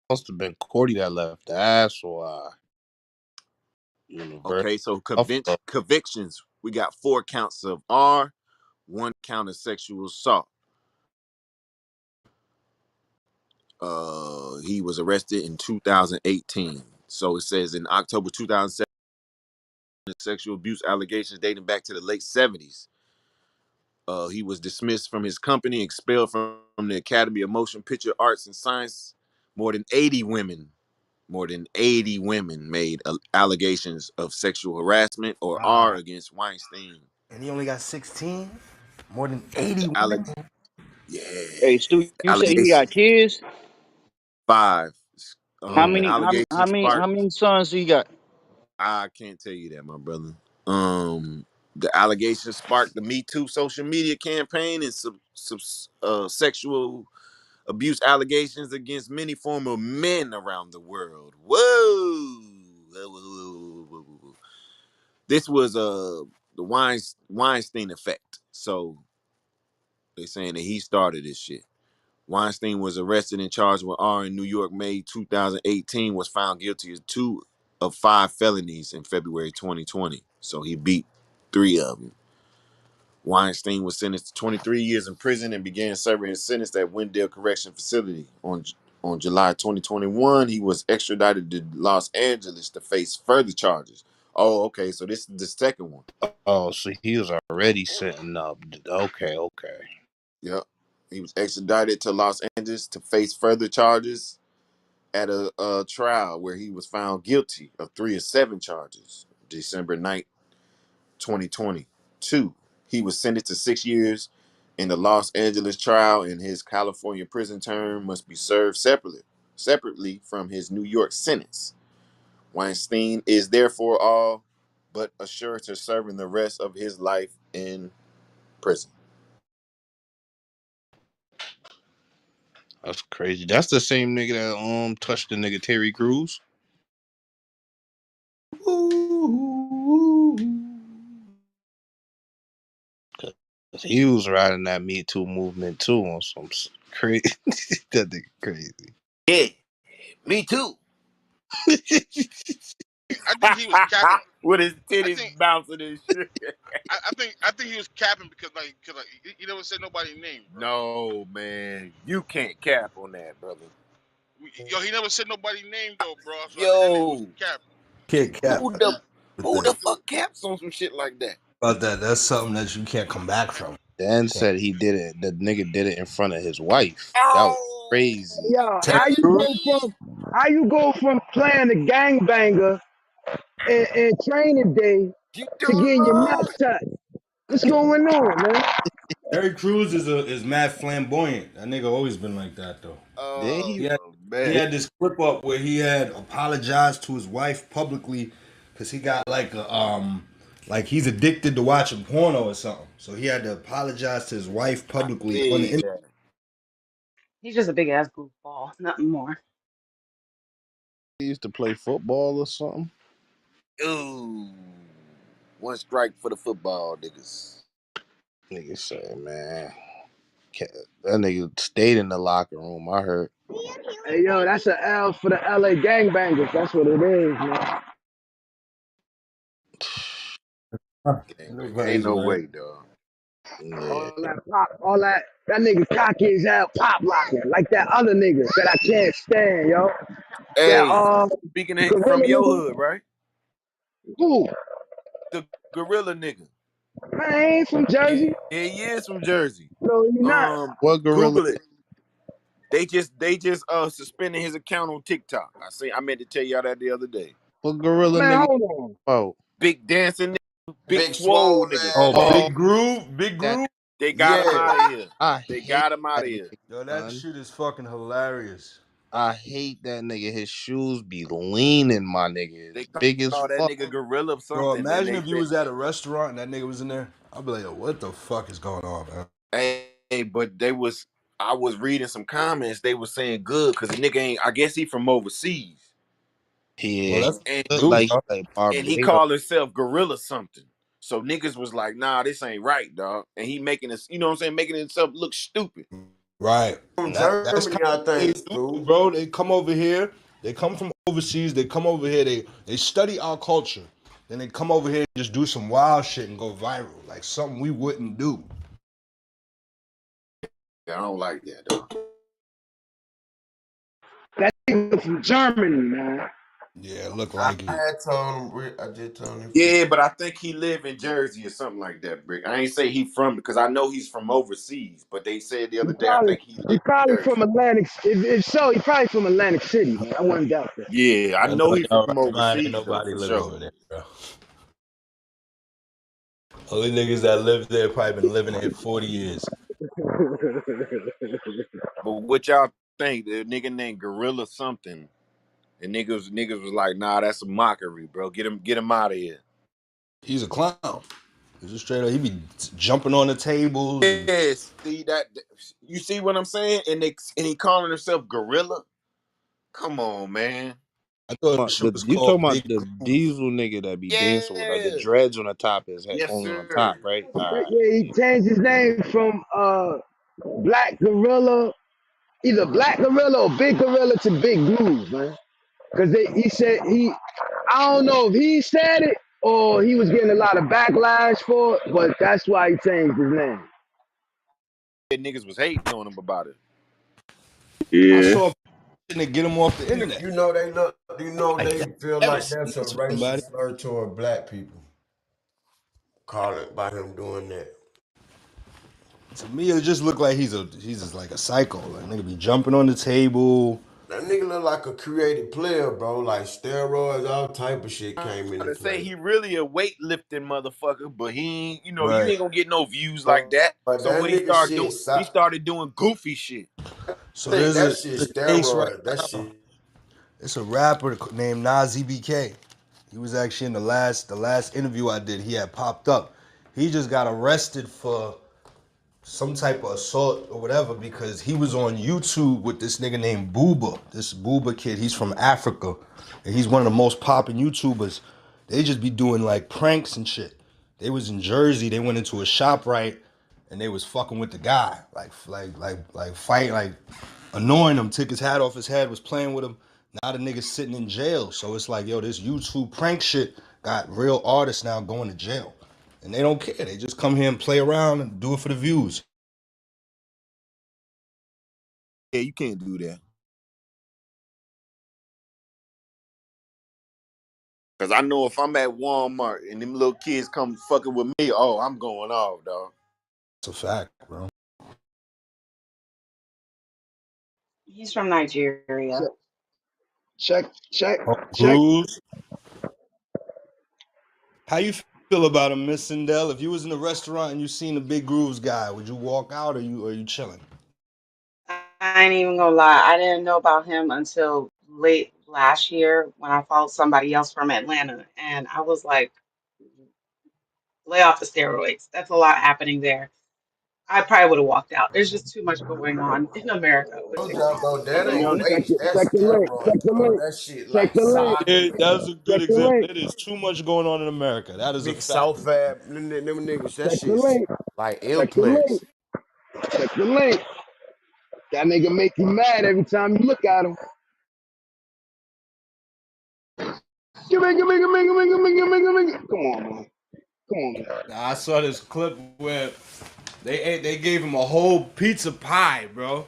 Must have been Cordy that left. That's why. University Okay, so of Buffalo. convictions. We got 4 counts of R, 1 count of sexual assault. He was arrested in 2018. So it says in October 2007, sexual abuse allegations dating back to the late 70s. He was dismissed from his company, expelled from the Academy of Motion Picture Arts and Science. More than 80 women, more than 80 women made allegations of sexual harassment or are Wow. against Weinstein. And he only got 16? More than 80 The women? yeah, Hey, Stu, the you say he got allegation kids? 5. How The many? Mm. How allegation many? How sparked. many sons he got? I can't tell you that, my brother. The allegation sparked the Me Too social media campaign and sexual abuse allegations against many former men around the world. Whoa. This was the Weinstein effect. So they saying that he started this shit. Weinstein was arrested and charged with R in New York, May 2018. Was found guilty of 2 of 5 felonies in February 2020. So he beat 3 of them. Weinstein was sentenced to 23 years in prison and began serving his sentence at Wendell Correction Facility. On July 2021, he was extradited to Los Angeles to face further charges. Oh, okay, so this is the second one. Oh, so he was already setting up. Okay, okay. Yep. He was extradited to Los Angeles to face further charges at a trial where he was found guilty of 3 of 7 charges. December 9th, 2022. He was sentenced to 6 years in the Los Angeles trial, and his California prison term must be served separately from his New York sentence. Weinstein is therefore all but assured to serving the rest of his life in prison. That's crazy. That's the same nigga that touched the nigga Terry Crews. Ooh. 'Cause he was riding that Me Too movement too on some crazy. That nigga crazy. Yeah, me too. I think he was capping. With his I titties think bouncing and shit. I think he was capping because he never said nobody's name, bro. No, man. You can't cap on that, brother. Yo, he never said nobody's name though, bro. So I think that nigga was Yo, capping. Kid Cap. who the With who the that. fuck caps on some shit like that? About that, that's something that you can't come back from. Dan Can't. said he did it. The nigga did it in front of his wife. That was Oh, crazy. Yo, Terry Crews? how you go from playing the gangbanger in training day you to don't getting your know. nuts touched? What's going on, man? Terry Crews is mad flamboyant. That nigga always been like that though. Then Oh he, He man. then, had this clip up where he had apologized to his wife publicly because he got like he's addicted to watching porno or something. So he had to apologize to his wife I publicly on the see internet. that. He's just a big ass goofball, nothing more. he used to play football or something. Ooh. One strike for the football niggas. Nigga say, man, that nigga stayed in the locker room. I heard. Hey, yo, that's an L for the LA gangbangers. That's what it is, man. Huh. Gangbang. Ain't Everybody's no right. way, dog. Yeah, All that nigga cocky as hell pop locking like that other nigga that I can't stand, yo. That Hey, speaking of from gorilla your nigga. hood, right? Who? The gorilla nigga. Man, I ain't from Yeah, Jersey. he is from Jersey. No, you not. what gorilla? Google it. They just suspended his account on TikTok. I meant to tell y'all that the other day. What gorilla Man, nigga? hold on. Oh, Big dancing nigga, big Big swole swole nigga. Oh, ass oh, Big nigga. Groove, Big that Groove. They got him Yeah. out of here. I They hate got him out that of nigga, here. Yo, that son. shit is fucking hilarious. I hate that nigga. His shoes be leaning, my nigga. They It's big as call that fuck. nigga gorilla Bro, something, and imagine they if you said, was at a restaurant and that nigga was in there. I'd be like, yo, what the fuck is going on, man? hey, but I was reading some comments. They was saying good because the nigga ain't. I guess he from overseas, Well, Yeah, he that's and look dude, like he dog. like and he Barbados. called himself gorilla something. So niggas was like, nah, this ain't right, dog. And he making us, you know what I'm saying, making himself look stupid. Right. From That's Germany, kind I of what they think, do, Stu. bro. They come over here. They come from overseas. They come over here. They study our culture. Then they come over here and just do some wild shit and go viral, like something we wouldn't do. I don't like that though. That nigga from Germany, man. Yeah, it look I like it. had told him, I just told him from. Yeah, but I think he live in Jersey or something like that, Brick. I ain't say he from because I know he's from overseas, but they said the He other day I probably think he he live in probably Jersey. from Atlantic. If so, he probably from Atlantic City, man. I wouldn't doubt that. Yeah, I I know know he y'all from right mind. Ain't overseas though nobody for living sure. over there, bro. Only niggas that live there probably been living there 40 years. But what y'all think? The nigga named Gorilla something. And niggas was like, nah, that's a mockery, bro. Get him out of here. He's a clown. He's just straight up. He be jumping on the tables and Yes, see you see what I'm saying? And he calling himself Gorilla. Come on, man. I thought the shit was You talking called about Big the Groove. diesel nigga that be dancing with like the Yeah. dreads on the top, his head Yes, only on top, sir. right? All right. Yeah, he Yeah. changed his name from Black Gorilla, either Black Gorilla or Big Gorilla to Big Groove, man. Cause he said I don't know if he said it or he was getting a lot of backlash for it, but that's why he changed his name. Niggas was hating on him about it. I Yeah. saw to get him off the You, internet. you know they look. You know Like they that. feel Never like seen that's a that to racial somebody. slur toward black people. Call it by him doing that. To me, it just looked like he's just like a psycho. Like nigga be jumping on the table. That nigga look like a creative player, bro. Like steroids, all type of shit came into To say play. he really a weightlifting motherfucker, but he ain't, you Right. ain't gonna get no views like But, that. but So that what he nigga started doing, shit, he started doing goofy shit. So think there's that a, shit there's a case right steroid. That now. shit. It's a rapper named Nas EBK. He was actually in the last interview I did. He had popped up. He just got arrested for some type of assault or whatever because he was on YouTube with this nigga named Booba. This Booba kid, he's from Africa. And he's one of the most popping YouTubers. They just be doing like pranks and shit. They was in Jersey, they went into a shop right and they was fucking with the guy. Like fight, like annoying him, took his hat off his head, was playing with him. Now the nigga's sitting in jail. So it's like, yo, this YouTube prank shit got real artists now going to jail. And they don't care. They just come here and play around and do it for the views. Yeah, you can't do that. Cause I know if I'm at Walmart and them little kids come fucking with me, oh, I'm going off, dog. It's a fact, bro. He's from Nigeria. Check, check, check, check. Cruz, how you feel about him, Miss Sindel? If you was in a restaurant and you seen the Big Grooves guy, would you walk out or you chilling? I ain't even gonna lie. I didn't know about him until late last year when I followed somebody else from Atlanta, and I was like, lay off the steroids. That's a lot happening there. I probably would have walked out. There's just too much going on in America with Told y'all, TikTok. bro, that Come ain't on. Check waste. it. Check That's the link. Check steroids, the bro. link. That shit Check like the link. Yeah, soggy. that was a good Check the example. link. It is too much going on in America. That is a Big fact. South Fab, them niggas, that Check the shit's link. like Check the link. implants. Check the link. That nigga make you mad every time you look at him. Come on, man. Come on, man. Now, I saw this clip where they gave him a whole pizza pie, bro.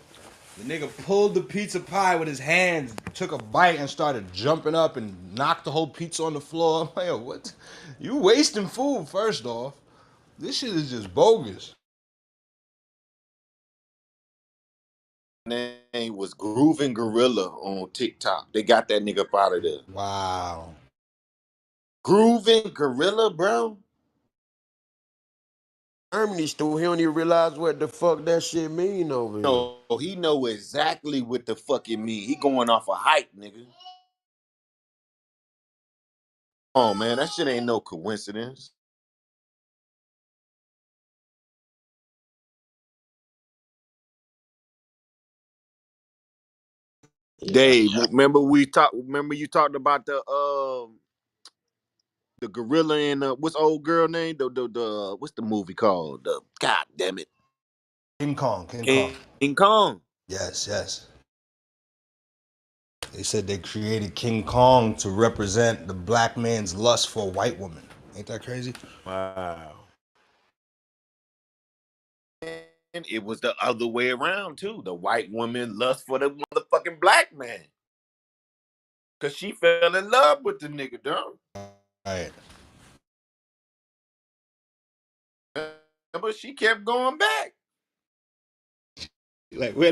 The nigga pulled the pizza pie with his hands, took a bite, and started jumping up and knocked the whole pizza on the floor. I'm like, yo, what? You wasting food, first off. This shit is just bogus. Name was Grooving Gorilla on TikTok. They got that nigga up out of there. Wow. Grooving Gorilla, bro. Germany still, he don't even realize what the fuck that shit mean over here. No, he know exactly what the fuck it mean. He going off a hype, nigga. Oh man, that shit ain't no coincidence. Yeah. Dave, remember we talked. Remember you talked about the gorilla and what's old girl name? The what's the movie called? God damn it. King Kong, King Kong. King Kong. Yes, yes. They said they created King Kong to represent the black man's lust for a white woman. Ain't that crazy? Wow. And it was the other way around too. The white woman lust for the motherfucking black man. Cause she fell in love with the nigga, dog. Right. But she kept going back. Like where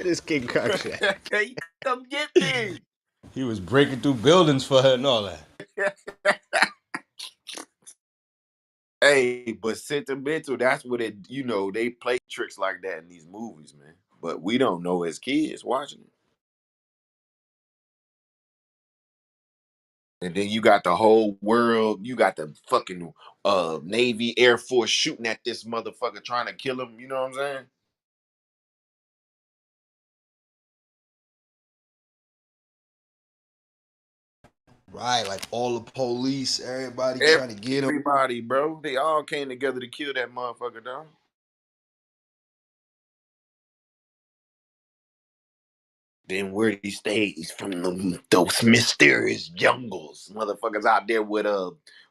this King Kong shit? Okay, come get me. He was breaking through buildings for her and all that. Hey, but sentimental, that's what it, they play tricks like that in these movies, man. But we don't know as kids watching it. And then you got the whole world, you got the fucking Navy, Air Force shooting at this motherfucker trying to kill him, you know what I'm saying? Right, like all the police, everybody trying to get him. Everybody, bro, they all came together to kill that motherfucker, dog. Then where he stayed, he's from those mysterious jungles. Motherfuckers out there with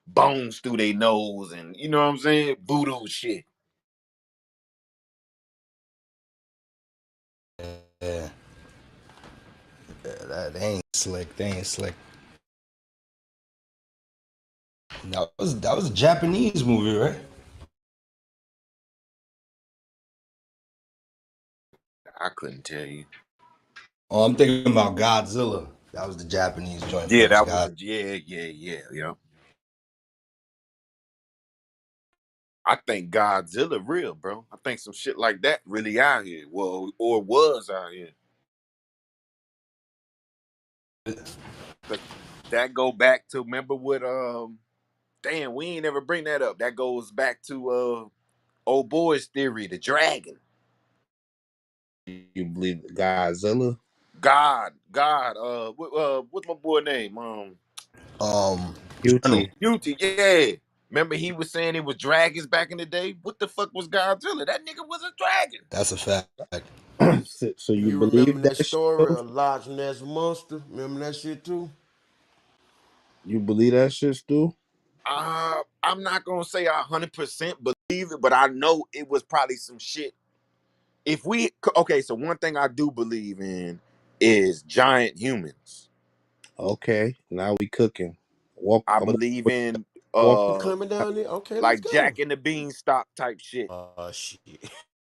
bones through their nose and you know what I'm saying? Voodoo shit. Yeah, they ain't slick. They ain't slick. That was a Japanese movie, right? I couldn't tell you. Oh, I'm thinking about Godzilla. That was the Japanese joint Yeah, first. that was God. a yeah. I think Godzilla real, bro. I think some shit like that really out here. Well, or was out here. But that go back to remember what damn, we ain't ever bring that up. That goes back to old boy's theory, the dragon. You believe Godzilla? God, what's my boy name? General. Guilty. Beauty, yeah. Remember he was saying it was dragons back in the day? What the fuck was Godzilla? That nigga was a dragon. That's a fact. So you You remember believe that that shit story, though? a Loch Ness Monster? Remember that shit too? You believe that shit, Stu? I'm not gonna say I 100% believe it, but I know it was probably some shit. If we okay, so one thing I do believe in is giant humans. Okay, now we cooking. Walk. I I'm believe in walk. You coming down there? Okay, let's like go. Jack and the Beanstalk type shit. Shit.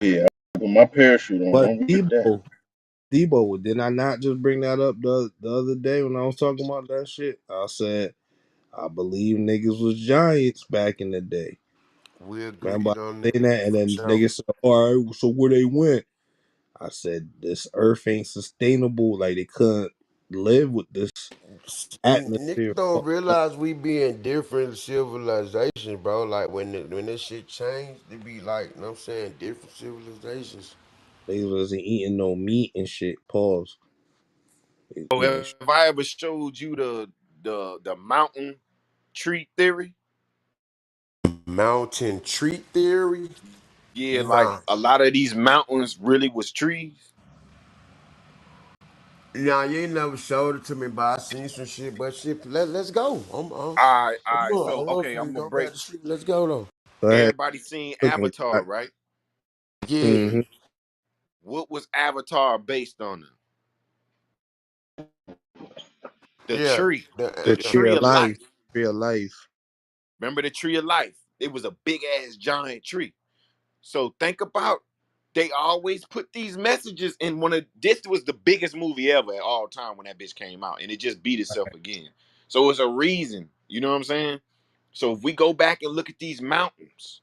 Yeah, I put my parachute on. But Don't forget that. Debo, did I not just bring that up the other day when I was talking about that shit? I said I believe niggas was giants back in the day. We Remember agreed on I that saying that, and for then sure. niggas said, "All right, so where they went?" I said, "This Earth ain't sustainable. Like they couldn't live with this Niggas atmosphere." don't Fucked up. realize we be in different civilizations, bro. Like when this shit changed, it be like, you know what I'm saying, different civilizations. They wasn't eating no meat and shit. Pause. They So eating if I ever showed you the mountain tree theory, Mountain tree theory? yeah, like Nah. a lot of these mountains really was trees. Nah, you ain't never showed it to me, but I seen some shit. But shit, let's go. All right. So I'm up okay, for I'm to gonna go break. back to sleep. Let's go though. Go ahead, Everybody seen cooking. Avatar, right? Yeah, Mm-hmm. What was Avatar based on? The yeah. tree, The the The tree tree of of life. life. Tree of life. Remember the tree of life? It was a big ass giant tree. So think about they always put these messages in one of this was the biggest movie ever at all time when that bitch came out, and it just beat itself again. So it's a reason, you know what I'm saying? So if we go back and look at these mountains,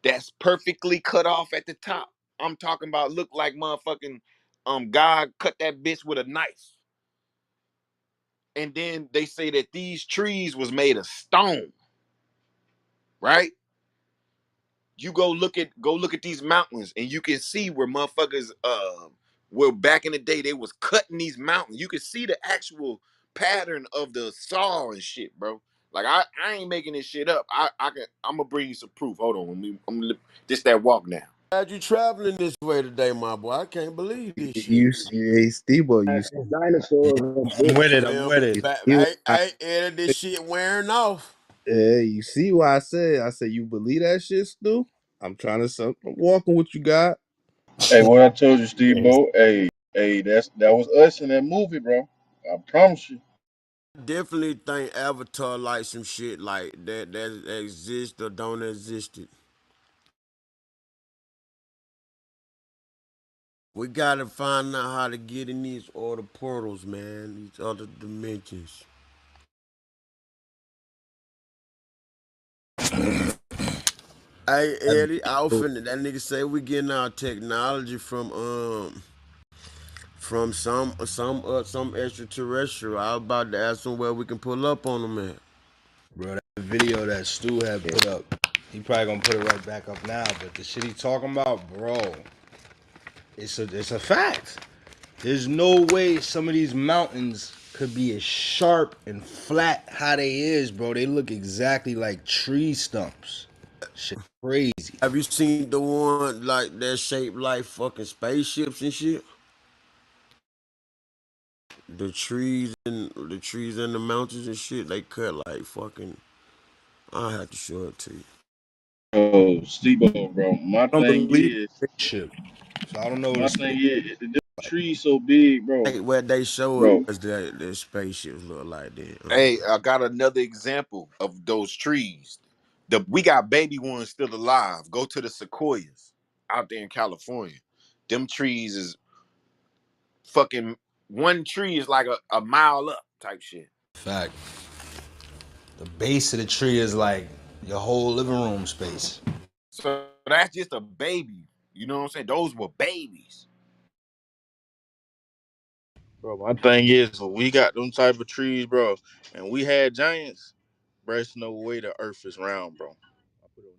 that's perfectly cut off at the top. I'm talking about look like motherfucking God cut that bitch with a knife. And then they say that these trees was made of stone, right? You go look at these mountains and you can see where motherfuckers where back in the day they was cutting these mountains. You can see the actual pattern of the saw and shit, bro. Like I ain't making this shit up. I'm gonna bring you some proof. Hold on, this that walk now. Glad you traveling this way today, my boy. I can't believe this shit. You see, hey, Steve-O, you This dinosaur is a I'm bitch. with it. I'm Man, with it. see what Eddie, this shit wearing off. you see why I said you believe that shit, Stu? I'm trying to I'm walking what you got. Hey, what I told you, Steve Yes. Bo. Hey, that was us in that movie, bro. I promise you. Definitely think Avatar like some shit like that exists or don't exist. We gotta find out how to get in these other portals, man. These other dimensions. Hey Eddie, I was finna that nigga say we getting our technology from some extraterrestrial. I was about to ask him where we can pull up on them at. Bro, that video that Stu had Yeah. put up, he probably gonna put it right back up now. But the shit he talking about, bro, it's a fact. There's no way some of these mountains could be as sharp and flat how they is, bro. They look exactly like tree stumps. Shit crazy. Have you seen the one like that shaped like fucking spaceships and shit? The trees and the mountains and shit, they cut like fucking. I'll have to show it to you. Oh, Steve Bo, bro. My I don't thing believe is, spaceship. So I don't know what my it's thing is, the tree's so big, bro. Like what they show Bro, us that the spaceships look like that. Hey, I got another example of those trees. We got baby ones still alive. Go to the sequoias out there in California. Them trees is fucking one tree is like a mile up type shit. fact. The base of the tree is like your whole living room space. So that's just a baby. You know what I'm saying? Those were babies. Bro, my thing is, when we got them type of trees, bro, and we had giants, bro, it's no way the earth is round, bro. I put it on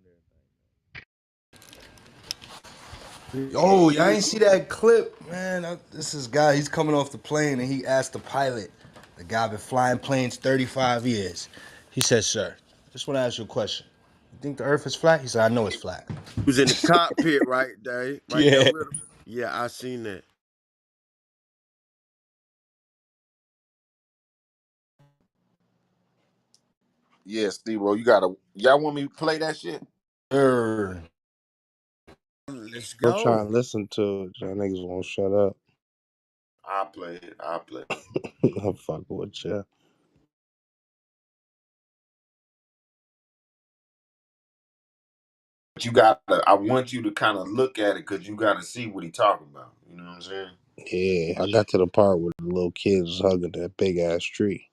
Oh, y'all ain't see that clip, man. This is guy. He's coming off the plane and he asked the pilot. The guy been flying planes 35 years. He said, "Sir, just want to ask you a question. You think the Earth is flat?" He said, "I know it's flat." He was in the cockpit right there, right there Yeah. with him. Yeah, I seen that. Yeah, Steve, you gotta y'all want me to play that shit? Er, Let's I'm trying go. to listen to it. Y'all niggas won't shut up. I'll play it. I'll play it. I'm fucking with you. But you gotta I want you to kind of look at it because you gotta see what he talking about. You know what I'm saying? Yeah, I got to the part where the little kids was hugging that big ass tree.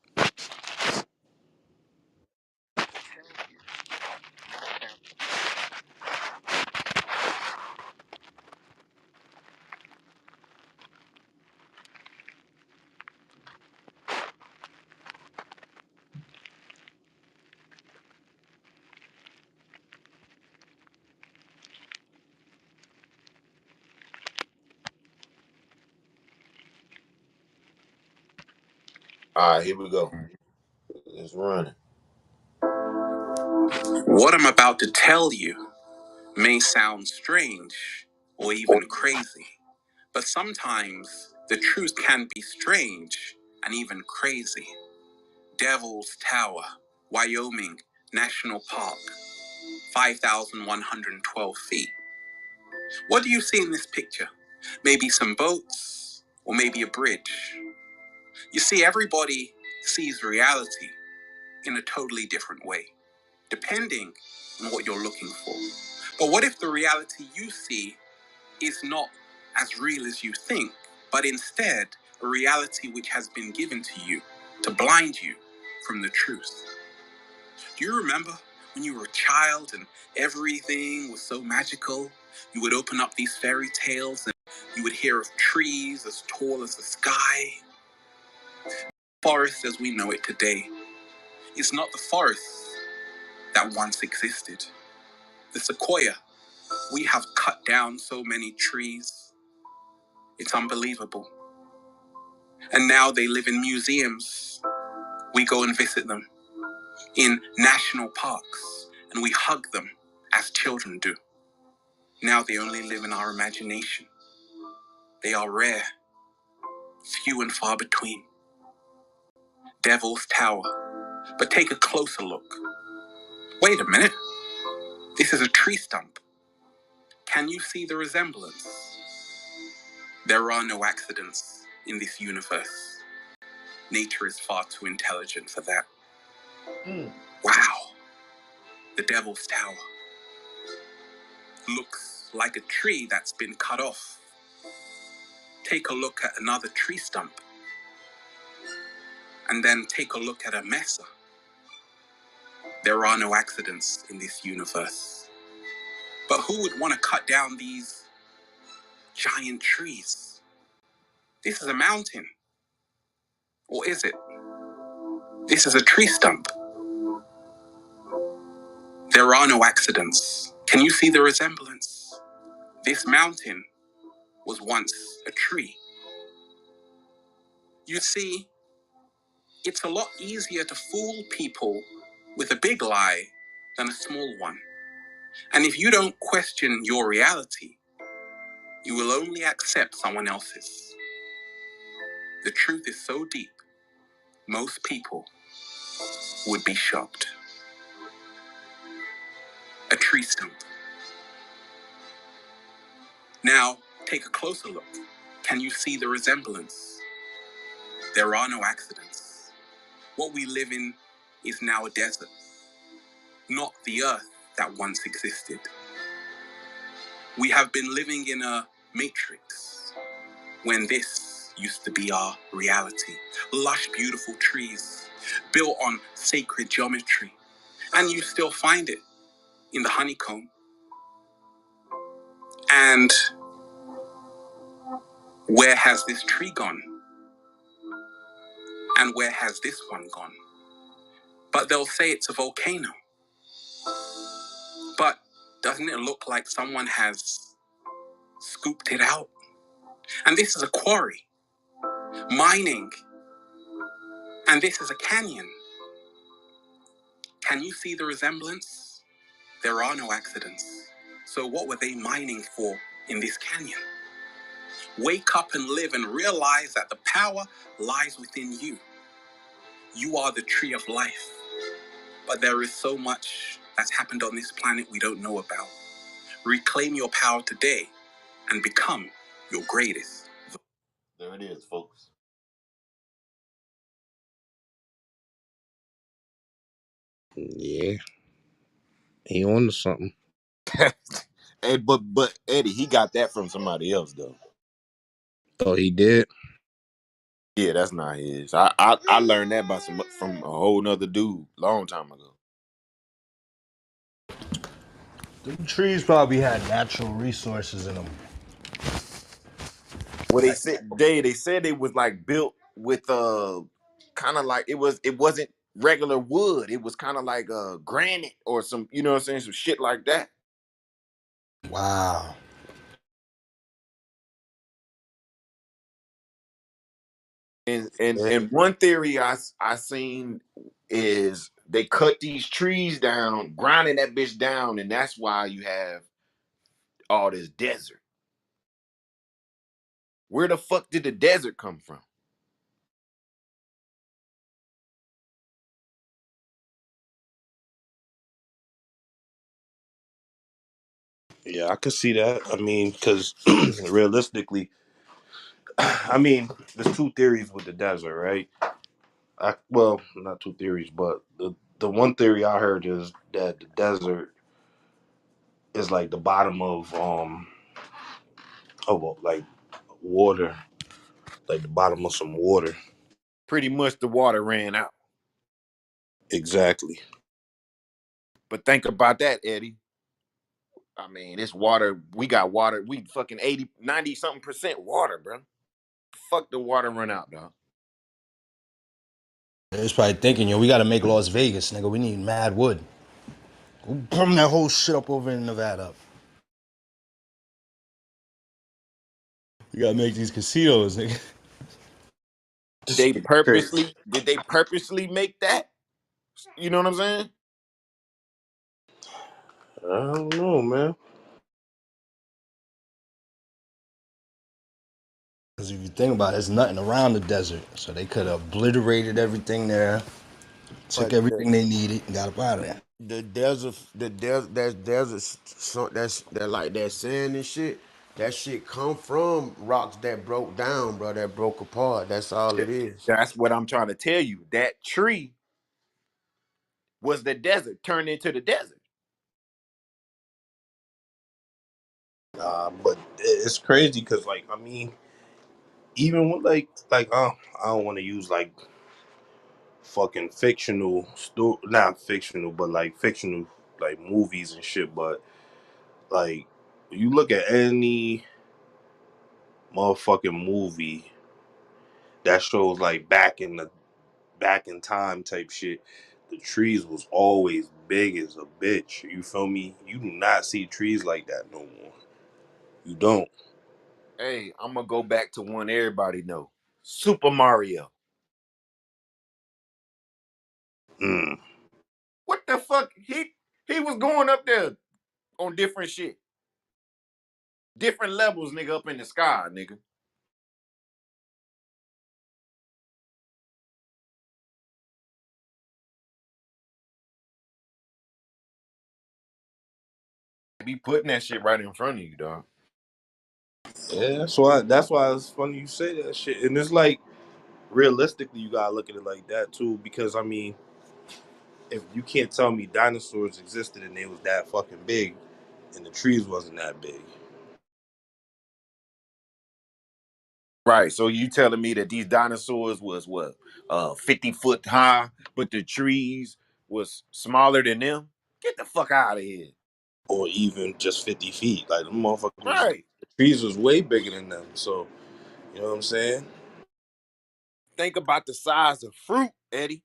All right, here we go. Let's run it. What I'm about to tell you may sound strange or even crazy, but sometimes the truth can be strange and even crazy. Devil's Tower, Wyoming National Park, 5,112 feet. What do you see in this picture? Maybe some boats or maybe a bridge. You see, everybody sees reality in a totally different way, depending on what you're looking for. But what if the reality you see is not as real as you think, but instead a reality which has been given to you to blind you from the truth? Do you remember when you were a child and everything was so magical? You would open up these fairy tales and you would hear of trees as tall as the sky. Forest as we know it today is not the forest that once existed. The sequoia, we have cut down so many trees. It's unbelievable. And now they live in museums. We go and visit them in national parks and we hug them as children do. Now they only live in our imagination. They are rare, few and far between. Devil's Tower. But take a closer look. Wait a minute. This is a tree stump. Can you see the resemblance? There are no accidents in this universe. Nature is far too intelligent for that. Wow. The Devil's Tower looks like a tree that's been cut off. Take a look at another tree stump, and then take a look at a mesa. There are no accidents in this universe. But who would want to cut down these giant trees? This is a mountain. Or is it? This is a tree stump. There are no accidents. Can you see the resemblance? This mountain was once a tree. You see, it's a lot easier to fool people with a big lie than a small one. And if you don't question your reality, you will only accept someone else's. The truth is so deep, most people would be shocked. A tree stump. Now, take a closer look. Can you see the resemblance? There are no accidents. What we live in is now a desert, not the earth that once existed. We have been living in a matrix when this used to be our reality. Lush, beautiful trees built on sacred geometry. And you still find it in the honeycomb. And where has this tree gone? And where has this one gone? But they'll say it's a volcano. But doesn't it look like someone has scooped it out? And this is a quarry, mining. And this is a canyon. Can you see the resemblance? There are no accidents. So what were they mining for in this canyon? Wake up and live and realize that the power lies within you. You are the tree of life. But there is so much that's happened on this planet we don't know about. Reclaim your power today and become your greatest. There it is, folks. Yeah, he on to something. Hey, but Eddie, he got that from somebody else though. Oh, he did. Yeah, that's not his. I learned that from a whole nother dude long time ago. Them trees probably had natural resources in them. Well, they said they was like built with kind of like it wasn't regular wood. It was kind of like granite or some, you know what I'm saying, some shit like that. Wow. And and Yeah. and one theory I seen is they cut these trees down, grinding that bitch down, and that's why you have all this desert. Where the fuck did the desert come from? Yeah, I could see that. I mean, because realistically, I mean, there's two theories with the desert, right? Well, not two theories, but the one theory I heard is that the desert is like the bottom of like water, like the bottom of some water. Pretty much the water ran out. Exactly. But think about that, Eddie. I mean, it's water. We got water. We fucking 80, 90 something percent water, bro. Fuck the water run out, dog. They was probably thinking, yo, we gotta make Las Vegas, nigga. We need mad wood. Go bum that whole shit up over in Nevada. We gotta make these casinos, nigga. This nigga crazy. Did they purposely make that? You know what I'm saying? I don't know, man. Because if you think about it, there's nothing around the desert. So they could have obliterated everything there, took But everything they needed, and got up out of there. the desert, so that's that like that sand and shit. That shit come from rocks that broke down, bro. That broke apart. That's all it is. That's what I'm trying to tell you. That tree was the desert turned into the desert. But it's crazy because, like, I mean, even with I don't want to use like fucking not fictional, but like fictional, like movies and shit. But like, you look at any motherfucking movie that shows like back in time type shit, the trees was always big as a bitch. You feel me? You do not see trees like that no more. You don't. Hey, I'm gonna go back to one everybody know. Super Mario. Mm. What the fuck? He was going up there on different shit. Different levels, nigga, up in the sky, nigga. Be putting that shit right in front of you, dog. Yeah, that's why it's funny you say that shit. And it's like realistically you gotta look at it like that too, because I mean, if you can't tell me dinosaurs existed and they was that fucking big and the trees wasn't that big. Right. So you telling me that these dinosaurs was what 50 foot high, but the trees was smaller than them? Get the fuck out of here. Or even just 50 feet. Like them motherfuckers, Right. the trees was way bigger than them. So, you know what I'm saying? Think about the size of fruit, Eddie.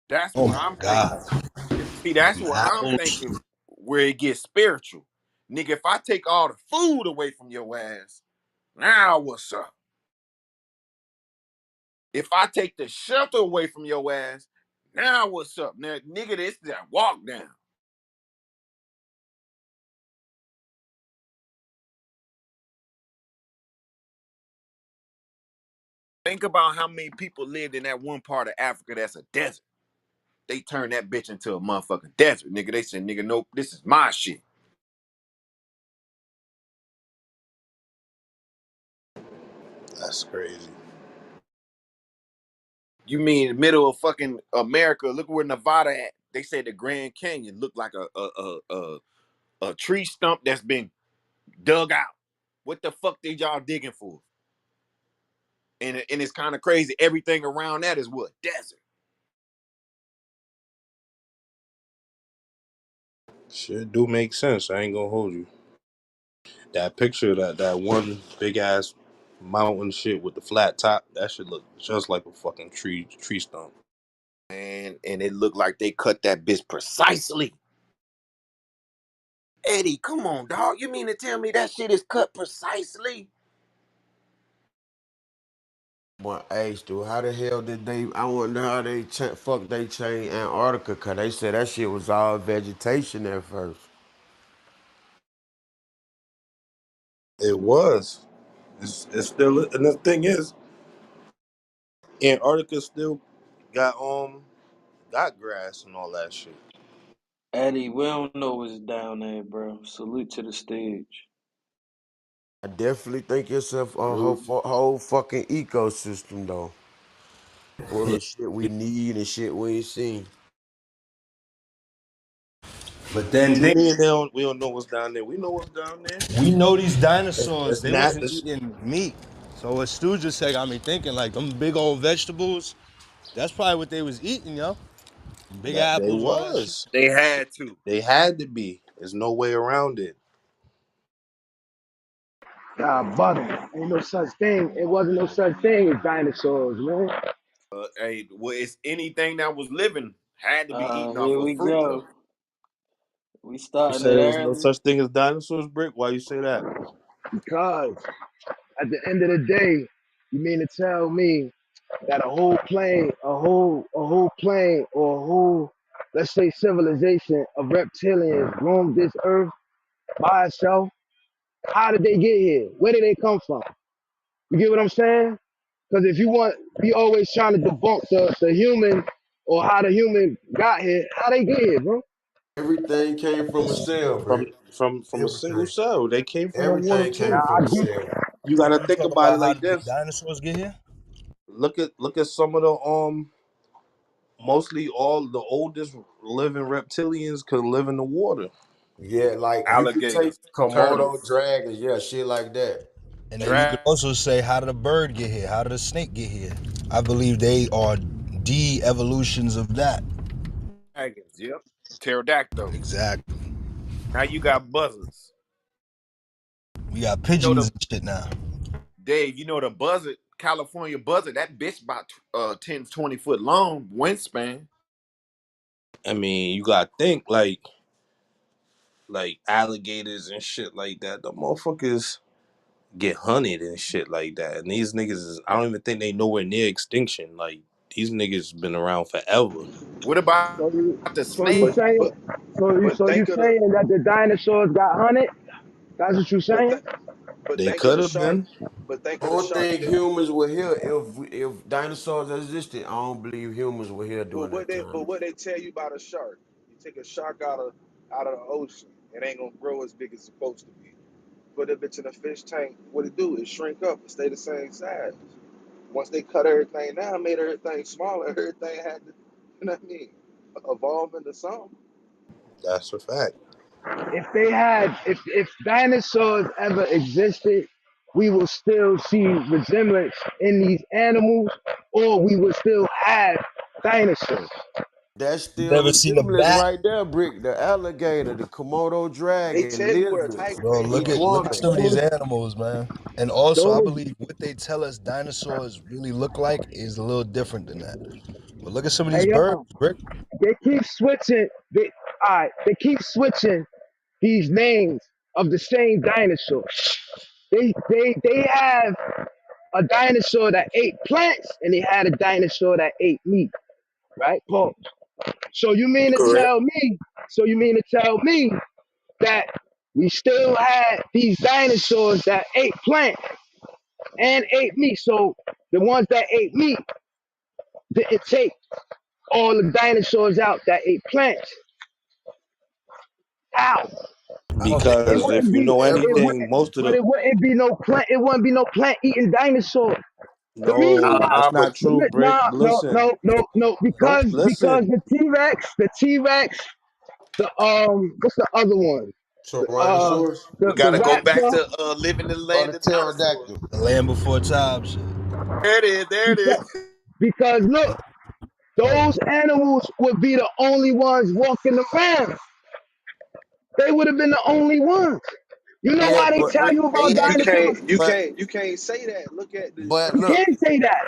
That's Oh what my I'm thinking. God. See, that's Them what I'm apples. thinking where it gets spiritual. Nigga, if I take all the food away from your ass, now what's up? If I take the shelter away from your ass, now what's up? Now, nigga, this is that walk down. Think about how many people lived in that one part of Africa that's a desert. They turned that bitch into a motherfucking desert, nigga. They said, nigga, nope, this is my shit. That's crazy. You mean in the middle of fucking America? Look where Nevada at. They said the Grand Canyon looked like a tree stump that's been dug out. What the fuck did y'all digging for? And it's kind of crazy. Everything around that is what? Desert. Shit do make sense. I ain't gonna hold you. That picture, that one big ass mountain shit with the flat top, that should look just like a fucking tree stump. And it looked like they cut that bitch precisely. Eddie, come on, dog. You mean to tell me that shit is cut precisely? But hey, Stu, how the hell did they? I wonder how they fuck they changed Antarctica, cause they said that shit was all vegetation at first. It was. It's still, and the thing is, Antarctica still got got grass and all that shit. Eddie, we don't know what's down there, bro. Salute to the stage. I definitely think it's a True. whole fucking ecosystem though, full of shit we need and shit we ain't seen. But What then you they, mean we don't know what's down there? We know what's down there. we know these dinosaurs, It's they not. wasn't eating meat. So what Stu just said got me thinking, like, them big old vegetables, that's probably what they was eating, yo. Big That they apples, all that shit. was. They had to. They had to be. There's no way around it. Butter. Ain't no such thing. It wasn't no such thing as dinosaurs, man. Hey, well, it's anything that was living had to be eating off Here of we fruit, though. go. We You starting say it there's no early. such thing as dinosaurs, Brick? Why you say that? Because at the end of the day, you mean to tell me that a whole plane, or a whole, let's say, civilization of reptilians roamed this earth by itself? How did they get here? Where did they come from? You get what I'm saying? Because if you want, we always trying to debunk the human or how the human got here. How they get here, bro? Everything came from a cell, from Brick. from a single Everything. cell. They came from a water Everything Nah, came too. from I a get. cell. You gotta You think talking about about it how like did the this. dinosaurs get here? Look at some of the mostly all the oldest living reptilians could live in the water. Yeah, like you could take Alligators, Komodo turtles, dragons, yeah, shit like that. And then you could dragons. also say, how did a bird get here? How did a snake get here? I believe they are de-evolutions of that. Yep. Pterodactyls. Exactly. Now you got buzzards. We got You know pigeons the and shit now. Dave. You know the buzzard, California buzzard. That bitch about 10 to 20 foot long wingspan. I mean, you gotta think like alligators and shit like that. The motherfuckers get hunted and shit like that. And these niggas is I don't even think they nowhere near extinction. Like these niggas been around forever. What about So you, the so you snake? But saying, but but so you think of the saying that the dinosaurs got hunted? That's what you but saying? th- but They think of could the have shark. been. But think I of the don't sharks think that. humans were here if dinosaurs existed. I don't believe humans were here during that But time. what they tell you about a shark? You take a shark out of the ocean, it ain't gonna grow as big as it's supposed to be. Put a bitch in a fish tank, what it do is shrink up and stay the same size. Once they cut everything down, made everything smaller, everything had to, you know what I mean, evolve into something. That's a fact. If dinosaurs ever existed, we will still see resemblance in these animals, or we will still have dinosaurs. That's You still never seen a resemblance bat? right there, Brick. The alligator, the Komodo They dragon, tell you where a lizards, tiger Bro, came from. look at some of iguanas. these Those, animals, man. And also, I those, believe what they tell us dinosaurs really look like is a little different than that. But look at some of these hey birds, yo, Rick. they keep switching. All right, they keep switching these names of the same dinosaur. They have a dinosaur that ate plants, and they had a dinosaur that ate meat. Right, Paul? So you mean to Correct. tell me? So you mean to tell me that we still had these dinosaurs that ate plants and ate meat? So the ones that ate meat didn't take all the dinosaurs out that ate plants. How? I don't think It Because so. if wouldn't you be. know It Ever would, anything, most of but the it wouldn't be no plant. It wouldn't be no plant eating dinosaur. The reason no, why. that's Nah, but not true, Brick. No, no, Listen. no, no, no. Don't Because listen. the T Rex, the what's the other one? Uh, Tyrannosaurus, we the gotta go back raptor. to living in the or land the of dinosaurs. pterodactyl. The land before time shit. There it is. There it is. Because look, Oh, those animals would be the only ones walking around. They would have been the only ones. You know Yeah, why they but tell Brick, you they about had dinosaurs? but You can't say that. Look at but You look, can't say that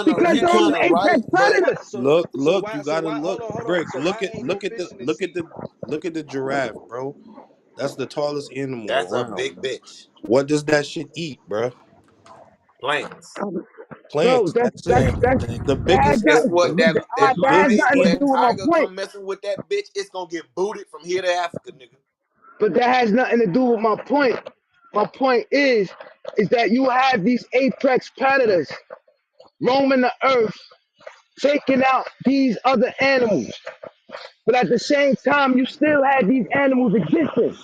because he those kind of right, apex but predators. so You why gotta hold look, on, hold on. Brick. So why ain't no fish in the sea? Look at the giraffe, bro. That's the tallest animal that's a around. big bitch. What does that shit eat, bro? Plants. Bro, Plants. That's it. damn, Jake. The that has biggest Guess nothing. what? the, the That has biggest nothing to That do in with my tiger point. come messing with that bitch, it's gonna get booted from here to Africa, nigga. But that has nothing to do with my point. My point is that you have these apex predators roaming the earth, taking out these other animals. But at the same time, you still had these animals existing.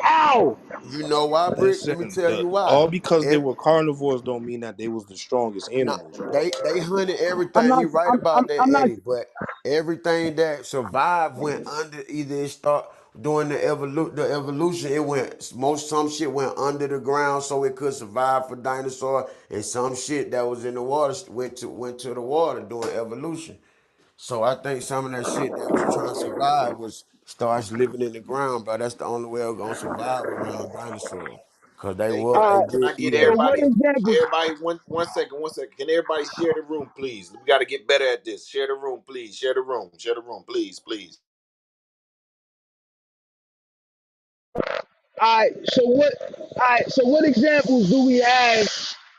How? you know why, Brick? Let me listen, tell the you why. all because they It, were carnivores don't mean that they was the strongest nah, animals, bro. they hunted I'm everything. not. He right about that, I'm not. Eddie. But everything that survived went under. Either it start doing the evolution. It went some shit went under the ground so it could survive for dinosaur, and some shit that was in the water went to the water during evolution. So I think some of that shit that was trying to survive was starts living in the ground, bro. That's the only way we're gonna survive around dinosaurs. Cause Hey, Uh, they can did I get eat so what everything. example? everybody one second. Can everybody share the room, please? We gotta get better at this. Share the room, please. Share the room, please, please. So what? So what examples do we have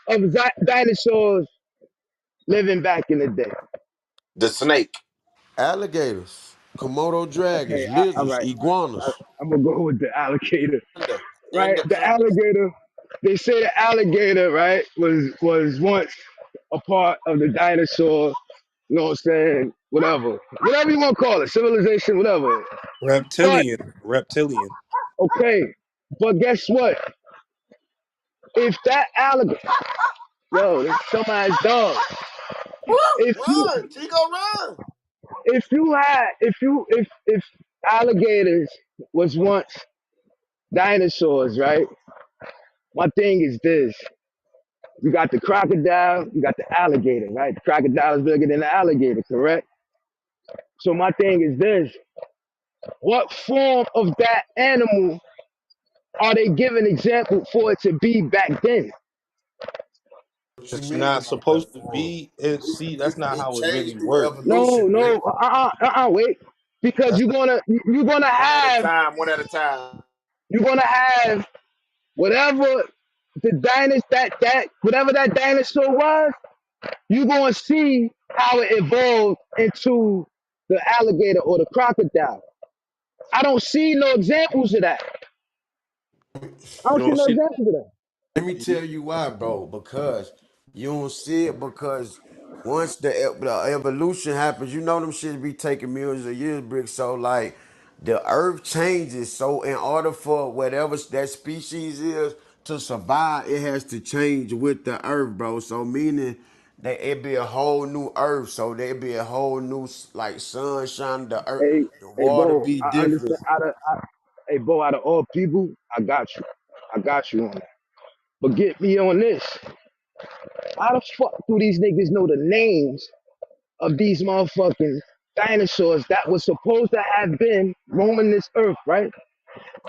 of dinosaurs living back in the day? The snake. Alligators, Komodo Okay, dragons, all lizards, right. iguanas. I'm gonna go with the alligator. Panda. right? The alligator. They say the alligator, right, was once a part of the dinosaur. You know what I'm saying? Whatever you want to call it, civilization, whatever. But Reptilian. okay, but guess what? If that alligator, yo, this somebody's dog. If you Run, Chico, run. if alligators was once dinosaurs, right? My thing is this. You got the crocodile, you got the alligator, right? The crocodile is bigger than the alligator, correct? So my thing is this. What form of that animal are they giving example for it to be back then? What you It's mean not by that supposed to form? be. See, that's not It how it really changed through works. No, evolution, no, Brick. wait. Because That's you're gonna One at a have time, one at a time. you're gonna have whatever the dinosaur that whatever that dinosaur was, you're gonna see how it evolved into the alligator or the crocodile. I don't see no examples of that. I you don't see don't no see. examples of that. Let me tell you why, bro. Because you don't see it because once the evolution happens, you know them shit be taking millions of years, Brick. So like the earth changes. So in order for whatever that species is to survive, it has to change with the earth, bro. So meaning that it be a whole new earth. So there be a whole new like sunshine, the earth, Hey, the hey, water Bo, be I understand. different. Hey, Bo, out of all people, I got you. I got you on that. But get me on this. How the fuck do these niggas know the names of these motherfucking dinosaurs that was supposed to have been roaming this earth, right?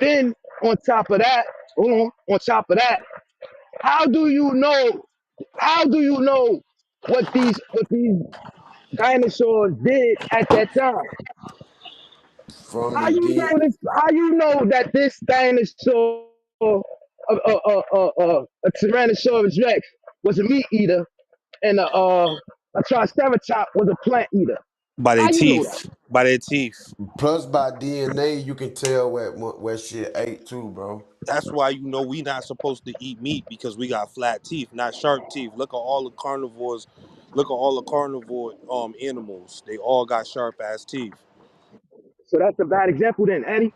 Then on top of that, hold on top of that, how do you know? How do you know what these dinosaurs did at that time? From How the you dead. know this? How you know that this dinosaur, a Tyrannosaurus Rex, was a meat eater, and a Triceratops was a plant eater? By their How you know that? teeth. By their teeth. Plus, by DNA, you can tell what shit ate too, bro. That's why you know we not supposed to eat meat because we got flat teeth, not sharp teeth. Look at all the carnivores. Look at all the carnivore animals. They all got sharp ass teeth. So that's a bad example then, Eddie.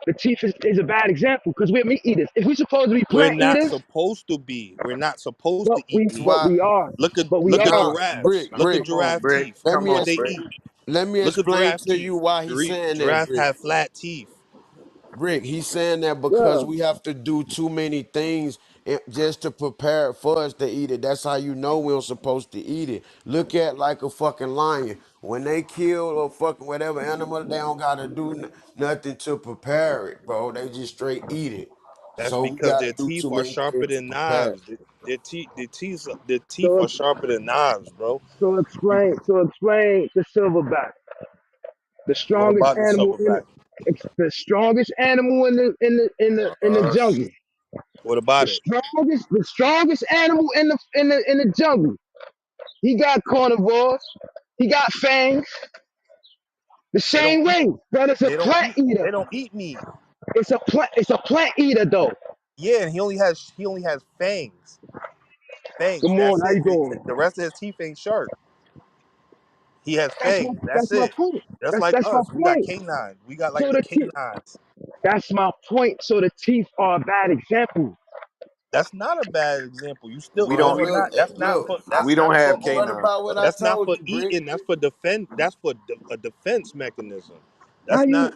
The teeth is a bad example because we're meat eaters. If we're supposed to be We're plant not eaters, supposed to be. We're not supposed but to eat meat. but Why, we are. Look at But we look at are. nah, giraffes. Brick, Now, Look at Brick. come on, giraffe Brick. teeth. Let Come me What on, they Brick. eat. let me Look at explain giraffe to you teeth. why he's saying that, Giraffe Brick. have flat teeth. Brick, he's saying that Yeah. because we have to do too many things just to prepare it for us to eat it. That's how you know we're supposed to eat it. Look at like a fucking lion. When they kill or fucking whatever animal, they don't gotta do nothing to prepare it, bro. They just straight eat it. That's So we because gotta their do teeth too are many sharper things to than prepare it. knives. Their teeth So are sharper than knives, bro. explain the silverback, the What strongest about the animal in silverback? the strongest animal in the jungle. What about it? The strongest animal in the jungle. He got carnivores. He got fangs. The They don't same eat. way, but it's a They don't plant eat. eater. They don't eat meat. It's a plant eater though. Yeah, and he only has fangs. Good Fangs. morning. That's How it. you doing? The rest of his teeth ain't sharp. He has That's my fangs. that's That's my it. point. Just That's like that's my us. We got point. canines. We got like So the the teeth. canines. That's my point. So the teeth are a bad example. That's not a bad example. You still We Bro, don't. we're not. look, That's not look. for. I, That's We don't not for. have what canines, about what brother. I That's not told for you, Brick? eating. That's for defend. That's for a defense mechanism. How That's you? not.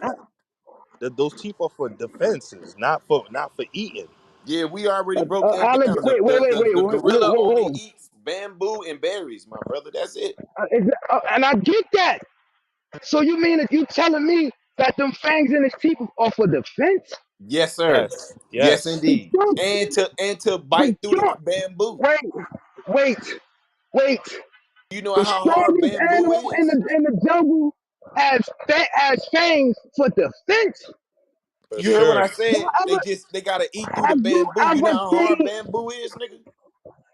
Those teeth are for defenses, not for eating. Yeah, we already broke that down. The Wait, the, the, wait, the whoa, gorilla only whoa. eats bamboo and berries, my brother. That's it. And I get that. So you mean if you telling me that them fangs in his teeth are for defense? Yes, sir. Yes. Yes, Yes. The indeed. strong, And to the bite through the strong, bamboo. wait, wait, wait. You know The how hard strongest bamboo animal in is? the jungle has fangs for defense. For You heard what sure. I Y'all said? ever They gotta eat through the have you bamboo. You know ever how hard seen? bamboo is, nigga?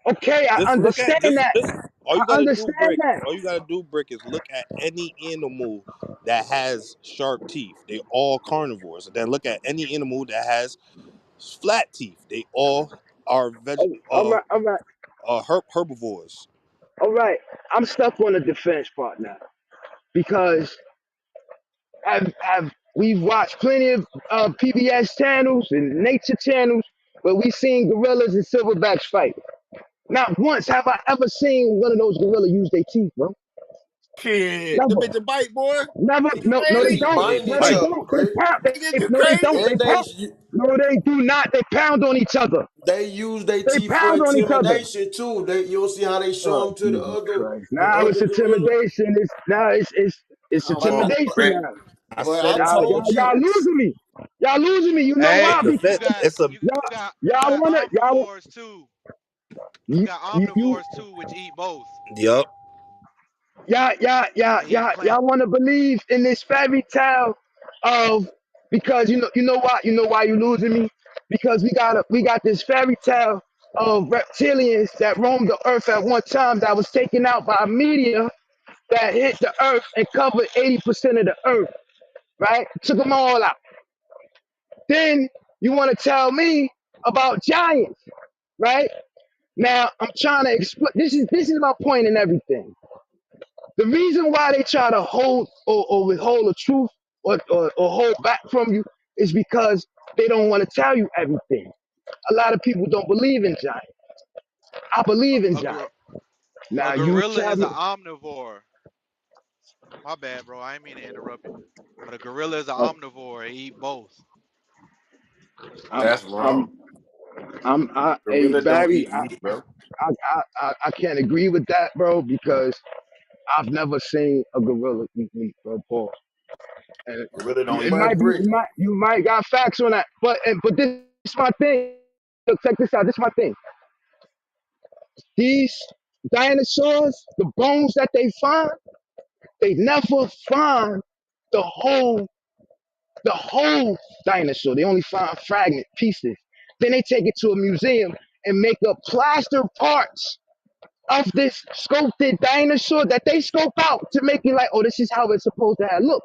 Okay, I Just look at understand just that. just all I you gotta do, understand Brick. that. All you gotta do, Brick, is look at any animal that has sharp teeth. They all carnivores. And then look at any animal that has Flat teeth. They all are All right, all right, herbivores. all right. I'm stuck on the defense part now because have we've watched plenty of PBS channels and nature channels where we've seen gorillas and silverbacks fight. Not once have I ever seen one of those gorillas use their teeth, bro. Shit, the Never. bitch a bite, boy. Never. You No, no, they They crazy? don't. Yeah, bite they No, each they bite. other, don't. They Brick. pound. Nigga, you No, they don't. crazy? They And pound. No, they do not. They pound on each other. they use their They teeth for pound on each other. intimidation too. You don't see how they show Oh, them to Jesus Christ. the Now it's other gorilla. intimidation. It's now it's Oh, Hold on, intimidation Rick. now. I but said I it Y'all, from the told y'all, you. y'all losing me. Y'all losing me. You know self why? Hey, Because defense. It's a y'all, you y'all got wanna, y'all, omnivores too. You you, got you, omnivores too, which eat both yup. and eat plant. y'all want to believe in this fairy tale of because you know why you losing me because we got this fairy tale of reptilians that roamed the earth at one time that was taken out by a meteor that hit the earth and covered 80% of the earth, right? Took them all out. Then you want to tell me about giants, right? Now I'm trying to explain. This is my point in everything. The reason why they try to hold or withhold the truth or hold back from you is because they don't want to tell you everything. A lot of people don't believe in giants. I A, believe in a, gor- giants. a Now you gorilla tell is an me, omnivore. My bad, bro. I didn't mean to interrupt you. But a gorilla is an uh, omnivore. It eat both. I'm, that's I'm, wrong. hey Gorilla don't Barry, eat meat, bro. I can't agree with that, bro, because I've never seen a gorilla eat meat, bro, Paul. And Gorilla don't it eat might meat. be, you might got facts on that, but this is my thing. Look, check this out. This is my thing. These dinosaurs, the bones that they never find the whole the whole dinosaur. They only find fragment pieces. Then they take it to a museum and make up plaster parts of this sculpted dinosaur that they scope out to make it like, oh, this is how it's supposed to have look.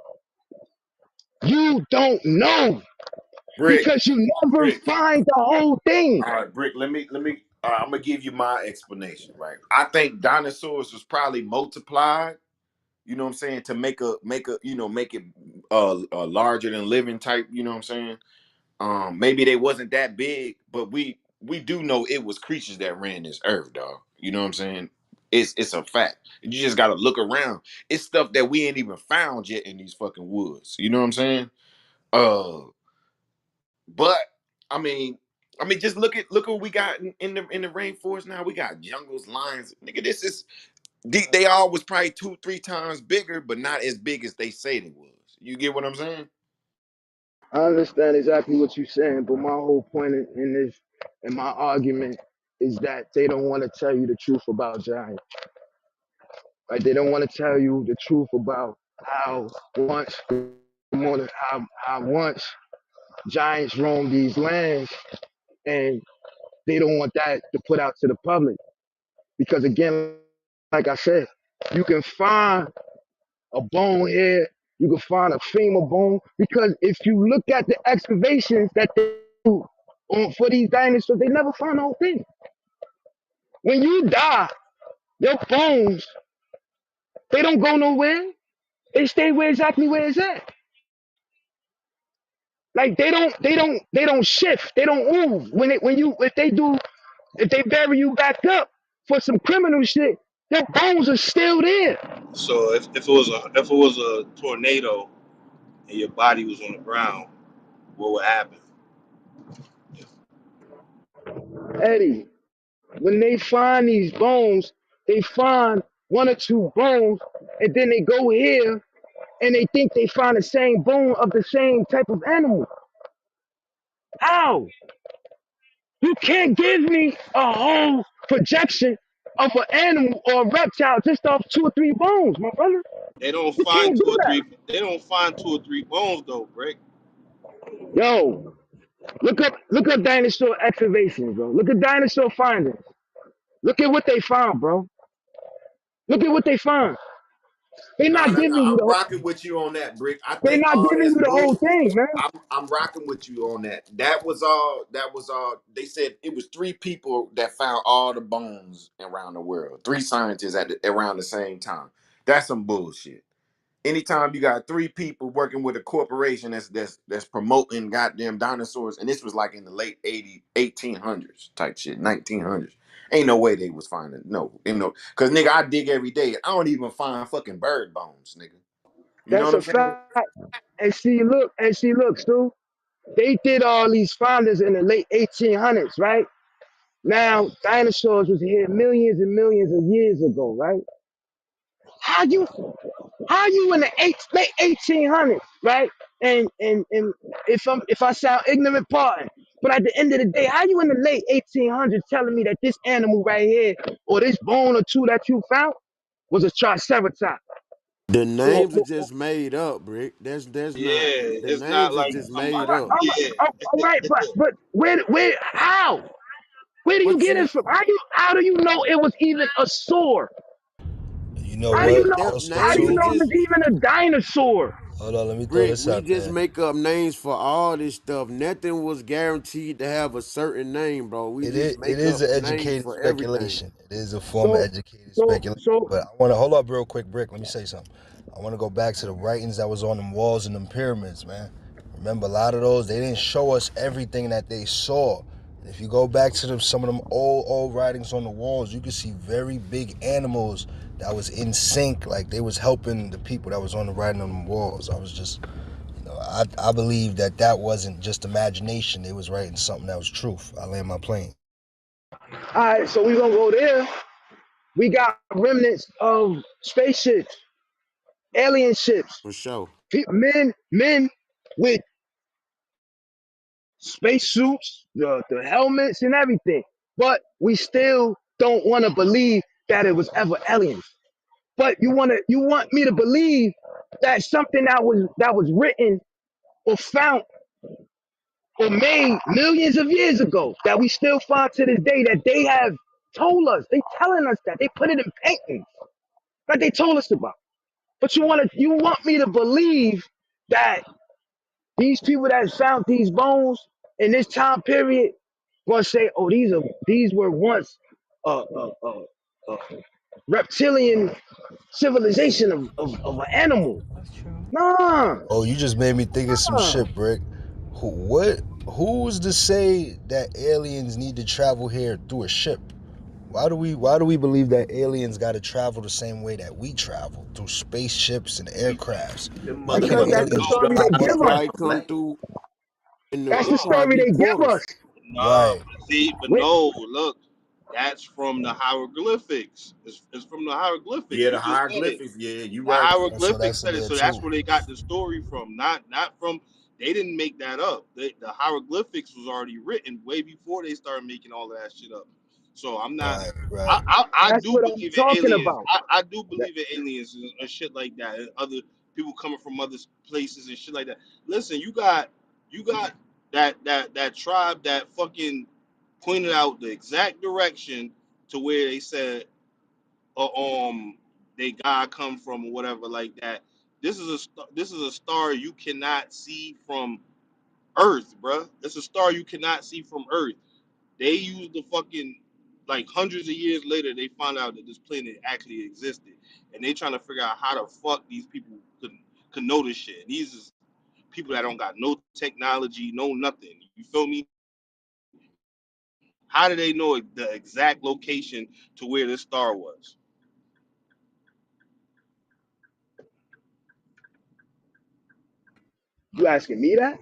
You don't know Brick, because you never Brick. find the whole thing. All right, Brick. Let me. I'm gonna give you my explanation. Right. I think dinosaurs was probably multiplied. You know what I'm saying, to make a make it larger than living type. You know what I'm saying. Maybe they wasn't that big, but we do know it was creatures that ran this earth, dog. You know what I'm saying? It's a fact. You just gotta look around. It's stuff that we ain't even found yet in these fucking woods. You know what I'm saying? Uh, but I mean, just look at what we got in the rainforest now. We got jungles, lions. Nigga, this is they all was probably 2-3 times bigger, but not as big as they say they was. You get what I'm saying? I understand exactly what you're saying, but my whole point in this, in my argument, is that they don't want to tell you the truth about giants. Like they don't want to tell you the truth about how once how once giants roamed these lands, and they don't want that to put out to the public because again, like I said, you can find a bone here, you can find a femur bone because if you look at the excavations that they do for these dinosaurs, they never find the whole thing. When you die, your bones they don't go nowhere. They stay where exactly where it's at. Like they don't shift. They don't move. When you if they bury you back up for some criminal shit, their bones are still there. So if it was a tornado and your body was on the ground, what would happen? Eddie, when they find these bones, they find one or two bones, and then they go here and they think they find the same bone of the same type of animal. How? You can't give me a whole projection of an animal or a reptile just off two or three bones, my brother. They don't You find can't two do or that. three. They don't find two or three bones though, Brick. Yo, look up dinosaur excavations, bro. Look at dinosaur findings. Look at what they found, bro. Look at what they found. They're No, not no, no. giving you I'm the whole, rocking with you on that, Brick. I they're think not all giving that's you the whole bullshit. thing, man. I'm rocking with you on that. That was all. That was all. They said it was three people that found all the bones around the world. Three scientists around the same time. That's some bullshit. Anytime you got three people working with a corporation that's promoting goddamn dinosaurs, and this was like in the late 1800s type shit, 1900s. Ain't no way they was finding no, because nigga, I dig every day. I don't even find fucking bird bones, nigga. You know That's what I'm a saying? fact. And see, look, Stu, they did all these findings in the late 1800s, right? Now, dinosaurs was here millions and millions of years ago, right? How you how you in the late 1800s, right? And if I sound ignorant, pardon. But at the end of the day, how you in the late 1800s telling me that this animal right here or this bone or two that you found was a triceratops? The Or, names are just made up, Brick. That's not Yeah, the it's not names are like just some. made up. Yeah, all right, but where how? Where do you But get it see, from? How do you know it was even a sore? You know How do you what? know? How do names you are Also, know just it was even a dinosaur? hold on, let me throw Brick. this We out just there. make up names for all this stuff. Nothing was guaranteed to have a certain name, bro. We just It make is up an names educated for everything. speculation. It is a form of So educated so speculation. so But I want to hold up real quick, Brick. Let me say something. I want to go back to the writings that was on them walls and them pyramids, man. Remember, a lot of those they didn't show us everything that they saw. If you go back to some of them old writings on the walls, you can see very big animals that was in sync, like they was helping the people that was on the writing on the walls. I was just, I believe that that wasn't just imagination. They was writing something that was truth. I land my plane. all right, so we gonna go there. We got remnants of spaceships, alien ships, For sure. men with spacesuits, the helmets and everything. But we still don't want to believe that it was ever aliens. But you want me to believe that something that was written or found or made millions of years ago that we still find to this day that they have told us. They telling us that. They put it in paintings that they told us about. But you want me to believe that these people that found these bones in this time period gonna say, oh, these were once a reptilian civilization of an animal. Nah, Oh, you just made me think of some nah. shit, Brick. Who's to say that aliens need to travel here through a ship? Why do we believe that aliens got to travel the same way that we travel through spaceships and aircrafts? Them Why can't Because motherfuckers that's the aliens don't story fly they drive They give through? us. probably aircraft, come black. through and That's the it story probably be they give us. portals. nah, Right. but see, but Wait, no, look, that's from the hieroglyphics. It's from the hieroglyphics. Yeah, You the just said it. hieroglyphics. Yeah, you The right. Also, hieroglyphics that's in said it, there so that's too. where they got the story from. Not from. They didn't make that up. The hieroglyphics was already written way before they started making all of that shit up. So I'm not. Right. Right. I that's do what I'm believe in talking aliens. about. I do That- believe in aliens and shit like that, and other people coming from other places and shit like that. Listen, you got that tribe that fucking pointed out the exact direction to where they said they God come from or whatever like that. This is a star you cannot see from Earth, bruh. It's a star you cannot see from Earth. They used the fucking like hundreds of years later they found out that this planet actually existed, and they trying to figure out how the fuck these people could know this shit. These is people that don't got no technology, no nothing. You feel me? How do they know the exact location to where this star was? You asking me that?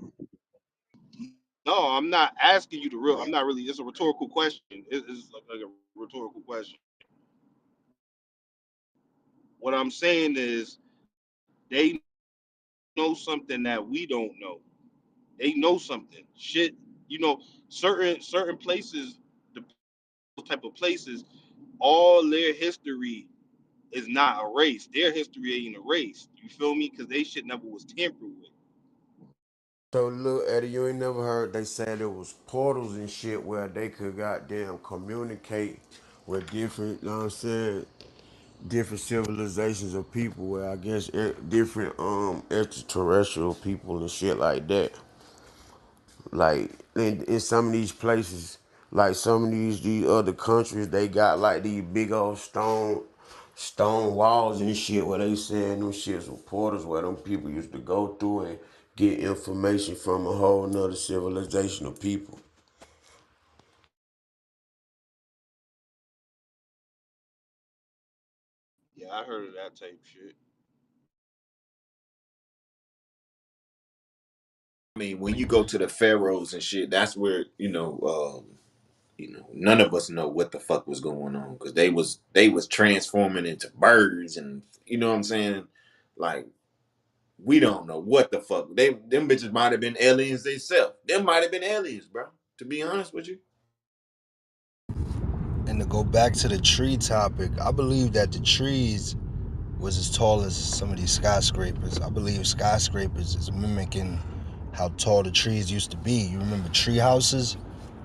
No, I'm not asking you the real. I'm not really. It's a rhetorical question. It's like a rhetorical question. What I'm saying is they know something that we don't know. They know something. Shit, certain places, the places they go, those type of places, all their history is not erased. Their history ain't erased. You feel me? Because they shit never was tampered with. So look, Eddie, you ain't never heard they said it was portals and shit where they could goddamn communicate with different, you know what I'm saying? different civilizations of people where I guess different extraterrestrial people and shit like that. Like in some of these places, like some of these other countries, they got like these big old stone walls and shit where they saying them shits were portals where them people used to go through and get information from a whole nother civilization of people. Yeah, I heard of that type shit. I mean, when you go to the pharaohs and shit, that's where none of us know what the fuck was going on because they was transforming into birds and you know what I'm saying, like we don't know what the fuck them bitches might have been aliens themselves. Them might have been aliens, bro. To be honest with you, And to go back to the tree topic, I believe that the trees was as tall as some of these skyscrapers. I believe skyscrapers is mimicking how tall the trees used to be. You remember tree houses?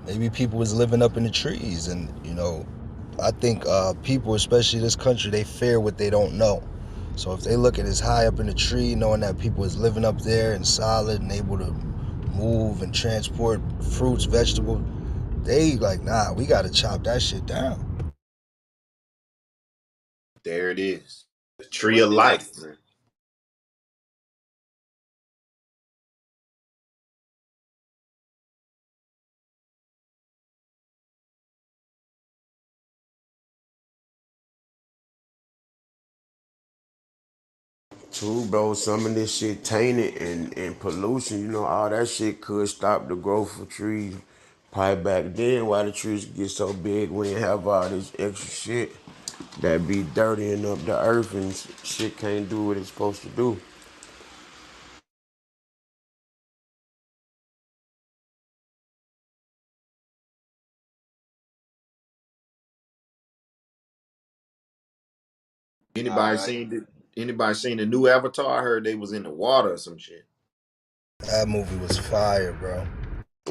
Maybe people was living up in the trees, and I think people, especially this country, they fear what they don't know. So if they look at as high up in the tree, knowing that people is living up there and solid and able to move and transport fruits, vegetables, they like, nah, we gotta chop that shit down. there it is, the And tree one of thing I life, man. True, bro. Some of this shit tainted and pollution, all that shit could stop the growth of trees. Probably back then, why the trees get so big, we didn't have all this extra shit that be dirtying up the earth and shit can't do what it's supposed to do. Anybody nah, seen the new Avatar? I heard they was in the water or some shit. That movie was fire, bro.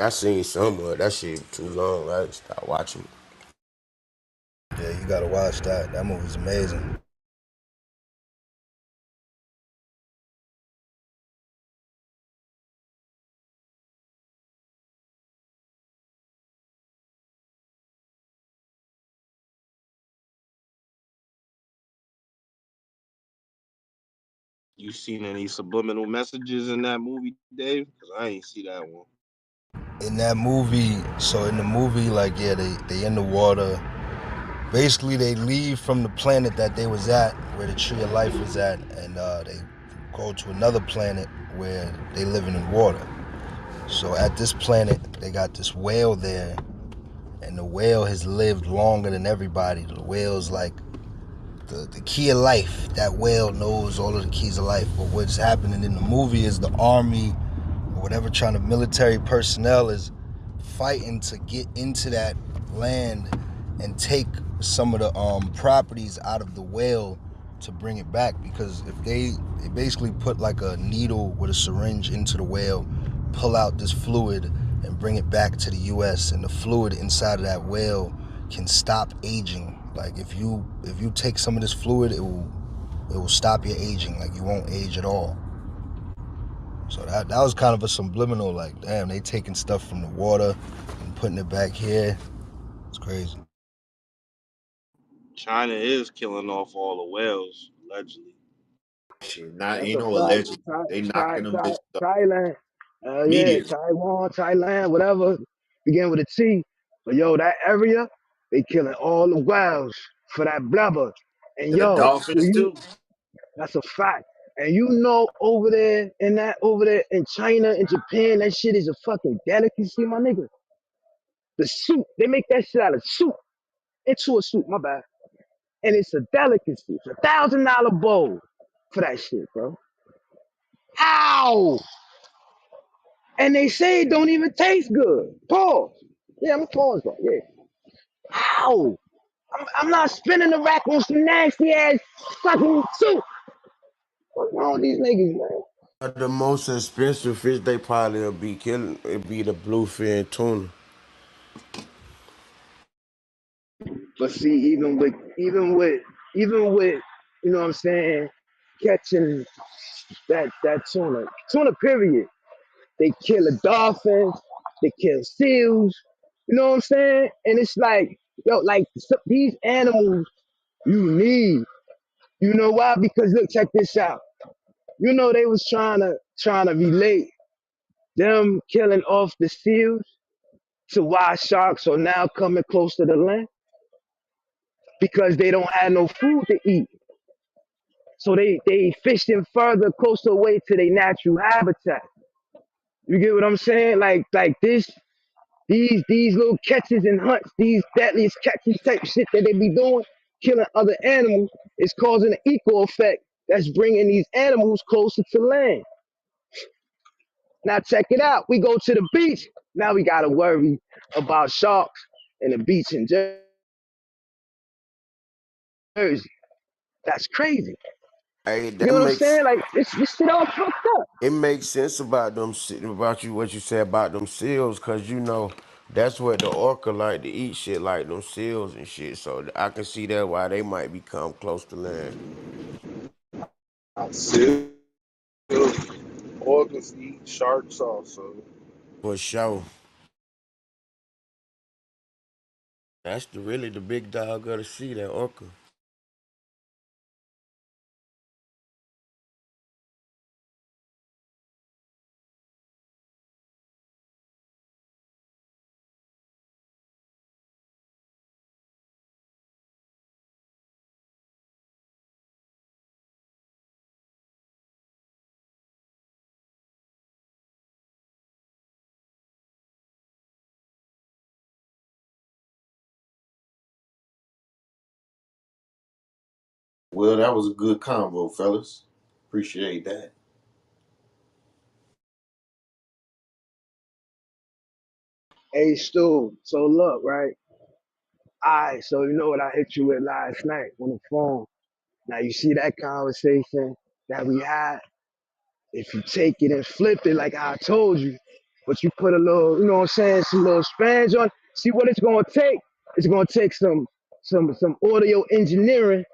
I seen some of it. That shit too long. I stopped watching it. Yeah, you gotta watch that. That movie's amazing. you seen any subliminal messages in that movie, Dave? Because I ain't see that one. In that movie, so in the movie, like, yeah, they in the water. Basically, they leave from the planet that they was at, where the tree of life was at, and they go to another planet where they living in water. So at this planet, they got this whale there, and the whale has lived longer than everybody. The whale's like the key of life. That whale knows all of the keys of life. But what's happening in the movie is the army or whatever trying to military personnel is fighting to get into that land and take some of the properties out of the whale to bring it back, because if they basically put like a needle with a syringe into the whale, pull out this fluid and bring it back to the US, and the fluid inside of that whale can stop aging. Like if you take some of this fluid, it will stop your aging. Like you won't age at all. So that was kind of a subliminal, like, damn, they taking stuff from the water and putting it back here. It's crazy. China is killing off all the whales, allegedly. Shit, not That's ain't a no fact. alleged. They knocking them bitches up Thailand. Yeah, immediately Taiwan, Thailand, whatever. Begin with a T. But yo, that area, they killing all the whales for that blubber. And and the yo, dolphins too. that's a fact. And over there in China and Japan, that shit is a fucking delicacy, my nigga. The soup, they make that shit out of soup into a soup, my bad. And it's a delicacy. It's $1,000 bowl for that shit, bro. Ow! And they say it don't even taste good. Pause. Yeah, I'm pause that. Yeah. Ow! I'm not spinning the rack on some nasty ass fucking soup. What's wrong with these niggas, man? The most expensive fish they probably will be killing it be the bluefin tuna. But see, even with even with, you know what I'm saying, catching that tuna period. They kill the dolphins, they kill seals, you know what I'm saying? And it's like, yo, like these animals you need. You know why? Because look, check this out. You know they was trying to relate them killing off the seals to why sharks are now coming close to the land because they don't have no food to eat. So they fish them further, closer away to their natural habitat. You get what I'm saying? Like this, these little catches and hunts, these deadliest catches type shit that they be doing, killing other animals, is causing an eco effect that's bringing these animals closer to land. Now check it out. We go to the beach. Now we gotta worry about sharks and the beach in Jersey. That's crazy. Hey, You that know what I'm makes saying? Like this shit all fucked up. it makes sense about about you what you said about them seals, cause you know that's what the orca like to eat shit like them seals and shit. So I can see that why they might become close to land Seals, orcas eat sharks also. for sure. That's really the big dog of the sea, that orca. Well, that was a good convo, fellas. Appreciate that. Hey Stu, so look, right? Alright, so you know what I hit you with last night on the phone. Now you see that conversation that we had? If you take it and flip it like I told you, but you put a little, you know what I'm saying, some little spans on, see what it's gonna take? It's gonna take some audio engineering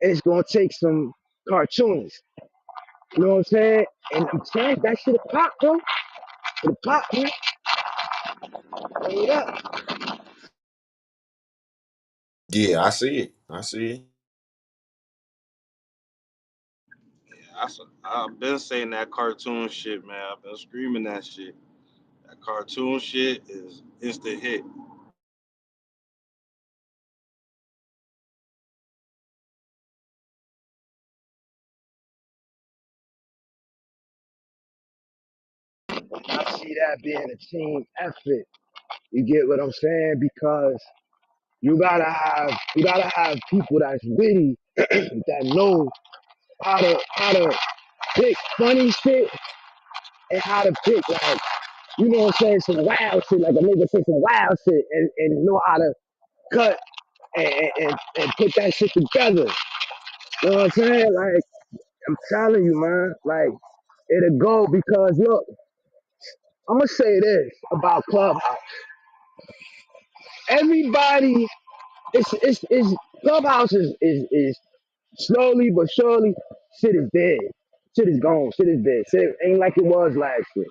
and it's gonna take some cartoons. You know what I'm saying? And I'm saying that shit pop, bro. It pop, man. Yeah. Yeah, I see it. I see it. I've been saying that cartoon shit, man. I've been screaming that shit. That cartoon shit is instant hit. I see that being a team effort. You get what I'm saying? Because you gotta have people that's witty that know how to pick funny shit and how to pick like you know what I'm saying some wild shit like a nigga say some wild shit and know how to cut and put that shit together. You know what I'm saying? Like I'm telling you, man. Like it'll go because look, I'm gonna say this about Clubhouse. Everybody, it's Clubhouse is slowly but surely, shit is dead. Shit is gone. Shit is dead. Shit ain't like it was last year.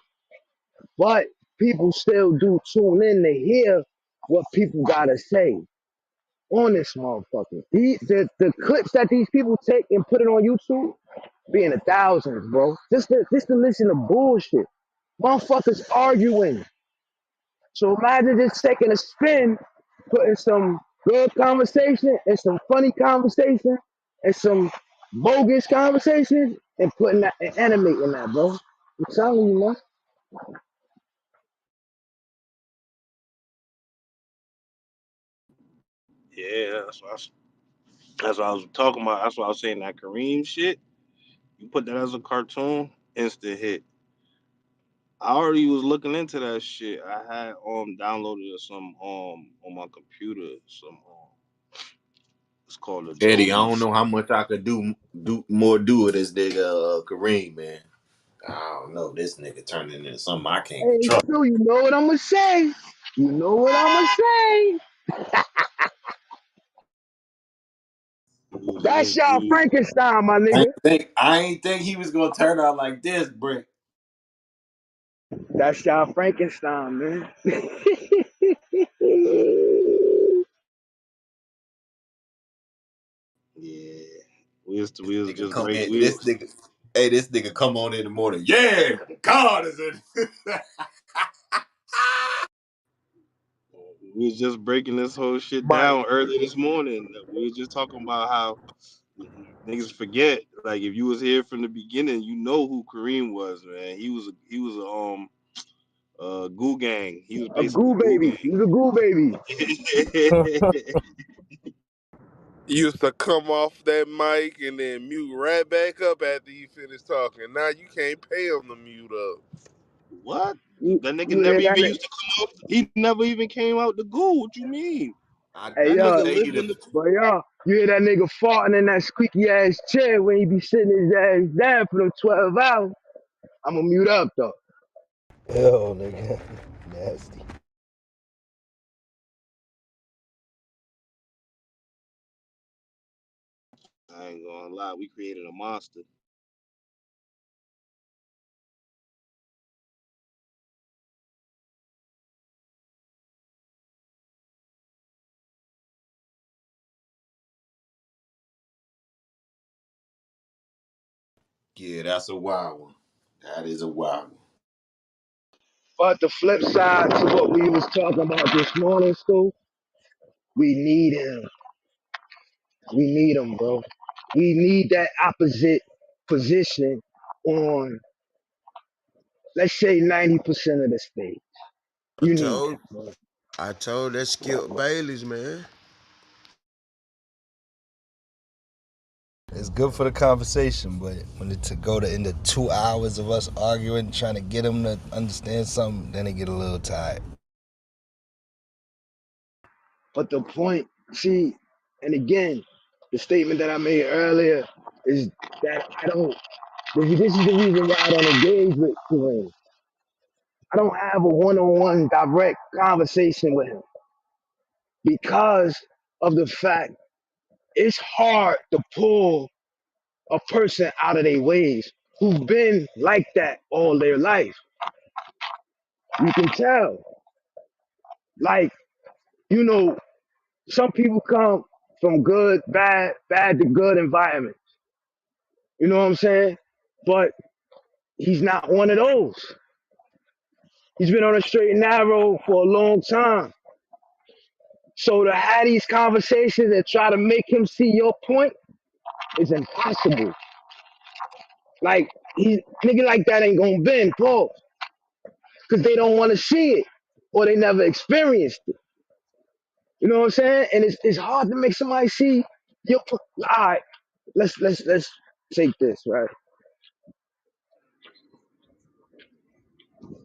But people still do tune in to hear what people gotta say on this motherfucker. The clips that these people take and put it on YouTube be in the thousands, bro. Just to listen to bullshit. Motherfuckers arguing. So imagine just taking a spin, putting some good conversation and some funny conversation and some bogus conversation and putting that and animating that, bro. I'm telling you, man. Yeah, that's what I was talking about. That's what I was saying. That Kareem shit. You put that as a cartoon, instant hit. I already was looking into that shit. I had downloaded some on my computer. It's called Eddie, I Adobe. don't know how much I could do with this nigga Kareem, man. I don't know. This nigga turning into something I can't Hey, control. Stu, you know what I'm gonna say? You know what I'm gonna say? That's y'all You Frankenstein, my I nigga. ain't think he was gonna turn out like this, Brick. That's y'all Frankenstein, man. yeah. We was Nigga just come break. in. This nigga come on in the morning. Yeah, God is in. We was just breaking this whole shit Mike. down early this morning. We was just talking about how niggas forget. Like if you was here from the beginning, you know who Kareem was, man. He was a goo gang. He was A basically goo goo baby. He's a goo baby. gang. You used to come off that mic and then mute right back up after you finish talking. Now you can't pay him to mute up. What? You, That nigga you hear never that even nigga? used to come up. He never even came out the goo. What you mean? Hey, That yo, nigga Take lived it in the. if but yo, you hear that nigga farting in that squeaky ass chair when he be sitting his ass down for them 12 hours. I'm gonna mute up though. Ew, nigga. Nasty. I ain't gonna lie. We created a monster. yeah, that's a wild one. That is a wild one. But the flip side to what we was talking about this morning, Stu, we need him. We need him, bro. We need that opposite position on, let's say, 90% of the state. I You need told that, bro. I told that Skip Bayless, man. It's good for the conversation, but when it to go to into 2 hours of us arguing, trying to get them to understand something, then they get a little tired. But the point, see, and again, the statement that I made earlier is that I don't, this is the reason why I don't engage with Kareem. I don't have a one-on-one direct conversation with him because of the fact it's hard to pull a person out of their ways who've been like that all their life. You can tell. Like, you know, some people come from good, bad to good environment. You know what I'm saying? But he's not one of those. He's been on a straight and narrow for a long time. So to have these conversations and try to make him see your point is impossible. Like he nigga like that ain't gonna bend, Paul, because they don't want to see it or they never experienced it. You know what I'm saying? And it's hard to make somebody see your. All right, let's take this right.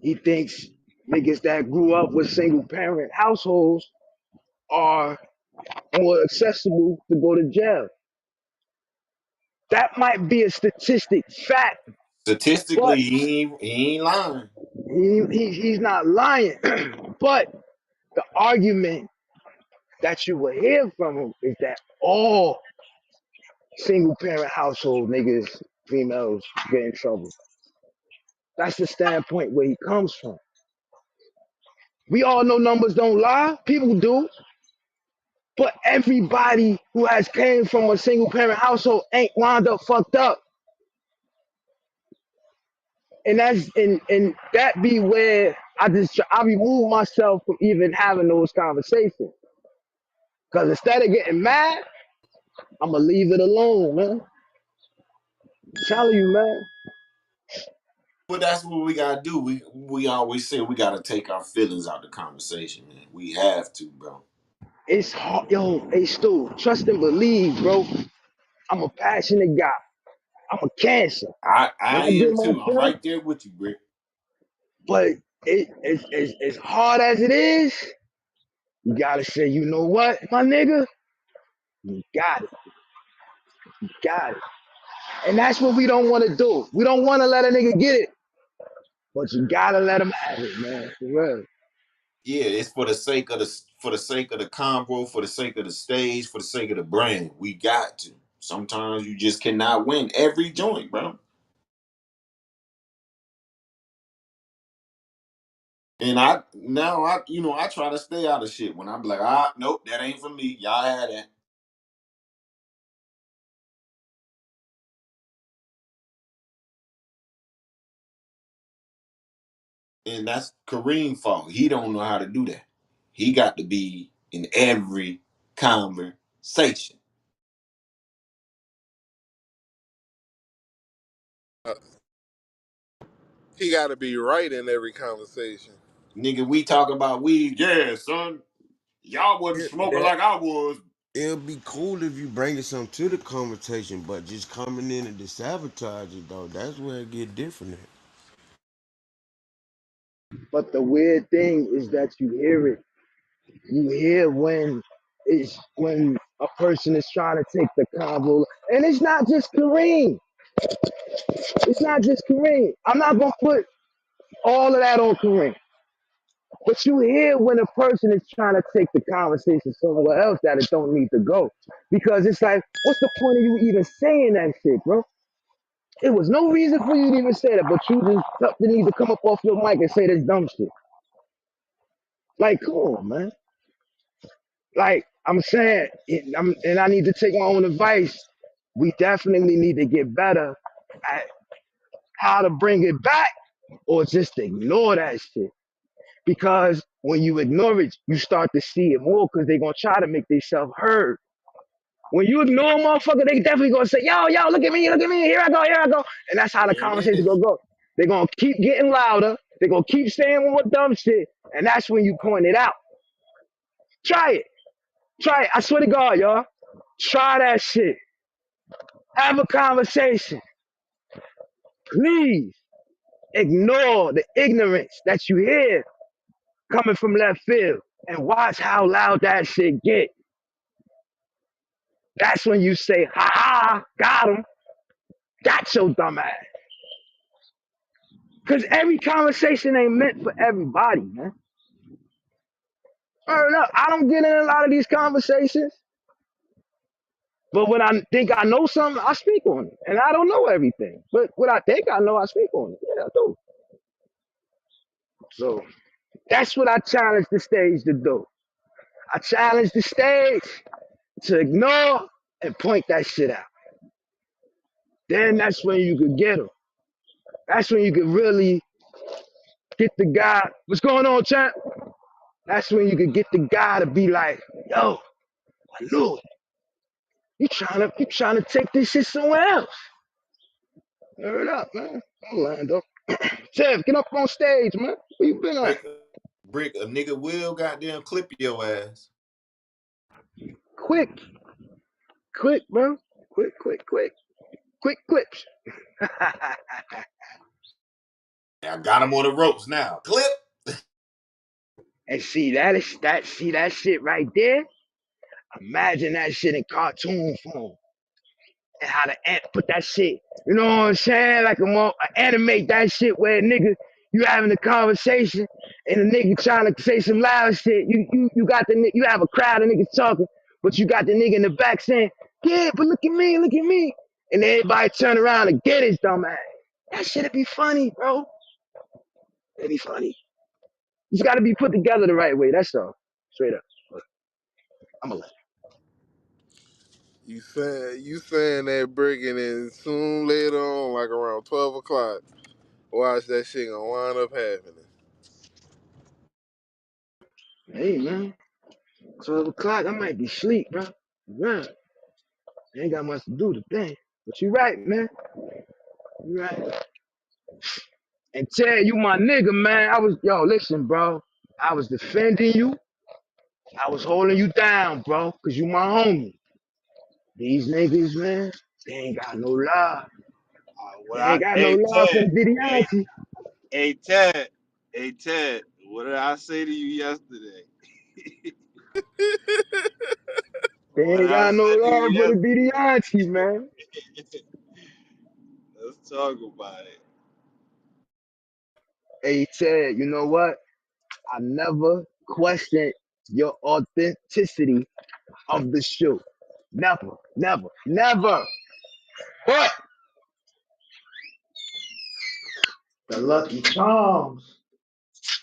He thinks niggas that grew up with single parent households are more accessible to go to jail. That might be a statistic fact, but Statistically, he ain't lying. he's not lying. But the argument that you will hear from him is that all single parent household niggas, females get in trouble. That's the standpoint where he comes from. We all know numbers don't lie. People do. But everybody who has came from a single parent household ain't wound up fucked up. And and that be where I remove myself from even having those conversations. Cause instead of getting mad, I'ma leave it alone, man. I'm telling you, man. But that's what we gotta do. We always say we gotta take our feelings out the conversation, man. We have to, bro. It's hard, yo, hey Stu, trust and believe, bro. I'm a passionate guy. I'm a cancer. When I I get am my too. I'm feelings, right there with you, Brick. but it's as hard as it is, you gotta say, you know what, my nigga, you got it, you got it. And that's what we don't want to do. We don't want to let a nigga get it, but you gotta let him have it, man. For real. Yeah, it's for the sake of the convo, for the sake of the stage, for the sake of the brand. We got to. Sometimes you just cannot win every joint, bro. And I try to stay out of shit when I'm like, nope, that ain't for me. Y'all had that. And that's Kareem's fault. He don't know how to do that. He got to be in every conversation. Uh, he got to be right in every conversation. Nigga, we talk about weed. Yeah, son. Y'all wasn't smoking That like I was. it'll be cool if you bringing something to the conversation, but just coming in and to sabotage it though, that's where it get different at. But the weird thing is that you hear it. You hear when a person is trying to take the convo, and it's not just Kareem. It's not just Kareem. I'm not gonna put all of that on Kareem. But you hear when a person is trying to take the conversation somewhere else that it don't need to go. Because it's like, what's the point of you even saying that shit, bro? It was no reason for you to even say that, but you just felt the need to come up off your mic and say this dumb shit. Like, come on, man. Like, I'm saying, and I need to take my own advice. We definitely need to get better at how to bring it back or just ignore that shit. Because when you ignore it, you start to see it more because they're going to try to make themselves heard. When you ignore a motherfucker, they definitely going to say, yo, look at me, here I go. And that's how the There it conversation is. going to go. They're going to keep getting louder. They're going to keep saying more dumb shit. And that's when you point it out. Try it. Try it. I swear to God, y'all. Try that shit. Have a conversation. Please ignore the ignorance that you hear coming from left field and watch how loud that shit get. That's when you say, ha ha, got him, got your dumb ass. Because every conversation ain't meant for everybody, man. I don't get in a lot of these conversations, but when I think I know something, I speak on it. And I don't know everything. But what I think I know, I speak on it. Yeah, I do. So that's what I challenge the stage to do. I challenge the stage to ignore and point that shit out. Then that's when you could get them. That's when you could really get the guy. What's going on, champ? That's when you could get the guy to be like, yo, I knew it. You trying to take this shit somewhere else. Hurry up, man. Orlando. Tev, get up on stage, man. Where you been at? Brick, a nigga will goddamn clip your ass. Quick, quick, bro. Quick clips. I got him on the ropes now. Clip. And see that shit right there? Imagine that shit in cartoon form. And how to put that shit, you know what I'm saying? Like animate that shit where nigga, you having a conversation and a nigga trying to say some loud shit. You got you have a crowd of niggas talking, but you got the nigga in the back saying, yeah, but look at me, look at me. And then everybody turn around and get his dumb ass. That shit'd be funny, bro. It'd be funny. It's gotta be put together the right way, that's all. Straight up. But I'm gonna let You saying that brick, and then soon later on, like around 12 o'clock, watch that shit gonna wind up happening. it. Hey man, 12 o'clock, I might be asleep, bro. Right. I ain't got much to do today. But you right, man. You right. And Ted, you my nigga, man. Listen, bro. I was defending you. I was holding you down, bro, because you my homie. These niggas, man, they ain't got no love. They ain't got no Hey love for Ted, the hey, Diddy. hey Ted, hey Ted, what did I say to you yesterday? They What did ain't I got no say to love you for the yesterday? Diddy, man. Let's talk about it. Hey, Ted, you know what? I never question your authenticity of the shoe. Never, never, never. But the Lucky Charms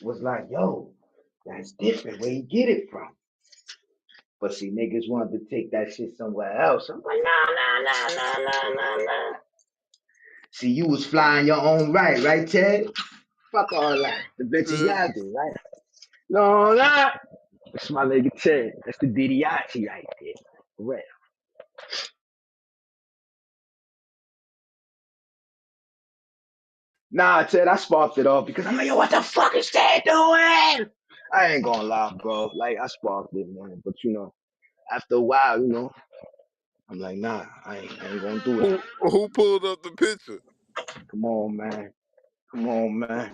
was like, yo, that's different. Where you get it from? But see, niggas wanted to take that shit somewhere else. I'm like, nah. See, you was flying your own right, Ted? Fuck all that. The bitches Yeah. got it, right? No, nah. That's my nigga Ted. That's the DDIT right there. For real. Nah, Ted, I sparked it off because I'm like, yo, what the fuck is Ted doing? I ain't gonna lie, bro. Like, I sparked it, man. But, after a while, I'm like, nah, I ain't gonna do that. Who pulled up the picture? Come on, man. Come on, man.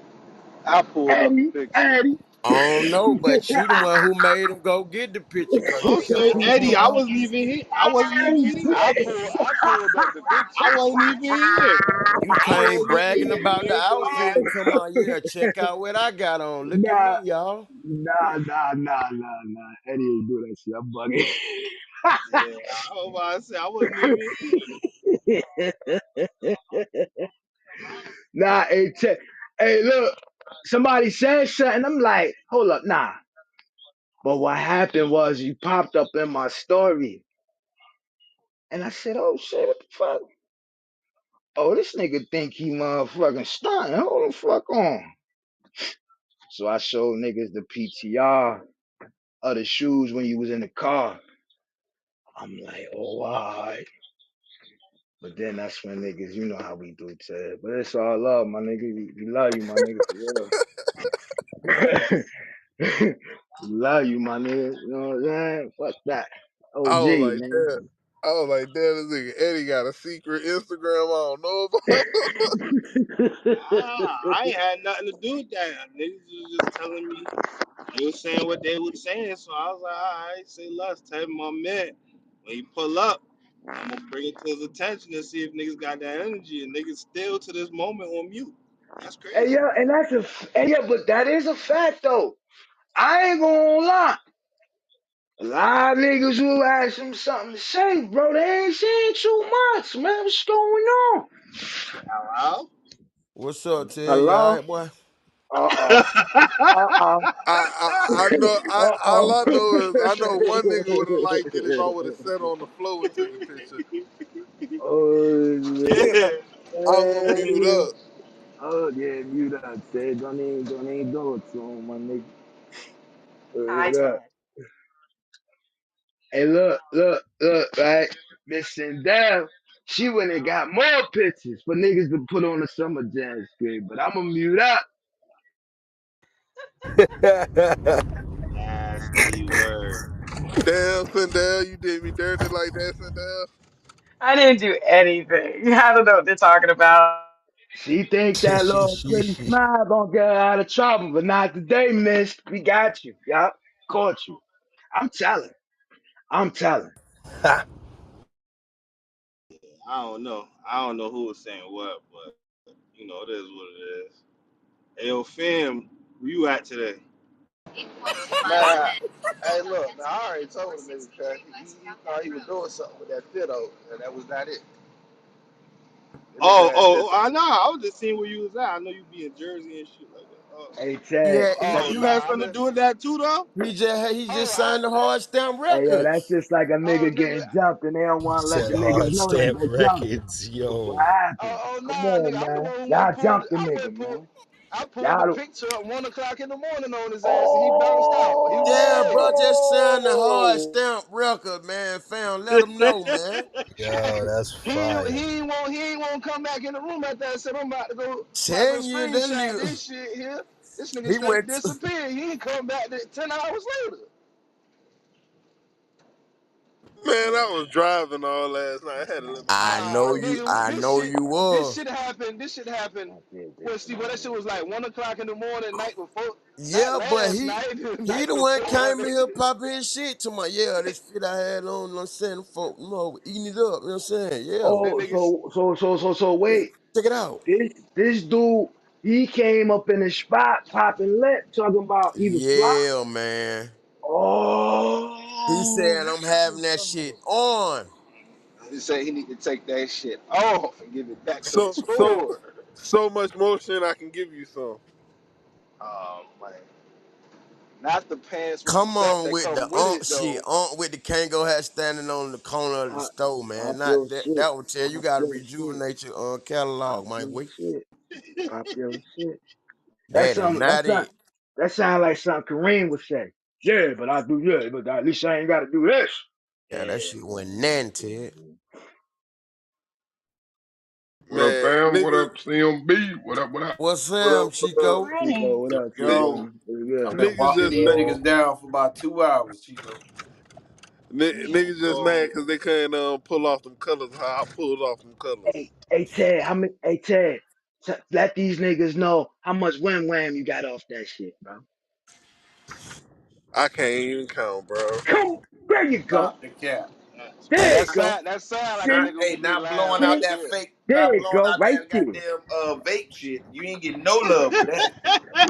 I pulled up the Eddie, picture. Eddie. I don't know, but you the one who made him go get the picture because you I'll kept say pushing Eddie. I him. wasn't even here. I wasn't even here. I pulled up the picture. I wasn't even here. You I came wasn't bragging even about the here, outfit bro. and talking about, yeah, check out what I got on. Look at Nah, me, y'all. nah. Eddie ain't do that shit. I'm Yeah, I was about to say I wasn't even here. bugging. Nah, hey, look. Somebody said something. I'm like, hold up, nah. But what happened was you popped up in my story. And I said, oh shit, what the fuck? Oh, this nigga think he motherfucking stunned. Hold the fuck on. So I showed niggas the PTR of the shoes when you was in the car. I'm like, oh, all right. But then that's when niggas, you know how we do, Ted. But it's all love, my nigga. We love you, my nigga, for real. Love you, my nigga. You know what I'm saying? Fuck that. I OG, was like, man. damn. I was like, damn, this nigga Eddie got a secret Instagram I don't know about. I ain't had nothing to do with that. Niggas was just telling me they was saying what they was saying. So I was like, all right, say less. Tell my man when he pull up, I'm gonna bring it to his attention and see if niggas got that energy. And niggas still to this moment on mute. That's Hey, crazy. yeah, and hey, yeah, but that is a fact, though. I ain't gonna lie. A lot of niggas who had something to say, bro. They ain't saying too much, man. What's going on? Hello? What's up, Ted? You all Hello? right, boy? Uh-oh. Uh-oh. I know. All Uh-oh. I know is I know one nigga would have liked it if I would have sat on the floor and took a picture. Oh, Yeah. I'm gonna mute man. up. Oh, yeah, mute up, Ted. Don't even do it to him, my nigga. Hi, Look. Ted. Hey, look, right? Miss Sindel, she went and got more pictures for niggas to put on the summer jam screen. But I'm gonna mute up. Nasty word. Damn, Sindel, you did me dirty like that, Sindel. I didn't do anything. I don't know what they're talking about. She think that little pretty smile gonna get her out of trouble, but not today, miss. We got you. Yup. Caught you. I'm telling. I'm telling. I don't know. I don't know who was saying what, but it is what it is. Hey, yo, fam, where you at today? Man, hey, look, man, I already told him, nigga, cuz he thought he was doing something with that fiddle, and that was not it. That nigga Oh, had oh, just, I know. I was just seeing where you was at. I know you be in Jersey and shit like that. Oh, Hey Ted. Yeah, oh, oh, you nah, had I'm something to in, do with that too, though. he just oh, I, signed the hard stamp Hey yo, that's records. just like a oh, nigga nigga, getting jumped and they don't want to let Said the niggas hard know they stamp got jumped. records, What yo. happened? Come nah, on, nigga, I'm the man. one who Y'all went pulled, jumped the I nigga, went pulled, man. I pulled the Y'all. picture at 1 o'clock in the morning on his ass, and he bounced out. He was Yeah, dead. bro, just signed the hard Oh. stamp record, man. Fam, let him know, man. Yo, that's fire. He ain't want to come back in the room after that. Said I'm about to go 10 years, that screenshot nigga, this shit here. This nigga he straight went. disappeared. He ain't come back 10 hours later. Man, I was driving all last night. I had to let my I eyes Nah, know close. you. nigga, I know you this were. shit happened. This shit happened. I did this Well, shit see, on well, that shit was like 1 o'clock in the morning, night before, not Yeah, but last night, the he night the one before, came in here nigga. popping his shit to my this fit I had on. You know what I'm saying, folk, eating it up. You know what I'm saying? Yeah, That Oh, nigga, so wait. check it out. This dude. He came up in the spot, popping lip, talking about he was fly. Yeah, man. He Oh, said I'm that's what's having that up. shit on. He said he need to take that shit off and give it back to the So so tour. so much motion. I can give you some. Oh man, not the pants with the Come belt on that with the come with it shit, though. with the Kango hat standing on the corner of the Pop, store, man. pop Not your that. shit. That would tell you Pop gotta your shit. rejuvenate your Pop catalog, my your boy. shit. Pop your shit. That's That is something. not it. That sound like something Kareem would say. Yeah, but I do. Yeah, but at least I ain't got to do this. Yeah, that Yeah, shit went man. nanted. What up, Man, fam? What niggas, up, C.M.B.? What up? What up? What's what Sam, up, what up? Chico? Chico, what up, Niggas, Chico? Yo, Pretty I've good. been niggas walking just these mad. niggas down for about 2 hours, Chico. Niggas just So mad because they couldn't pull off them colors. How I pulled off them colors. Hey Ted, how many? Hey Ted, let these niggas know how much wham wham you got off that shit, bro. I can't even count, bro. Come, there you go. stop the cap. Hey, There you go. that sound like a See, Not, nigga hey, who be not lying blowing out right see, that there. fake, there not you blowing go, out right that there. goddamn vape shit. You ain't getting no love for that.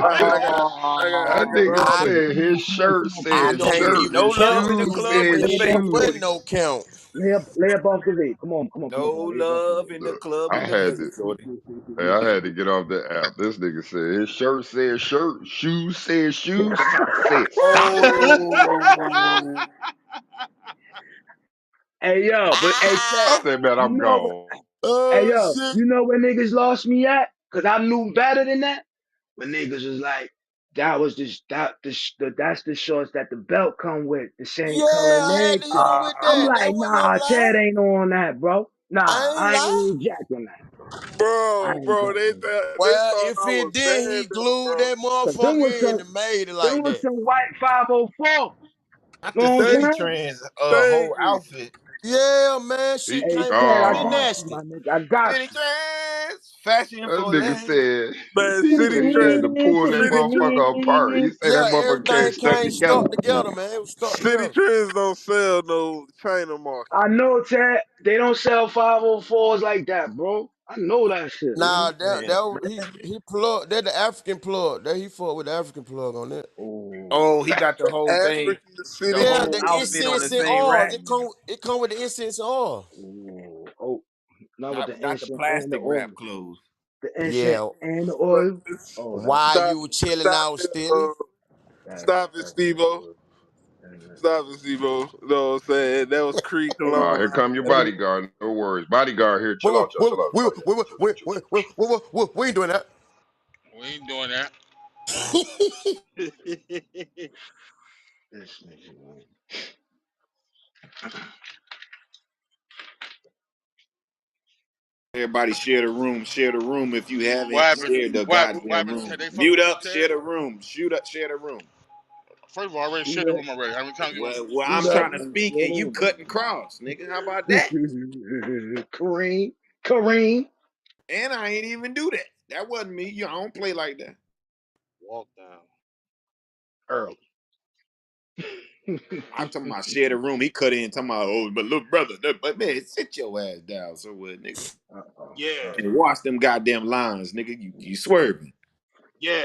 I got, That I got. nigga I said Come his on, come on, shirt come on. You I ain't said gonna can't get shirt even no and love count, in the shoes nigga. club with said the Lay up fake off the shoes. Wasn't vape. shorty. no count. Lay up off the vape. Come on, come on, come on, No come on. Lay up off the love in the vape. Look, club I with the had fake to. shorty. Hey, I had to get off the app. This nigga said his shirt said shirt, shoes said shoes, socks said socks. Oh, Hey yo, but hey Ted, I said, man, you I'm know, gone. hey Oh yo, shit. you know where niggas lost me at? Cause I knew better than that. When niggas was like, that was just that's the shorts that the belt come with, the same Yeah, color and I had to everything. go with I'm that. like, That wasn't no nah, lie. Ted ain't on that, bro. Nah, I ain't I ain't lie. even jacking that. I Bro, ain't bro, jacking that. they Well, thought if I it was did, he bad though, glued bro. that Cause them was motherfucker in some and made it them like was that. some white 504. not You the know what I'm Thank, city saying? trends thank whole you. outfit. Yeah, man, He, she Hey came Ted, through I pretty oh, got you, my nasty. nigga. I got City you. trends, fashion that for nigga ladies. said, Man, he city said he had trend, to pull that city trend, motherfucker apart. He said that Yeah, motherfucker came everything stuck came together. stuck together, man. It was stuck city together. trends don't sell no China market. I know Ted, they don't sell 504s like that, bro. I know that shit, Nah, man. Man, he plugged. That the African plug. That he fought with the African plug on that. Oh, oh, he got the whole thing, African the city Yeah, whole the trend. outfit on the incense and same oils. rack. It come with the incense and oil. oh, oh. Not with the Not the incense and the plastic oil. wrap clothes. The incense Yeah. and the Bro, oil. Oh, that's While stop you were it, chilling stop out it, stealing. stop it, that's Steve-O. good. And, Stop it, Steve-O. You know what I'm saying? That was Creek hey, Here Cologne. come your hey, bodyguard. No worries. Bodyguard here. We Chill out, y'all. Chill out. Chill out, y'all. Chill out. Chill out. Chill out. we ain't doing that. We ain't doing that. this nigga, man. Everybody share the room. Share the room if you What haven't happened? shared the What goddamn happened? room. Ted? They fucking Mute with you, up. Ted? Share the room. Shoot up. Share the room. First of all, I already Shoot shared the up, room already. How many times you gonna? Well, shoot I'm up, trying to and speak and you shoot cut and cross, nigga. How about that? in. Kareem, Kareem. And I ain't even do that. That wasn't me. I don't play like that. Walk down. Early. I'm talking about share the room. He cut in talking about, oh, but look, brother, but man, sit your ass down somewhere, nigga. Uh-oh, Yeah. And uh-oh. watch them goddamn lines, nigga. You swerving. Yeah.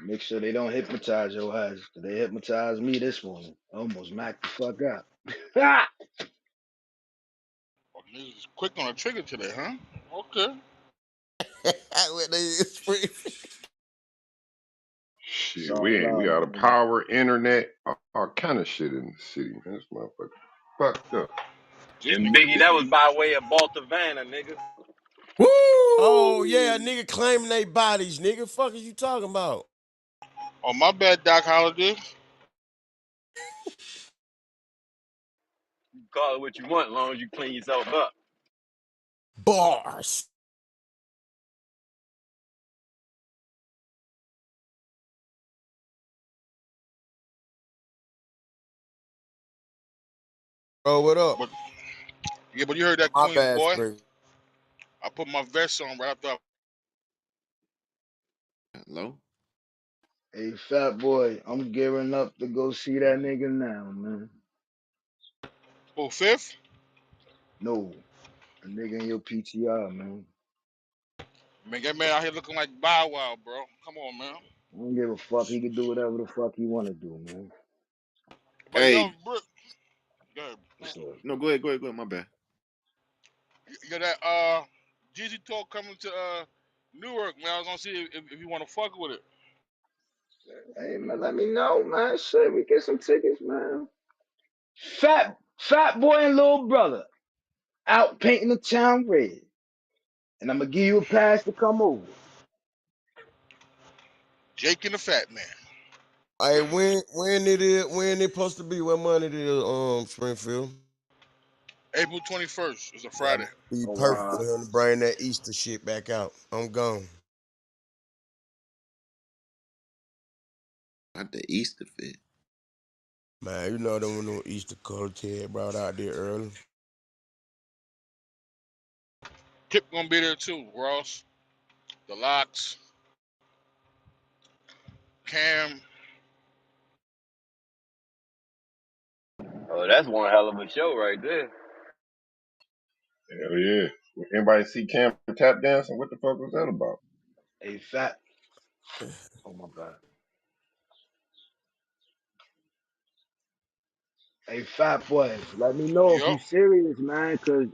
Make sure they don't hypnotize your ass. 'Cause they hypnotized me this morning. Almost knocked the fuck out. Oh, niggas is quick on the trigger today, huh? Okay. With the- It's Shit, all we love, out of man. power, internet, all kind of shit in the city, man. This motherfucker fucked up. And Biggie, that was by way of Baltavana, nigga. Oh yeah, Woo! nigga claiming they bodies, nigga. Fuck is you talking about? Oh, my bad, Doc Holliday. You call it what you want, as long as you clean yourself up. Bars. Bro, what up? But yeah, but you heard that My Queens bad, boy. Spring. I put my vest on right after. Hello? Hey, fat boy, I'm gearing up to go see that nigga now, man. Oh, fifth. No, the nigga in your PTR, man. Man, that man out here looking like Bow Wow, bro. Come on, man. I don't give a fuck. He can do whatever the fuck he wanna do, man. But Hey, young Brit, yeah, What's up? no, go ahead, go ahead, go ahead. My bad. you got that Jeezy talk coming to Newark, man. I was gonna see if you want to fuck with it. Hey man, let me know, man. Shit, we get some tickets, man. Fat boy and little brother out painting the town red. And I'm gonna give you a pass to come over. Jake and the Fat Man. Hey, when it supposed to be? What month it is? Springfield. April 21st is a That'd Friday. be Oh perfect wow. for him to bring that Easter shit back out. I'm gone. Not the Easter fit. Man, you know them no Easter color Ted brought out there early. Kip gonna be there too. Ross, the Locks, Cam. Oh, that's one hell of a show right there. Hell yeah. Anybody see Cam tap dancing? What the fuck was that about? Hey fat. Oh my bad. Hey fat boy, let me know if Yup, you serious, man, cause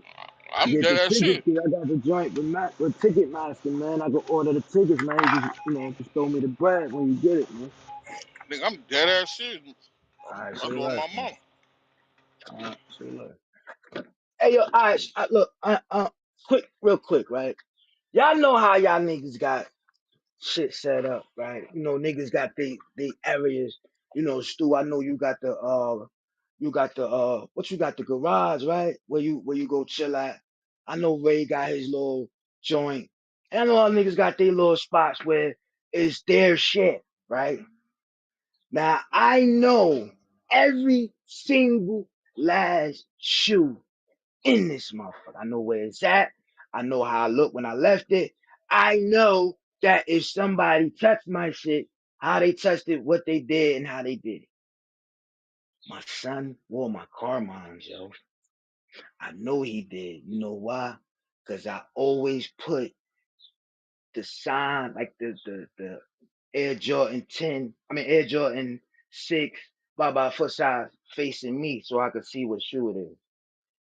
I'm get dead the as tickets, shit. cause I got the joint with with Ticketmaster, man. I can order the tickets, man. You just just throw me the bread when you get it, man. Nigga, I'm dead ass shit. All right, I'm say doing less, my man. mama. All right, say less. Hey yo, all right, look, quick, real quick, right? Y'all know how y'all niggas got shit set up, right? You know, niggas got they areas. You know, Stu, I know you got the what you got the garage, right? Where you go chill at. I know Ray got his little joint. And I know all niggas got their little spots where it's their shit, right? Now I know every single last shoe in this motherfucker. I know where it's at. I know how I look when I left it. I know that if somebody touched my shit, how they touched it, what they did, and how they did it. My son wore my Carmines, yo. I know he did. You know why? Because I always put the sign, like the Air Jordan 10, Air Jordan 6, by foot size facing me so I could see what shoe it is.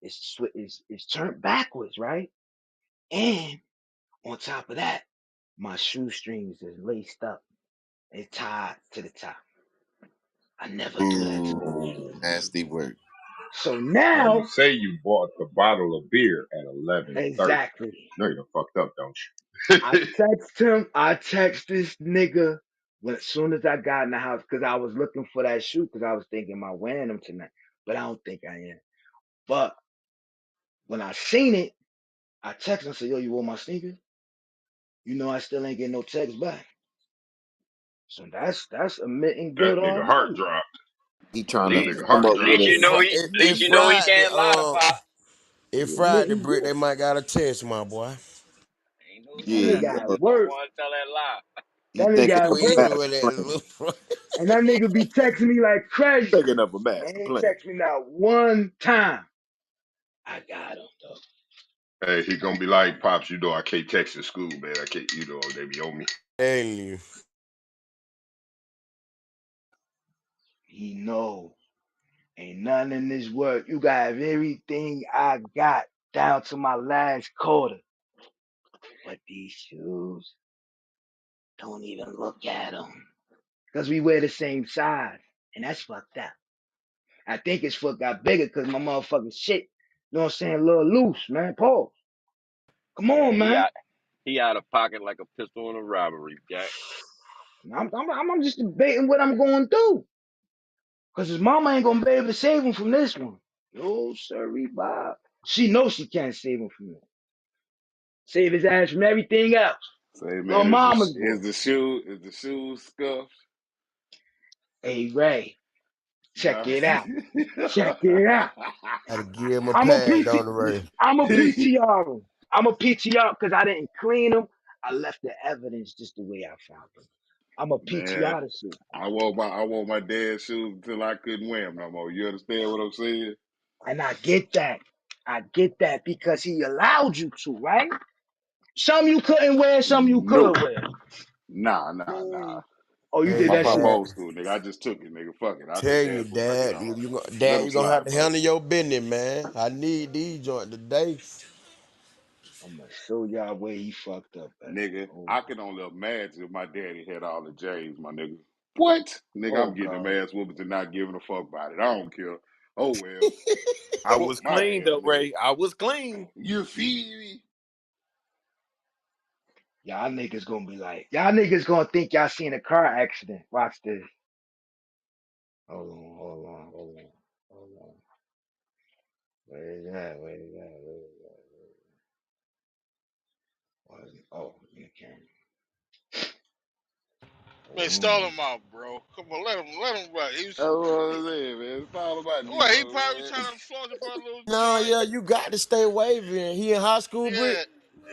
It's turned backwards, right? And on top of that, my shoestrings is laced up and tied to the top. I never do that to the Ooh, shoes. nasty work. So Now you now, say you bought the bottle of beer at 11:30. exactly. No, you done fucked up, don't I you? text him. I text this nigga as soon as I got in the house because I was looking for that shoe because I was thinking about wearing them tonight, but I don't think I am. But when I seen it, I texted him and said, "Yo, you wore my sneakers?" You know, I still ain't getting no text back. So that's admitting That good nigga heart already. dropped. He trying That to Least, nigga come heart up with dropped. least you a. know he, least If you know he Friday, can't lie, Pop. if He Friday, admitting Britt, good. they might got a test, my boy. Ain't no That Yeah, telling. he nigga at You work. don't want to tell that lie. he That nigga thinking at of a We work. know master what that plan. little And that nigga be texting me like crazy. Thinking of a And master he ain't plan. text me not one time. I got him though. Hey, he gonna be like, Pops, you know I can't text in school, man. I can't, they be on me. Ain't you? He know ain't nothing in this world. You got everything I got down to my last quarter. But these shoes, don't even look at them. Because we wear the same size. And that's fucked up. I think his foot got bigger because my motherfucking shit, you know what I'm saying, a little loose, man. Pause. Come Yeah, on, man. he out of pocket like a pistol in a robbery, Jack. I'm just debating what I'm going through. Because his mama ain't going to be able to save him from this one. No, sorry, Bob. She knows she can't save him from it. Save his ass from everything else. Say, Little man, mama's boy. is the shoe scuffed? Hey, Ray, check Nah. it out. Check it out. Gotta give him a I'm a pad, PT. don't Ray? I'm a PTR him. I'm a PTR because I didn't clean them. I left the evidence just the way I found them. I'm a Man, PTR the shit. I wore my dad's shoes until I couldn't wear them no more. You understand what I'm saying? And I get that. I get that because he allowed you to, right? Some you couldn't wear, some you No. could wear. Nah. Oh, you did Hey, My that papa shit. Dad. old school, nigga. I just took it, nigga. Fuck it. I took Tell the you, ass whooping. I get Dad, off. Dad, Let him you gonna have slide, to bro. handle your business, man. I need these joint today. I'm gonna show y'all where he fucked up at. Nigga, Oh, I can only imagine if my daddy had all the J's, my nigga. What? Nigga, I'm oh getting them God. ass whoopings and not giving a fuck about it. I don't care. Oh well. I Whoop was my clean ass, though, nigga. Ray. I was clean. You feel me? Y'all niggas gonna think y'all seen a car accident. Watch this. Hold on. Hold on. Where is that? Where is that? Where is that? Where is it? Oh, you can't. Man, stall him out, bro. Come on, let him run. He That's was, what I'm saying, man. It's all about what, he Debo, probably man. trying to flaunt it for a little No, joint. yeah, you got to stay waving. He in high school, Brick.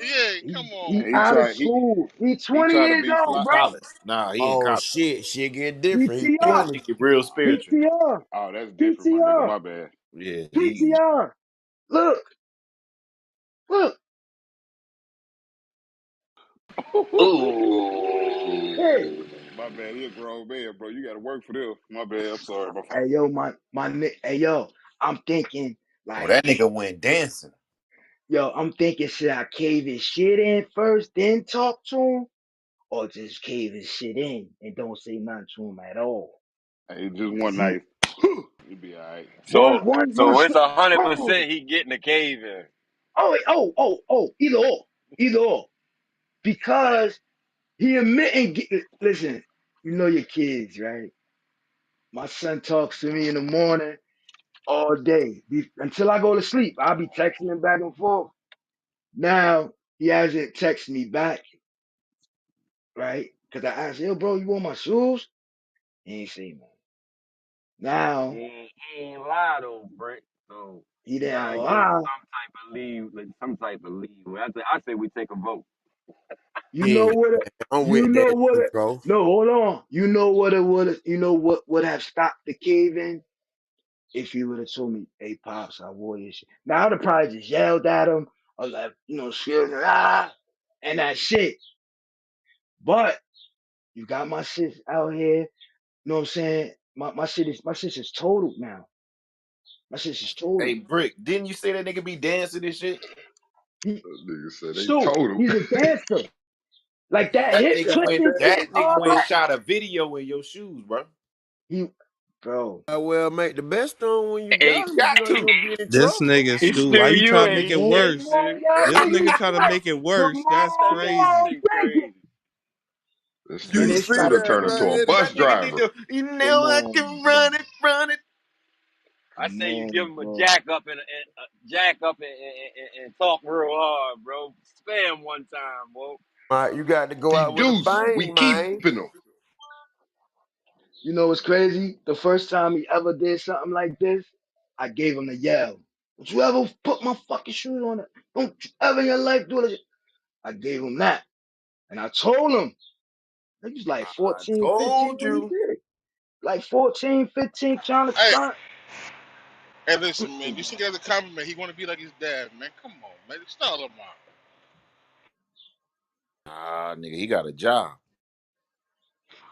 Yeah, yeah. He Come he on, He out of man. try school. He he 20 try to years be old, fly. He bro. college. Nah, he in Oh college. shit get different. He PTR. He 20. get real spiritual. PTR. Oh, that's different, my nigga. PTR. My bad. Yeah, he. PTR. Look. Look. Hey. Ooh. My bad. He a grown man, bro. You got to work for this. My bad. I'm sorry, my fault. Hey yo, hey yo. I'm thinking Oh, like, that nigga went dancing. yo, I'm thinking should I cave his shit in first, then talk to him? Or just cave his shit in and don't say nothing to him at all. Hey, just Cause one he night. You'll be all right. So one so it's short. 100% he getting the cave in. Either or. Either or. Because he admitting, listen, you know your kids, right? My son talks to me in the morning all day until I go to sleep. I'll be texting him back and forth. Now he hasn't texted me back, right? Because I asked, yo, bro, you want my shoes? He ain't say nothing. Now He ain't lie though, Brick. So he you didn't gotta give lie. some type of leave, like some type of leave. I say we take a vote. You know Yeah, what? I'm You with know that what? too, bro. No, hold on. You know what it would. You know what would have stopped the cave in if he would have told me, "Hey, pops, I wore your shit." Now I'd have probably just yelled at him or like, screaming, and that shit. But you got my sis out here. You know what I'm saying? My shit is total now. My shit is total. Hey, Brick, didn't you say that nigga be dancing and shit? He Nigga said they shoot. told him. He's a dancer. Like that That hip nigga went. twisting That shit, nigga all went that. shot a video in your shoes, bro. He, bro. I will make the best on when you Hey, got him if Got you to. gonna get in This trouble. nigga he Stu, Stu, why you you trying to make ain't it The shit, worse? more Stu. y'all This niggas nigga trying to play, make it the worse. That's more That y'all crazy. shit play. crazy. This And You nigga it's see like, Scooter that, turned into a man? bus That nigga need driver. to. You know come I on, can bro. run it. I say you give Man, him a bro. jack up and jack up and talk real hard, bro. Spam one time, bro. You got to go See out with a Deuce, we bang, man. keeping him. You know what's crazy? The first time he ever did something like this, I gave him the yell. Don't you ever put my fucking shoes on it? Don't you ever in your life do it? I gave him that. And I told him, he was like I 14, 15 told when he you. did it. Like 14, 15, trying to Hey, stunt. hey, listen, man. You Mm-mm. see, as a compliment, he want to be like his dad, man. Come on, man. Stall him out. Ah, nigga, he got a job.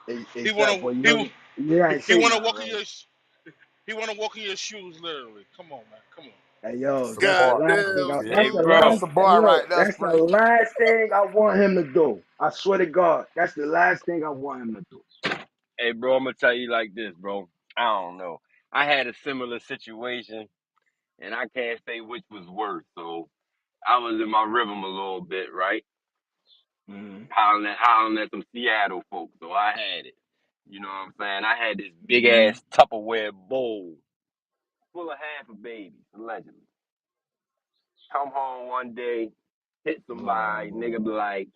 Hey, He fat wanna boy, he you ain't he say wanna nothing, walk in right? your he wanna walk in your shoes, literally. Come on, man. Come on. Hey, That's yo, the that's the boy. God last thing. damn, Hey, That's the Stu. That's bro. last. the Hey, boy yo, right there, that's the Spring. last thing I want him to do. I swear to God, that's the last thing I want him to do. Hey, bro. I'm gonna tell you like this, bro. I don't know. I had a similar situation, and I can't say which was worse. So I was in my rhythm a little bit, right? Mhm. Hollering at some Seattle folks. So I had it. You know what I'm saying? I had this big Mhm. ass Tupperware bowl full of half a babies, allegedly. Come home one day, hit Oh somebody, nigga be Lord. like,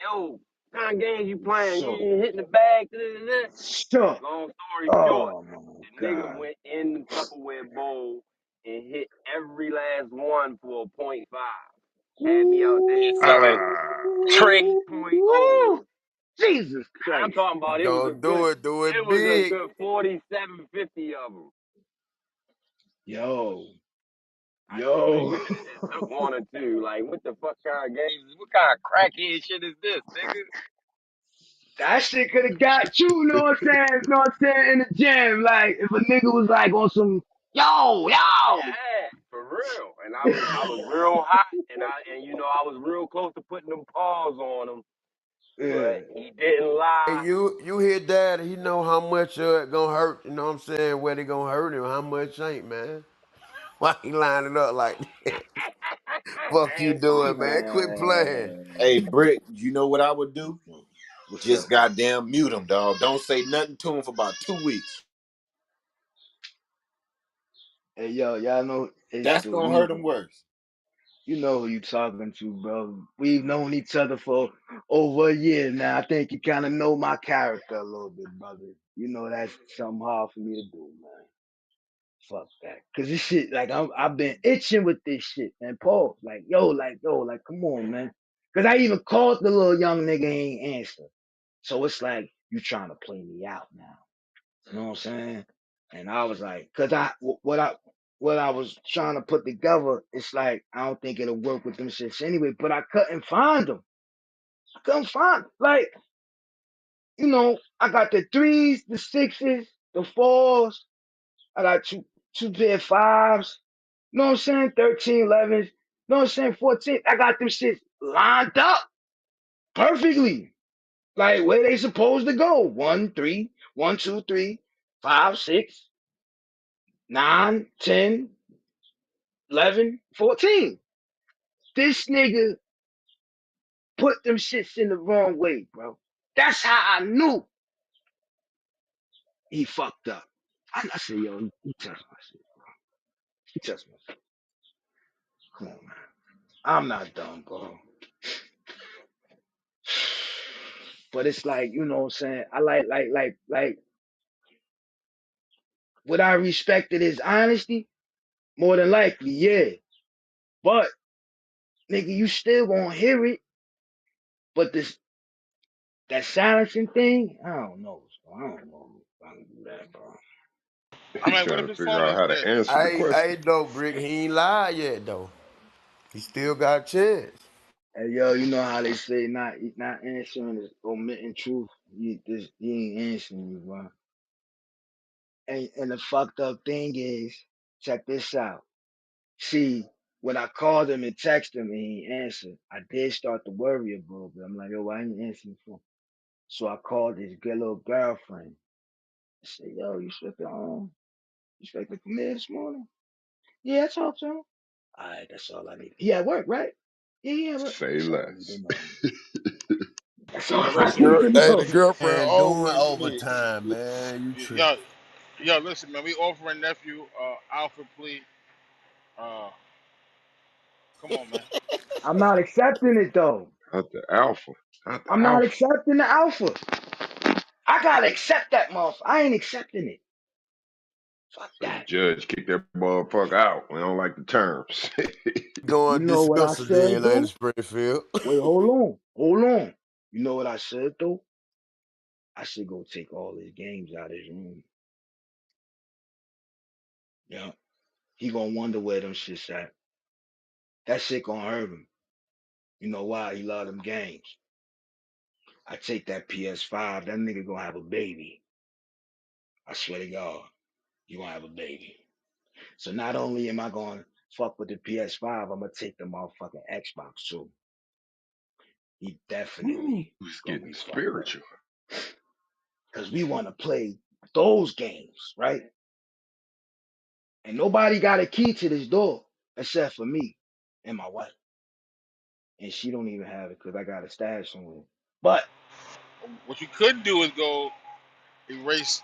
yo, what kind of games you playing? You So, ain't hitting the bag? Da, da, da. so. Long story short, Oh my the nigga God. went in the Tupperware bowl and hit every last one for a point five. Had me out there selling Ah, trade point O's. Ooh, Jesus I'm Christ. talking about Don't do it it was a big. good 47, 50 of them. Yo. I just think Yo, it took one or two. Like, what the fuck kind of games? What kind of crackhead shit is this, nigga? that shit could have got you, know what I'm saying? Know what I'm saying? In the gym, like if a nigga was like on some yo. Yeah, for real. And I was real hot, and I was real close to putting them paws on him, Yeah. but he didn't Hey, lie. you hear Dad? He know how much it gonna hurt. You know what I'm saying? Where they gonna hurt him? How much ain't, man? Why he lining up like that? Fuck you doing, man? Quit playing. Hey, Man. Brick, you know what I would do? What's Just up? goddamn mute him, dog. Don't say nothing to him for about 2 weeks. Hey yo, y'all know it's That's the gonna hurt we. him worse. You know who you talking to, bro. We've known each other for over a year now. I think you kind of know my character a little bit, brother. You know that's something hard for me to do, man. Fuck that. Cause this shit, like I've been itching with this shit, man. Paul, like, come on, man. Cause I even called the little young nigga, he ain't answer. So it's like you trying to play me out now. You know what I'm saying? And I was like, cause what I was trying to put together, it's like I don't think it'll work with them shits anyway. But I couldn't find them. I couldn't find like I got the threes, the sixes, the fours. I got two pair of fives. You know what I'm saying? 13, 11. You know what I'm saying? 14. I got them shits lined up perfectly. Like where they supposed to go. 1, 3, 1, 2, 3, 5, 6, 9, 10, 11, 14. This nigga put them shits in the wrong way, bro. That's how I knew he fucked up. I said, yo, he touched my shit. He touched my shit. Come on, man. I'm not dumb, bro. But it's like, you know what I'm saying? I like what I respected his honesty, more than likely, yeah. But nigga, you still gonna hear it. But that silencing thing, I don't know. I don't know if I can do that, bro. I He mean, what trying if to his figure phone out is how to dead? answer the I question. though, Brick, he ain't lied yet though. He still got a chance. Hey yo, you know how they say not answering is omitting truth. He ain't answering you, bro. And the fucked up thing is, check this out. See, when I called him and texted him and he answered, I did start to worry a little bit. I'm like, yo, why ain't answering for? So I called his good little girlfriend. I said, yo, you expected to come here this morning? Yeah, I talked to him. All right, that's all I need. He at work, right? Yeah, yeah, but Say that's all I need to less. know. That's all The I need girl, to hey, the know. girlfriend And doing always lit. overtime, man. You tripping. Yo, yo, listen, man. We offering nephew Alfred plea. Uh, come on, man. I'm not accepting it though. Not the alpha. Not the I'm not alpha. accepting the alpha. I gotta accept that motherfucker. I ain't accepting it. Fuck So the that. judge kicked that motherfucker out. We don't like the terms. You Going know what I dismissal should then, ain't it, do? Springfield? Wait, hold on. You know what I should do? I should go take all his games out of his room. Yeah. He gonna wonder where them shit's at. That shit gonna hurt him. You know why? He love them games. I take that PS5, that nigga gonna have a baby. I swear to God, you gonna have a baby. So not only am I gonna fuck with the PS5, I'm gonna take the motherfucking Xbox too. He Ooh, definitely it's gonna getting be fucked up. spiritual. Cause we wanna play those games, right? And nobody got a key to this door except for me and my wife. And she don't even have it because I got a stash somewhere. But What you could do is go erase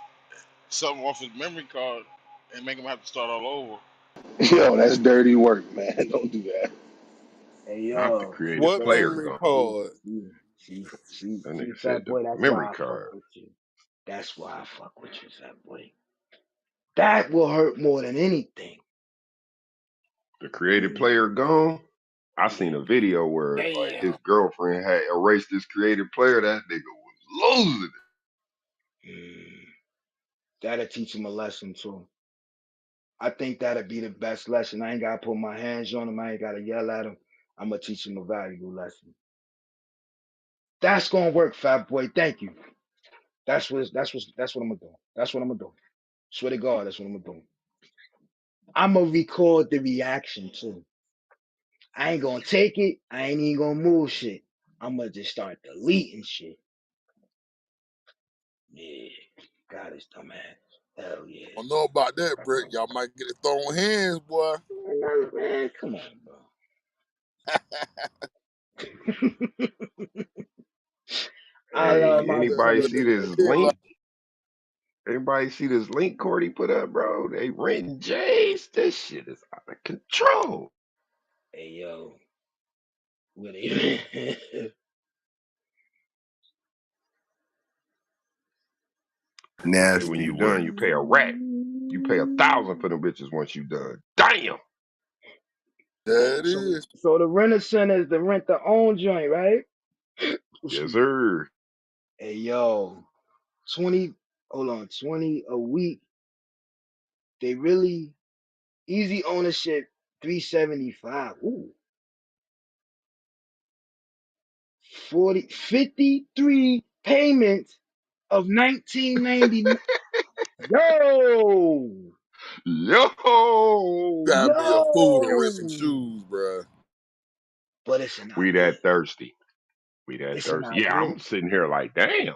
something off his memory card and make him have to start all over. Yo, that's dirty work, man. Don't do that. hey Not the yo, creative What player memory gone. card? That nigga said Fat the Boy, that's memory why I fuck card. with you. That's why I fuck with you, Fat Boy. That will hurt more than anything. The creative Mm, player gone. I yeah. seen a video where like Damn. his girlfriend had erased this creative player. That nigga was losing Mm, that'll teach him a lesson too. I think that'd be the best lesson. I ain't gotta put my hands on him. I ain't gotta yell at him. I'm gonna teach him a valuable lesson. That's gonna work, Fat Boy. Thank you. That's what I'm gonna do. That's what I'm gonna do. Swear to God, that's what I'm gonna do. I'm gonna record the reaction too. I ain't gonna take it. I ain't even gonna move shit. I'm gonna just start deleting shit. Yeah, God is dumbass. Hell yeah. I don't know about that, Brick. Y'all might get it thrown hands, boy. Man, come on, bro. I love Hey, my That anybody nigga son. see living this that big life. link? Anybody see this link Cordy put up, bro? They renting J's. This shit is out of control. Hey yo, what it? Say when Nasty you done, work. you pay a rack. You pay 1,000 for them bitches once you done. Damn. There it so, is. so the renter center is the rent the own joint, right? Yes, Excuse me. sir. Hey yo, 20. Hold on, 20 a week. They really easy ownership, 375. Ooh, 53 payments of 1999. Yo, Yo. Gotta be a fool to rent some yo. shoes, bruh. But it's an We idea. that thirsty. We that It's an thirsty. Yeah, idea. I'm sitting here like, damn,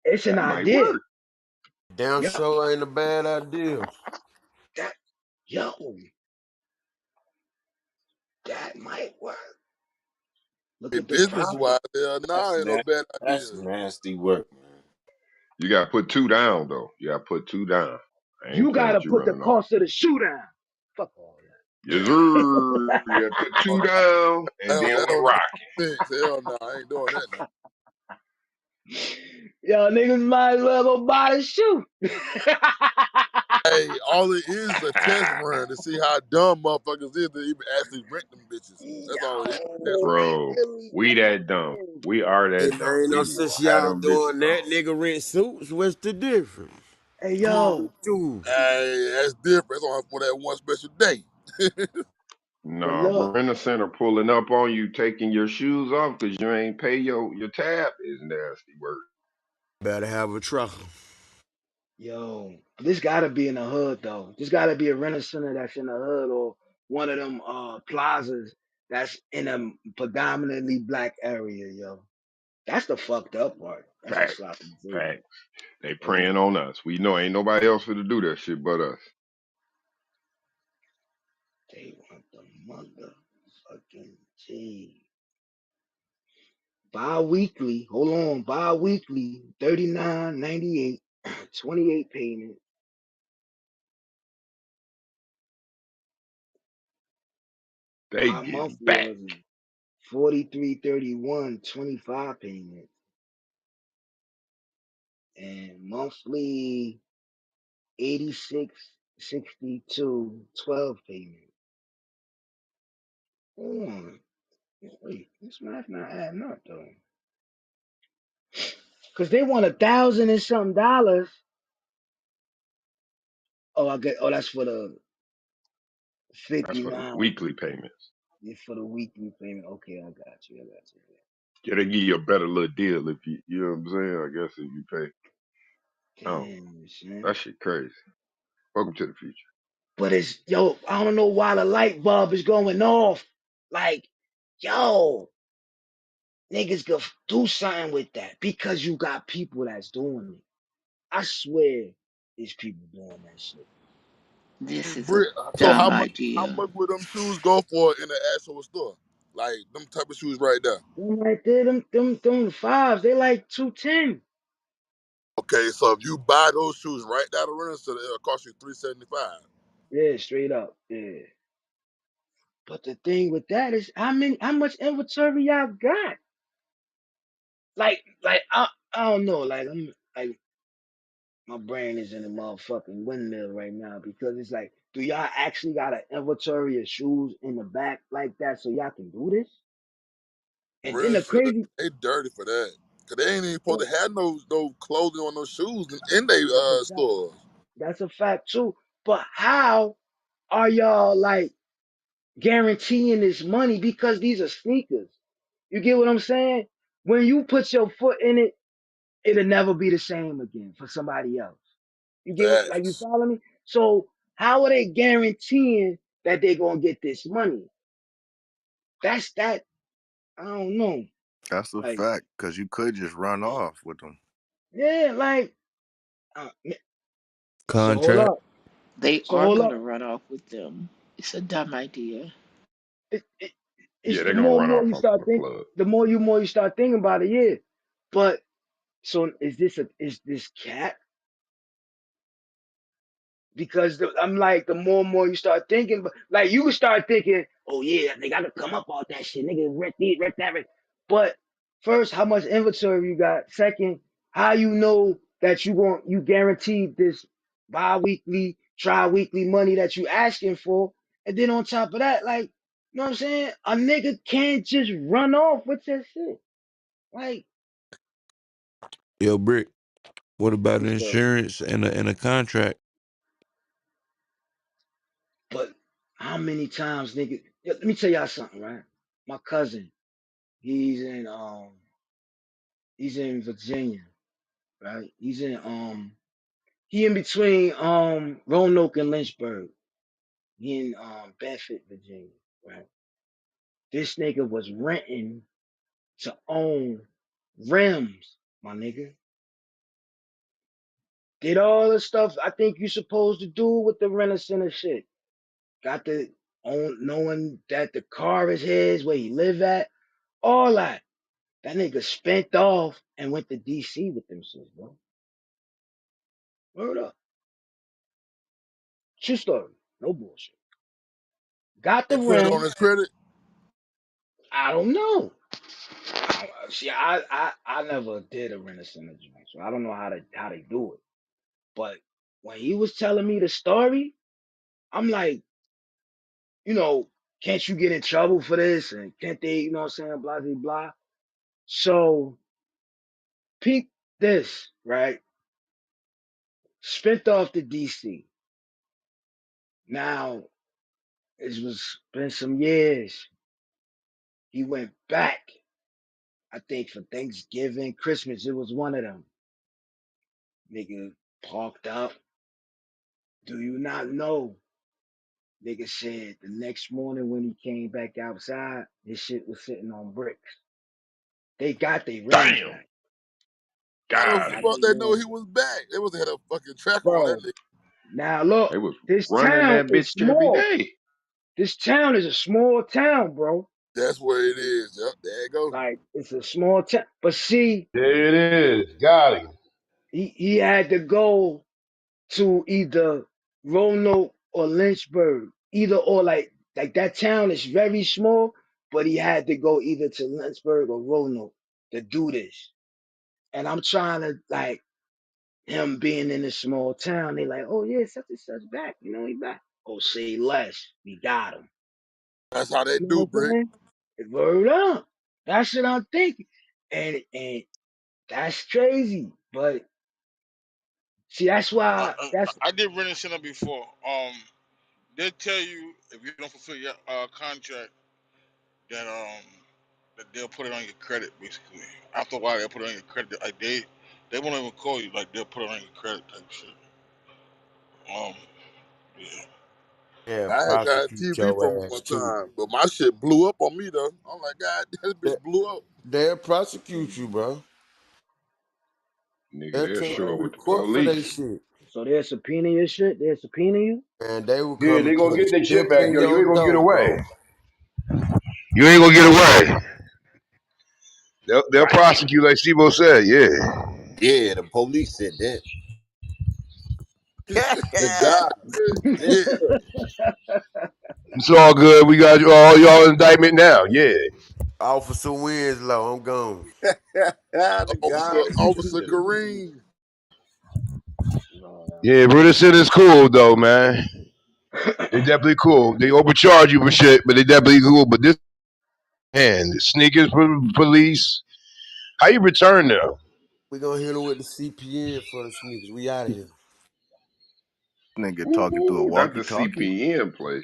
It's an that might idea. work. Damn Yo, sure ain't a bad idea. that yo, that might work. Look Hey, at the business profit. wise, hell That's nah, ain't no bad that's idea. nasty work, man. You gotta put two down though. You gotta put two down. I ain't You playing gotta with you put the running off. cost of the shoe down. Fuck all Yes, sir. You gotta put Oh, two down, that and don't, then that we don't make rock. no sense. Hell no, I ain't doing that now. that. Yo, niggas might as well go buy the shoe. Hey, all it is a test run to see how dumb motherfuckers is to even actually rent them bitches. That's all it is. Test Yo, run. they Bro, really we that dumb. do. We are Hey that dumb. man, ain't no We will sense have y'all them bitches doing on. that. Nigga rent suits. What's the difference? Hey, Come on yo, with you. Hey, that's different. That's on for that one special day. but Nah, look, rent a center pulling up on you, taking your shoes off because you ain't pay your tab is nasty work. Better have a trucker. yo, this gotta be in the hood though. This gotta be a rental center that's in the hood or one of them plazas that's in a predominantly black area, yo. That's the fucked up part. That's the Fact, sloppy shit. fact. They Yeah. praying on us. We know ain't nobody else for to do that shit but us. They want the motherfucking G. Bi-weekly, hold on, bi-weekly, 39.98, 28 payment. They getting Bi-monthly back. was 43.31, 25 payment. And monthly 86.62, 12 payment. Hold on. Wait, this math not adding up though. Cause they want 1,000 and something dollars. Oh, I get. Oh, that's for the That's for the 59. weekly payments. It's for the weekly payment. Okay, I got you. I got you. Yeah, they give you a better little deal if you know what I'm saying? I guess if you pay. I don't know. Damn, son. That shit crazy. Welcome to the future. But it's yo, I don't know why the light bulb is going off. Like, yo, niggas could do something with that because you got people that's doing it. I swear, there's people doing that shit. Hey, This is a Britt, so dumb how idea. much would them shoes go for in the actual store? Like them type of shoes right there. Them right there, them fives, they like 210. Okay, so if you buy those shoes right down the running, so it'll cost you $375. Yeah, straight up. Yeah. But the thing with that is how much inventory y'all got? Like I don't know. Like I'm like my brain is in a motherfucking windmill right now because it's like, do y'all actually got an inventory of shoes in the back like that so y'all can do this? And then Real the shit, crazy, they dirty for that. Cause they ain't even supposed oh, to have no clothing on those shoes in they that's a fact. stores. That's a fact too. But how? are y'all like guaranteeing this money because these are sneakers? You get what I'm saying? When you put your foot in it, it'll never be the same again for somebody else. You get what, like, you Facts. follow me? So how are they guaranteeing that they're gonna get this money? That's that. I don't know. That's a Like, fact, because you could just run off with them. yeah, like, so hold Contract. up. They So are hold gonna up. run off with them. It's a dumb idea. It, it, Yeah, it's they're the gonna more and run more off you on start the think, plug. more you start thinking about it. Yeah, but so is this cat? Because I'm like, the more and more you start thinking, but like you can start thinking, oh yeah, they gotta come up off that shit, nigga, wreck this, wreck that, wreck. But first, how much inventory you got? Second, how you know that you guaranteed this bi-weekly, tri-weekly money that you asking for, and then on top of that, like, you know what I'm saying? A nigga can't just run off with that shit. Like, Yo, Brick. What about what's up? insurance and a contract? But how many times, nigga? Let me tell y'all something, right? My cousin, he's in he's in Virginia, right? He in between Roanoke and Lynchburg. He in Bedford, Virginia, right? This nigga was renting to own rims, my nigga. Did all the stuff I think you supposed to do with the renter center shit. Got the own knowing that the car is his, where he live at, all that. That nigga spent off and went to DC with them shit, bro. Word up. True story. No bullshit. Got They the put it on rim. his credit. I don't know. See, I never did a Renaissance joint, so I don't know how they do it. But when he was telling me the story, I'm like, you know, can't you get in trouble for this? And can't they, you know what I'm saying, blah blah blah. So peep this, right? Spent off to DC. Now it was been some years. He went back, I think for Thanksgiving, Christmas. It was one of them. Nigga parked up. Do you not know? Nigga said the next morning when he came back outside, his shit was sitting on bricks. They got their rims Damn, back. How They the got got him. fuck their they know rims he back. was back? They was had a fucking track on that Bro, nigga. now look, They was this running town that is bitch every small. day. This town is a small town, bro. That's where it is. Yep, there you go. Like, it's a small town. But see, There it is. Got him. he had to go to either Roanoke or Lynchburg. Either or, like that town is very small, but he had to go either to Lynchburg or Roanoke to do this. And I'm trying to, like, him being in this small town, they like, oh yeah, such and such back, you know, he back. Oh, say less. We got him. That's how they You know do, what I'm Brick. saying? Word up. That's what I'm thinking. And that's crazy. But see, that's I, why I, that's I did rent a center before. They tell you if you don't fulfill your contract that that they'll put it on your credit basically. After a while, they'll put it on your credit. Like they won't even call you. Like they'll put it on your credit type shit. Um, yeah. Yeah, I had got a prosecute TV from them your ass one too. time, but my shit blew up on me though. I'm like, God, this They, bitch blew up. they'll prosecute you, bro. Nigga, They'll they'll take show you up to with the court for their police. shit. so they'll subpoena your shit. They'll subpoena you. And they will Yeah, come they and gonna put a get their shit sticker back. in Yo, you your ain't gonna get door, away. bro. You ain't gonna get away. They'll Right. prosecute like Steve said. Yeah. Yeah, the police said that. The God, Yeah. It's all good. We got all y'all indictment now. Yeah. Officer Winslow, I'm gone. the Officer God is Officer stupid. Kareem. No, Yeah, Brother Center is cool though, man. They definitely cool. They overcharge you for shit, but they definitely cool. But this man, sneakers for police. How you return them? We gonna hit him with the CPN for the sneakers. We out of here. Nigga talking through a Ooh, not the walkie-talkie. CPN play.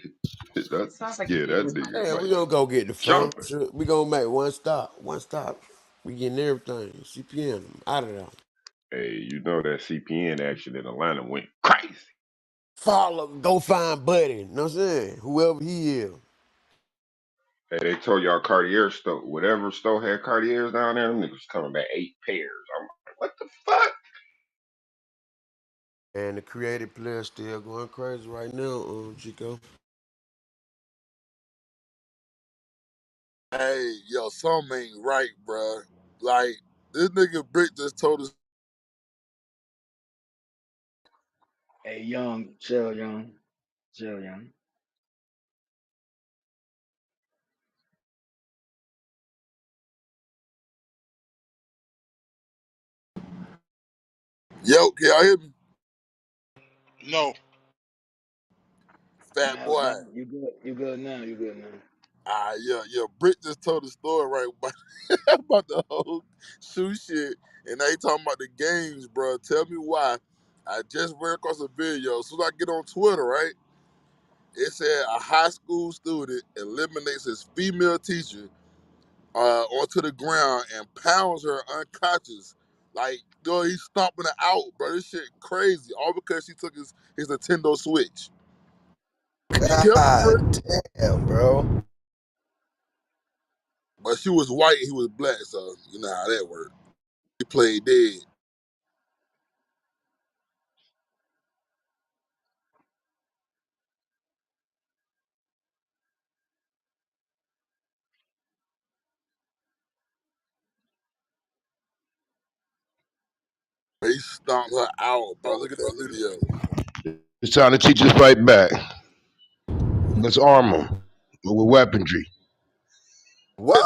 That Sounds like yeah, he that is nigga Yeah, hungry. we might gonna go get the phone. jumping. We gonna make one stop. One stop. We getting everything. CPN out of there. Hey, you know that CPN action in Atlanta went crazy. Follow. Go find Buddy. You know what I'm saying? Whoever he is. Hey, they told y'all Cartier store, whatever store had Cartiers down there, them niggas coming back 8 pairs. I'm like, what the fuck? And the creative player still going crazy right now, Chico. Hey, yo, something ain't right, bruh. Like, this nigga Brick just told us, Hey, young, chill, young, chill, young. yo, can y'all hear me? No, Fat Now, boy. now you good. You good now. You good now. Yeah. Brick just told the story right about, about the whole shoe shit. And they talking about the games, bro. Tell me why. I just ran across a video. As soon as I get on Twitter, right? It said a high school student eliminates his female teacher onto the ground and pounds her unconscious. Like, yo, he's stomping her out, bro. This shit crazy. All because she took his Nintendo Switch. He killed her, Brick. God damn, bro. But she was white, he was black, so you know how that worked. He played dead. He stomped her out, bro. Look at that video. It's time to teach us fight back. Let's arm them with weaponry,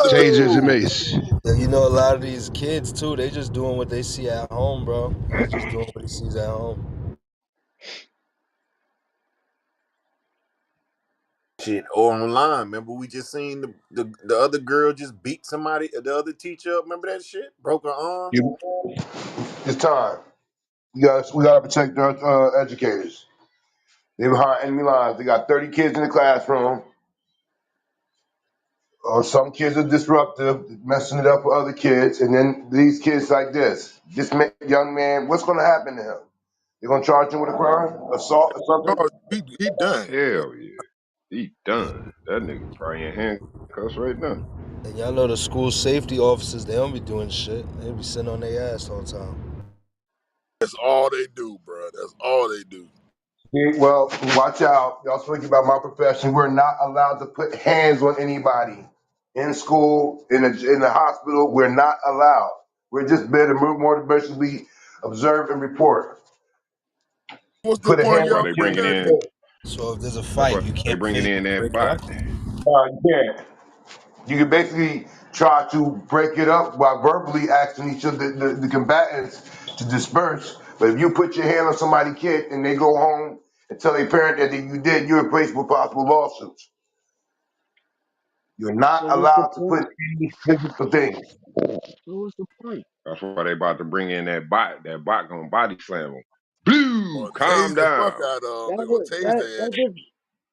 tasers and Whoa! mace. Yeah, you know, a lot of these kids too, they just doing what they see at home, bro. He's just doing what he sees at home. Shit, or online. Remember, we just seen the other girl just beat somebody, the other teacher up. Remember that shit? Broke her arm. It's time. We gotta protect our educators. They behind enemy lines. They got 30 kids in the classroom. Or some kids are disruptive, messing it up for other kids, and then these kids like this. Young man, what's gonna happen to him? They're gonna charge him with a crime, assault or something. Oh, he done. Hell yeah. He done. That nigga probably in handcuffs right now. And y'all know the school safety officers, they don't be doing shit. They be sitting on their ass all the time. That's all they do, bro. That's all they do. Yeah, well, watch out. Y'all speaking about my profession. We're not allowed to put hands on anybody in school, in the hospital. We're not allowed. We're just there to more to basically observe and report. What's the Put a point hand of That's why on y'all they a kid. putting bringing that? in. So if there's a That's fight, why you they can't bringing pay in to that break it bot. up. You can't. You can basically try to break it up by verbally asking each of the combatants to disperse. But if you put your hand on somebody's kid and they go home and tell their parent that you did, you're in place for possible lawsuits. You're not So what's the allowed to point? put any physical things. So what's the point? That's why they about to bring in that bot. That bot gonna body slam him. Blue, Or tase calm the fuck down. out of them. They That gonna would tase that their ass. that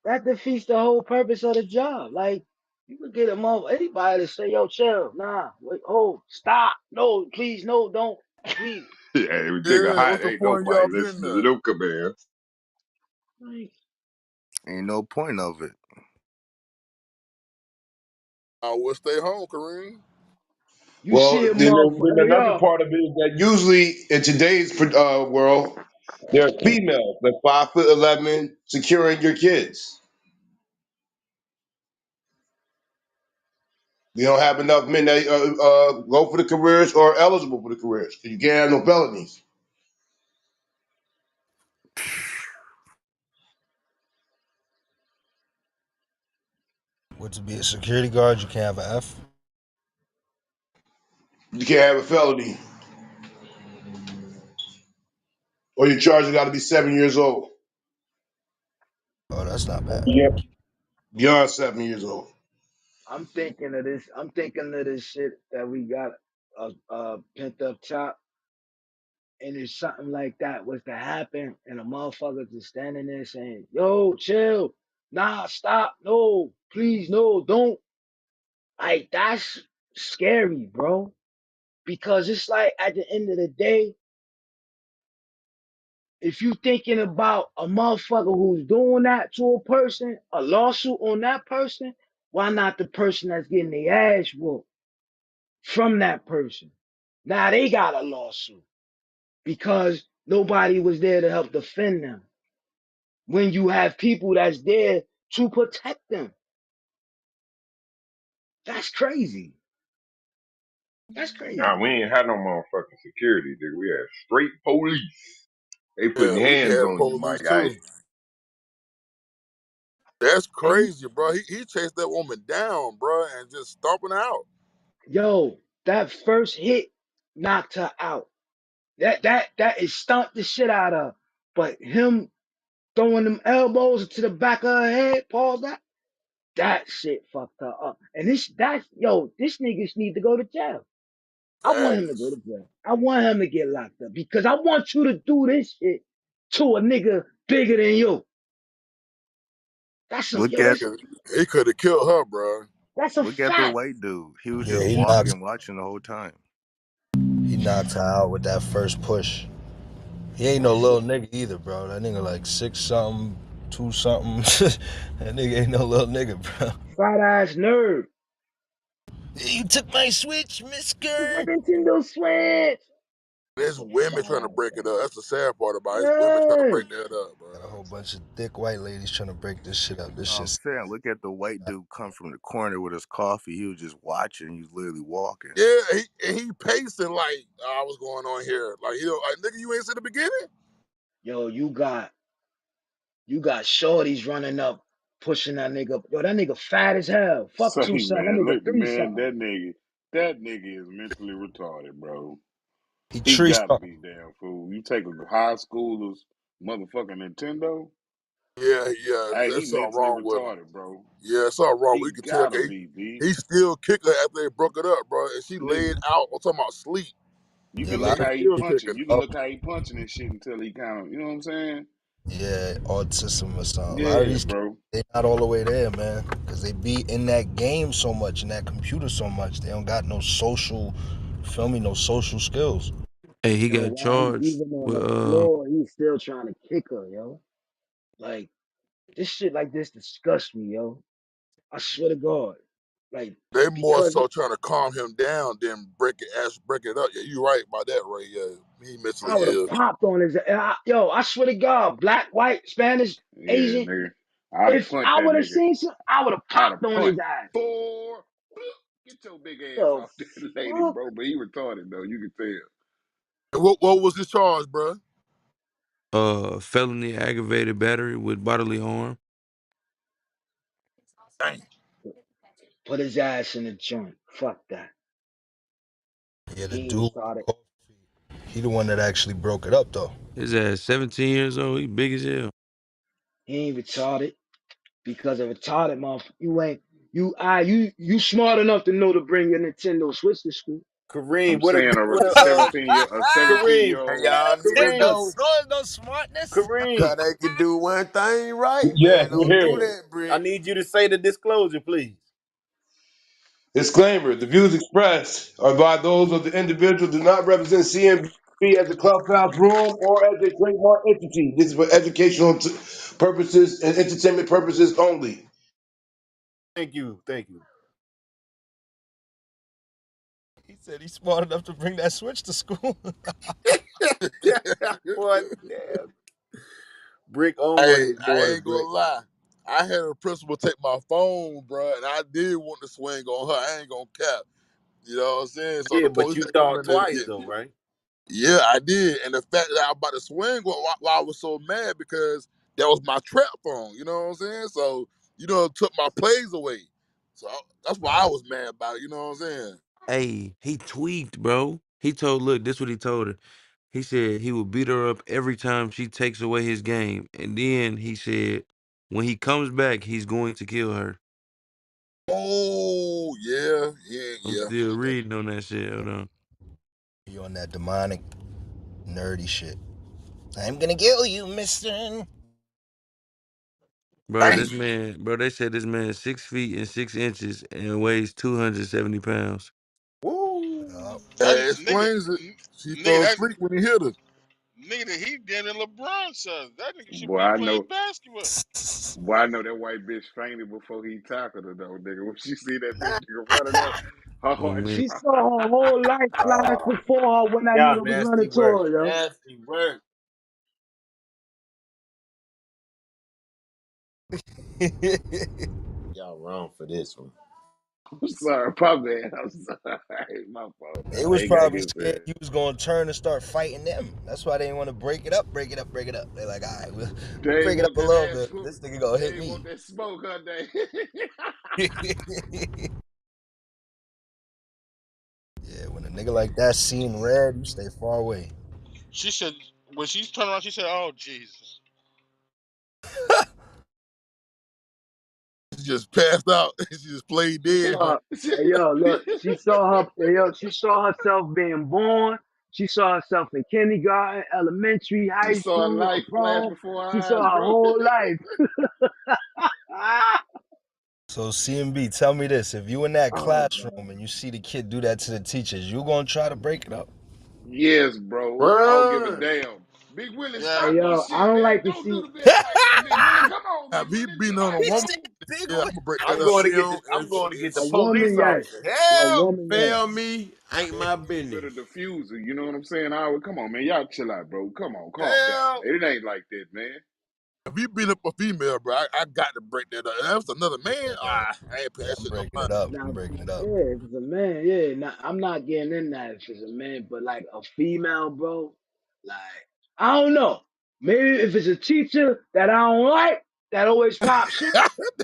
that defeats the whole purpose of the job. Like you could get a mother anybody to say, "Yo, chill, nah, wait, hold, stop, no, please, no, don't, please." Hey, we nigga Yeah, hot. what's the Ain't point of nobody y'all being listening to there? them commands. Like, Ain't no point of it. I will stay home, Kareem. you see Well, a then motherfucker, hey, another yo, part of it is that usually in today's world, there are females like 5'11" securing your kids. We don't have enough men that go for the careers or are eligible for the careers. You can't have no felonies. What, to be a security guard, you can't have an F? You can't have a felony, or your charge got to be 7 years old. Oh, that's not bad. Yeah, beyond 7 years old. I'm thinking of this. I'm thinking of this shit that we got pent up top, And if something like that was to happen and a motherfucker just standing there saying, yo, chill, nah, stop, no, please, no, don't. Like, that's scary, bro. Because it's like at the end of the day, if you thinking about a motherfucker who's doing that to a person, a lawsuit on that person, why not the person that's getting their ass whooped from that person? Now they got a lawsuit because nobody was there to help defend them. When you have people that's there to protect them, that's crazy. That's Nah, crazy. we ain't had no motherfucking security, dude. We had straight police. They putting Yeah, we hands had on you, my police guy. too. That's And he, crazy, bro. He chased that woman down, bro, and just stomping her out. yo, that first hit knocked her out. That is stumped the shit out of her. But him throwing them elbows to the back of her head, pause that shit fucked her up. And this nigga need to go to jail. I want him to go to Facts. jail. I want him to get locked up because I want you to do this shit to a nigga bigger than you. That's some Look yo, at He could have killed her, bro. that's a the fact. white dude. He was Yeah, just he knocked walking, watching the whole time. he knocked her out with that first push. He ain't no That little shit. nigga either, bro. That nigga like 6 something, 2 something. That nigga ain't no little nigga, bro. Fat ass nerd. You took my switch, It's my Misker. Nintendo Switch. There's Yo, women trying to fat. break it up. That's the sad part about it. It's women trying to Yeah. break that up, bro. Got a whole bunch of thick white ladies trying to break this shit up. This No, I'm shit's saying, look at the white dude come from the corner with his coffee. He was just watching. He was literally walking. Yeah, he pacing like, oh, what's going on here? Like, like nigga, you ain't see the beginning. Yo, you got shorties running up, pushing that nigga. Yo, that nigga fat as hell. Fuck Say, two something. That man, nigga look, three man, something. that nigga is mentally retarded, bro. he He tree gotta something. be damn fool. You take a high schooler's motherfucking Nintendo. Yeah, yeah, Hey, he there's something mentally wrong with him. retarded, bro. Yeah, it's something wrong. He But you can tell, gotta 'cause be, B. he still kicked her after they broke it up, bro. And she laid Nigga, out. I'm talking about sleep, you Yeah, a can and look lot he of how he still punching. kicking You her. can oh, look how he punching and shit until he kind of, you know what I'm saying? yeah, autism or something. A lot of Yeah, these kids, bro. they not all the way there, man, because they be in that game so much, in that computer so much. They don't got no social, feel me, no social skills. Hey, he Yo, got while he charged even on with the floor, he's still trying to kick her, yo. Like this shit like this disgusts me, yo. I swear to God. Like, They more because so trying to calm him down than break it up. Yeah, you right about that, Ray. Yeah, he mentally I would have ill. popped on his yo, I swear to God, black, white, Spanish, Yeah, Asian. nigga. I'd have If punched I that would have nigga. seen some, I would have I'd have popped on his punched. ass. Four. Get your big ass The off that lady, fuck? bro. But he retarded, though. You can tell. And what was his charge, bro? felony aggravated battery with bodily harm. Dang. Put his ass in the joint. Fuck that. Yeah, the He ain't dude, retarded. he the one that actually broke it up though. His ass 17 years old. He big as hell. He ain't retarded because a retarded motherfucker. You ain't you smart enough to know to bring your Nintendo Switch to school. Kareem, I'm saying what a a 17 year Kareem, Hey, old. y'all niggas Kareem, know, No smartness. Kareem. cause they can do one thing right, Yeah, man. we Don't hear do it. that, I Brick. need you to say the disclosure, please. Disclaimer: the views expressed are by those of the individual do not represent C.M.B. as a clubhouse room or as a trademark entity. This is for educational purposes and entertainment purposes only. Thank you, thank you. He said he's smart enough to bring that switch to school. Boy, damn. Brick on Hey, his I daughter, ain't Brick. gonna lie. I had a principal take my phone, bro, and I did want to swing on her. I ain't gonna cap. You know what I'm saying? So Yeah, the but police you had to come thought in there and twice get though, me. right? Yeah, I did. And the fact that I was about to swing, why I was so mad because that was my trap phone. You know what I'm saying? So, it took my plays away. So that's why I was mad about it. You know what I'm saying? Hey, he tweaked, bro. Look, this what he told her. He said he would beat her up every time she takes away his game. And then he said, when he comes back, he's going to kill her. Oh, yeah, yeah, I'm yeah. still reading on that shit. Hold on. He on that demonic. Nerdy shit. I'm gonna kill you, mister. Bro, Damn. this man, bro, they said this man is 6 feet and 6 inches and weighs 270 pounds. Woo! Yup. That Nigga, explains it. She nigga, fell that asleep when he hit her. nigga that he damn near LeBron size. That nigga should Boy, be I playing know. basketball. Boy, I know that white bitch fainted before he tackled her though, nigga. When she see that bitch nigga running up, her Oh, heart man. She dropped. saw her whole life flash Oh, before her when that yeah, nigga was nasty running to work. her, yo. Nasty work. Y'all wrong for this one. I'm sorry, my bad. I'm sorry. My fault, They dog. I was ain't gotta probably get scared sad. he was gonna turn and start fighting them. That's why they didn't want to break it up, break it up, break it up. They're like, all right, we'll They ain't break it up want a that little ass bit. whoop. This nigga gonna They hit ain't want me. that smoke, huh, day. Yeah, when a nigga like that seeing red, you stay far away. She said when she's turned around, she said, "Oh Jesus." She just passed out. She just played She dead, man. saw, hey yo, look, she saw her, hey, yo, she saw herself being born. She saw herself in kindergarten, elementary, She high saw school, a life flash prom. before her She eyes, saw her bro. whole life. So C.M.B, tell me this: if you in that Oh classroom man. and you see the kid do that to the teachers, you gonna try to break it up? Yes, bro. I don't give a Run. damn. Big Willie, Yeah, Hey stop this yo, I shit, don't man. like to Don't do see. the big white man, Big Willie. Come on, Now, Big if he Willie. beating on a He woman, said, "Big yeah, I'm one." gonna break that I'm up. going to She get the don't. I'm going to get A the woman, police yes. officer. A Hell, woman, yes. Fail me, ain't man, my for the business. diffuser. You know what I'm saying? I would come on, man. Y'all chill out, bro. Come on, calm down, Hell, man. It ain't like that, man. If he beat up a female, bro, I got to break that up. If that was another man, Yeah, I ain't paying yeah, that I'm shit no breaking mind. it up. I'm Now, breaking it up. yeah, if it's a man, yeah. Now, I'm not getting in that if it's a man, but like a female, bro, like I don't know. Maybe if it's a teacher that I don't like, that always pop shit.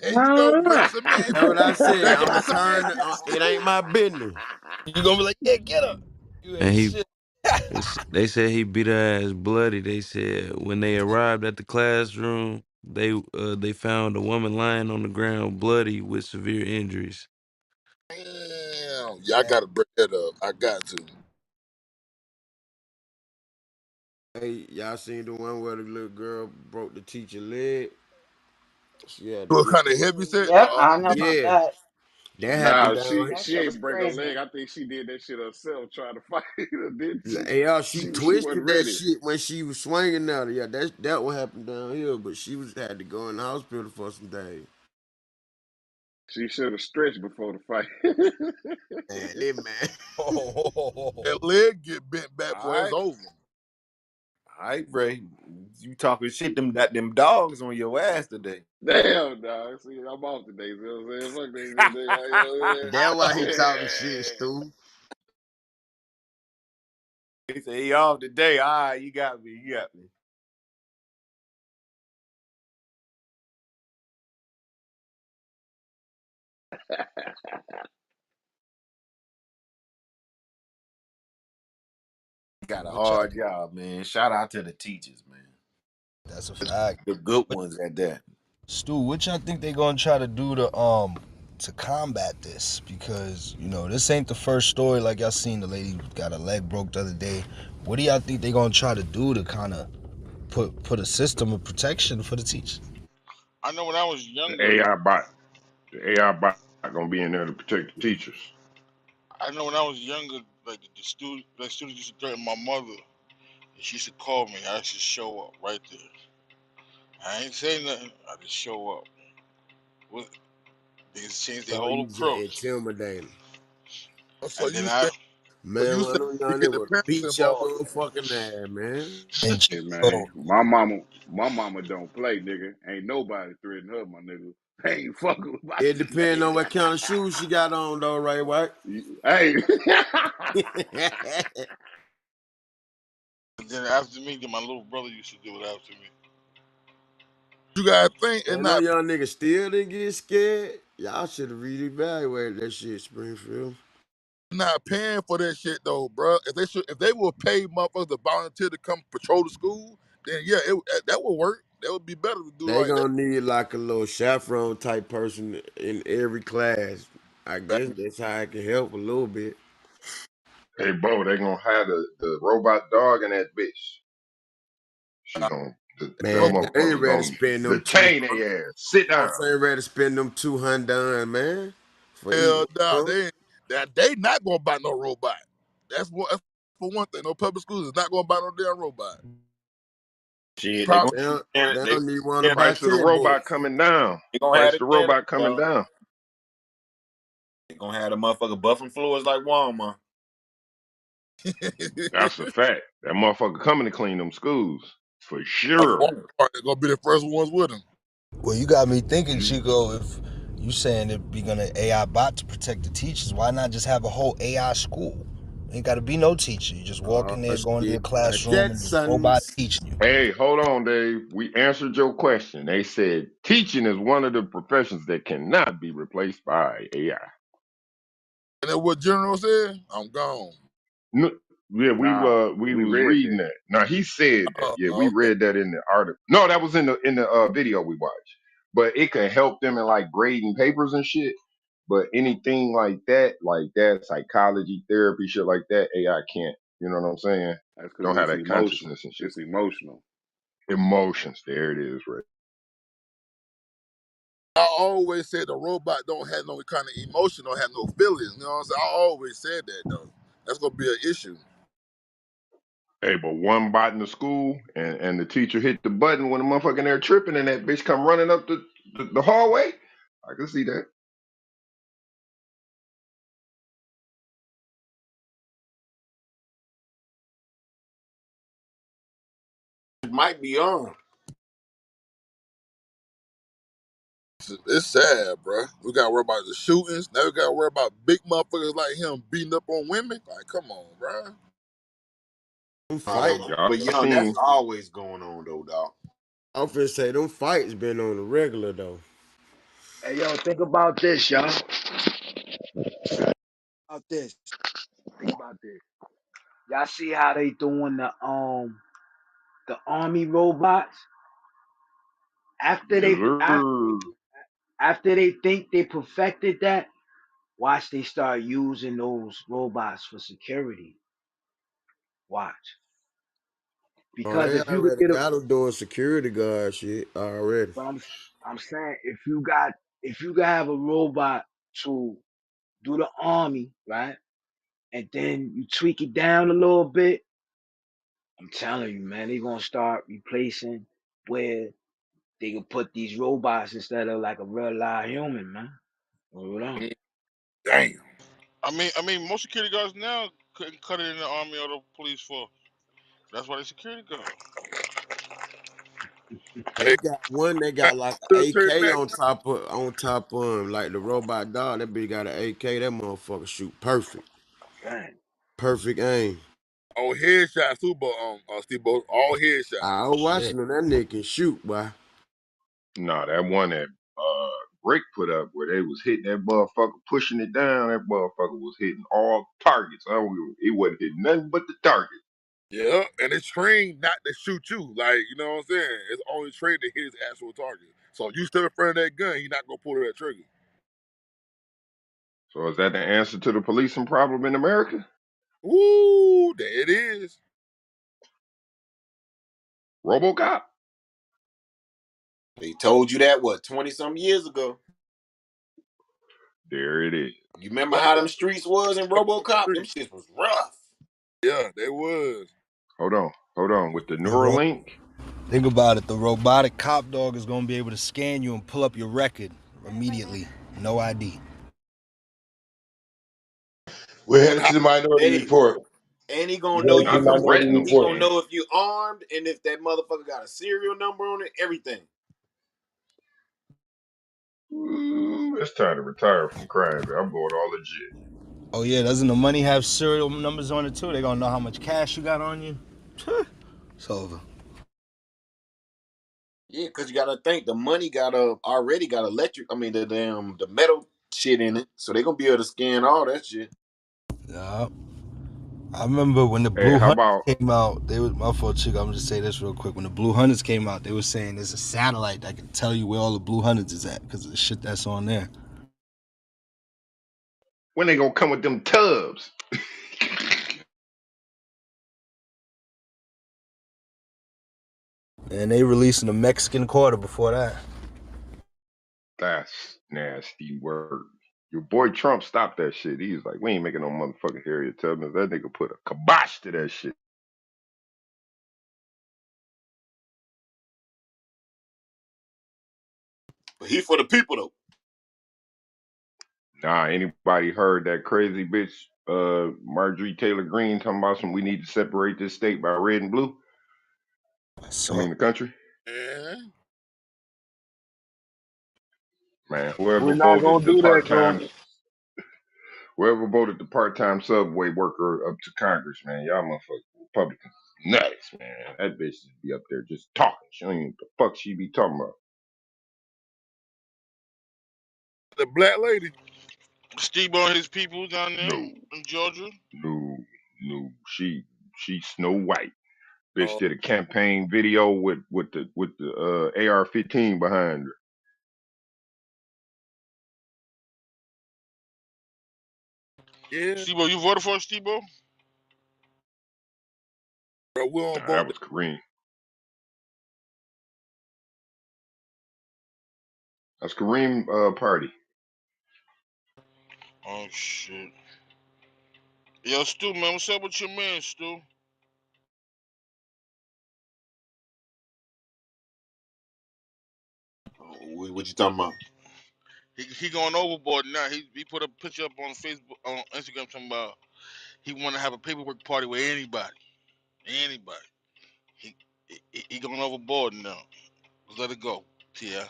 There I you go, don't break know. some man. that's what I said. Back I'ma up some turn. It ain't my business. You gonna be like, "Yeah, get her." You And ain't shit. they said he beat her ass bloody. They said when they arrived at the classroom, they found a woman lying on the ground bloody with severe injuries. Damn. Yeah, I got to break that up. I got to. Hey, y'all seen the one where the little girl broke the teacher leg? She had to What get. kind of heavy set? Yep, I know Big, about Yeah, that. that Nah, happened she down. That she shit was ain't break her crazy. leg. I think she did that shit herself trying to fight her, didn't she? Hey, y'all, she She wasn't twisted that ready. shit when she was swinging at her. Yeah, that what happened down here, but she was had to go in the hospital for some days. She should have stretched before the fight. Man, that man. Oh, that leg get bent back, All boy, it's right. over. All right, Bray. You talking shit, them dogs on your ass today. Damn, dog. See, I'm off today. You know what I'm saying? Fuck they said they, you That's why he know what talking shit, Stu. He said he off today. All right, you got me. You got me. Got a what y'all? hard job, man. Shout out to the teachers, man. That's a fact. The good What, ones at that. Stu, what y'all think they gonna try to do to combat this? Because this ain't the first story. Like y'all seen, the lady got her leg broke the other day. What do y'all think they gonna try to do to kind of put a system of protection for the teachers? I know when I was The younger. AI bot, the AI bot gonna be in there to protect the teachers. I know when I was younger, like the students used to threaten my mother, and she used to call me. I should show up right there. I ain't say nothing. I just show up. What? They just changed their So whole you just approach. intimidating. So And you then I, say, so Man, you one say of them you young get niggas the would parents beat your involved. motherfucking ass, man. And Hey man, so my mama don't play, nigga. Ain't nobody threatening her, my nigga. Ain't fucking with my It shit depends like on what kind of shoes she got on, though, right, White? Hey. then after me, then my little brother used to do it after me. You gotta think it's Man, no not young niggas still didn't get scared. Y'all should have really evaluated that shit, Springfield. not paying for that shit though, bro. If they will pay motherfuckers to volunteer to come patrol the school, then yeah, that would work. That would be better to do They like that. gonna need like a little chaperone type person in every class. I That guess that's how I can help a little bit. Hey, Bo, they gonna have the robot dog in that bitch. She gonna the Man, I ain't motherfucker ready to gonna spend them two. detain their ass. Sit down. I ain't ready to spend them 200, man, for eating. Hell nah, Bro. they not gonna buy no robot. That's for one thing. No public schools is not gonna buy no damn robot. Shit, Probably They they don't need one to gonna buy Price of the 10 robot books. coming down. they gonna have Price the of the janitor, robot coming down. they gonna have the motherfucker buffing floors like Walmart. That's a fact. That motherfucker coming to clean them schools for like sure. Walmart, they're gonna be the first ones with them. Well, you got me thinking, You, Chico. If you saying it be gonna AI bot to protect the teachers, why not just have a whole AI school? Ain't got to be no teacher. You just walk Oh, in there, go into the shit. The classroom, and just robot Jetsons. teaching you. hey, hold on, Dave. We answered your question. They said teaching is one of the professions that cannot be replaced by AI. And then what General said, I'm gone. No, yeah, Nah, we we was read reading that. that. Now he said that. Yeah, we Okay. read that in the article. No, that was in the video we watched. But it could help them in like grading papers and shit. But anything like that, psychology, therapy, shit like that, AI can't. You know what I'm saying? That's because Don't have it's that emotion. consciousness and shit. It's emotional. Emotions. There it is, right? I always said the robot don't have no kind of emotion, don't have no feelings. You know what I'm saying? I always said that though. That's gonna be an issue. Hey, but one bot in the school and the teacher hit the button when the motherfucker in there tripping and that bitch come running up the hallway. I can see that. It might be on. It's sad, bro. We gotta worry about the shootings. Now we gotta worry about big motherfuckers like him beating up on women. Like, come on, bro. Them fights. Y'all But young, that's seen always going on though, dog. I'm finna say them fights been on the regular, though. Hey, yo, think about this, y'all. About this. Think about this. Y'all see how they doing the army robots after yes, they after, sir. after they think they perfected that. Watch they start using those robots for security. Watch Oh, because they if you could already get a, got them doing security guard shit already. but I'm saying if you could have a robot to do the army right, and then you tweak it down a little bit. I'm telling you, man, they're gonna start replacing where they can put these robots instead of like a real live human, man. Hold on. Damn. I mean, most security guards now couldn't cut it in the army or the police force. That's why they security guard. They Hey, got one. They got like an military AK back. on top of him, like the robot dog. That bitch got an AK. That motherfucker shoot perfect, Dang. perfect aim. All headshots too, but Steve, all I headshots. was Shit. watching him. That nigga can shoot, boy. Nah, that one that Rick put up where they was hitting that motherfucker, pushing it down. That motherfucker was hitting all targets. He wasn't hitting nothing but the target. Yeah, and it's trained not to shoot you. Like, you know what I'm saying? It's only trained to hit his actual target. So if you step in front of that gun, he's not gonna pull that trigger. So is that the answer to the policing problem in America? Ooh, there it is. RoboCop? They told you that what 20 some years ago. There it is. You remember how them streets was in RoboCop? Them shits was rough. Yeah, they was. Hold on. With the The ro- Neuralink, Think about it. The robotic cop dog is gonna be able to scan you and pull up your record immediately. No ID. We're Wonder headed how to the Minority Hey, Report. and he gonna We're know headed to you the not the from Minority retinal he Report. gonna scan. know if you armed and if that motherfucker got a serial number on it, everything. It's time to retire from crime. Man. I'm going all legit. Oh yeah, doesn't the money have serial numbers on it too? They gonna know how much cash you got on you. It's over. Yeah, cause you gotta think the money already got electric. I mean the metal shit in it, so they gonna be able to scan all that shit. Yeah. I remember when the Hey, Blue how Hunters about came out. They was my fault, chick. I'm gonna just say this real quick. When the Blue Hunters came out, they were saying there's a satellite that can tell you where all the Blue Hunters is at because of the shit that's on there. when they gonna come with them tubs? And they releasing the Mexican Quarter before that. That's nasty word. Your boy Trump stopped that shit. He was like, we ain't making no motherfucking Harriet Tubman. That nigga put a kibosh to that shit. But he for the people though. Nah, anybody heard that crazy bitch, Marjorie Taylor Greene talking about some we need to separate this state by red and blue? I I saw. mean the country? Man, Man, We're not gonna do that, Combs. whoever voted the part-time subway worker up to Congress, man, y'all motherfuckers Republicans nuts, man. That bitch just be up there just talking. She don't even know what the fuck she be talking about. the black lady. Steve and his people down there No, in Georgia. no, no. She Snow White. Bitch Oh did a campaign video with the AR-15 behind her. yeah, Steve, you voted for Steve? bro, we don't Nah, that vote. was Kareem. That's Kareem party. Oh shit. Yo, Stu, man, what's up with your man, Stu? What you talking about? He going overboard now. He put a picture up on Facebook on Instagram talking about he want to have a paperwork party with anybody, anybody. He he going overboard now. Let it go, Tia.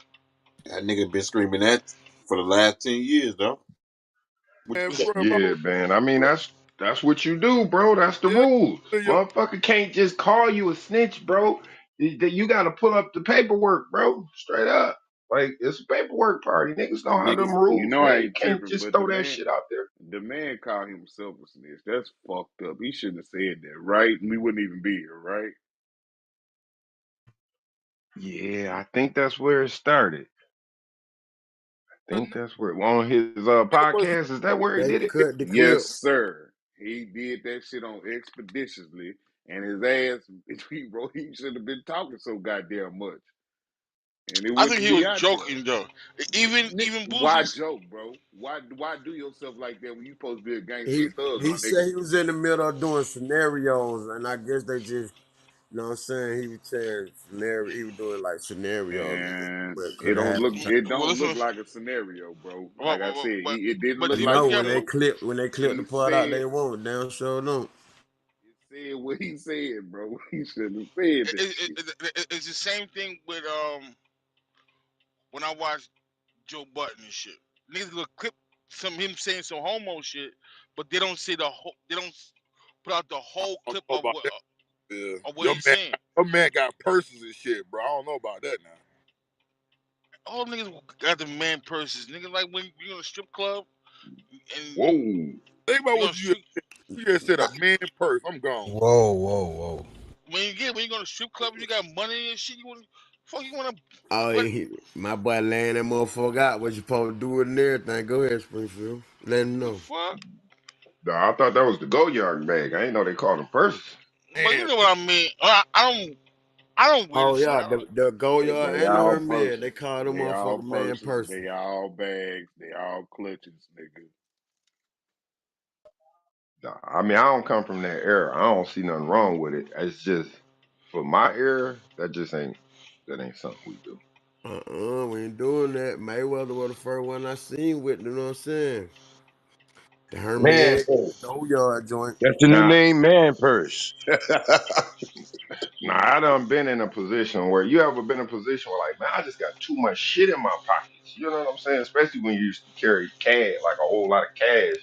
That nigga been screaming that for the last 10 years, though. What Man, you say? bro, if I Yeah, was, man. I mean, that's what you do, bro. That's the yeah, rules. your Motherfucker can't just call you a snitch, bro. You got to pull up the paperwork, bro. Straight up. Like it's a paperwork party. Niggas know how them Niggas, You rules, know I man. You ain't can't tripping, just but throw that shit out there. the man called himself a snitch. That's fucked up. He shouldn't have said that, right? We wouldn't even be here, right? Yeah, I think that's where it started. I think that's where on his first, podcast. Is that where he They did it? cut the Yes, clip. sir. He did that shit on expeditiously, and his ass, he should have been talking so goddamn much, and it I wouldn't think he be was out there. joking though. Even Why Boosie's. joke, bro? Why do yourself like that when you supposed to be a gangster He and thug, he my nigga? said he was in the middle of doing scenarios, and I guess they just, you know what I'm saying? He was saying scenario. He was doing like scenarios, And but it could have don't look happened. it Well, don't look listen, like a scenario, bro. but Like I said, it didn't but look if like No, you it, got, bro. when they clip the He part out, said they won't. Damn sure don't. he said what he said, bro. He shouldn't have said that shit. it's the same thing with when I watch Joe Button and shit. Niggas will clip some him saying some homo shit, but they don't say the whole. They don't put out the whole I don't clip know about that. Yeah. of what he's saying. Your man got purses and shit, bro. I don't know about that now. All niggas got the man purses. Niggas like when you're in a strip club and Whoa. Think about you're gonna what strip. you just said. A man purse. I'm gone. Whoa, whoa, whoa. When you go to strip club, you got money and shit. You wanna Oh, what my boy laying that motherfucker out. What you supposed to do with it and everything? Go ahead, Springfield. Let him the know. fuck? Nah, I thought that was the go yard bag. I didn't know they called them purses. But you Man, know what I mean. I don't wear the Oh shit. yeah, I don't. the go yard They and the all Hermes. They purses. call them They all motherfucker man purses. person. They all bags. They all clutches, nigga. Nah, I mean, I don't come from that era. I don't see nothing wrong with it. It's just for my era, that ain't something we do. We ain't doing that. Mayweather was the first one I seen with, you know what I'm saying? The Man Hermes purse. go yard joint. That's the new Now, name, man purse. now I done been in a position where you ever been in a position where like, man, I just got too much shit in my pockets. You know what I'm saying? Especially when you used to carry cash, like a whole lot of cash.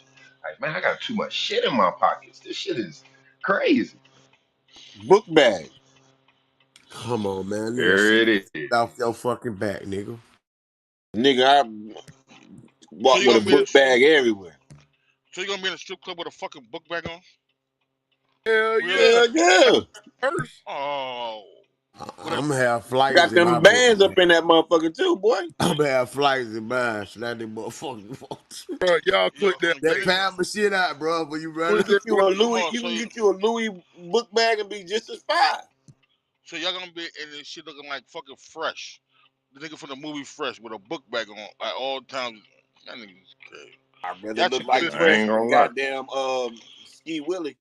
Like, man, I got too much shit in my pockets. This shit is crazy. Book bag. Come on, man. Nigga, There sit it is. off your fucking back, nigga. Nigga, I So walk you with a gonna be in a book bag everywhere. so you gonna be in a strip club with a fucking book bag on? hell Really? yeah. Hell yeah. Purse. Oh, with a I'm gonna have flights Got in my them book, bands man. up in that motherfucker too, boy. I'm gonna have flights in mine. Slap that motherfucker. Bro, y'all yo click that That link. pound my shit out, bro, but you Click run that up. link. You hold on. can get you a Louis book bag and be just as fine. So y'all gonna be in this shit looking like fucking fresh. The nigga from the movie Fresh with a book bag on at all times. That nigga's crazy. I'd rather Y'all look should like listen. I Fresh ain't than gonna lie. goddamn Ski Willie.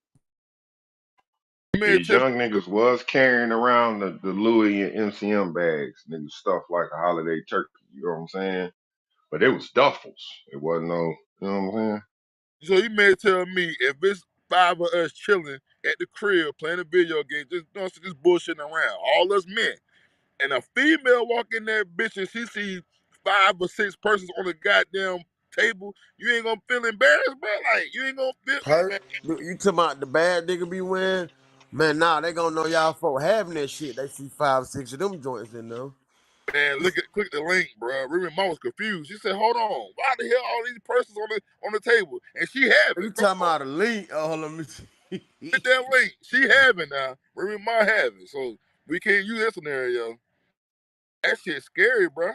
Man, These tell me, young niggas was carrying around the Louis and MCM bags, niggas stuffed like a holiday turkey. You know what I'm saying? But it was duffels. It wasn't no, you know what I'm saying? so you may tell me if it's five of us chilling at the crib playing a video game, just you know, just bullshitting around, all us men, and a female walk in that bitch and she sees 5 or 6 persons on the goddamn table, you ain't gonna feel embarrassed, bro. Like you ain't gonna feel, Hurt? man. You talking about the bad nigga be wearing? Man, nah, they gonna know y'all folk having that shit. They see 5, 6 of them joints in there. Man, click the link, bro. Remy Ma was confused. She said, "Hold on, why the hell all these persons on the table?" And she You having, bro. talking about a link? Oh, hold on, let me Click see. that link. She having now. Remy Ma having. So we can't use that scenario. That shit scary, bro.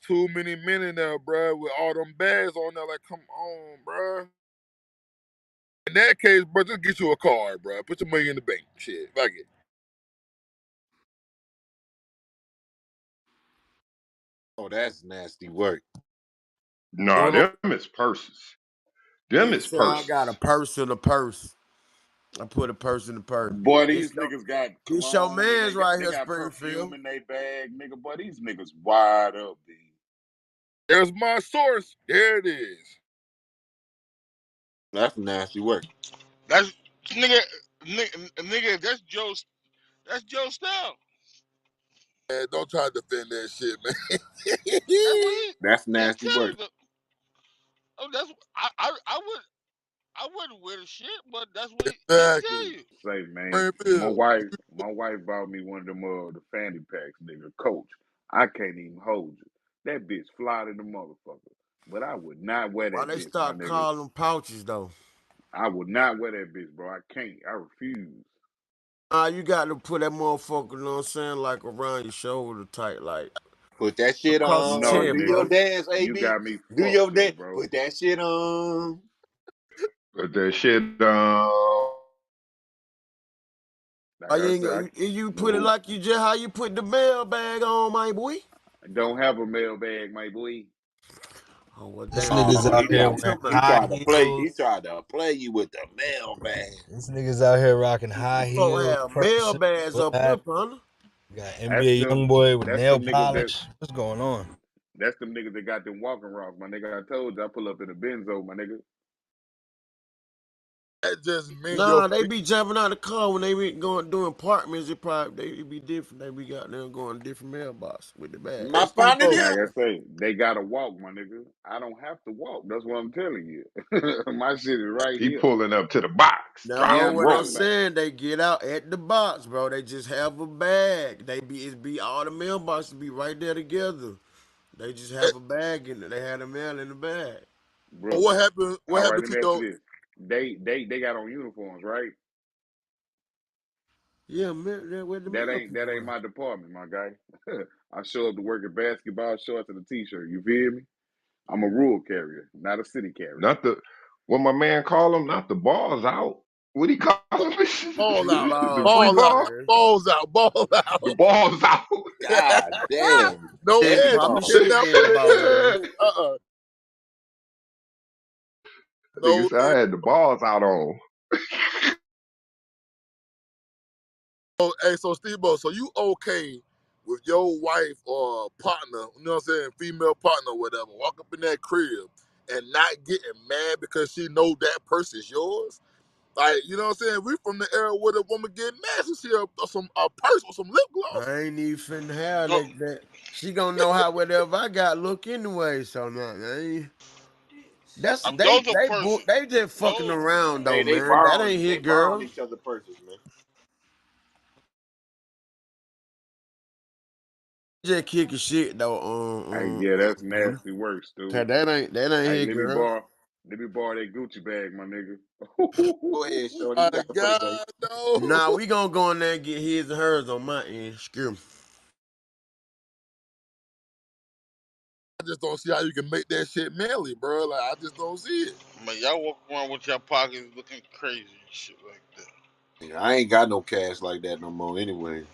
Too many men in there, bro, with all them bags on there. Like, come on, bro. In that case, bro, just get you a card, bro. Put your money in the bank. Shit, fuck it. Oh, that's nasty work. Nah, Well, them is purses. Them nigga is say I got a purses. purse in a purse. I put a purse in the purse. Boy, This these your, niggas got this your cologne and man's right they here, got perfume Springfield. in their bag, nigga. Boy, these niggas wide up, B. There's my source. There it is. That's nasty work. That's nigga. That's Joe Style. Man, don't try to defend that shit, man. That's what he. That's He nasty tell work. you. Oh, that's I wouldn't wear the shit, but that's what he tell Exactly. you. Say, man, Springfield. my wife bought me one of them the fanny packs, nigga. Coach, I can't even hold you. That bitch fly in the motherfucker. But I would not wear Why that they bitch, my start nigga. calling them pouches though? I would not wear that bitch, bro. I can't. I refuse. You got to put that motherfucker, you know what I'm saying, like around your shoulder tight, like Put that shit across the No, on. Do chest, your nigga. bro. dance, You AB. got me Do your fucked dance. up, bro. Put that shit on. But that shit, Like Why you I ain't said, you put it no, like you just how you put the mail bag on, my boy? I don't have a mailbag, my boy. Oh well, This damn. niggas Oh, out he here What you tried. wearing talking He about? high tried to play. He heels. tried to play you with the mailbag. This niggas out here rocking high You folk heels, have mail purses, bags up here, black. partner. Got That's NBA them. YoungBoy with That's nail them niggas that. polish. What's going on? That's them niggas that got them walking rocks, my nigga. I told you, I pull up in a Benzo, my nigga. That just means your Nah, they feet. be jumping out the car when they be going doing apartments. It be different. They be got them going different mailbox with the bag. Hey, My Steve partner O. Like there. I say, they gotta walk, my nigga. I don't have to walk. That's what I'm telling you. My shit is right he here. pulling up to the box, No, drop God what I'm damn roll. right. saying, they get out at the box, bro. They just have a bag. It be all the mailboxes be right there together. They just Hey, have a bag in it. They have the mail in the bag. Brother. what happened? What All right, happened let to me ask you your? this. They got on uniforms, right? Yeah, where the mail That people ain't at? my department, my guy. I show up to work in basketball shorts and a t-shirt. You feel me? I'm a rule carrier, not a city carrier. Not the what my man call him, not the balls out. What he call him? Ball The out, The balls free ball out, out, ball? man. balls out, ball The out. balls out. God damn. No Hey, Heavy edge. You pop me ball. sugar cannot bean put an ball, edge. man. Nigga No said I edge. had the balls out on. Oh, hey, so Steve O, so you okay with your wife or partner, you know what I'm saying, female partner or whatever, walk up in that crib and not getting mad because she know that purse is yours? Like, you know what I'm saying? We from the era where the woman get mad. She see a purse with some lip gloss. I ain't even finna have No, that. She gonna know how whatever I got look anyway. So no, that's those are purse. they just fucking Those around though, Hey, man. That ain't they hit, borrowing girl. each other purses, man. Just kicking shit though. Hey, yeah, that's Booty. nasty work, Stu. 'Cause that ain't Hey, hit, girl. let me borrow that Gucci bag, my nigga. Go ahead, Shorty. You My got the first base. God, no. Nah, we gonna go in there and get his and hers on my end. Screw. I just don't see how you can make that shit manly, bro. Like I just don't see it. Man, y'all walk around with your pockets looking crazy and shit like that. Yeah, I ain't got no cash like that no more anyway.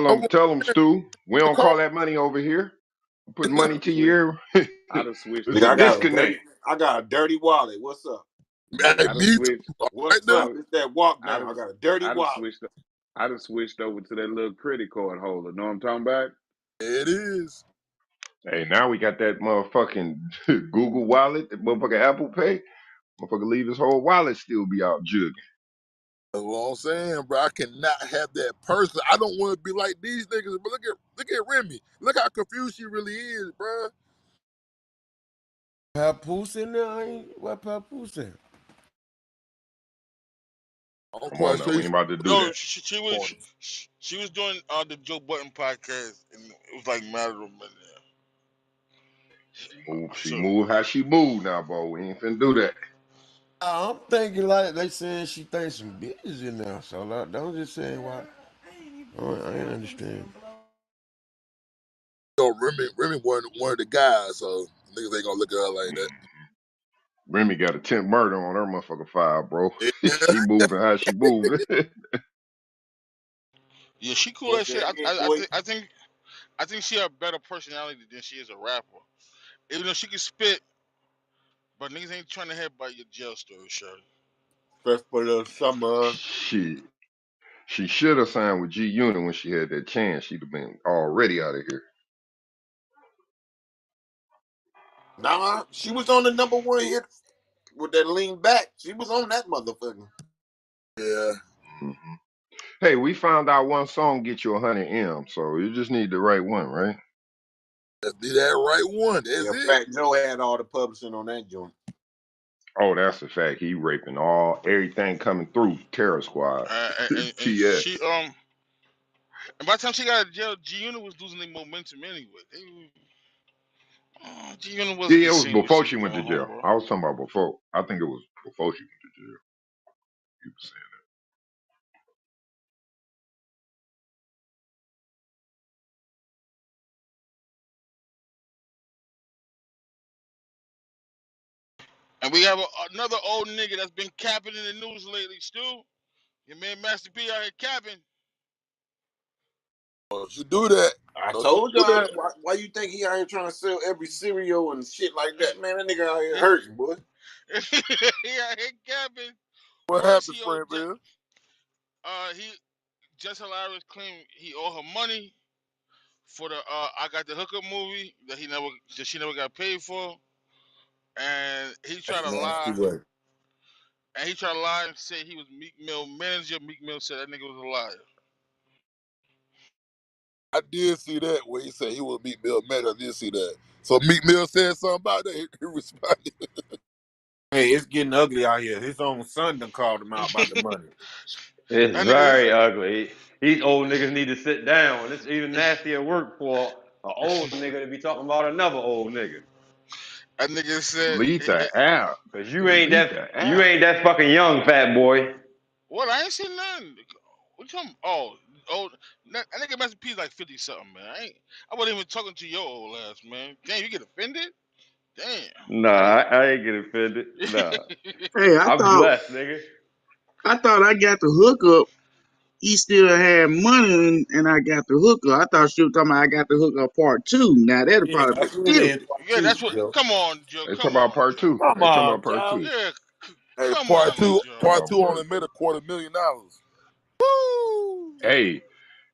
I'm Tell them, Stu. We the don't car. call that money over here. Put money to your ear. I done switched It's Nigga, a I over. got a dirty, disconnect. I got a dirty wallet. What's up? Hey, I done me too. switched. Right What's there. I up? done, It's that walk I down. I done, got a dirty I done wallet. switched. I done switched over to that little credit card holder. Know what I'm talking about? It is. Hey, now we got that motherfucking Google Wallet, that motherfucking Apple Pay. Motherfucker leave his whole wallet still be out jugging. That's what I'm saying, bro. I cannot have that person. I don't want to be like these niggas. But look at Remy. Look how confused she really is, bro. Papoose in there? I ain't what Papoose in? I'm Come on quite now, sure. we ain't about to do No, that. Corners. she was doing the Joe Button podcast, and it was like mad of them in there. She So move how she move now, boy. We ain't finna do that. I'm thinking like they saying she thinks some bitches in there. So like, don't just say why. I ain't understand. So Remy one of the guys, so niggas ain't gonna look at her like that. Remy got a 10th murder on her motherfucking file, bro. Yeah, She moving how she moving. yeah, she cool What's as shit. that again, boy? I think she have better personality than she is a rapper. Even though she can spit, but niggas ain't trying to hear about your jail story, Shirley. First for the summer. Shit. She should have signed with G Unit when she had that chance. She'd have been already out of here. Nah, she was on the number one hit with that lean back. She was on that motherfucker. yeah. hmm Hey, we found out one song get you 100 M, so you just need the right one, right? Just be that right one. That's Yeah, it. Fat Joe had all the publishing on that joint. Oh, that's a fact. He raping everything coming through Terror Squad. And she TS. and by the time she got out of jail, G Unit was losing their momentum anyway. G Unit wasn't Yeah, the it was same when before she she was went to going home, jail. bro. I was talking about before. I think it was before she went to jail. You was saying And we have another old nigga that's been capping in the news lately, Stu. Your man Master P out here capping. Don't you do that. I Don't you told do y'all that. why you think he out here trying to sell every cereal and shit like that, man. That nigga out here he hurting, boy. out here capping. What First happened, he owed friend Bill? he Jess Hilarious claimed he owed her money for the I Got the Hookup movie that she never got paid for. And he tried That's to nasty lie. work. And he tried to lie and say he was Meek Mill manager. Meek Mill said that nigga was a liar. I did see that where he said he would Meek Mill mad. I did see that. So Meek Mill said something about that. He responded. Hey, it's getting ugly out here. His own son done called him out about the money. It's That nigga, very ugly. These old niggas need to sit down. It's even nastier work for an old nigga to be talking about another old nigga. that nigga said, Delete the app. Cause Delete the you app. ain't that fucking young, fat boy. "What? I ain't seen nothing. What you talking? That nigga Master P like 50 something, man. I wasn't even talking to your old ass, man. Damn, you get offended? Damn, Nah, crazy." I ain't get offended. Nah, Hey, I'm blessed, nigga. I thought I got the hookup. He still had money, and I got the hookup. I thought she was talking about I got the hookup part two. Now that'd Yeah, probably that's been what it different. is. Part Yeah, two, that's what. Joe. Come on, Joe. They talking Come about on, part Joe. two. Come They talking on, about part Joe. two. Yeah, Hey, come part on, two, Talking Joe. part about two part only two. made $250,000. Woo! Hey,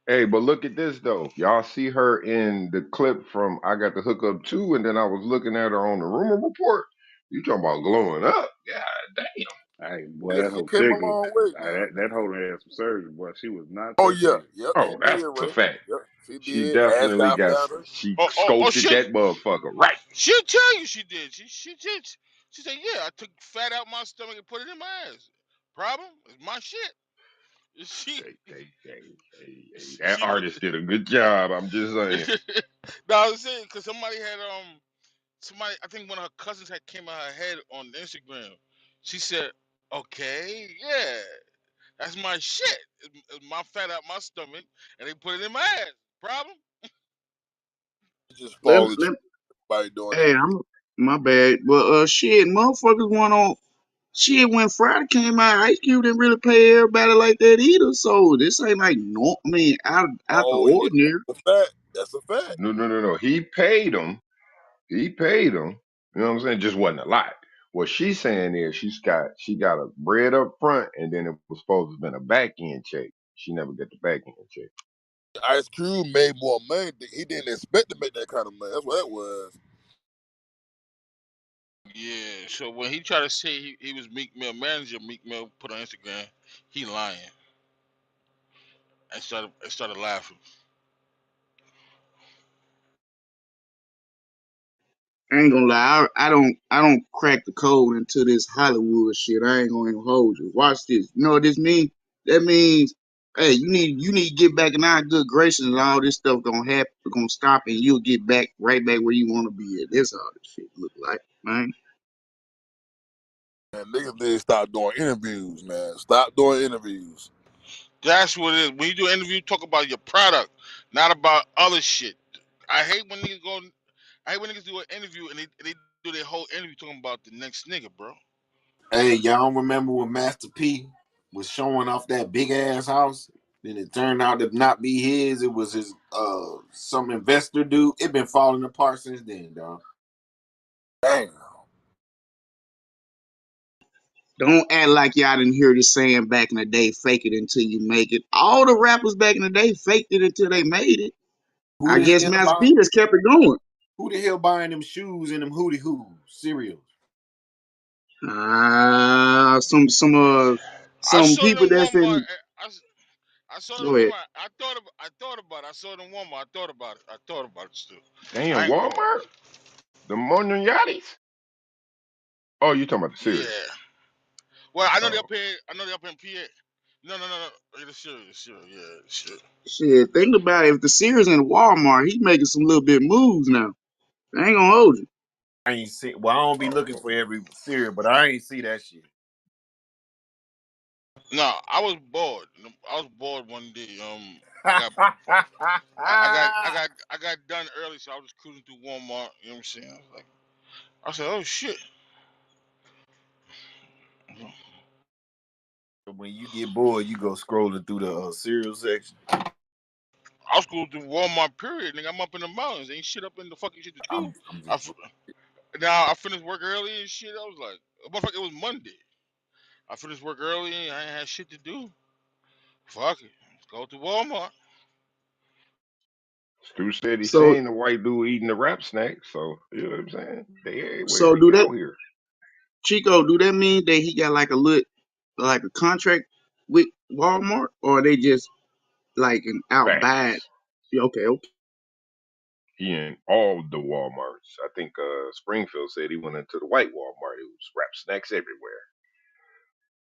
hey, but look at this though. Y'all see her in the clip from I Got the Hookup too, and then I was looking at her on the rumor report. You talking about glowing up? Yeah, damn. Hey, boy, Yeah, that she whole came a thickness. long way now. That whole had some surgery, boy. She was not Oh that yeah, thick. yep, she Oh, did, that's a Ray. fact. Yep, she She did. Ass definitely got got. fatter. She Oh, sculpted shit. that motherfucker right. She'll tell you she did. She did. She said, "Yeah, I took fat out my stomach and put it in my ass. Problem? It's my shit." She That she artist did a good job. I'm just saying. no, I was saying because somebody had I think one of her cousins had came out her head on Instagram. She said, "Okay, yeah, that's my shit. It's my fat out my stomach, and they put it in my ass. Problem? She just Let, followed let, you. By doing Hey, that. I'm my bad. But shit, motherfuckers went on shit when Friday came out. Ice Cube didn't really pay everybody like that either. So this ain't like no, I mean, out the Oh yeah, ordinary. that's a fact. That's a fact. No. He paid them. He paid them. You know what I'm saying? Just wasn't a lot. What she's saying is she got a bread up front, and then it was supposed to have been a back end check. She never got the back end check. Ice Cube made more money. He didn't expect to make that kind of money. That's what that was. Yeah. So when he tried to say he was Meek Mill manager, Meek Mill put on Instagram, he lying, and started laughing. I ain't gonna lie, I don't crack the code into this Hollywood shit. I ain't gonna even hold you. Watch this. You know what this means? That means, hey, you need to get back in our good graces, and all this stuff gonna happen, gonna stop, and you'll get back right back where you want to be at. That's all this shit look like, man. And niggas need to stop doing interviews, man. Stop doing interviews. That's what it is. When you do an interview, talk about your product, not about other shit. I hate when niggas go. I hate when niggas do an interview and they do their whole interview talking about the next nigga, bro. Hey, y'all remember when Master P was showing off that big ass house? Then it turned out to not be his. It was his some investor dude. It been falling apart since then, dog. Damn. Don't act like y'all didn't hear the saying back in the day, fake it until you make it. All the rappers back in the day faked it until they made it. Who I the guess hell Master buying P just kept it going. them shoes and them hootie hoos cereals? I Some saw it people in that's Walmart. in. I saw it in Go ahead. Walmart. I thought about it. I saw it in Walmart. I thought about it. I thought about it still. I Damn, ain't gonna. Walmart, the Mondialities. Oh, you talking about the Yeah. cereal? Well, I know they're Oh, up here. I know they're up in PA. No. The cereal. Yeah, the cereal. Shit, think about it. If the Sears in Walmart, he making some little bit moves now. I ain't gonna hold you. I ain't see. Well, I don't be looking for every cereal, but I ain't see that shit. No, I was bored. I was bored one day. I got, I got done early, so I was just cruising through Walmart. You know what I'm saying? I said, oh shit. When you get bored, you go scrolling through the cereal section. I was going through Walmart. Period. Nigga, I'm up in the mountains. Ain't shit up in the fucking shit to do. I'm I, just f- Now I finished work early and shit. I was like, motherfucker, it was Monday. I finished work early and I ain't had shit to do. Fuck it. Let's go to Walmart. Stu said he So, seen the white dude eating the rap snack. So you know what I'm saying? They everywhere. so They do that, out here. Chico? Do that mean that he got like a contract with Walmart, or they just like an out bad? Facts. Yeah, okay, okay. He in all the Walmarts. I think Springfield said he went into the white Walmart. It was rap snacks everywhere.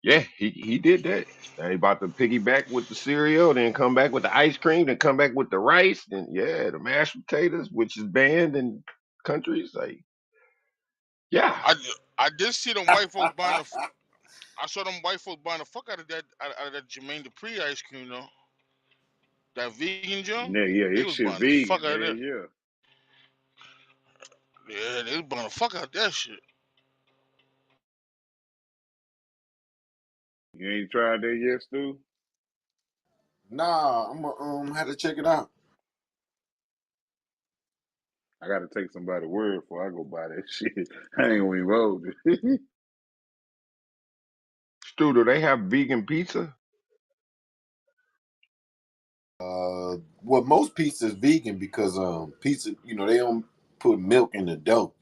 Yeah, he did that. Now he about to piggyback with the cereal, then come back with the ice cream, then come back with the rice, then yeah, the mashed potatoes, which is banned in countries like yeah. I, I did see them white folks buying the. I saw them white folks buying the fuck out of that Jermaine Dupri ice cream though. That vegan junk. Yeah, They this was shit buying the fuck vegan. out of Hell that. yeah. Yeah, they was buying the fuck out of that shit. You ain't tried that yet, Stu? nah. I'm gonna have to check it out. I gotta take somebody's word before I go buy that shit. I ain't gonna even hold it. Stu, do they have vegan pizza? Well, most pizza is vegan because pizza, they don't put milk in the dough.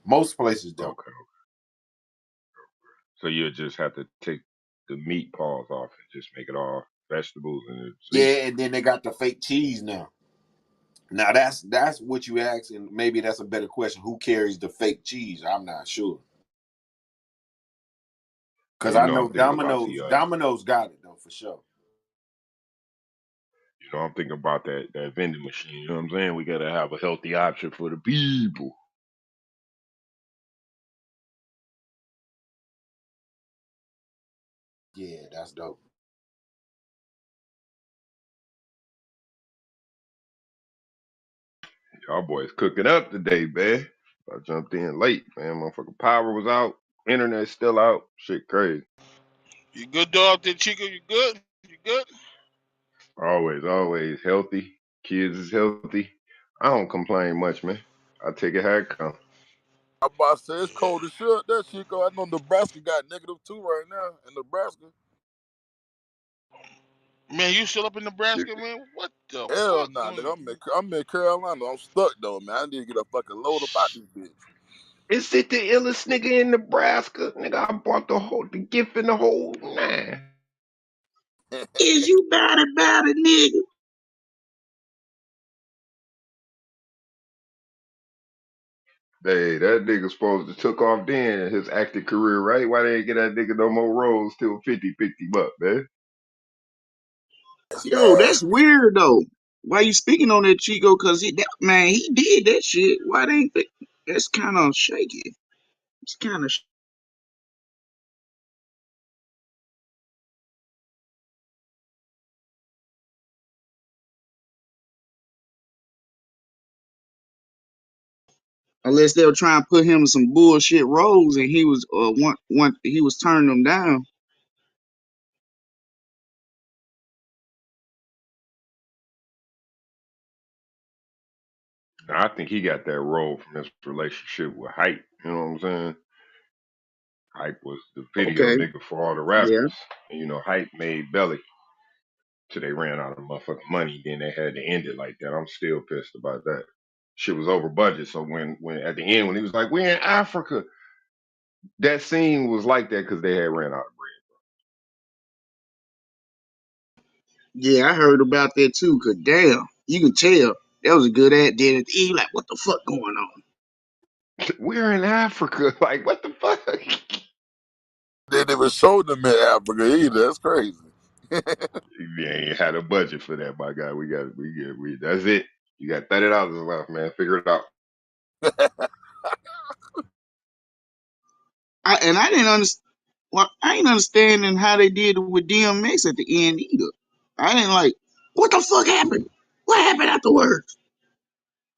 Most places don't. Okay. So you just have to take the meat paws off and just make it all vegetables and it's vegan. Yeah, and then they got the fake cheese now. Now that's what you ask, and maybe that's a better question. Who carries the fake cheese? I'm not sure because You I know know I'm thinking about Domino's got it though for sure. I'm thinking about that vending machine. You know what I'm saying? We gotta have a healthy option for the people. Yeah, that's dope. Y'all boys cooking up today, man. I jumped in late, man. Motherfucking power was out. Internet still out. Shit crazy. You good dog there, Chico? You good? You good? Always, always healthy. Kids is healthy. I don't complain much, man. I take it how it comes. I'm about to say it's cold as shit. That shit go. I know Nebraska got -2 right now in Nebraska. Man, you still up in Shit. Nebraska, man? What the Hell fuck? nah, nigga. I'm in Carolina. I'm stuck though, man. I need to get a fucking load up out this bitch. Is it the illest nigga in Nebraska? Nigga, I bought the gift in the whole nine. Is you bad it, nigga? Hey, that nigga supposed to took off then his acting career, right? Why they ain't get that nigga no more roles till 50 bucks, man? Yo, that's weird though. Why you speaking on that, Chico? Cause man, he did that shit. Why they ain't? That's kind of shaky. It's kind of. Unless they were trying to put him in some bullshit roles, and he was one he was turning them down. I think he got that role from his relationship with Hype. You know what I'm saying? Hype was the video Okay, nigga for all the yeah, rappers. And Hype made Belly till they ran out of motherfucking money. Then they had to end it like that. I'm still pissed about that. Shit was over budget. So when at the end when he was like, "We're in Africa," that scene was like that because they had ran out of yeah, I heard about that too. Cause damn, you can tell that was a good ad. Did it? He like, what the fuck going on? bread. We're in Africa. Like what the fuck? They didn't even show them in Africa either. That's crazy. You ain't had a budget for that, my guy. We that's it. You got $30 left, man. Figure it out. I didn't understand. Well, I ain't understanding how they did it with DMX at the end either. I didn't like. What the fuck happened? What happened afterwards?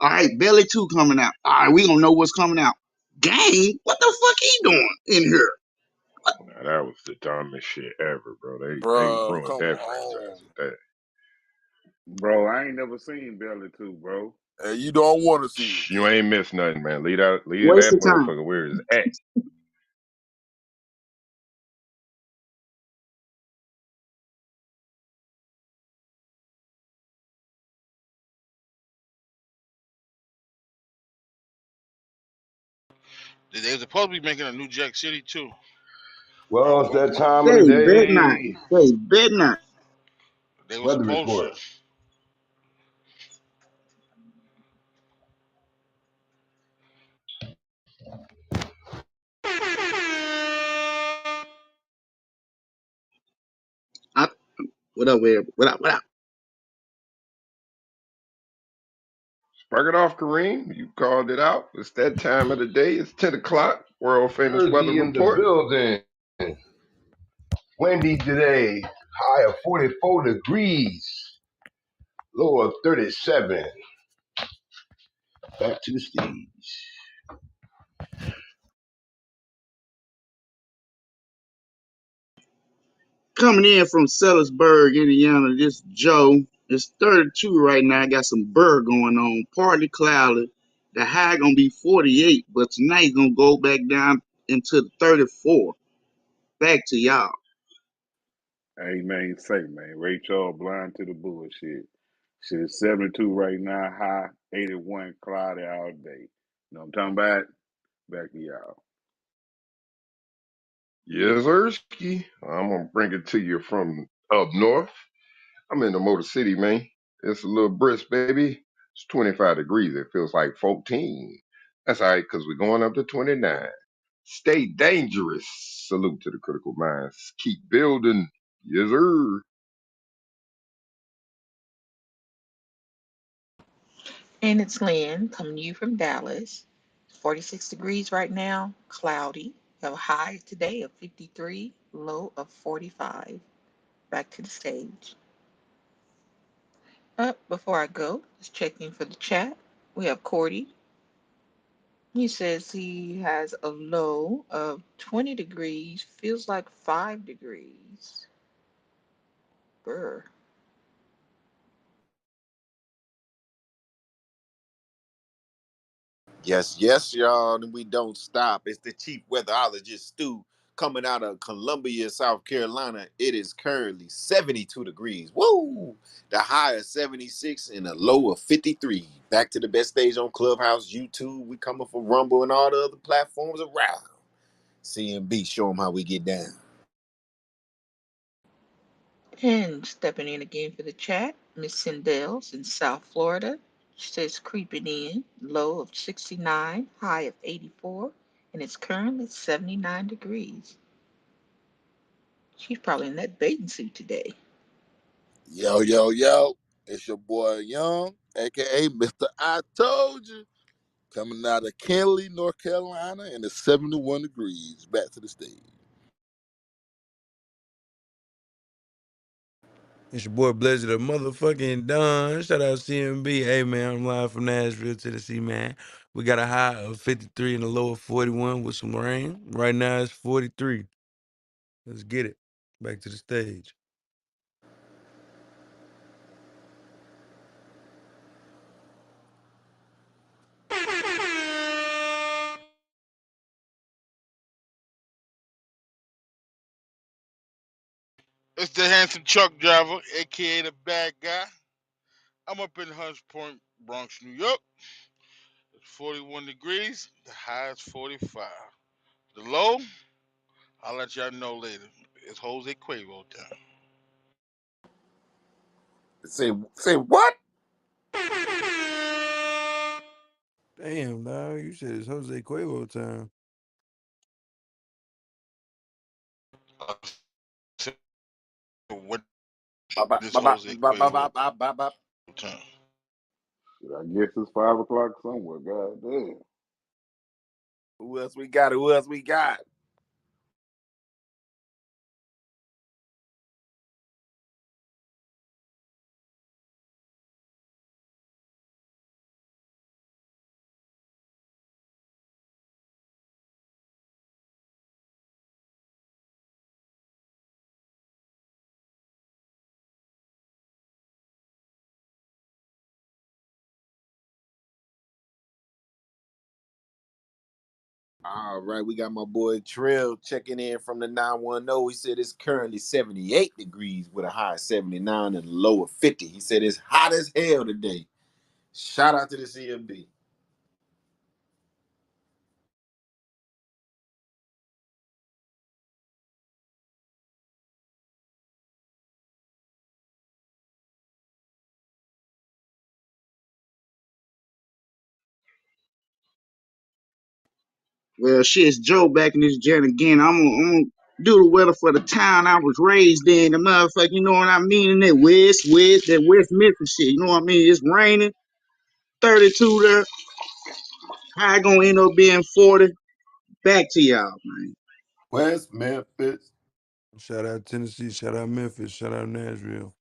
All right, Belly 2 coming out. All right, we gonna know what's coming out. Gang, what the fuck he doing in here? Now, that was the dumbest shit ever, bro. They Bro, ruined come that on. franchise with that. Bro, I ain't never seen Belly 2, bro. And you don't want to see it. You ain't missed nothing, man. Leave Waste that of time. motherfucker where it's at. They was supposed to be making a New Jack City too. Well, it's One that was time of the They bet not. day. They bet not. they were Weather supposed to. report. I, what up, Web? What up? What up? Spark it off, Kareem. You called it out. It's that time of the day. It's 10 o'clock. World famous weather Jersey in the report. building. Windy today. High of 44 degrees. Low of 37. Back to the stage. Coming in from Sellersburg, Indiana. This Joe. It's 32 right now. I got some burr going on. Partly cloudy. The high gonna be 48, but tonight gonna go back down into the 34. Back to y'all. Hey, man, say, man, Ray Charles blind to the bullshit. Shit is 72 right now, high, 81, cloudy all day. Know what I'm talking about? Back to y'all. Yes, Ersky. I'm going to bring it to you from up north. I'm in the Motor City, man. It's a little brisk, baby. It's 25 degrees. It feels like 14. That's all right, because we're going up to 29. Stay dangerous. Salute to the critical minds. Keep building. Yes, sir. And it's Lynn coming to you from Dallas. 46 degrees right now, cloudy. We have a high today of 53, low of 45. Back to the stage. Up before I go, just checking for the chat. We have Cordy. He says he has a low of 20 degrees, feels like 5 degrees. Brr. Yes, yes, y'all, and we don't stop. It's the chief weatherologist, Stu, coming out of Columbia, South Carolina. It is currently 72 degrees. Woo! The high of 76 and a low of 53. Back to the best stage on Clubhouse, YouTube. We coming for Rumble and all the other platforms around. C.M.B, show them how we get down. And stepping in again for the chat, Miss Sindels in South Florida. She says creeping in, low of 69, high of 84, and it's currently 79 degrees. She's probably in that bathing suit today. Yo, yo, yo. It's your boy Young, aka Mr. I Told You. Coming out of Kenley, North Carolina, and it's 71 degrees. Back to the stage. It's your boy Blizzard, the motherfucking Don. Shout out CMB. Hey, man, I'm live from Nashville, Tennessee, man. We got a high of 53 and a low of 41 with some rain. Right now, it's 43. Let's get it. Back to the stage. It's the handsome truck driver, aka the bad guy. I'm up in Hunts Point, Bronx, New York. It's 41 degrees. The high is 45. The low, I'll let y'all know later. It's Jose Cuervo time. Say what? Damn, dog. You said it's Jose Cuervo time. So what Bop, is bop, bop, Jose bop, bop, Cuervo bop, bop, bop, bop. time? I guess it's 5 o'clock somewhere. God damn. Who else we got? Who else we got? All right, we got my boy Trill checking in from the 910. He said it's currently 78 degrees with a high of 79 and a low of 50. He said it's hot as hell today. Shout out to the CMB. Well, shit, it's Joe back in this joint again. I'm gonna do the weather for the town I was raised in. The motherfucker, you know what I mean? In that West Memphis shit. You know what I mean? It's raining, 32 there. High gonna end up being 40. Back to y'all, man. West Memphis. Shout out Tennessee. Shout out Memphis. Shout out Nashville.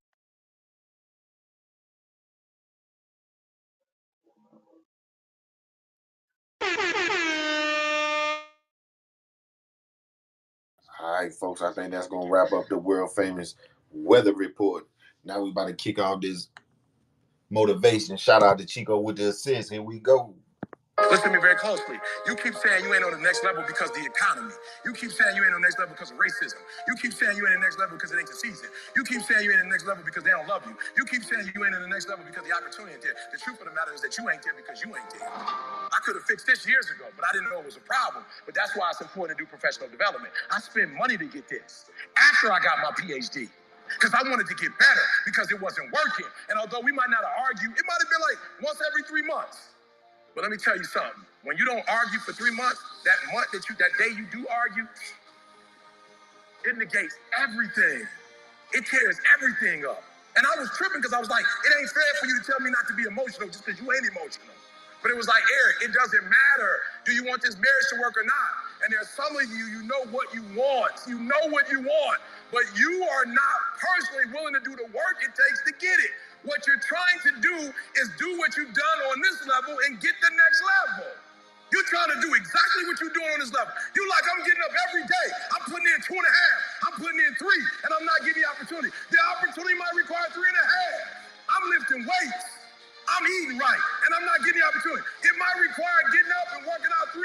All right, folks, I think that's going to wrap up the world famous weather report. Now we about to kick off this motivation. Shout out to Chico with the assist. Here we go. Listen to me very closely. You keep saying you ain't on the next level because of the economy. You keep saying you ain't on the next level because of racism. You keep saying you ain't on the next level because it ain't the season. You keep saying you ain't on the next level because they don't love you. You keep saying you ain't on the next level because the opportunity ain't there. The truth of the matter is that you ain't there because you ain't there. I could have fixed this years ago, but I didn't know it was a problem. But that's why it's important to do professional development. I spent money to get this after I got my PhD. Because I wanted to get better because it wasn't working. And although we might not have argued, it might have been like once every 3 months. But let me tell you something. When you don't argue for 3 months, that day you do argue, it negates everything. It tears everything up. And I was tripping because I was like, it ain't fair for you to tell me not to be emotional just because you ain't emotional. But it was like, Eric, it doesn't matter. Do you want this marriage to work or not? And there's some of you, you know what you want. You know what you want. But you are not personally willing to do the work it takes to get it. What you're trying to do is do what you've done on this level and get the next level. You're trying to do exactly what you're doing on this level. You like, I'm getting up every day. I'm putting in 2.5. I'm putting in 3, and I'm not getting the opportunity. The opportunity might require 3.5. I'm lifting weights. I'm eating right, and I'm not getting the opportunity. It might require getting up and working out 3.5.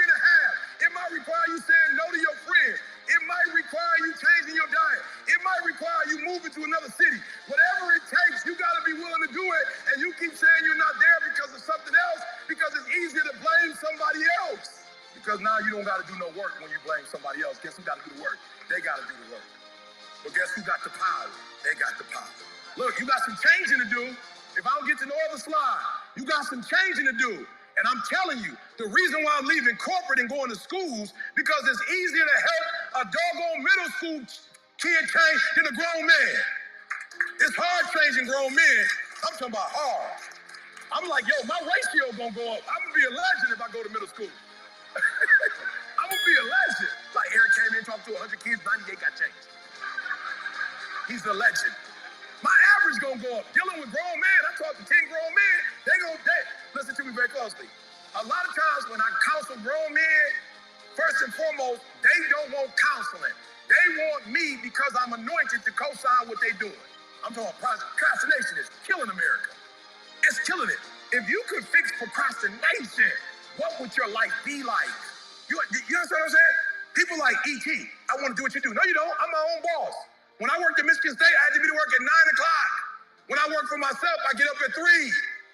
It might require you saying no to your friends. It might require you changing your diet. It might require you moving to another city. Whatever it takes, you got to be willing to do it. And you keep saying you're not there because of something else, because it's easier to blame somebody else. Because now you don't got to do no work when you blame somebody else. Guess who got to do the work? They got to do the work. But guess who got the power? They got the power. Look, you got some changing to do. If I don't get to no other slide, you got some changing to do. And I'm telling you, the reason why I'm leaving corporate and going to schools, because it's easier to help a doggone middle school kid change than a grown man. It's hard changing grown men. I'm talking about hard. I'm like, yo, my ratio gonna go up. I'm gonna be a legend if I go to middle school. I'm gonna be a legend. Like Eric came in, talked to 100 kids, 98 got changed. He's a legend. My average gonna go up. Dealing with grown men, I talk to 10 grown men, listen to me very closely. A lot of times when I counsel grown men, first and foremost, they don't want counseling. They want me because I'm anointed to co-sign what they're doing. I'm talking procrastination is killing America. It's killing it. If you could fix procrastination, what would your life be like? You understand what I'm saying? People like E.T., I want to do what you do. No, you don't. I'm my own boss. When I worked at Michigan State, I had to be to work at 9 o'clock. When I work for myself, I get up at 3.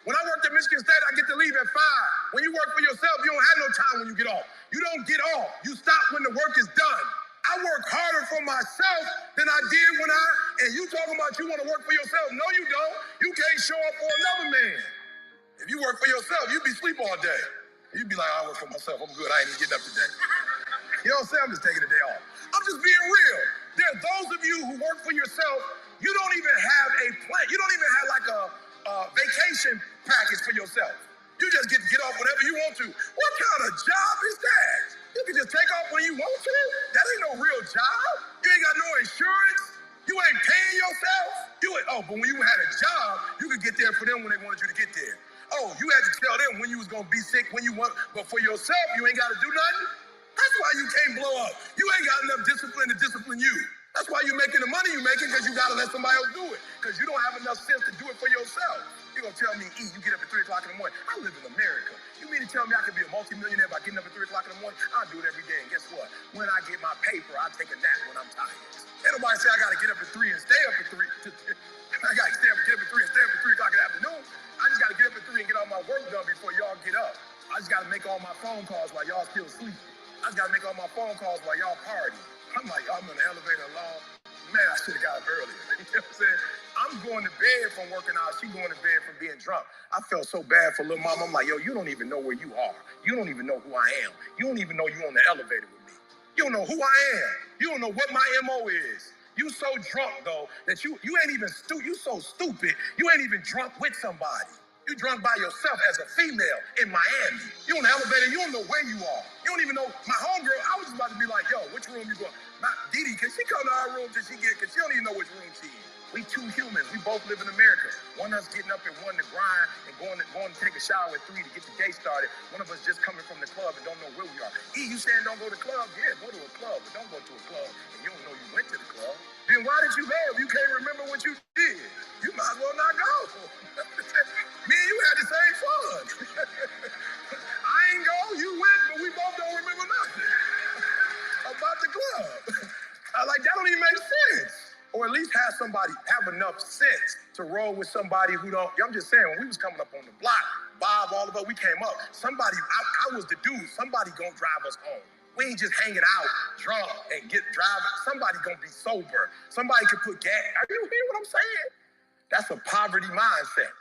When I worked at Michigan State, I get to leave at 5. When you work for yourself, you don't have no time when you get off. You don't get off. You stop when the work is done. I work harder for myself than I did and you talking about you want to work for yourself. No, you don't. You can't show up for another man. If you work for yourself, you'd be asleep all day. You'd be like, I work for myself. I'm good. I ain't even getting up today. You know what I'm saying? I'm just taking a day off. I'm just being real. There are those of you who work for yourself, you don't even have a plan. You don't even have like a vacation package for yourself. You just get off whenever you want to. What kind of job is that? You can just take off when you want to? That ain't no real job. You ain't got no insurance. You ain't paying yourself. But when you had a job, you could get there for them when they wanted you to get there. Oh, you had to tell them when you was gonna be sick, when you want, but for yourself, you ain't gotta do nothing. That's why you can't blow up. You ain't got enough discipline to discipline you. That's why you're making the money you're making, because you gotta let somebody else do it. Because you don't have enough sense to do it for yourself. You're gonna tell me, E, you get up at 3 o'clock in the morning. I live in America. You mean to tell me I could be a multimillionaire by getting up at 3 o'clock in the morning? I'll do it every day. And guess what? When I get my paper, I take a nap when I'm tired. Ain't nobody say I gotta get up at 3 and stay up at 3. I gotta get up at 3 and stay up at 3 o'clock in the afternoon. I just gotta get up at 3 and get all my work done before y'all get up. I just gotta make all my phone calls while y'all still sleep. I just gotta make all my phone calls while y'all party. I'm like, I'm in the elevator alone. Man, I should have got up earlier. You know what I'm saying? I'm going to bed from working out. She going to bed from being drunk. I felt so bad for little mama. I'm like, yo, you don't even know where you are. You don't even know who I am. You don't even know you on the elevator with me. You don't know who I am. You don't know what my MO is. You so drunk though that you ain't even you so stupid. You ain't even drunk with somebody. You drunk by yourself as a female in Miami. You on the elevator, you don't know where you are. You don't even know my homegirl. I was just about to be like, yo, which room you going? Not Didi, can she come to our room till she get, cause she don't even know which room she in. We two humans. We both live in America. One of us getting up at 1 to grind and going to take a shower at 3 to get the day started. One of us just coming from the club and don't know where we are. E, you saying don't go to the club? Yeah, go to a club, but don't go to a club and you don't know you went to the club. Then why did you go if you can't remember what you did? You might as well not go. Me and you had the same fun. I ain't go, you went, but we both don't remember nothing about the club. Like, that don't even make sense. Or at least have enough sense to roll with somebody who don't. I'm just saying, when we was coming up on the block, Bob, all of us, we came up. I was the dude. Somebody gonna drive us home. We ain't just hanging out, drunk, and driving. Somebody gonna be sober. Somebody can put gas. Are you hear what I'm saying? That's a poverty mindset.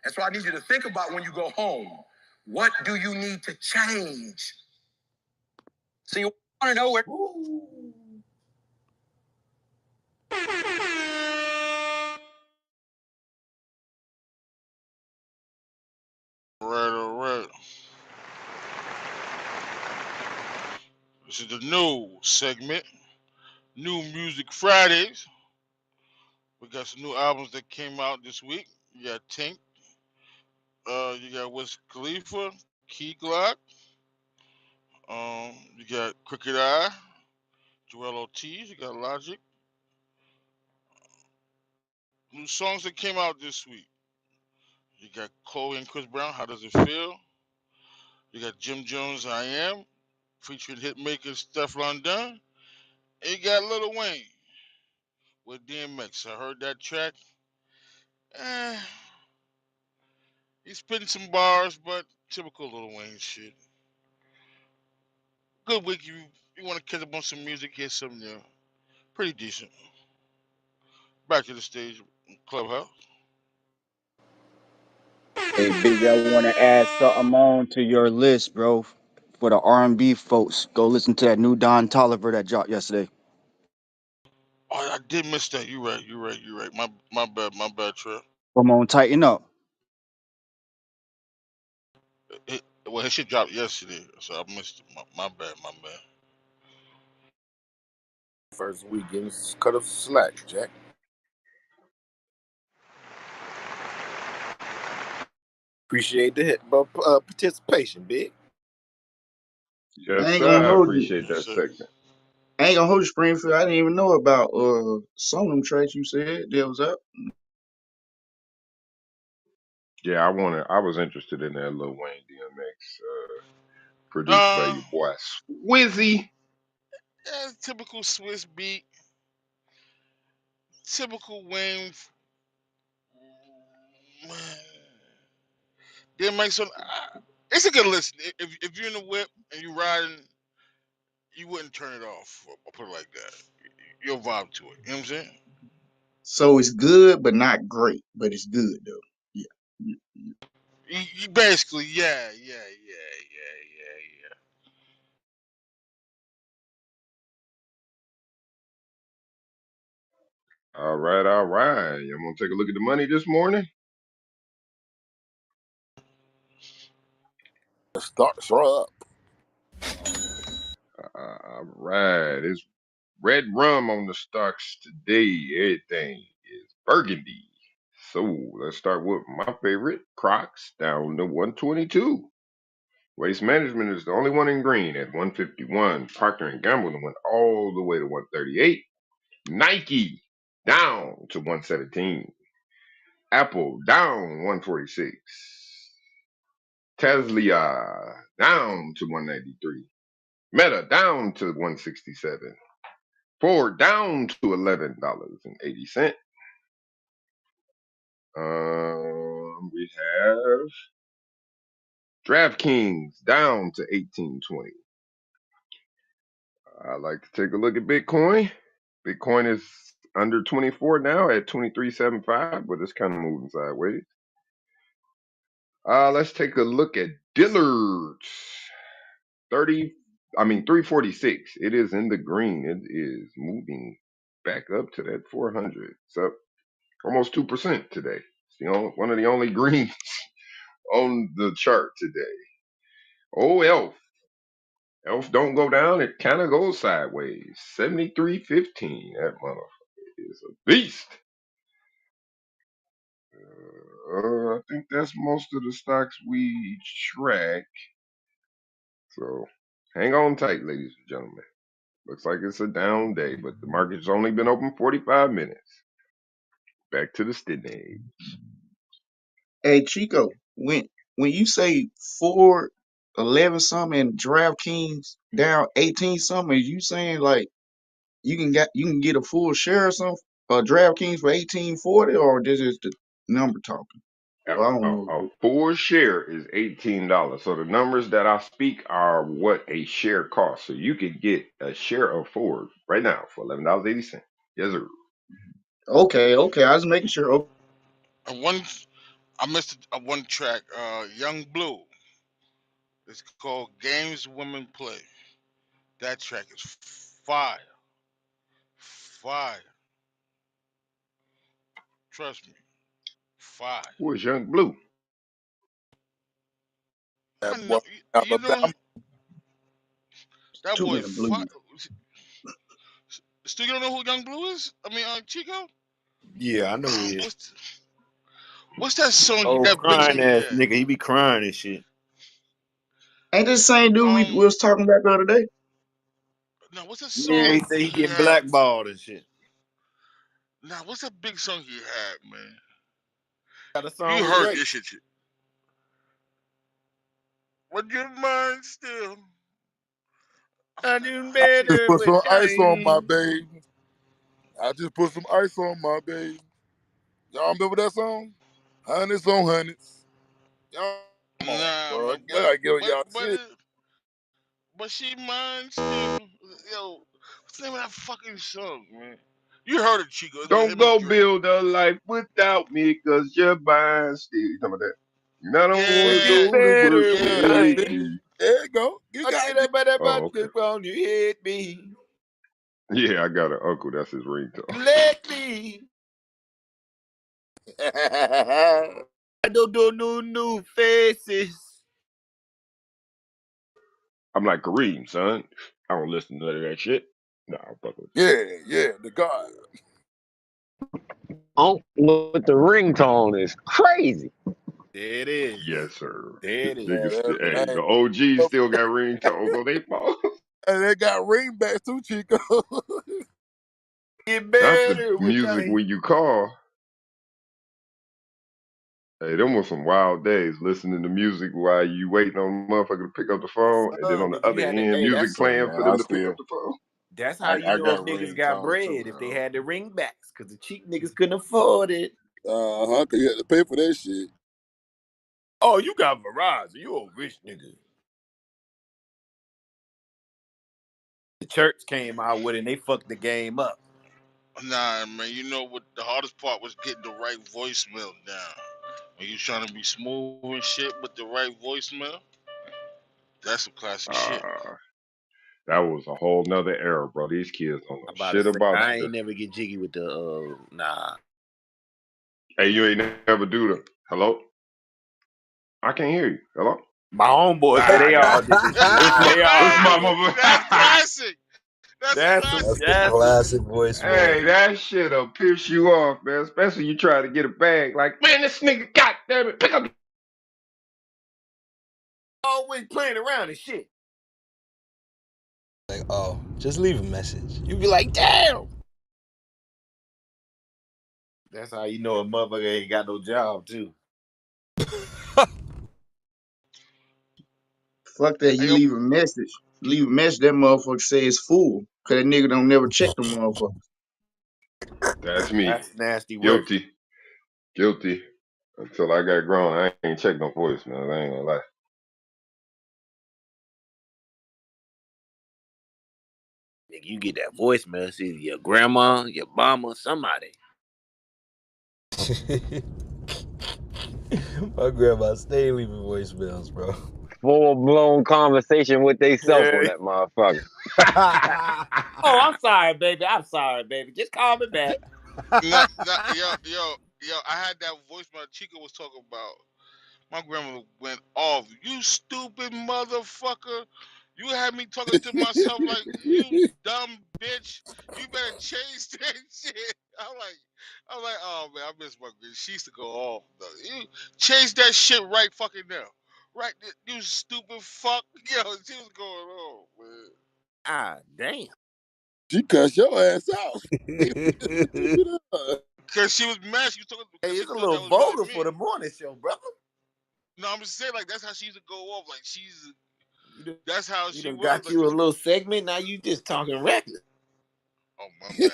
And so I need you to think about when you go home, what do you need to change? So you want to know where. All right. This is the new segment, New Music Fridays. We got some new albums that came out this week. You got Tink. You got Wiz Khalifa, Key Glock. You got Crooked Eye, Joel Ortiz. You got Logic. New songs that came out this week. You got Chloe and Chris Brown. How does it feel? You got Jim Jones. I Am, featuring hitmaker Steph London. And you got Lil Wayne with DMX. I heard that track. Eh, he's spitting some bars, but typical Lil Wayne shit. Good week. You want to catch up on some music? Hear some new. Pretty decent. Back to the stage, Clubhouse. Hey, Biggie, I want to add something on to your list, bro. For the R&B folks, go listen to that new Don Tolliver that dropped yesterday. Oh, I did miss that. You right. You right. My bad. My bad, Trip. Come on, tighten up. Well, his shit dropped yesterday, so I missed it. My bad. My bad. First week getting cut of slack, Jack. Appreciate the participation, big. I Yes, ain't sir. gonna I hold you. appreciate that So, segment. I ain't gonna hold you, Springfield. I didn't even know about some of them tracks you said that was up. Yeah, I was interested in that Lil Wayne DMX, produced by uh, your boy Swizzy. yeah, typical Swiss beat, typical Wayne. Didn't make some. It's a good listen. If you're in the whip and you riding, you wouldn't turn it off. Or put it like that. You'll vibe to it. You know what I'm saying? So it's good, but not great. But it's good though. Yeah. You basically, yeah. All right, all right. I'm gonna take a look at the money this morning. Start up. All right, it's red rum on the stocks today. Everything is burgundy. So let's start with my favorite, Crocs, down to 122. Waste Management is the only one in green at 151. Procter and Gamble went all the way to 138. Nike down to 117. Apple down 146. Tesla down to 193. Meta down to 167. Ford down to $11.80. We have DraftKings down to 1820. I like to take a look at Bitcoin. Bitcoin is under 24 now at 23.75, but it's kind of moving sideways. Let's take a look at Dillard's. 346. It is in the green. It is moving back up to that 400. It's up almost 2% today. It's one of the only greens on the chart today. Oh, Elf don't go down. It kind of goes sideways. 73.15. That motherfucker is a beast. I think that's most of the stocks we track. So hang on tight, ladies and gentlemen. Looks like it's a down day, but the market's only been open 45 minutes. Back to the stinny. Hey Chico, when you say 411 something and DraftKings down 18 something, is you saying like you can get a full share or something DraftKings for 1840, or this is the number talking? A, Well, I don't a, know. a full share is $18. So the numbers that I speak are what a share costs. So you could get a share of Ford right now for $11.80. Yes, sir. Okay, I was making sure. Okay. And I missed one track. Young Blue. It's called Games Women Play. That track is fire. Fire. Trust me. Fire. Who is Young Blue? I That boy know. from You know Alabama. that Too boy. many blues. Still, you don't know who Young Blue is? I mean, Chico. Yeah, I know who he is. What's What's that song? Oh, That big crying song he ass had? nigga. He be crying and shit. Ain't this the same dude we Um, was talking about the other day? now what's that Yeah, he song say he he get had? blackballed and shit. Now what's that big song he had, man? Got a song You with heard Drake. this shit. Would your mind still? I I forgot. do I can't. Just better put with some ice on my time. baby. I just put some ice on my baby. Y'all remember that song? Hundreds on hundreds. Y'all, come on, Nah, bro. man. I gotta give But y'all but shit. but she mine still. Yo, what's the name of that fucking song, man? You heard it, Chico. It was Don't him and go Drake. build a life without me, cause you're mine still. You talking about that? And I don't We wanna do Yeah, go to work better with Yeah, without see? time. you. There you go. You I got did it. a better Oh, but okay. the ground you hit me. Yeah, I got an uncle. That's his ringtone. Let me. I don't do no new faces. I'm like Kareem, son. I don't listen to none of that shit. Nah, I'm fucking with Yeah, yeah, the God. Oh, with the ringtone is crazy. There it is. you. Yes, sir. There it is. Man, Niggas, hey, hey, the OGs still got ringtones on their phone. and they got ringbacks too, Chico. Get That's the better with music time. when you call. Hey, them was some wild days listening to music while you waiting on a motherfucker to pick up the phone, and then on the Because you other had to, end, hey, music that's Man, playing for them I to pick up still, the phone. that's how you I know if got niggas got ringtones bread, too if they now. had the ringbacks, because the cheap niggas couldn't afford it. Cause you had to pay for that shit. Oh, you got Verizon. You a rich nigga. The church came out with it and they fucked the game up. nah, man. You know what? The hardest part was getting the right voicemail down. When you trying to be smooth and shit with the right voicemail, that's some classic shit. Uh, that was a whole nother era, bro. These kids don't know I'm about to shit say about I you. ain't never get jiggy with the nah. Hey, you ain't never do the hello. I can't hear you. Hello. My homeboys say Ah, I they got all you. did this shit. This my They all this did my Ah, this mother. shit. that's classic. That's a That's some That's classic. the that's some classic voicemail. Hey, that shit'll piss you off, man. Especially you try to get a bag. Like, man, this nigga, goddamn it, pick up. always playing around and shit. Like, oh, just leave a message. You be like, damn. That's how you know a motherfucker ain't got no job too. Fuck that. Hey, You yo, leave a message. Leave a message. That motherfucker say it's full. Cause that nigga don't never check the motherfucker. That's me. That's nasty work. Guilty. Guilty. Until I got grown, I ain't checked no voice, man. I ain't gonna lie. Nigga, you get that voicemail, it's either your grandma, your mama, somebody. My grandma stay leaving voicemails, bro. Full blown conversation with they self on Yeah. that motherfucker. Oh, I'm sorry, baby. I'm sorry, baby. Just call me back. yo. I had that voicemail Chico was talking about. My grandmother went off. You stupid motherfucker. You had me talking to myself like, you dumb bitch. You better change that shit. I'm like, oh man, I miss my grandma. She used to go off. Though. You change that shit right fucking now. Right, you stupid fuck. Yo, she was going on, man. Ah, damn. She cussed your ass out. Keep it up. Cause she was mad. She was talking Hey, because she it's a thought little that was really vulgar for me. the morning show, brother. No, I'm just saying like that's how she used to go off. Like You done, that's how you she done was. got Like you you a know, little segment. Now you just talking reckless. oh my bad.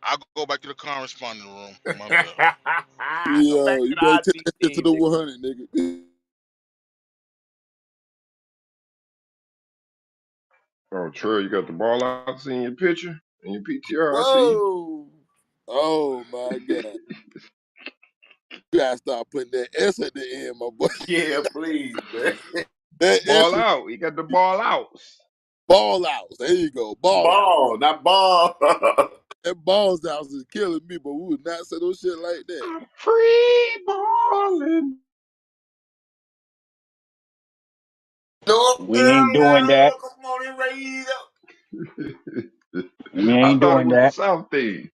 I'll go back to the corresponding room. My bad. Go Yo, back to you the better take IT that shit to team, the nigga. 100, nigga. Oh, Trey, you got the ball out, seeing your picture and your PTR. I see you. Whoa. Oh my god. You gotta start putting that S at the end, my boy. Yeah, please, man. That S Ball is out. You got the ball out. ball outs. There you go. Ball out. Ball, not ball. That balls outs is killing me, but we would not say no shit like that. I'm free balling. North We ain't doing Carolina, that. come on and raise up. We I ain't thought it doing was a that. South thing.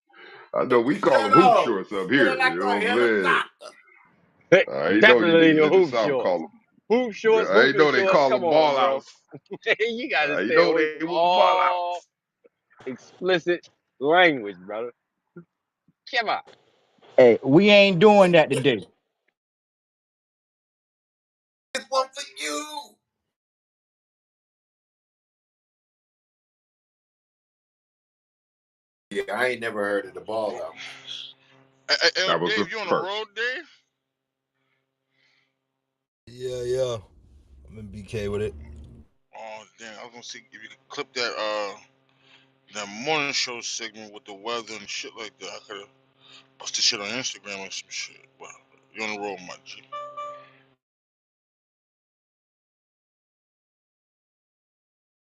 I know we call them Shut hoop up. shorts up Feeling here. like You a know what I'm saying? helicopter. I ain't know you Definitely niggas the in the hoop South shorts. call them. Hoop shorts, I ain't hooping know they shorts. call Come them on, ball bro. outs. You gotta I ain't stay know away they from was ball all outs. explicit language, brother. Come on. Hey, we ain't doing that today. This one for you. Yeah, I ain't never heard of the ball outs. Hey, That was the Dave, you on the first. road, Dave? Yeah, yeah. I'm in BK with it. Oh, damn. I was gonna see if you could clip that morning show segment with the weather and shit like that. I could have posted shit on Instagram or some shit. But you on the road, my G.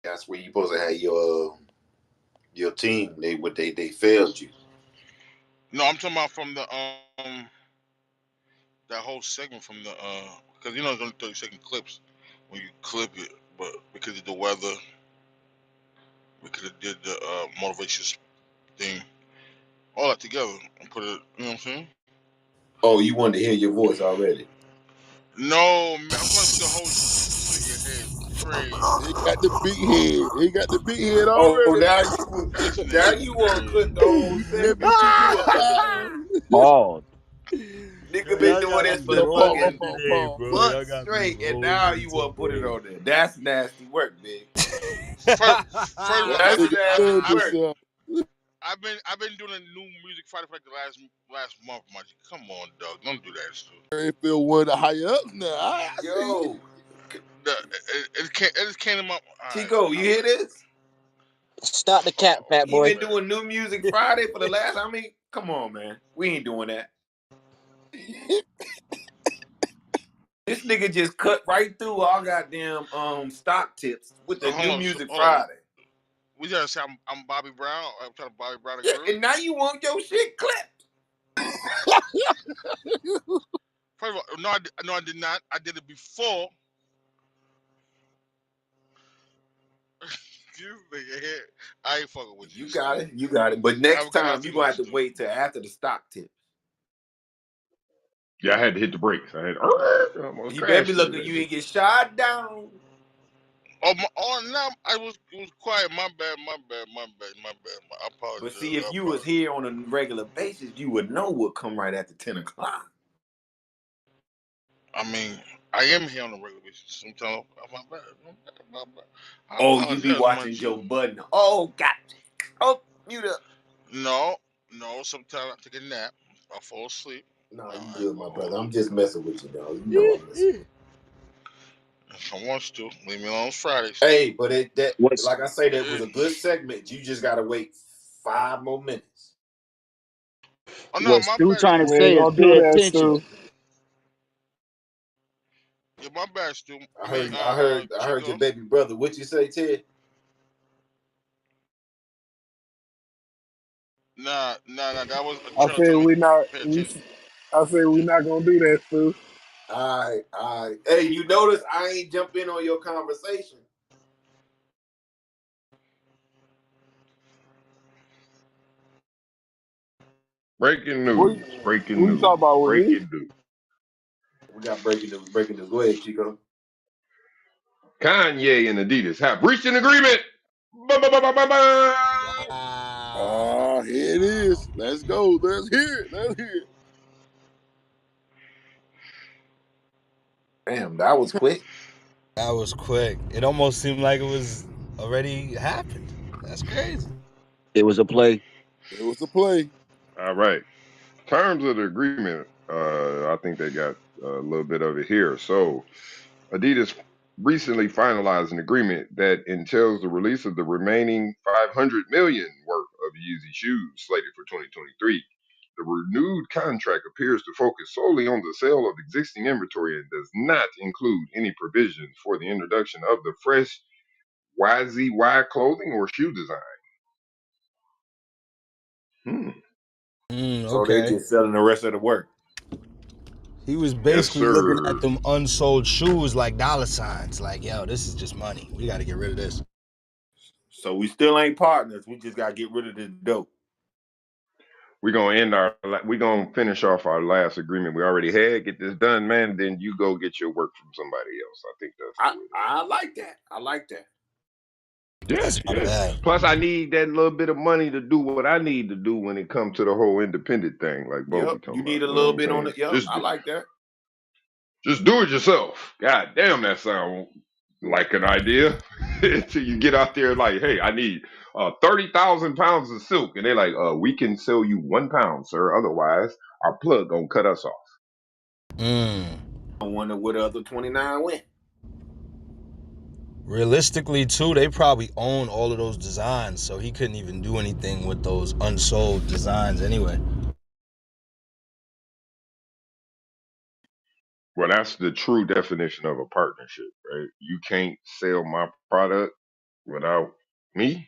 That's where you supposed to have your team. They failed you. No, I'm talking about from the that whole segment from the because you know it's only 30-second clips when you clip it, but because of the weather, we could have did the motivation thing all that together and put it. You know what I'm saying? Oh, you wanted to hear your voice already. No, man, I'm trying to put the whole shit in your head. Crazy. He got the big head. He got the big head Oh, already. This now nigga's you want to clip crazy. the whole Let segment? me teach you a pattern. Pause. Yo, Nigga been y'all doing got this me for Pause, rolling fucking pause, today, pause. bro. Y'all months got me straight, and now rolling you want to put it today. on there. That's nasty work, big. First of all, That That's nigga nasty feeling I, work. himself. I've been doing a new music Friday for like the last month, my G. Come on, dog. Don't do that, Stu. He feel one of the higher ups now. I see. Yo, It just came to my. All right, Chico, you all hear right. this? Stop the cat, fat He Oh boy. been man. doing new music Friday for the last. I mean, come on, man. We ain't doing that. This nigga just cut right through all goddamn stock tips with the new music Hold on. Friday. We gotta say I'm Bobby Brown. I'm trying to Bobby Brown the Yeah, gorilla. and now you want your shit clipped. First of all, no, I did not. I did it before. You nigga here. I ain't fucking with you, You Stu. got it. You got it. But I next haven't got time nothing you on gonna you, have to Stu. wait till after the stock tip. Yeah, I had to hit the brakes. I had almost He better be crashed into looking that you bitch. ain't get shot down. Oh, now it was quiet. My bad. I But apologize. see, if you was here on a regular basis, you would know what come right after 10 o'clock. I mean, I am here on a regular basis. Sometimes, my bad. I Oh, you be apologize, my watching G. Joe Budden. Oh, got oh, mute up. No, no. Sometimes I take a nap. I fall asleep. No, No, you I ain't good, gonna my hold brother. you. I'm just messing with you, dog. You know I'm messing with If I want to, leave me alone. It's Friday, you. Stu. Hey, but that What's like I say, that was Eh, a good segment. You just gotta wait 5 more minutes. Oh no, what my Stu bad, trying to Stu. We ain't say is gonna do pay that, attention. Stu. Yeah, my bad, Stu. I I mean, heard, I heard, I heard your Chico. baby brother. What you say, Ted? Nah. That was a I trainer said telling me we not. pay attention. I said we not gonna do that, Stu. All right, all right. Hey, you notice I ain't jump in on your conversation. Breaking What, news. Breaking what you talking news. about with me? Breaking news. We got breaking news. Breaking news. Go ahead, Chico. Kanye and Adidas have reached an agreement. Ba-ba-ba-ba-ba-ba. Oh, Wow. here it is. Let's go. Let's hear it. Let's hear it. Damn, that was quick. That was quick. It almost seemed like it was already happened. That's crazy. it was a play. It was a play. All right. Terms of the agreement. I think they got a little bit of it here. So Adidas recently finalized an agreement that entails the release of the remaining 500 million worth of Yeezy shoes slated for 2023. The renewed contract appears to focus solely on the sale of existing inventory and does not include any provisions for the introduction of the fresh YZY clothing or shoe design. Hmm. So they Okay. just selling the rest of the work. He was Yes, basically looking sir. at them unsold shoes like dollar signs. Like, yo, this is just money. We got to get rid of this. So we still ain't partners. We just gotta get rid of this dope. We gonna we gonna finish off our last agreement we already had. Get this done, man. Then you go get your work from somebody else. I think that's the way to I like that. I like that. Yeah, That's not yeah. bad. Plus, I need that little bit of money to do what I need to do when it comes to the whole independent thing, like Bo Yep. be talking You about. need a You know what little I'm bit on saying? it. Yep. I like that. Just do it yourself. God damn, that sound like an idea. Until you get out there, like, hey, I need 30,000 pounds of silk, and they're like, we can sell you 1 pound, sir. Otherwise, our plug gonna cut us off. Mm. I wonder where the other 29 went. Realistically, too, they probably own all of those designs, so he couldn't even do anything with those unsold designs anyway. Well, that's the true definition of a partnership, right? You can't sell my product without me.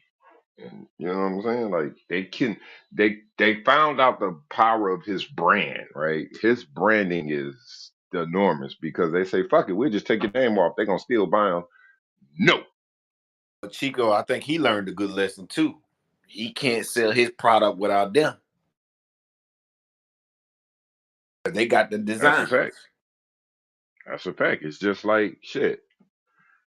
And you know what I'm saying? Like they found out the power of his brand, right? His branding is enormous because they say, fuck it, we'll just take your name off. They're gonna still buy them. No. But Chico, I think he learned a good lesson too. He can't sell his product without them. They got the That's a fact. designs. That's a fact. It's just like shit.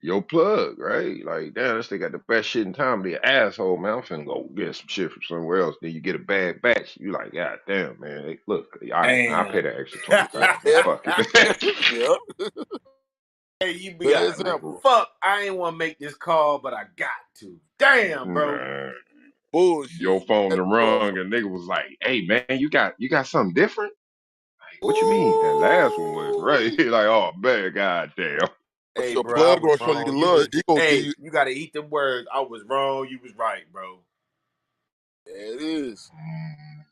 Your plug, right? Like, damn, this they got the best shit in town. Be an asshole, man. I'm finna go get some shit from somewhere else. Then you get a bad batch. You like, God damn, man. Hey, look, all right, I'll pay Damn. that extra 25. Yeah, Fuck it. yeah. Hey, you be Good like, example. fuck, I ain't want to make this call, but I got to. Damn, bro. Man, your Bullshit. phone That to rung and nigga was like, hey man, you got something different? Like, what you mean? That last one was right. Ooh. Like, oh man, god damn. Hey, your bro, I plug was gonna show you wrong. You love. was, He gonna give hey, you. you got to eat them words. I was wrong. You was right, bro. There it is.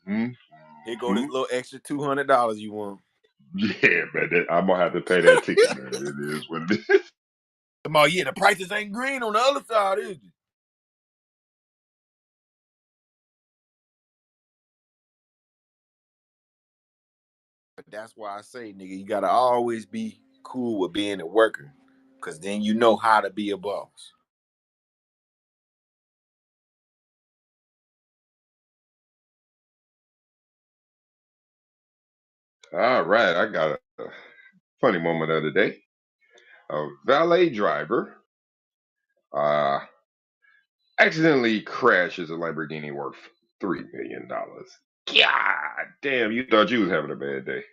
hmm Here go hmm this little extra $200 you want. Yeah, man, I'm gonna have to pay that ticket, man. It is what it is. Come on, yeah, the prices ain't green on the other side, is it? But that's why I say, nigga, you gotta always be cool with being a worker, cause then you know how to be a boss. All right, I got a funny moment of the day. A valet driver uh accidentally crashes a Lamborghini worth $3 million. God damn, you thought you was having a bad day.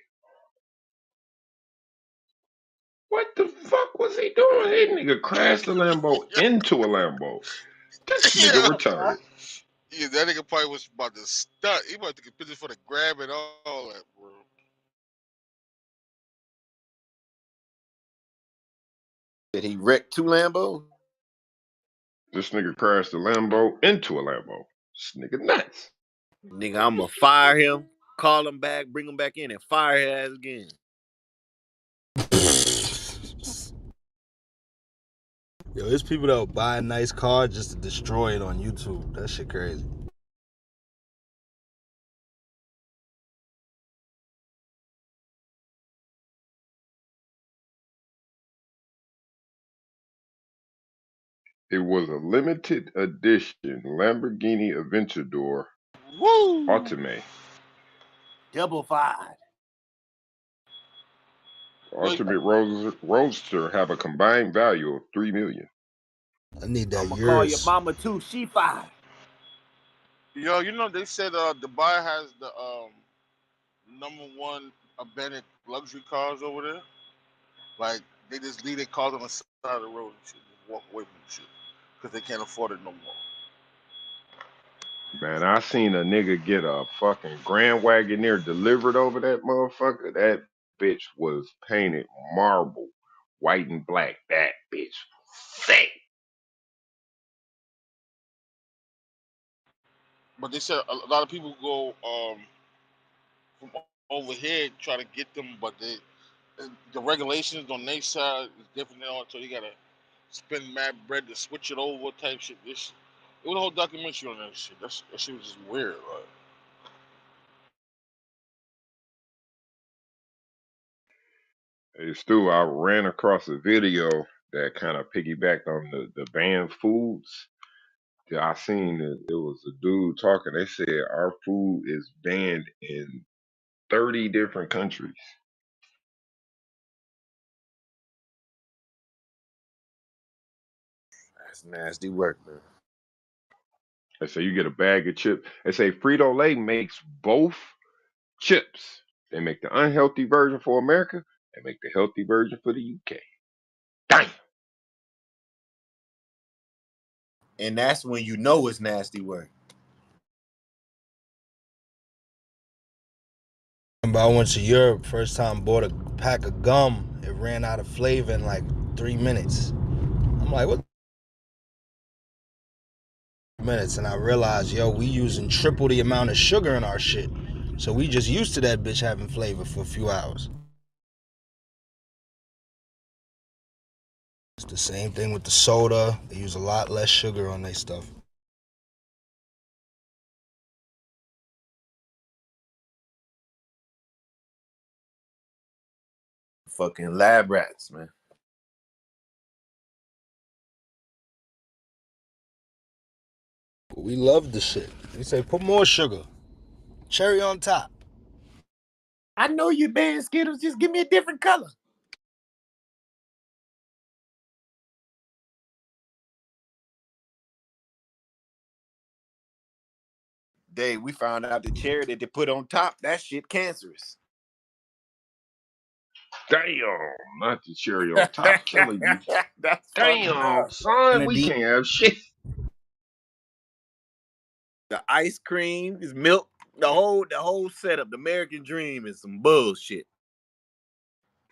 What the fuck was he doing? That nigga crashed the Lambo into a Lambo. This nigga Yeah. retarded. Yeah, that nigga probably was about to stunt. He about to get pictures for the grab and all that, bro. Did he wreck two Lambos? This nigga crashed the Lambo into a Lambo. This nigga nuts. Nigga, I'ma fire him, call him back, bring him back in, and fire his ass again. Yo, there's people that will buy a nice car just to destroy it on YouTube. That shit crazy. It was a limited edition Lamborghini Aventador Woo! Ultimate. Double five. Well, Ultimate Roadster have a combined value of $3 million. I need that I'ma call your yours. mama too. She five. yo, you know they said Dubai has the number one abandoned luxury cars over there. Like they just leave their cars on the side of the road and shit, just walk away from the shit because they can't afford it no more. Man, I seen a nigga get a fucking Grand Wagoneer delivered over that motherfucker. That bitch was painted marble, white and black. That bitch sick. But they said a lot of people go from over here try to get them, but the regulations on their side is different than on, so you gotta spend mad bread to switch it over type shit. This it was a whole documentary on that shit. That shit was just weird. Like, Hey Stu, I ran across a video that kind of piggybacked on the banned foods. Yeah, I seen it. It was a dude talking. They said our food is banned in 30 different countries. That's nasty work, man. They say you get a bag of chips. They say Frito Lay makes both chips. They make the unhealthy version for America. They make the healthy version for the UK. Damn. And that's when you know it's nasty work. Remember, I went to Europe first time, bought a pack of gum. It ran out of flavor in like 3 minutes. I'm like, what? Minutes, and I realized, yo, we using triple the amount of sugar in our shit. So we just used to that bitch having flavor for a few hours. It's the same thing with the soda. They use a lot less sugar on their stuff. Fucking lab rats, man. But we love the shit. We say, put more sugar. Cherry on top. I know you ban Skittles. Just give me a different color. Dave, we found out the cherry that they put on top, that shit cancerous. Damn. Not the cherry on top killing you. That's fucked Damn, up. son. We Kennedy. can't have shit. The ice cream is milk. The whole setup, the American dream is some bullshit.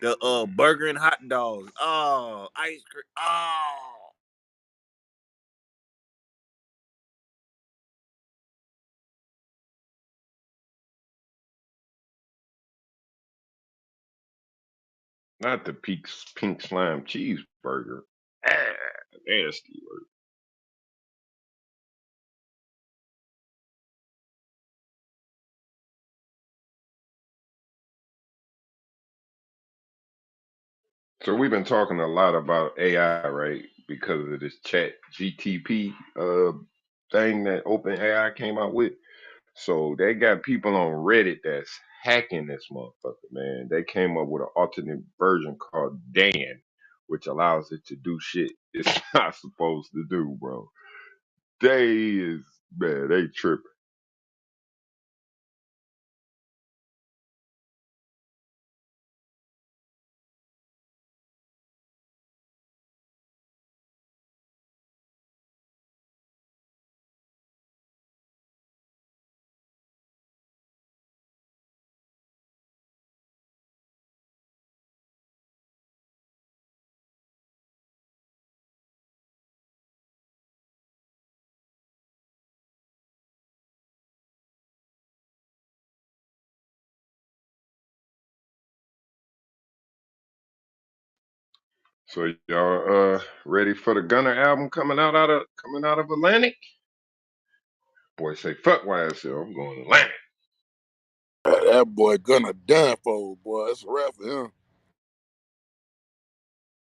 The burger and hot dogs. Oh, ice cream. Oh. Not the pink slime cheeseburger. Ah, nasty word. So we've been talking a lot about AI, right? Because of this chat GTP thing that OpenAI came out with. So they got people on Reddit that's hacking this motherfucker, man. They came up with an alternate version called Dan, which allows it to do shit it's not supposed to do, bro. They is man, they tripping. So y'all ready for the Gunner album coming out of Atlantic? Boy say fuck YSL, I'm going to Atlantic. That boy gonna done for, boy. That's a wrap for him.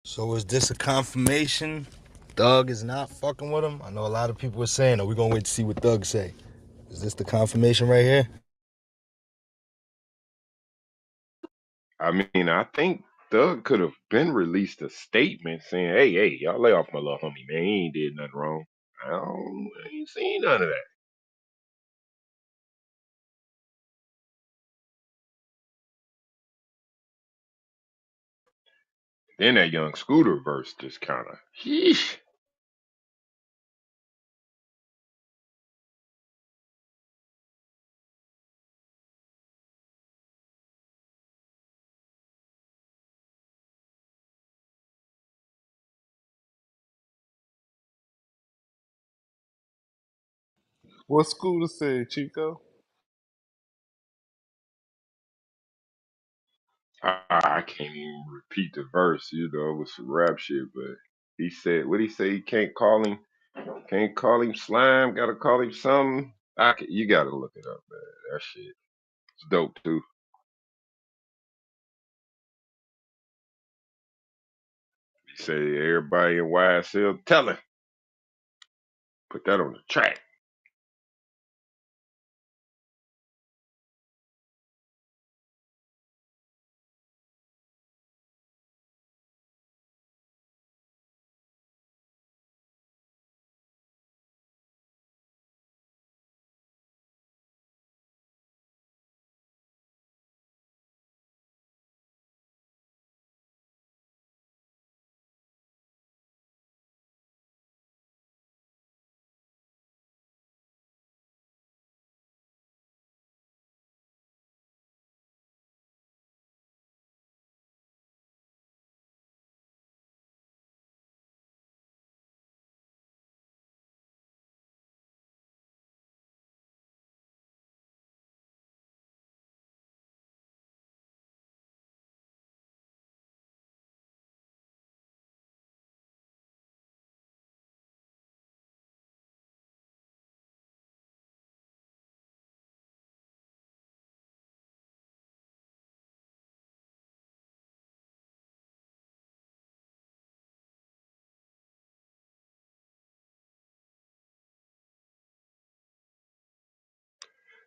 So is this a confirmation? Doug is not fucking with him? I know a lot of people were saying, "Are we gonna wait to see what Doug say?" Is this the confirmation right here? I mean, I think Thug could have been released a statement saying, hey, y'all lay off my little homie, man. He ain't did nothing wrong. I ain't seen none of that. Then that young Scooter verse just kind of, sheesh. What Scooter said, Chico? I can't even repeat the verse, it was some rap shit, but he said, what he say? He can't call him slime, gotta call him something. You gotta look it up, man. That shit is dope too. He said, everybody in YSL, tell him. Put that on the track.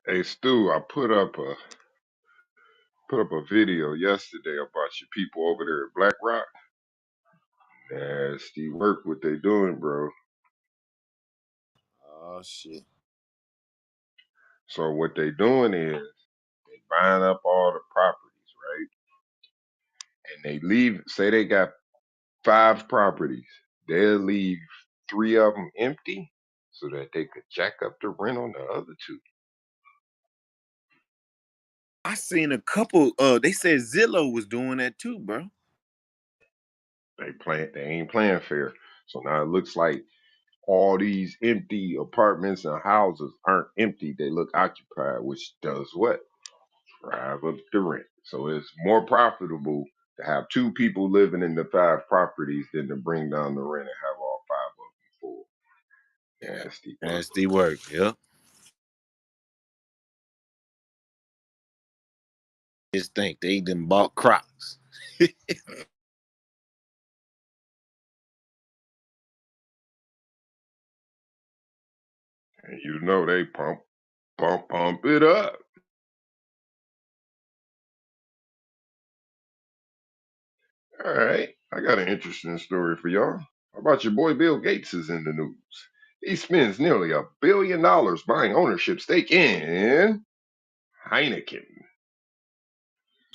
Hey Stu, I put up a video yesterday about your people over there at Black Rock. Nasty work what they doing, bro. Oh shit. So what they doing is they buying up all the properties, right? And they leave. Say they got 5 properties. They'll leave 3 of them empty so that they could jack up the rent on the other 2. I seen a couple. They said Zillow was doing that too, bro. They ain't playing fair. So now it looks like all these empty apartments and houses aren't empty. They look occupied, which does what? Drive up the rent. So it's more profitable to have 2 people living in the 5 properties than to bring down the rent and have all 5 of them full. Yeah, Nasty work. that's the work. Yep. Just think they done bought Crocs. And you know they pump it up. All right. I got an interesting story for y'all. How about your boy Bill Gates is in the news? He spends nearly $1 billion buying ownership stake in Heineken.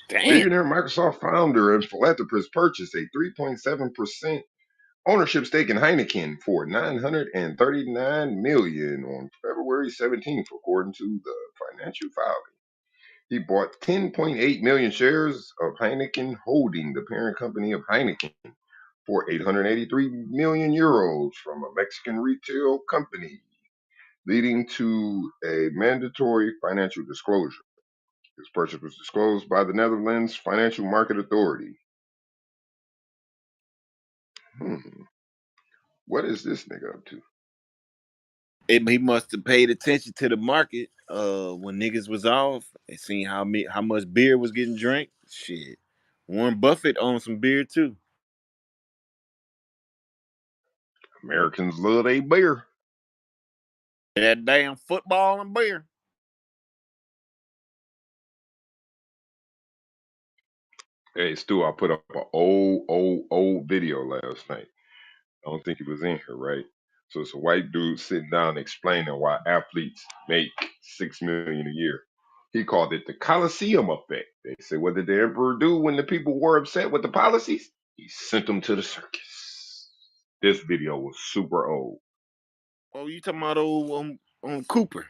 Damn. Billionaire Microsoft founder and philanthropist purchased a 3.7% ownership stake in Heineken for $939 million on February 17th, according to the financial filing. He bought 10.8 million shares of Heineken Holding, the parent company of Heineken, for 883 million euros from a Mexican retail company, leading to a mandatory financial disclosure. This purchase was disclosed by the Netherlands Financial Market Authority. Hmm, what is this nigga up to? He must have paid attention to the market when niggas was off and seen how much beer was getting drank. Shit. Warren Buffett owned some beer too. Americans love a beer. That damn football and beer. Hey, Stu, I put up an old video last night. I don't think he was in here, right? So it's a white dude sitting down explaining why athletes make 6 million a year. He called it the Coliseum effect. They said, what did the emperor do when the people were upset with the policies? He sent them to the circus. This video was super old. Oh, you talking about old Cooper?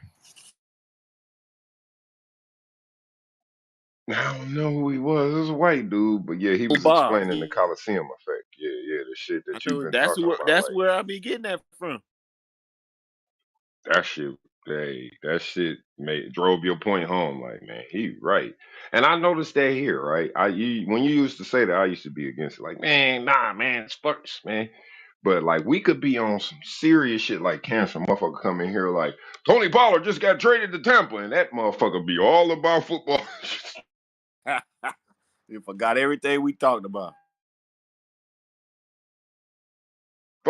I don't know who he was. It was a white dude, but yeah, he Oh, was Bob. explaining the Coliseum effect. Yeah, the shit I that you've know been talking about. that's Like where I be getting that from. that shit, that shit drove your point home. Like, man, he right. And I noticed that here, right? When you used to say that, I used to be against it. Like, man, nah, man, it's Spurs, man. But like, we could be on some serious shit, like cancer motherfucker come in here like Tony Pollard just got traded to Tampa, and that motherfucker be all about football. You forgot everything we talked about.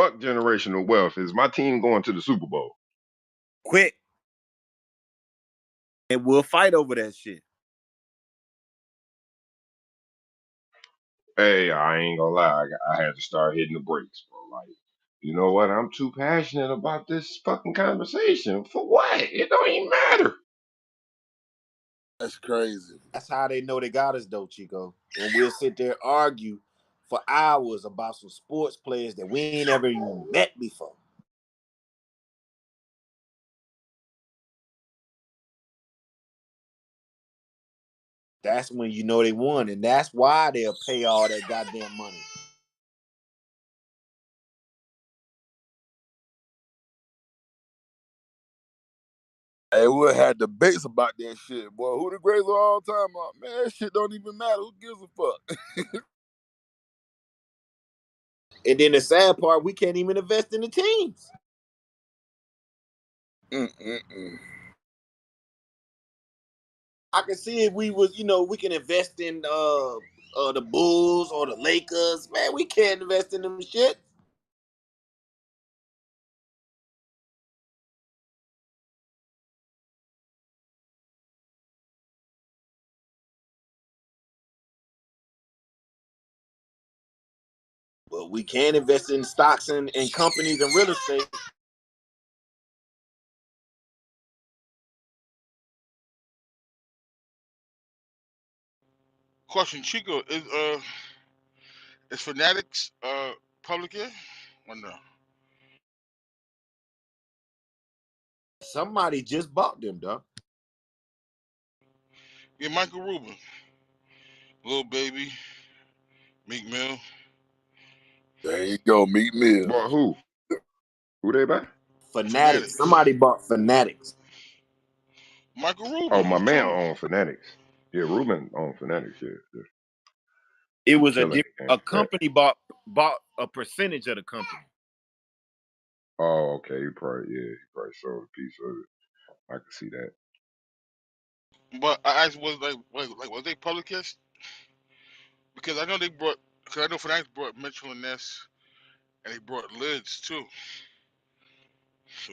Fuck generational wealth. Is my team going to the Super Bowl? Quit, and we'll fight over that shit. Hey, I ain't gonna lie. I had to start hitting the brakes, bro. Like, you know what? I'm too passionate about this fucking conversation. For what? It don't even matter. That's crazy. That's how they know they got us, though, Chico. When we'll sit there argue for hours about some sports players that we ain't ever even met before. That's when you know they won, and that's why they'll pay all that goddamn money. Hey, we had debates about that shit, boy. Who the greatest of all time? Man, that shit don't even matter. Who gives a fuck? And then the sad part, we can't even invest in the teams. Mm-mm-mm. I can see if we was, we can invest in the Bulls or the Lakers. Man, we can't invest in them shit. But we can invest in stocks and companies and real estate. Question, Chico, is Fanatics public here? Or no? Somebody just bought them, dog. Yeah, Michael Rubin, Lil Baby, Meek Mill, There you go, Meat Mill. Boy, who? Who they by? Fanatics. Fanatics. Somebody bought Fanatics. Michael Oh, Rubin, my who's man Tone? on Fanatics. Yeah, Ruben on Fanatics. Yeah, yeah. It He was killing the game a for that. company bought a percentage of the company. Oh, okay. He probably sold a piece of it. I can see that. But I asked, was they public yet? Because I know because I know Fanatics brought Mitchell and Ness, and they brought Lids too. So,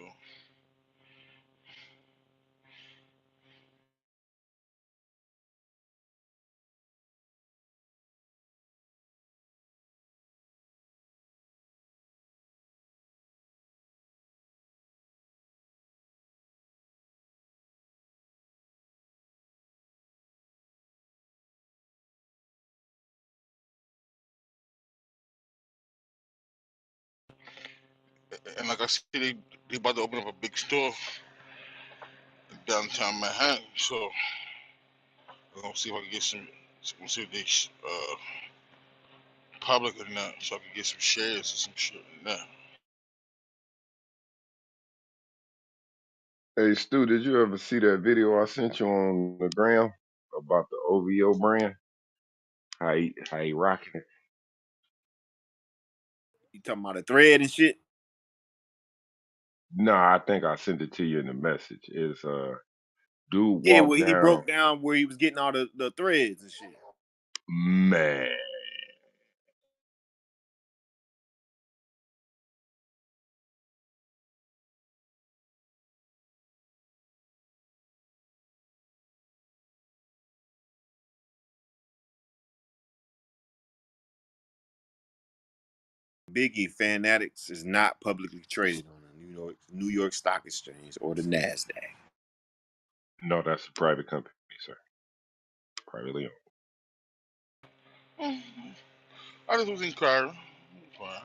and like I said, they about to open up a big store in downtown Manhattan. So, I'm gonna see if I can get some. I'm gonna see if they public or not, so I can get some shares or some shit in there. Hey, Stu, did you ever see that video I sent you on the gram about the OVO brand? How he rocking it? You talking about a thread and shit? Nah, I think I sent it to you in the message. Is dude Yeah, walked well, he down, broke down where he was getting all the threads and shit. man. Biggie Fanatics is not publicly traded on the New York Stock Exchange or the Nasdaq. No, that's a private company, sir. Privately owned. Mm, I just was inquiring. Fine.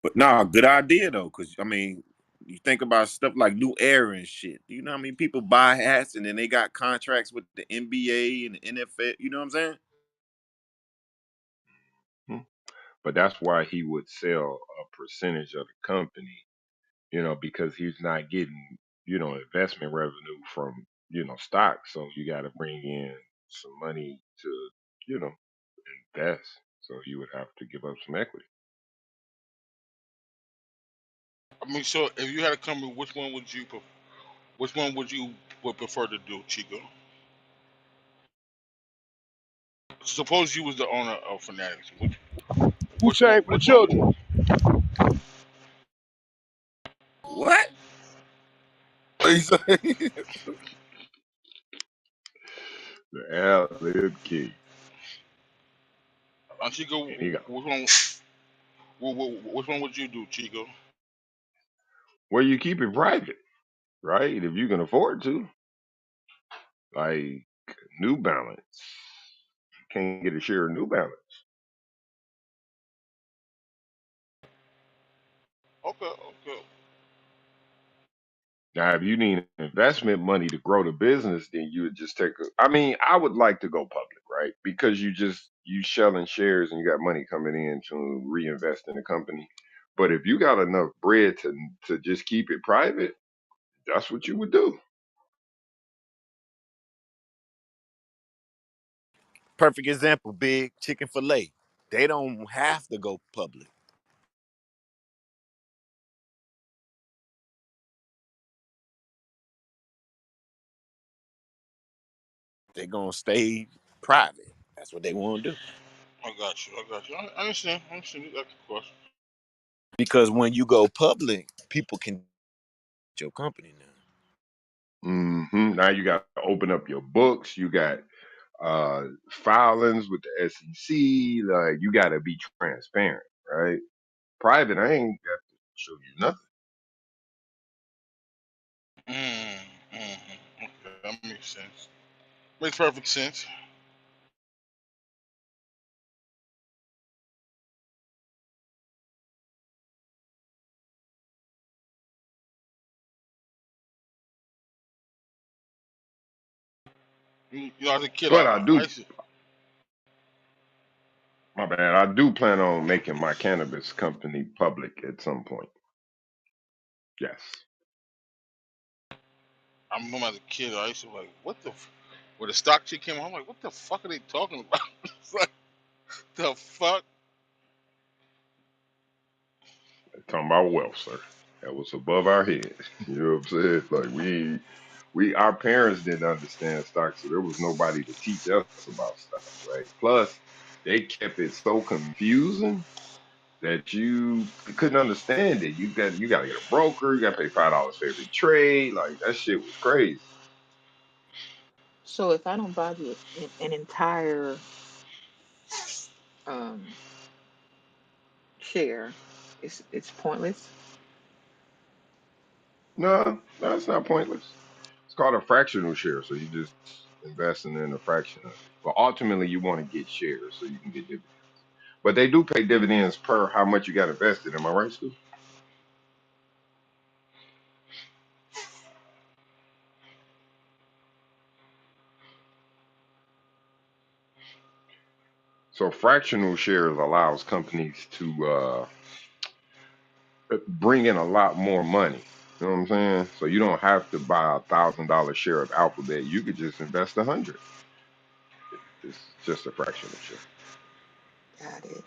But nah, good idea though, because I mean, you think about stuff like New Era and shit. You know how many people buy hats and then they got contracts with the NBA and the NFL? You know what I'm saying? Hmm. But that's why he would sell a percentage of the company, because he's not getting, investment revenue from, stock. So you got to bring in some money to, you know, invest. So you would have to give up some equity. I mean, so if you had a company, which one would you would prefer to do, Chico? Suppose you was the owner of Fanatics. Who sang for Which one would children? He say, The ad-lib king. Chico, And he got, which one would you do, Chico? well, you keep it private, right? If you can afford to. Like New Balance. Can't get a share of New Balance. Okay, okay. Now, if you need investment money to grow the business, then you would just take a. I mean, I would like to go public, right? Because you selling shares and you got money coming in to reinvest in the company. But if you got enough bread to just keep it private, that's what you would do. Perfect example, big chicken filet. They don't have to go public. They're gonna stay private. That's what they want to do. I got you. I got you. I understand. I understand. That's the question. Because when you go public, people can your company now. Now you got to open up your books. You got filings with the SEC. Like you got to be transparent, right? Private, I ain't got to show you nothing. Mm, okay, that makes sense. Makes perfect sense. As a kid, But I I do, used to. my bad, I do plan on making my cannabis company public at some point. Yes. I remember as a kid, I used to like, what the. When the stock chick came, I'm like, what the fuck are they talking about? It's like, the fuck. Talking about wealth, sir. That was above our heads. You know what I'm saying? Like our parents didn't understand stocks, so there was nobody to teach us about stocks, right? Plus, they kept it so confusing that you couldn't understand it. You got to get a broker. You got to pay $5 for every trade. Like that shit was crazy. So if I don't buy an entire um share, it's pointless. No, it's not pointless. It's called a fractional share. So you just investing in a fraction of it. But ultimately, you want to get shares so you can get dividends. But they do pay dividends per how much you got invested. Am I right, Stu? So fractional shares allows companies to bring in a lot more money. You know what I'm saying? So you don't have to buy $1,000 share of Alphabet. You could just invest 100. It's just a fractional share. Got it.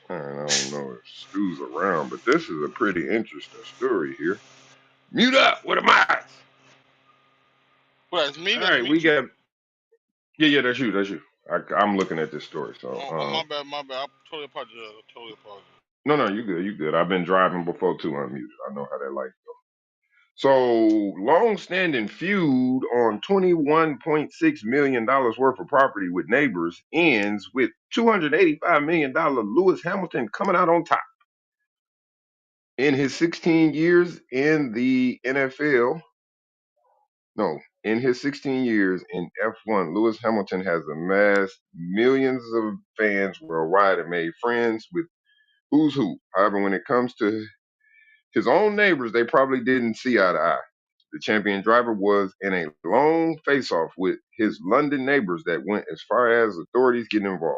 And I don't know if Stu's around, but this is a pretty interesting story here. Mute up. What am I? Well, that's me. All That's right, me, we Chico. got. Yeah, that's you. That's you. I'm looking at this story. So, Oh, my bad, my bad. I totally apologize. I totally apologize. no, no, you good. You good. I've been driving before too unmuted. I know how that life goes. So, long-standing feud on $21.6 million worth of property with neighbors ends with $285 million Lewis Hamilton coming out on top. In his 16 years in the NFL, no, in his 16 years in F1, Lewis Hamilton has amassed millions of fans worldwide and made friends with who's who. However, when it comes to his own neighbors, they probably didn't see eye to eye. The champion driver was in a long face-off with his London neighbors that went as far as authorities getting involved.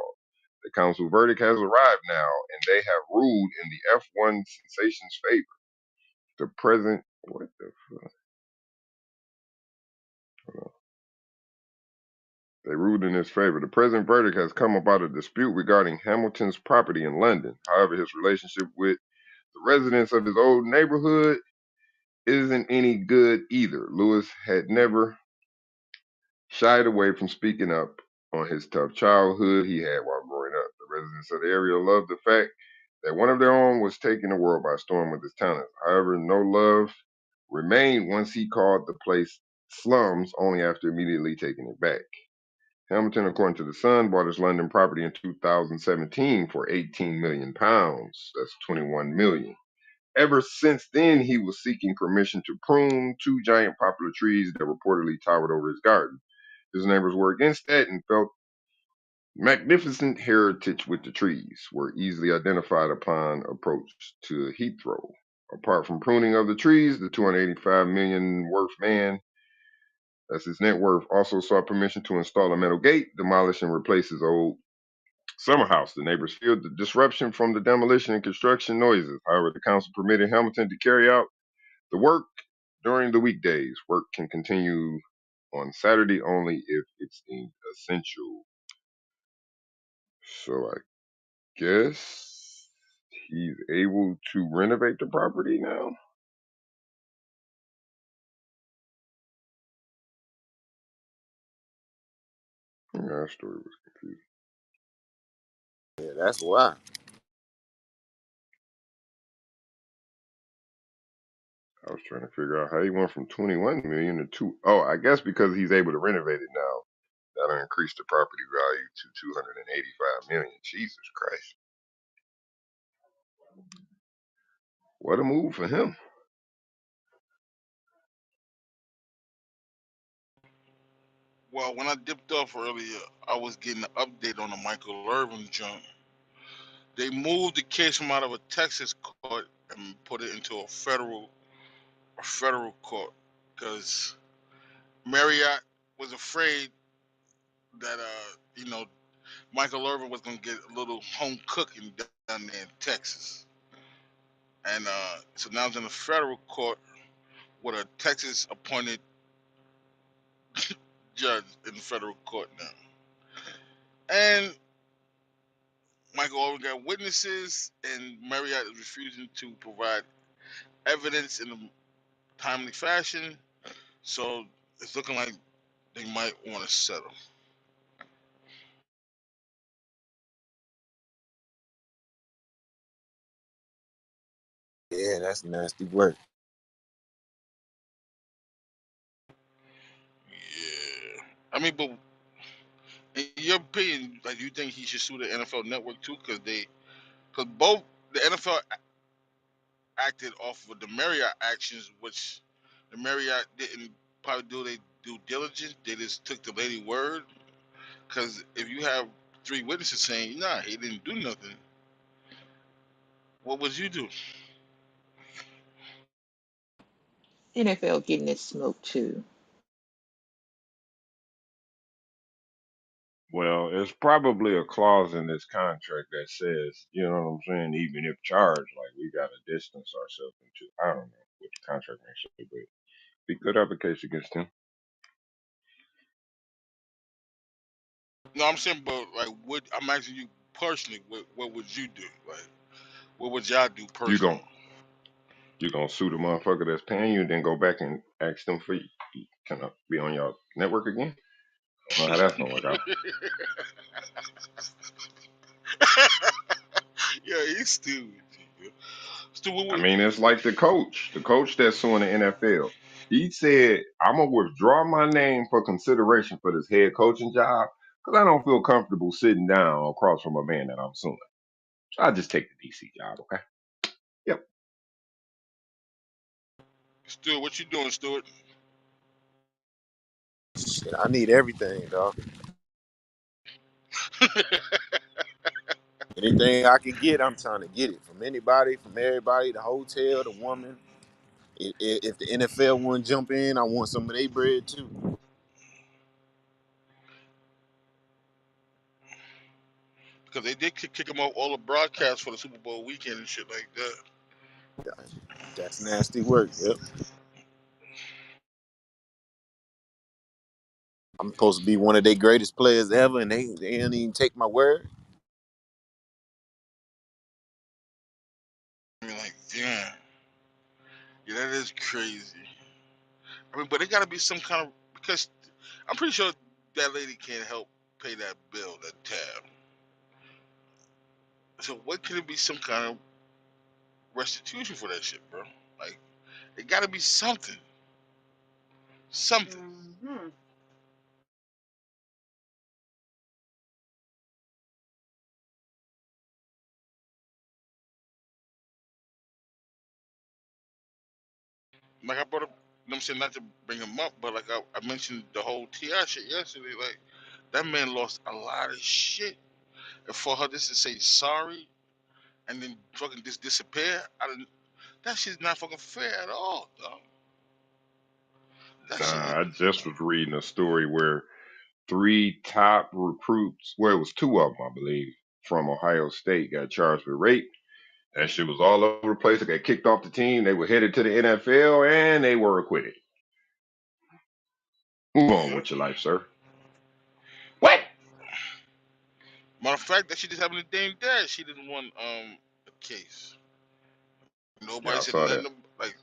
The council verdict has arrived now, and they have ruled in the F1 sensation's favor. The present, what the fuck? They ruled in his favor. The present verdict has come about a dispute regarding Hamilton's property in London. However, his relationship with the residents of his old neighborhood isn't any good either. Lewis had never shied away from speaking up on his tough childhood he had while growing up. The residents of the area love the fact that that one of their own was taking the world by storm with his talent. However, no love remained once he called the place slums only after immediately taking it back. Hamilton, according to The Sun, bought his London property in 2017 for £18 million. That's 21 million. Ever since then, he was seeking permission to prune two giant popular trees that reportedly towered over his garden. His neighbors were against that and felt magnificent heritage with the trees were easily identified upon approach to Heathrow. Apart from pruning of the trees, the 285 million worth man, that's his net worth, also sought permission to install a metal gate, demolish and replace his old summer house. The neighbors feared the disruption from the demolition and construction noises. However, the council permitted Hamilton to carry out the work during the weekdays. Work can continue on Saturday only if it's deemed essential. So I guess he's able to renovate the property now. Yeah, that story was confusing. Yeah, that's why. I was trying to figure out how he went from 21 million to two. Oh, I guess because he's able to renovate it now, that'll increase the property value to 285 million. Jesus Christ, what a move for him! Well, when I dipped off earlier, I was getting an update on the Michael Irvin joint. They moved the case from out of a Texas court and put it into a federal court because Marriott was afraid that Michael Irvin was gonna get a little home cooking down there in Texas, and so now it's in the federal court with a Texas appointed judge in the federal court now, and Michael Irvin got witnesses, and Marriott is refusing to provide evidence in a timely fashion. So it's looking like they might want to settle. Yeah, that's nasty work. Yeah, I mean, but in your opinion, like, you think he should sue the NFL Network too? Because both the NFL acted off of the Marriott actions, which the Marriott didn't probably do their due diligence. They just took the lady word. Because if you have three witnesses saying, nah, he didn't do nothing, what would you do? NFL getting its smoke too. Well, there's probably a clause in this contract that says, you know what I'm saying, even if charged, like we gotta distance ourselves into. I don't know what the contract may say, but we could have a case against him. No, I'm saying, but like, I'm asking you personally, what would you do? Like, what would y'all do You personally? gon' you gonna sue the motherfucker that's paying you, and then go back and ask them for you. Can I be on your network again? I don't know how that's gonna work out. Yeah, he's stupid. Stu, I mean, it's like the coach that's suing the NFL. He said, "I'm gonna withdraw my name for consideration for this head coaching job because I don't feel comfortable sitting down across from a man that I'm suing. So I'll just take the DC job, okay?" Yep. Stuart, what you doing, Stuart? Shit, I need everything, dog. Anything I can get, I'm trying to get it from anybody, from everybody, the hotel, the woman. If the NFL want to jump in, I want some of their bread too. Because they did kick him off all the broadcasts for the Super Bowl weekend and shit like that. That's nasty work. Yep. I'm supposed to be one of their greatest players ever, and they don't even take my word. I mean, like, damn. Yeah, that is crazy. I mean, but it got to be some kind of, because I'm pretty sure that lady can't help pay that bill, that tab. So what can it be some kind of restitution for that shit, bro? Like it got to be something, something. Hmm. Like I brought up, you know what I'm saying, not to bring him up, but like I mentioned the whole Ti shit yesterday. Like that man lost a lot of shit, and for her just to say sorry and then fucking just disappear, I didn't. That shit's not fucking fair at all, dog. That shit. I just was reading a story where three top recruits, well, it was two of them, I believe, from Ohio State got charged with rape. That shit was all over the place. They got kicked off the team. They were headed to the NFL and they were acquitted. Move on Yep. with your life, sir. What? Matter of fact, that shit just happened to Dame Dash. She didn't want a case. Yeah, Nobody I said saw that. nothing. Like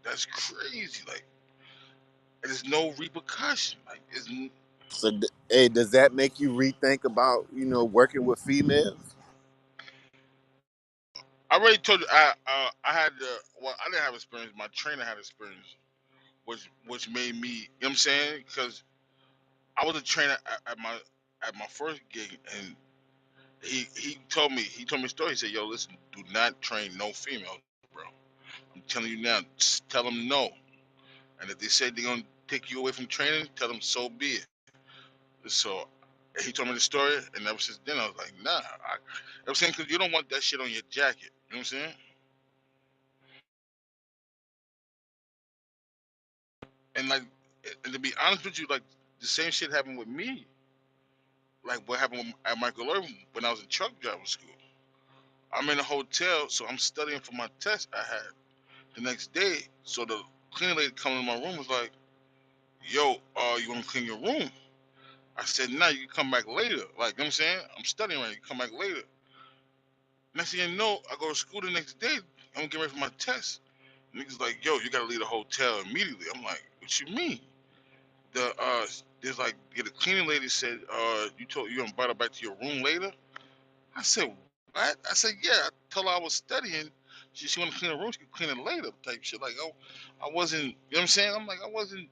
that's crazy. Like there's no repercussion. Like it's. So, hey, does that make you rethink about working with females? I already told you. I had the. Well, I didn't have experience. My trainer had experience, which made me. You know what I'm saying? Because I was a trainer at my first gig, and he told me a story. He said, "Yo, listen, do not train no females, bro. I'm telling you now. Just tell them no. And if they say they're gonna take you away from training, tell them so be it." So he told me the story, and ever since then I was like, nah. I'm saying because you don't want that shit on your jacket. You know what I'm saying? And like, and to be honest with you, like the same shit happened with me. Like what happened at Michael Irvin when I was in truck driving school. I'm in a hotel, so I'm studying for my test I had the next day. So the cleaning lady coming in my room was like, "Yo, you want to clean your room?" I said, "Nah, you can come back later." Like, you know what I'm saying? I'm studying right. You can come back later. Next thing you know, I go to school the next day. I'm getting ready for my test. Niggas like, "Yo, you gotta leave the hotel immediately." I'm like, "What you mean?" The there's like, yeah, the cleaning lady said, you gonna invite her back to your room later. I said, what? I said, yeah. I told her I was studying. She wanna clean her room. She could clean it later, type shit. Like, oh, I wasn't. You know what I'm saying? I'm like, I wasn't.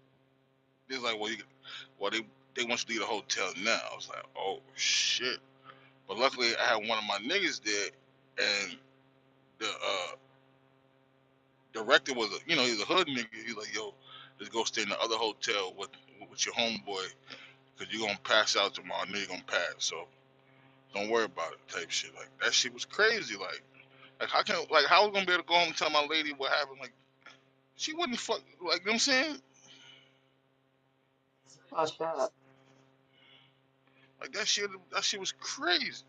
They're like, well, they want you to leave the hotel now. I was like, oh shit. But luckily, I had one of my niggas there, and the director was he's a hood nigga. He's like, yo, let's go stay in the other hotel with your homeboy, cause you're gonna pass out tomorrow. I know you're gonna pass, so don't worry about it, type shit. Like that shit was crazy. Like how I was gonna be able to go home and tell my lady what happened? Like she wouldn't fuck. Like you know what I'm saying? Fucked up. Like that shit was crazy.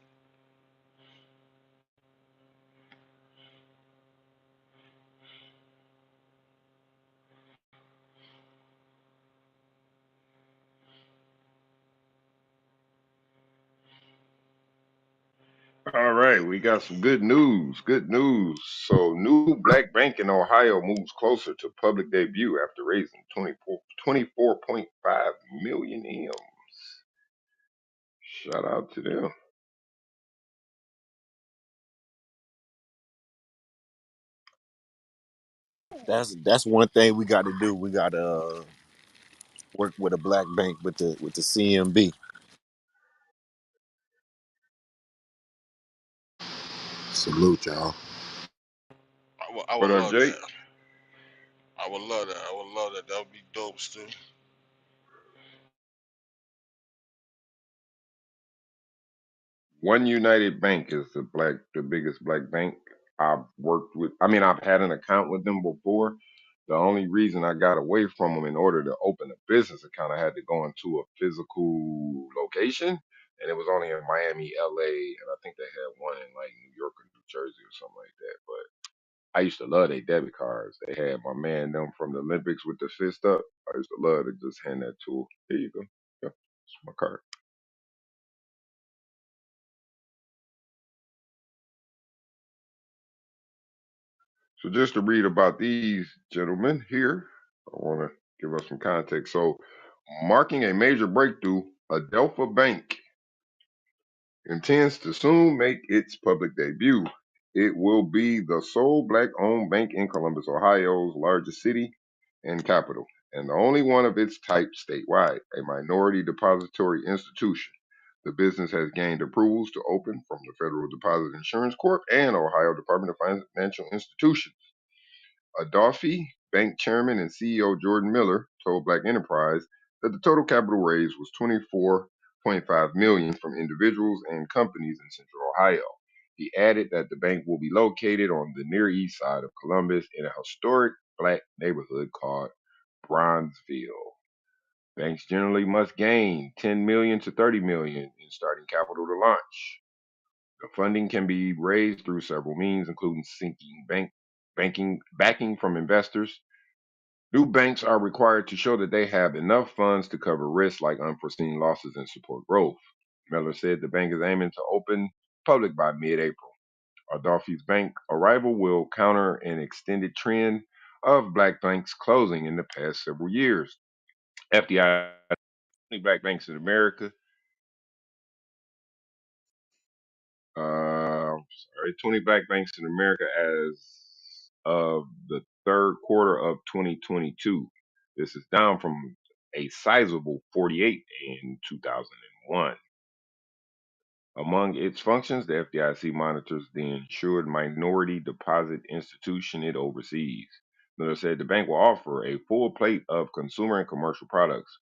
All right, we got some good news. Good news. So, new black bank in Ohio moves closer to public debut after raising 24.5 million M's. Shout out to them. That's one thing we got to do. We got to work with a black bank with the C.M.B. Salute y'all. I would What up, love Jake? that. I would love that. I would love that. That would be dope, Stu. One United Bank is the biggest black bank I've worked with. I mean, I've had an account with them before. The only reason I got away from them in order to open a business account, I had to go into a physical location, and it was only in Miami, LA, and I think they had one in like New York or New Jersey or something like that. But I used to love their debit cards. They had my man them from the Olympics with the fist up. I used to love to just hand that to 'em. Here you go. Yeah, it's my card. So just to read about these gentlemen here, I want to give us some context. So, marking a major breakthrough, Adelpha Bank intends to soon make its public debut. It will be the sole black-owned bank in Columbus, Ohio's largest city and capital, and the only one of its type statewide, a minority depository institution. The business has gained approvals to open from the Federal Deposit Insurance Corp and Ohio Department of Financial Institutions. Adolphi, bank chairman and CEO Jordan Miller, told Black Enterprise that the total capital raised was 24.5 million from individuals and companies in Central Ohio. He added that the bank will be located on the Near East Side of Columbus in a historic black neighborhood called Bronzeville. Banks generally must gain 10 million to 30 million in starting capital to launch. The funding can be raised through several means, including seeking backing from investors. New banks are required to show that they have enough funds to cover risks like unforeseen losses and support growth. Miller said the bank is aiming to open public by mid-April. Adolphi's bank arrival will counter an extended trend of black banks closing in the past several years. FDI, Black Banks in America, 20 black banks in America as of the third quarter of 2022. This is down from a sizable 48 in 2001. Among its functions, the FDIC monitors the insured minority deposit institution it oversees. Miller said the bank will offer a full plate of consumer and commercial products.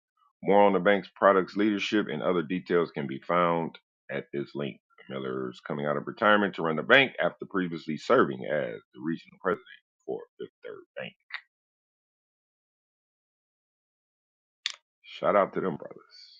More on the bank's products leadership and other details can be found at this link. Miller's coming out of retirement to run the bank after previously serving as the regional president for Fifth Third Bank. Shout out to them brothers.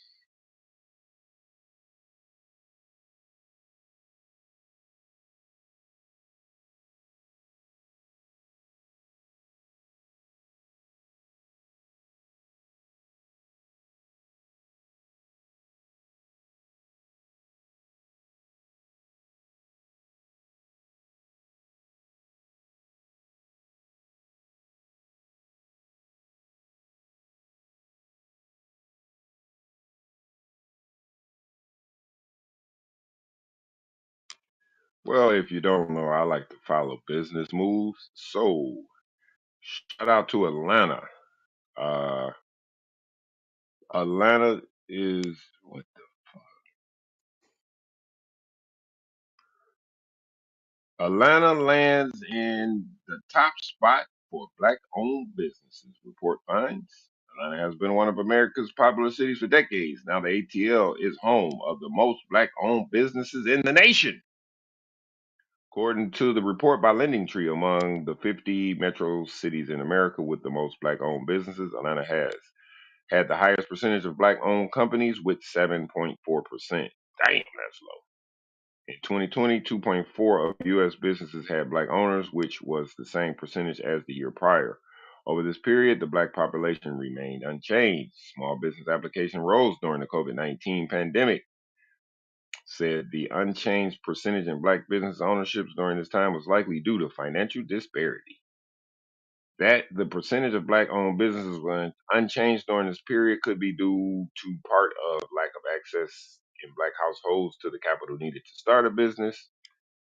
Well, if you don't know, I like to follow business moves. So shout out to Atlanta. Uh, Atlanta is what Atlanta lands in the top spot for black-owned businesses. Report finds Atlanta has been one of America's popular cities for decades. Now the ATL is home of the most black-owned businesses in the nation. According to the report by Lending Tree, among the 50 metro cities in America with the most black-owned businesses, Atlanta has had the highest percentage of black-owned companies with 7.4%. Damn, that's low. In 2020, 2.4 of U.S. businesses had black owners, which was the same percentage as the year prior. Over this period, the black population remained unchanged. Small business application rose during the COVID-19 pandemic, said the unchanged percentage in black business ownerships during this time was likely due to financial disparity. That the percentage of black owned businesses were unchanged during this period could be due to part of lack of access in black households to the capital needed to start a business.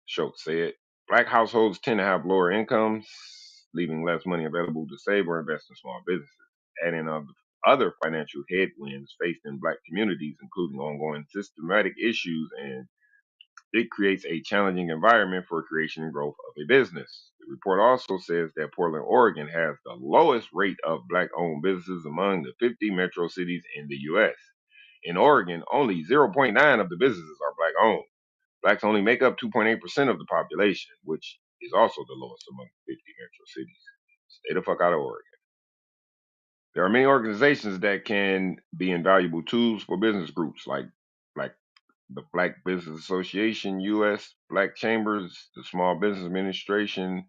Schultz said black households tend to have lower incomes, leaving less money available to save or invest in small businesses. Adding of other financial headwinds faced in black communities, including ongoing systematic issues, and it creates a challenging environment for creation and growth of a business. The report also says that Portland, Oregon has the lowest rate of black owned businesses among the 50 metro cities in the U.S. In Oregon, only 0.9 of the businesses are black owned. Blacks only make up 2.8% of the population, which is also the lowest among 50 metro cities. Stay the fuck out of Oregon. There are many organizations that can be invaluable tools for business groups like Black the Black Business Association, U.S. Black Chambers, the Small Business Administration,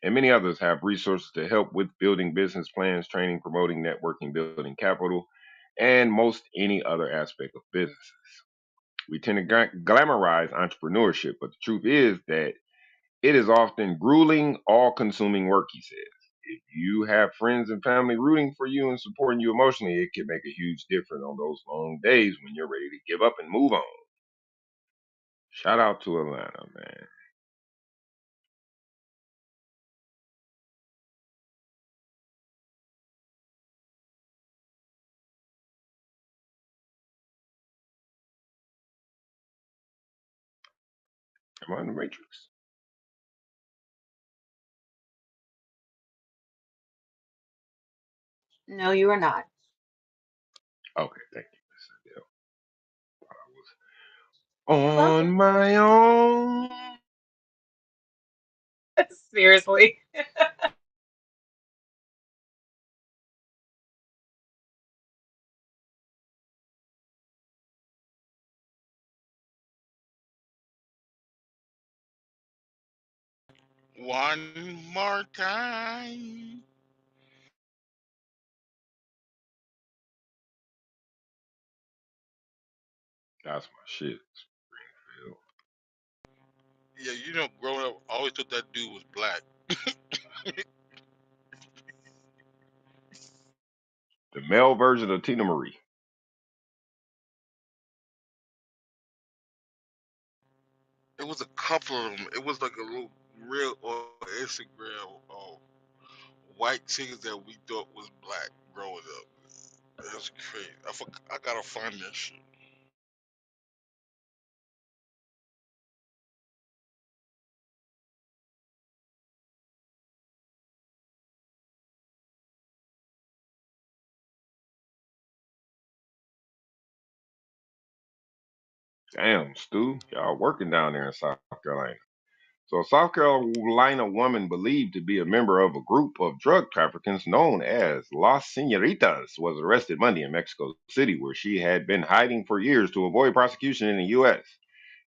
and many others have resources to help with building business plans, training, promoting, networking, building capital, and most any other aspect of businesses. We tend to glamorize entrepreneurship, but the truth is that it is often grueling, all consuming work, he says. If you have friends and family rooting for you and supporting you emotionally, it can make a huge difference on those long days when you're ready to give up and move on. Shout out to Atlanta, man. Am I in the Matrix? No, you are not. Okay, thank you, Miss Adele. You're On welcome. my own. Seriously. One more time. That's my shit. Phil. Yeah, you know, growing up, I always thought that dude was black. The male version of Tina Marie. It was a couple of them. It was like a little real on Instagram white chicks that we thought was black growing up. That's crazy. I gotta find that shit. Damn, Stu. Y'all working down there in South Carolina. So, a South Carolina woman believed to be a member of a group of drug traffickers known as Las Senoritas was arrested Monday in Mexico City, where she had been hiding for years to avoid prosecution in the U.S.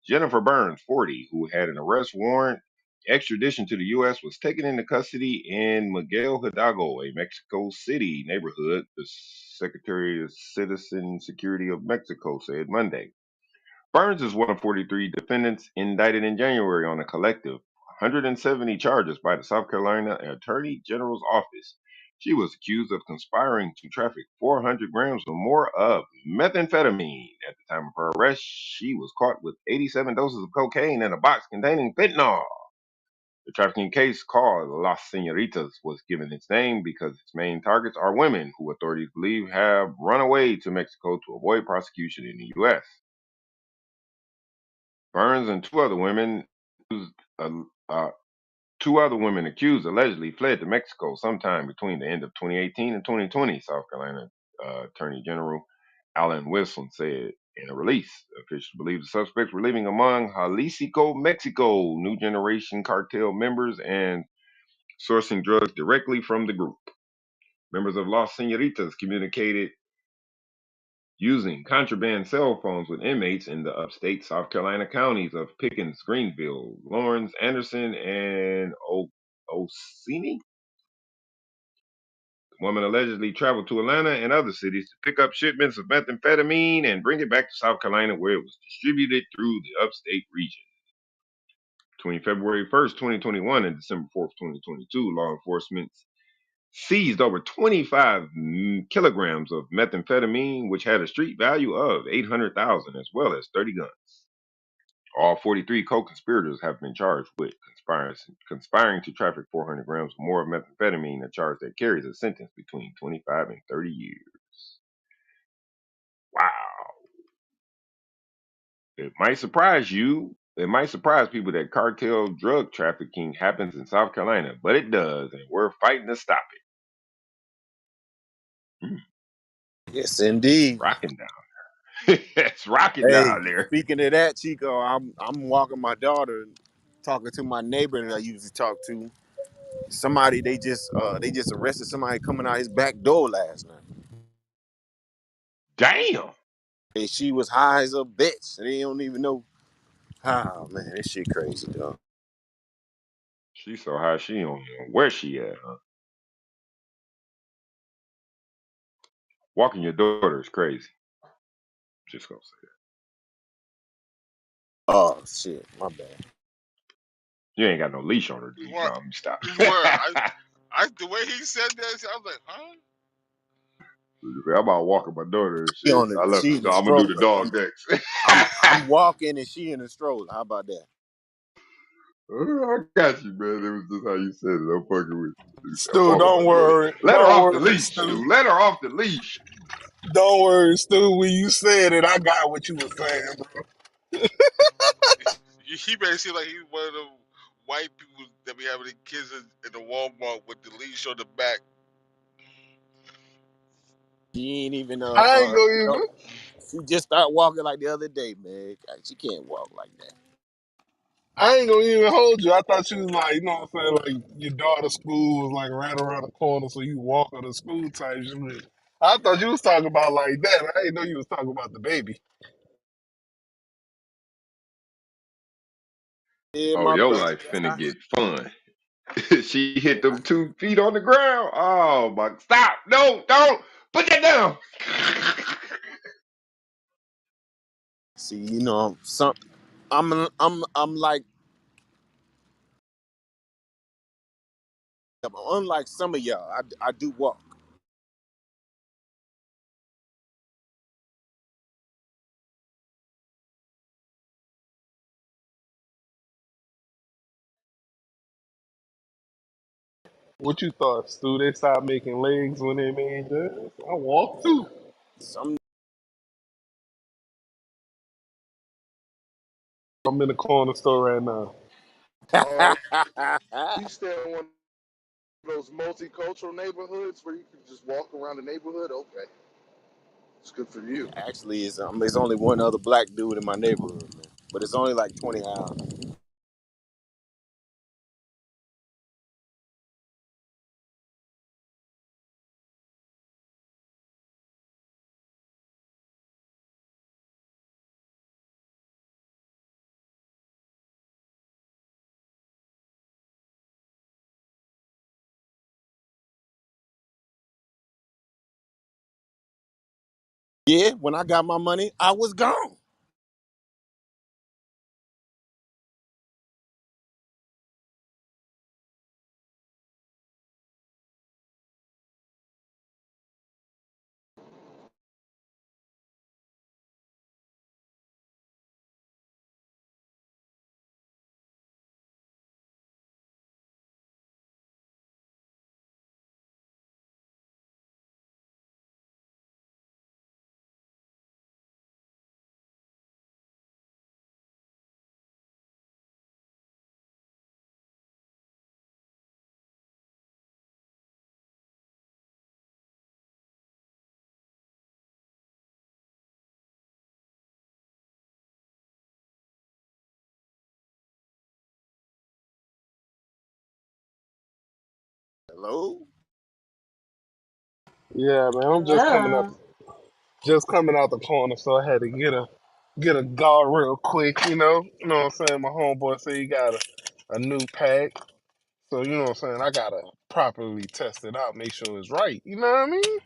Jennifer Burns, 40, who had an arrest warrant extradition to the U.S., was taken into custody in Miguel Hidalgo, a Mexico City neighborhood, the Secretary of Citizen Security of Mexico said Monday. Burns is one of 43 defendants indicted in January on a collective 170 charges by the South Carolina Attorney General's office. She was accused of conspiring to traffic 400 grams or more of methamphetamine. At the time of her arrest, she was caught with 87 doses of cocaine in a box containing fentanyl. The trafficking case, called Las Senoritas, was given its name because its main targets are women who authorities believe have run away to Mexico to avoid prosecution in the U.S. Burns and uh, uh, two other women accused allegedly fled to Mexico sometime between the end of 2018 and 2020. South Carolina Attorney General Alan Wilson said in a release. Officials believe the suspects were living among Jalisco, Mexico, new generation cartel members and sourcing drugs directly from the group. Members of Los Senoritas communicated using contraband cell phones with inmates in the upstate South Carolina counties of Pickens, Greenville, Lawrence, Anderson, and Oceanee. The woman allegedly traveled to Atlanta and other cities to pick up shipments of methamphetamine and bring it back to South Carolina, where it was distributed through the upstate region. Between February 1st, 2021 and December 4th, 2022, law enforcement seized over 25 kilograms of methamphetamine, which had a street value of 800,000, as well as 30 guns. All 43 co-conspirators have been charged with conspiring to traffic 400 grams or more of methamphetamine, a charge that carries a sentence between 25 and 30 years. Wow. It might surprise you. It might surprise people that cartel drug trafficking happens in South Carolina, but it does, and we're fighting to stop it. Yes, indeed. Rocking down. It's rocking Hey, down there. speaking of that, Chico, I'm walking my daughter, talking to my neighbor that I used to talk to. Somebody they just arrested somebody coming out his back door last night. Damn. And she was high as a bitch. They don't even know. Oh man, this shit crazy, dog. She's so high she don't know where she at, huh? Walking your daughter is crazy. Just gonna say that. Oh shit, my bad. You ain't got no leash on her, do you? What? No, let me stop. Where? The way he said that, I was like, huh? I'm about walking my daughter and She shit. on the I left she the in the dog. I'm gonna do the stroller. dog next. I'm walking and she in the stroller. How about that? I got you, man. It was just how you said it. I'm fucking with you. I'm Stu, walking don't my daughter. worry. Let her Don't off the worry, leash, Stu. dude. Let her off the leash. Don't worry, Stu. When you said it, I got what you were saying, bro. He made it seem like he's one of them white people that be having the kids in the Walmart with the leash on the back. She ain't even I ain't gonna no, even. she just started walking like the other day, man. She can't walk like that. I ain't gonna even hold you. I thought you was like, you know what I'm saying, like your daughter's school was like right around the corner, so you walk her to school type shit. I thought you was talking about like that. I didn't know you was talking about the baby. Yeah, Oh, my your brother. life That's finna how. get fun. She hit them 2 feet on the ground. Oh my! Stop! No, don't put that down. See, I'm like unlike some of y'all. I do walk. What you thought, Stu? They stopped making legs when they made that? I walk too. Some I'm in the corner store right now. Oh, you stay in one of those multicultural neighborhoods where you can just walk around the neighborhood? Okay, it's good for you. actually it's only one other black dude in my neighborhood, man. But it's only like 20 houses. Yeah, when I got my money, I was gone. Hello? Yeah, man, I'm Hello. just coming out the corner, so I had to get a guard real quick. You know what I'm saying. My homeboy said he got a new pack, so you know what I'm saying. I gotta properly test it out, make sure it's right. You know what I mean?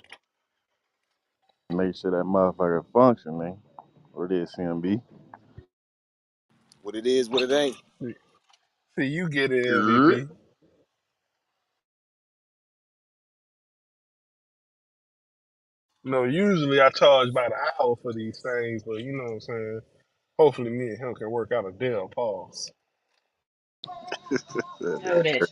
Make sure that motherfucker function, man. What it is, C.M.B. What it is, what it ain't. See, you get it, Er, MVP. No, usually I charge by the hour for these things, but you know what I'm saying. Hopefully, me and him can work out a deal. Pause. Noted.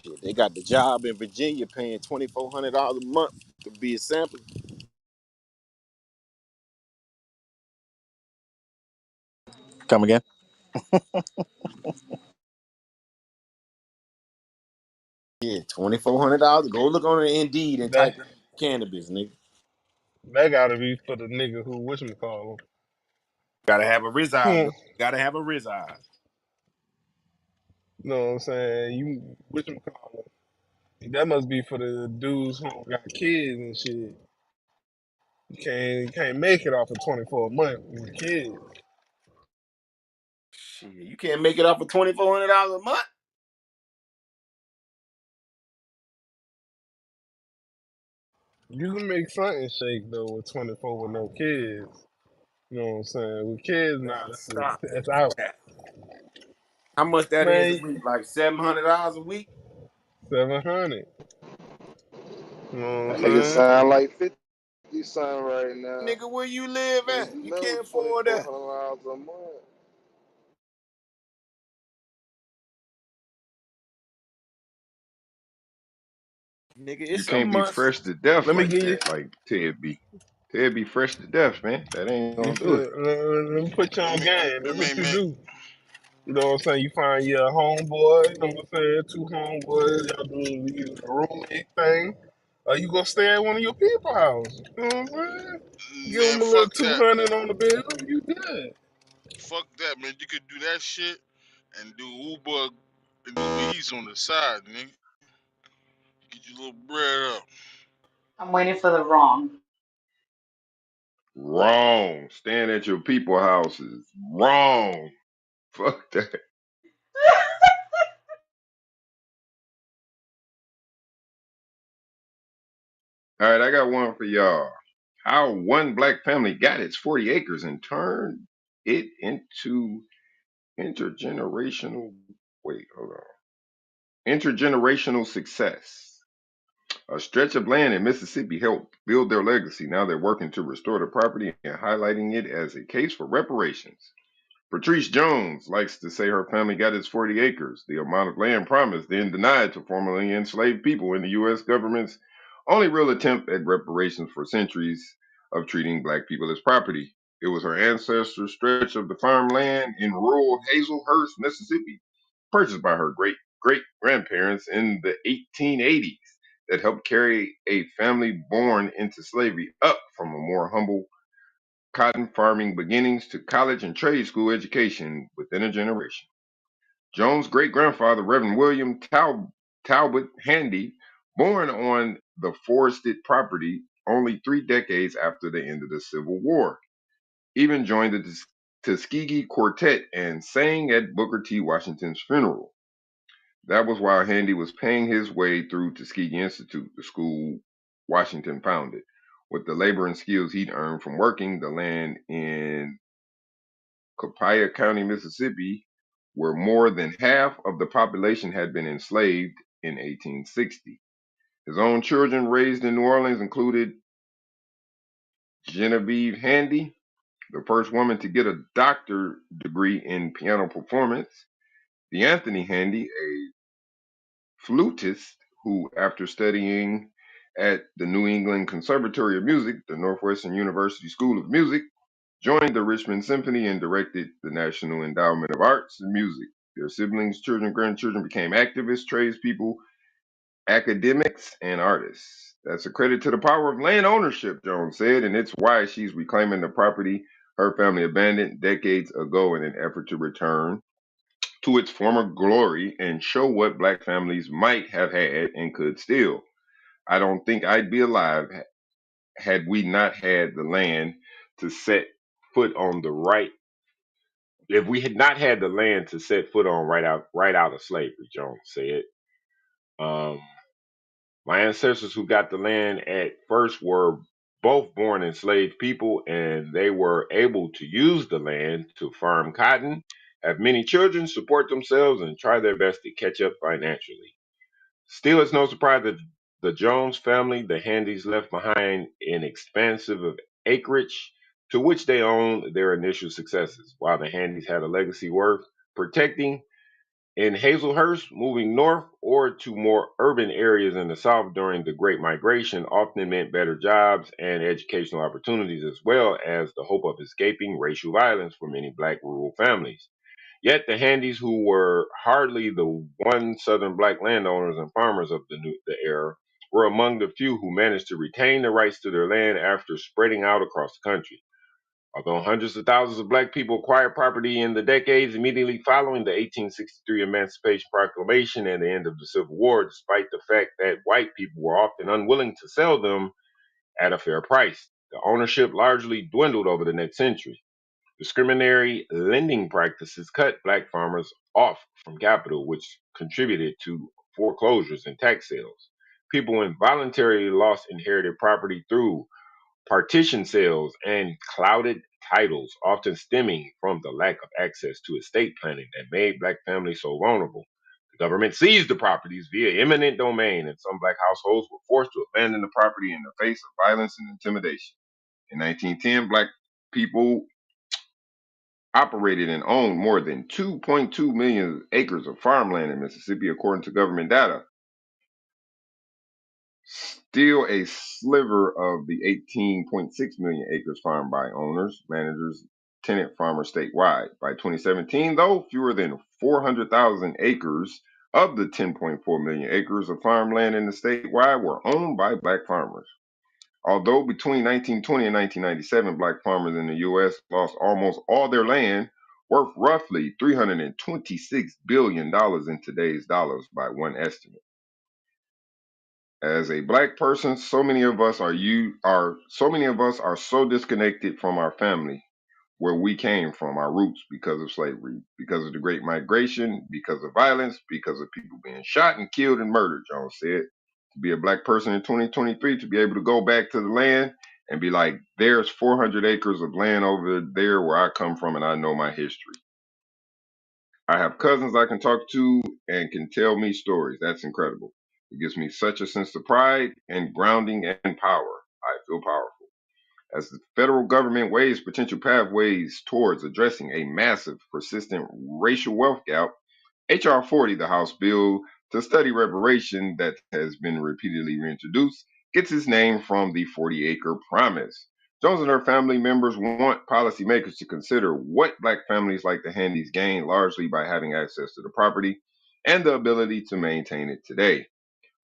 Shit, they got the job in Virginia paying $2,400 a month to be a sampler. Come again? Yeah, $2,400. Go look on the Indeed and That type in cannabis, nigga. that gotta be for the nigga who whatchamacallit. Gotta have a reside, Hmm. though. Gotta have a reside. You know what I'm saying? You whatchamacallit. That must be for the dudes who got kids and shit. You can't make it off of 24 months with kids. Shit, you can't make it off of $2,400 a month. You can make something shake though with 24 with no kids. You know what I'm saying? With kids now, Man, that's stop that's out. that. How much that is a Man, week? Like $700 a week? 700. You know what I'm That nigga saying? sound like 50 something right now. Nigga, where you live Can't at? do You nothing can't with afford that. $2,400 a month. Nigga, You it's some can't be months. fresh to death Let me like give you. that, like Ted be. Ted be fresh to death, man. That ain't You gonna do it. feel? Let me put you on game. That's what you Man, do. You know what I'm saying? You find your homeboy. You know what I'm saying? Two homeboys. Y'all do the roommate thing. Or you go stay at one of your people house. You know what I'm saying? Give man, them a little fuck that. 200 on the bill. You good? Fuck that, man. You could do that shit and do Uber Eats on the side, nigga. Get your little bread up. I'm waiting for the wrong. Wrong. Staying at your people houses. Wrong. Fuck that. All right, I got one for y'all. How one black family got its 40 acres and turned it into intergenerational. Wait, hold on. Intergenerational success. A stretch of land in Mississippi helped build their legacy. Now they're working to restore the property and highlighting it as a case for reparations. Patrice Jones likes to say her family got its 40 acres, the amount of land promised, then denied to formerly enslaved people in the U.S. government's only real attempt at reparations for centuries of treating black people as property. It was her ancestors' stretch of the farmland in rural Hazelhurst, Mississippi, purchased by her great great grandparents in the 1880s, that helped carry a family born into slavery up from a more humble cotton farming beginnings to college and trade school education within a generation. Jones' great grandfather, Reverend William Talbot Handy, born on the forested property only 3 decades after the end of the Civil War, even joined the Tuskegee Quartet and sang at Booker T. Washington's funeral. That was while Handy was paying his way through Tuskegee Institute, the school Washington founded, with the labor and skills he'd earned from working the land in Copiah County, Mississippi, where more than half of the population had been enslaved in 1860. His own children raised in New Orleans included Genevieve Handy, the first woman to get a doctorate degree in piano performance, DeAnthony Handy, a flutist who, after studying at the New England Conservatory of Music, the Northwestern University School of Music, joined the Richmond Symphony and directed the National Endowment of Arts and Music. Their siblings, children, grandchildren became activists, tradespeople, academics, and artists. That's a credit to the power of land ownership, Jones said, and it's why she's reclaiming the property her family abandoned decades ago in an effort to return to its former glory and show what black families might have had and could still. I don't think I'd be alive had we not had the land to set foot on the right. If we had not had the land to set foot on right out of slavery, Jones said. Um, my ancestors who got the land at first were both born enslaved people, and they were able to use the land to farm cotton, have many children, support themselves, and try their best to catch up financially. Still, it's no surprise that the Jones family, the Handys, left behind an expansive of acreage to which they owned their initial successes, while the Handys had a legacy worth protecting. In Hazelhurst, moving north or to more urban areas in the South during the Great Migration often meant better jobs and educational opportunities, as well as the hope of escaping racial violence for many black rural families. Yet the Handys, who were hardly the one Southern black landowners and farmers of the era, were among the few who managed to retain the rights to their land after spreading out across the country. Although hundreds of thousands of black people acquired property in the decades immediately following the 1863 Emancipation Proclamation and the end of the Civil War, despite the fact that white people were often unwilling to sell them at a fair price, the ownership largely dwindled over the next century. Discriminatory lending practices cut black farmers off from capital, which contributed to foreclosures and tax sales. People involuntarily lost inherited property through partition sales and clouded titles, often stemming from the lack of access to estate planning that made black families so vulnerable. The government seized the properties via eminent domain, and some black households were forced to abandon the property in the face of violence and intimidation. In 1910, black people operated and owned more than 2.2 million acres of farmland in Mississippi, according to government data. Still a sliver of the 18.6 million acres farmed by owners, managers, tenant farmers statewide. By 2017, though, fewer than 400,000 acres of the 10.4 million acres of farmland in the statewide were owned by black farmers. Although between 1920 and 1997, black farmers in the U.S. lost almost all their land, worth roughly $326 billion in today's dollars by one estimate. As a black person, so many of us are so disconnected from our family, where we came from, our roots, because of slavery, because of the Great Migration, because of violence, because of people being shot and killed and murdered. Jones said, to be a black person in 2023, to be able to go back to the land and be like, there's 400 acres of land over there where I come from, and I know my history. I have cousins I can talk to and can tell me stories. That's incredible. It gives me such a sense of pride and grounding and power. I feel powerful. As the federal government weighs potential pathways towards addressing a massive, persistent racial wealth gap, H.R. 40, the House bill to study reparation that has been repeatedly reintroduced, gets its name from the 40-acre promise. Jones and her family members want policymakers to consider what black families like the Handys gain largely by having access to the property and the ability to maintain it today.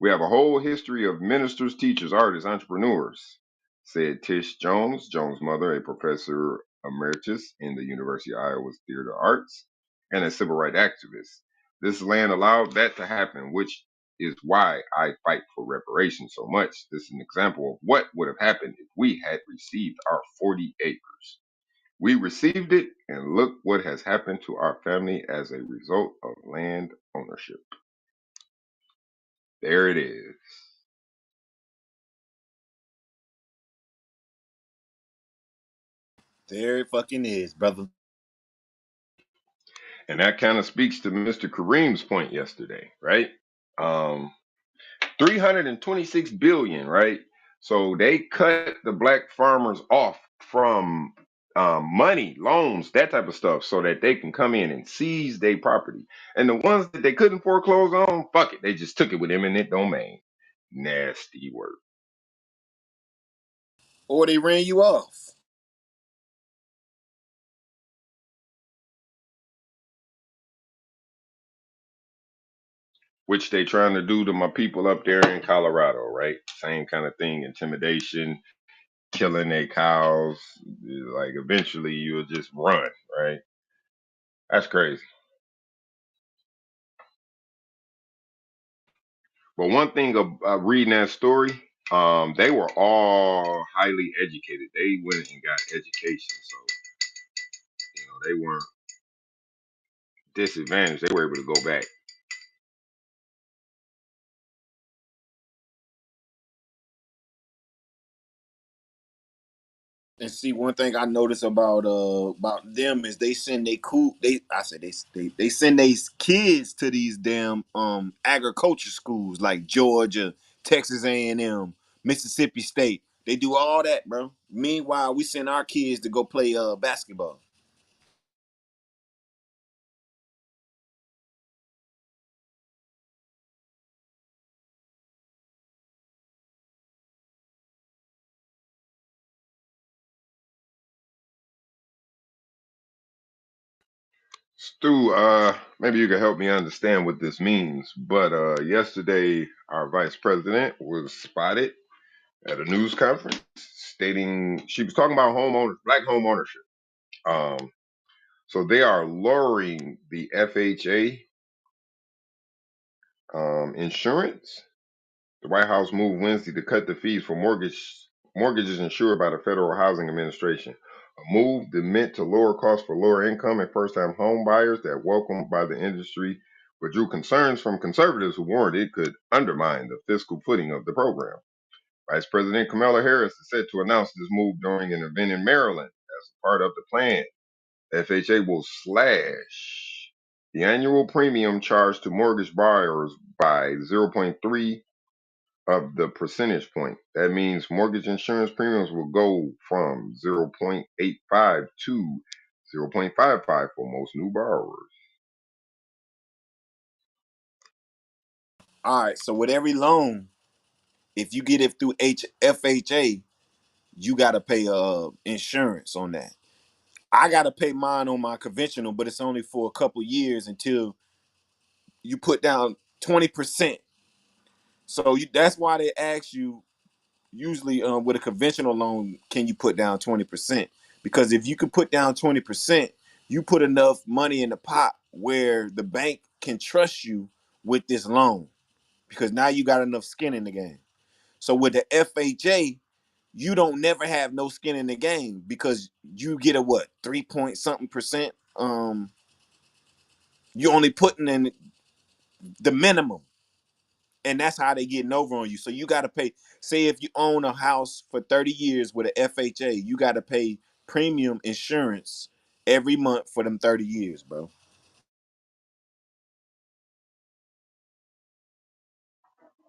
We have a whole history of ministers, teachers, artists, entrepreneurs, said Tish Jones, Jones' mother, a professor emeritus in the University of Iowa's Theater Arts and a civil rights activist. This land allowed that to happen, which is why I fight for reparations so much. This is an example of what would have happened if we had received our 40 acres. We received it, and look what has happened to our family as a result of land ownership. There it is. There it fucking is, brother. And that kind of speaks to Mr. Kareem's point yesterday, right? 326 billion, right? So they cut the black farmers off from money, loans, that type of stuff, so that they can come in and seize their property. And the ones that they couldn't foreclose on, fuck it, they just took it with eminent domain. Nasty work. Or they ran you off. Which they trying to do to my people up there in Colorado, right? Same kind of thing, intimidation, killing their cows. Like eventually you'll just run, right? That's crazy. But one thing of reading that story, they were all highly educated. They went and got education, so they weren't disadvantaged. They were able to go back. And see, one thing I notice about them is they send they send their kids to these damn agriculture schools like Georgia, Texas A&M, Mississippi State. They do all that, bro. Meanwhile, we send our kids to go play basketball. Stu, maybe you can help me understand what this means. But yesterday, our vice president was spotted at a news conference stating she was talking about black home ownership. Um, so they are lowering the FHA insurance. The White House moved Wednesday to cut the fees for mortgages insured by the Federal Housing Administration. A move that meant to lower costs for lower income and first time home buyers that welcomed by the industry but drew concerns from conservatives who warned it could undermine the fiscal footing of the program. Vice President Kamala Harris is set to announce this move during an event in Maryland as a part of the plan. FHA will slash the annual premium charged to mortgage borrowers by zero point 0.3 of the percentage point. That means mortgage insurance premiums will go from 0.85 to 0.55 for most new borrowers. All right. So with every loan, if you get it through FHA, you got to pay insurance on that. I got to pay mine on my conventional, but it's only for a couple years until you put down 20%. So that's why they ask you usually with a conventional loan, can you put down 20%? Because if you could put down 20%, you put enough money in the pot where the bank can trust you with this loan because now you got enough skin in the game. So with the FHA, you don't never have no skin in the game because you get a what 3 point something percent. You only putting in the minimum, and that's how they getting over on you. So you got to pay. Say if you own a house for 30 years with a FHA, you got to pay premium insurance every month for them 30 years, bro.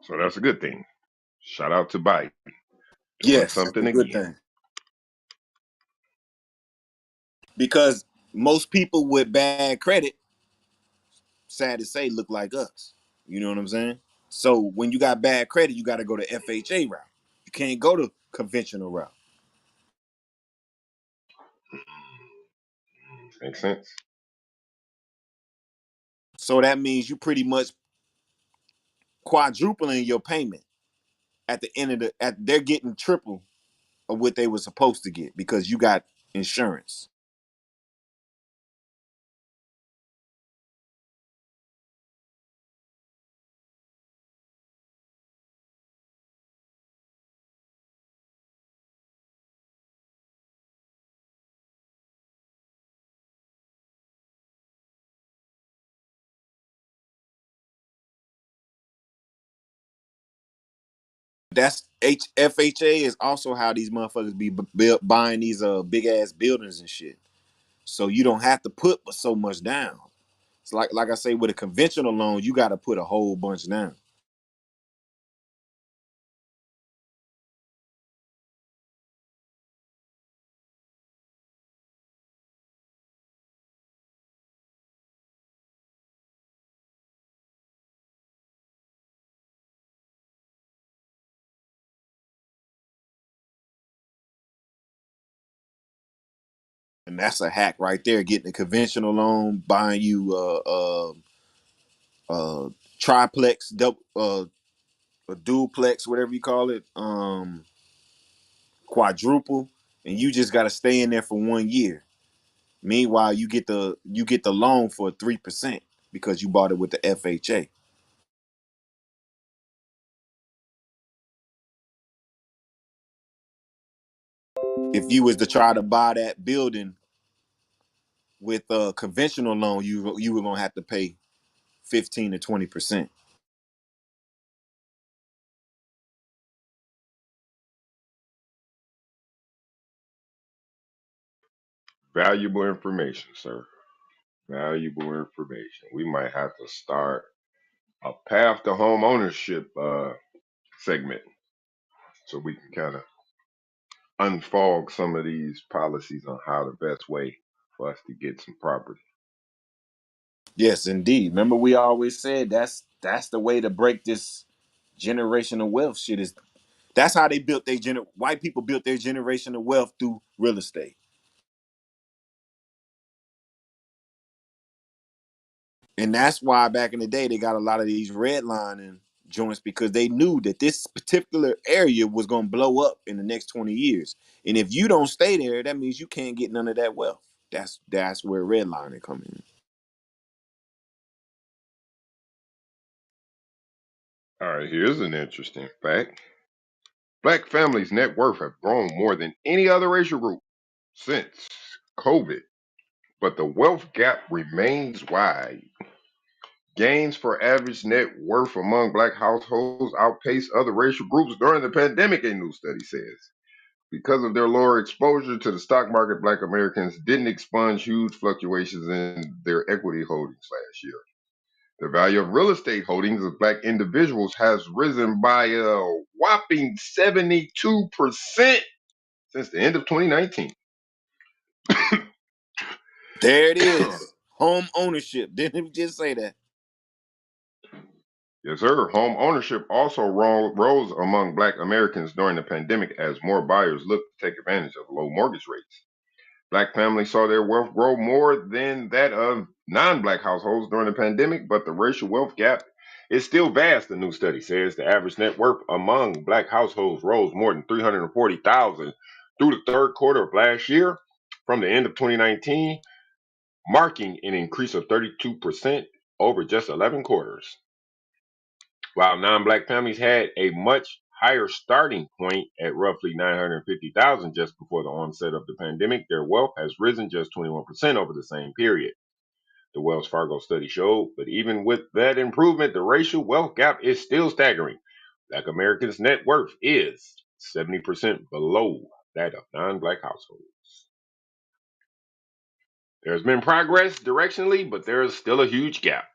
So that's a good thing. Shout out to Biden doing Yes, that's a something good again. thing because most people with bad credit, sad to say, look like us. You know what I'm saying? So when you got bad credit, you got to go to FHA route. You can't go to conventional route. Makes sense. So that means you pretty much quadrupling your payment at the end of they're getting triple of what they were supposed to get because you got insurance. That's FHA is also how these motherfuckers be buying these big ass buildings and shit. So you don't have to put so much down. It's like I say with a conventional loan, you got to put a whole bunch down. And that's a hack right there. Getting a conventional loan, buying you triplex, a duplex, whatever you call it, quadruple, and you just got to stay in there for 1 year. Meanwhile, you get the loan for 3% because you bought it with the FHA. If you was to try to buy that building with a conventional loan, you were gonna have to pay 15 to 20%. Valuable information, sir. Valuable information. We might have to start a path to home ownership segment so we can kind of unfog some of these policies on how the best way for us to get some property. Yes, indeed. Remember, we always said that's the way to break this generational wealth shit. Is that's how they built white people built their generational wealth through real estate. And that's why back in the day they got a lot of these redlining joints because they knew that this particular area was gonna blow up in the next 20 years. And if you don't stay there, that means you can't get none of that wealth. That's where redlining come in. All right, here's an interesting fact. Black families' net worth have grown more than any other racial group since COVID, but the wealth gap remains wide. Gains for average net worth among black households outpaced other racial groups during the pandemic, a new study says. Because of their lower exposure to the stock market, black Americans didn't expunge huge fluctuations in their equity holdings last year. The value of real estate holdings of black individuals has risen by a whopping 72% since the end of 2019. There it is. Home ownership. Didn't we just say that? Yes, sir. Home ownership also rose among black Americans during the pandemic as more buyers looked to take advantage of low mortgage rates. Black families saw their wealth grow more than that of non-black households during the pandemic, but the racial wealth gap is still vast, the new study says. The average net worth among black households rose more than 340,000 through the third quarter of last year from the end of 2019, marking an increase of 32% over just 11 quarters. While non-black families had a much higher starting point at roughly 950,000 just before the onset of the pandemic, their wealth has risen just 21% over the same period. The Wells Fargo study showed, but even with that improvement, the racial wealth gap is still staggering. Black Americans' net worth is 70% below that of non-black households. There's been progress directionally, but there is still a huge gap.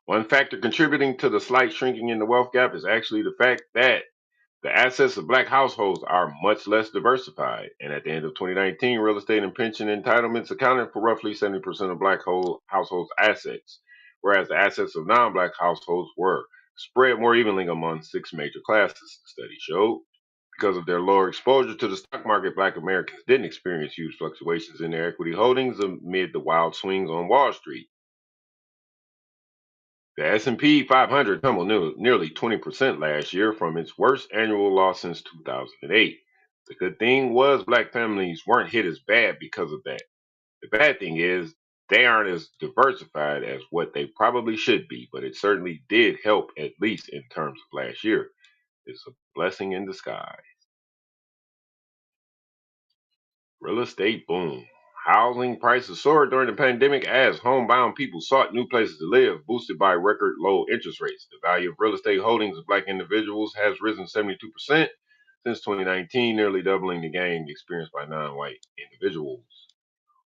One factor contributing to the slight shrinking in the wealth gap is actually the fact that the assets of black households are much less diversified, and at the end of 2019, real estate and pension entitlements accounted for roughly 70% of black households' assets, whereas the assets of non-black households were spread more evenly among six major classes, the study showed. Because of their lower exposure to the stock market, black Americans didn't experience huge fluctuations in their equity holdings amid the wild swings on Wall Street. The S&P 500 tumbled nearly 20% last year from its worst annual loss since 2008. The good thing was black families weren't hit as bad because of that. The bad thing is they aren't as diversified as what they probably should be, but it certainly did help, at least in terms of last year. It's a blessing in disguise. Real estate boom. Housing prices soared during the pandemic as homebound people sought new places to live, boosted by record low interest rates. The value of real estate holdings of black individuals has risen 72% since 2019, nearly doubling the gain experienced by non-white individuals.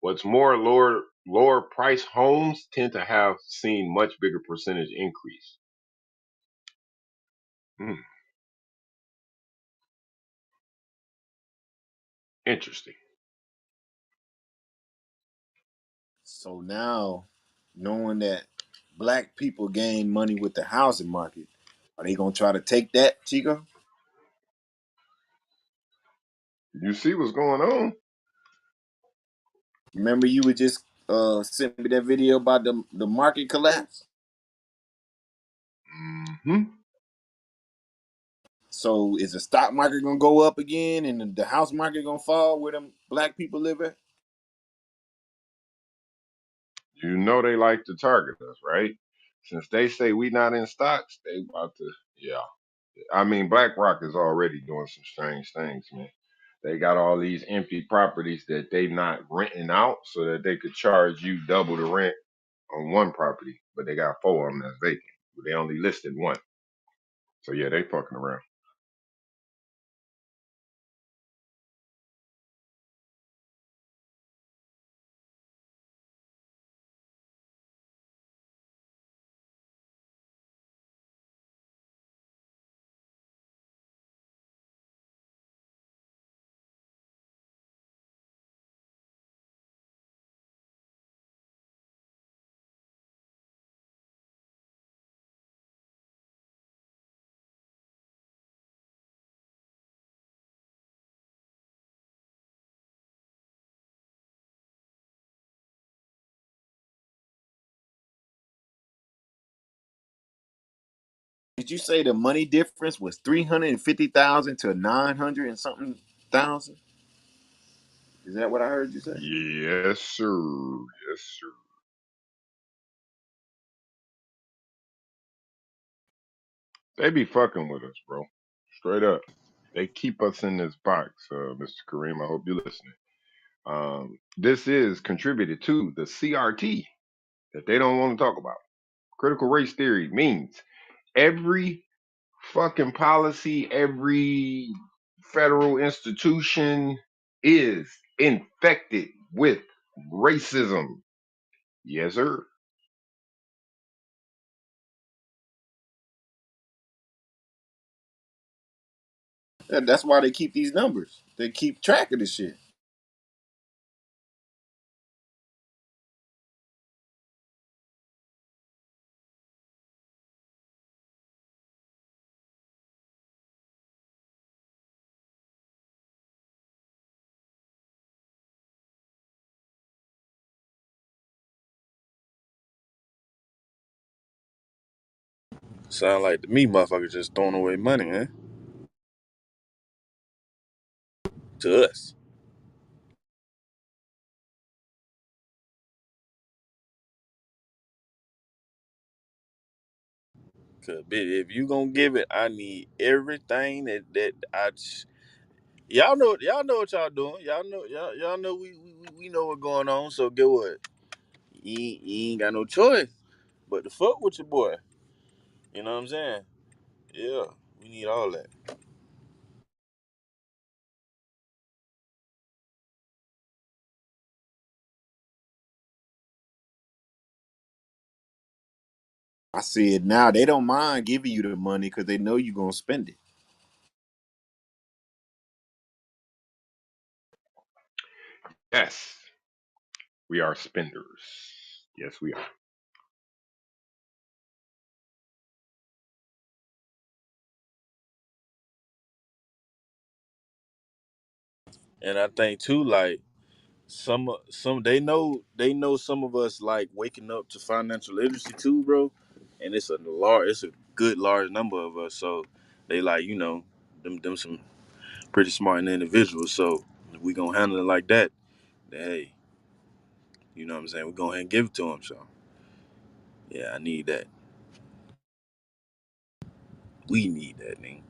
What's more, lower price homes tend to have seen much bigger percentage increase. Hmm, interesting. So now, knowing that black people gain money with the housing market, are they gonna try to take that, Chico? You see what's going on? Remember you would just sent me that video about the market collapse? Hmm. So is the stock market gonna go up again and the house market gonna fall where them black people live at? You know they like to target us, right? Since they say we not in stocks, they about to, yeah. I mean, BlackRock is already doing some strange things, man. They got all these empty properties that they not renting out so that they could charge you double the rent on one property, but they got four of them that's vacant. But they only listed one. So yeah, they fucking around. Did you say the money difference was 350,000 to 900 and something thousand? Is that what I heard you say? Yes, sir. Yes, sir. They be fucking with us, bro. Straight up. They keep us in this box, Mr. Kareem. I hope you're listening. This is contributed to the CRT that they don't want to talk about. Critical race theory means every fucking policy, every federal institution is infected with racism. Yes, sir. And that's why they keep these numbers. They keep track of this shit. Sound like to me, motherfuckers just throwing away money, eh? To us. Cause bitch, if you gonna give it, I need everything y'all know what y'all doing. Y'all know we know what's going on. So get what? You ain't got no choice but to fuck with your boy. You know what I'm saying? Yeah, we need all that. I see it now. They don't mind giving you the money because they know you're gonna spend it. Yes, we are spenders. Yes, we are. And I think too, like some they know some of us like waking up to financial literacy too, bro. And it's a good large number of us. So they like them some pretty smart individuals. So if we gonna handle it like that, then hey, you know what I'm saying? We go ahead and give it to them. So yeah, I need that. We need that, nigga.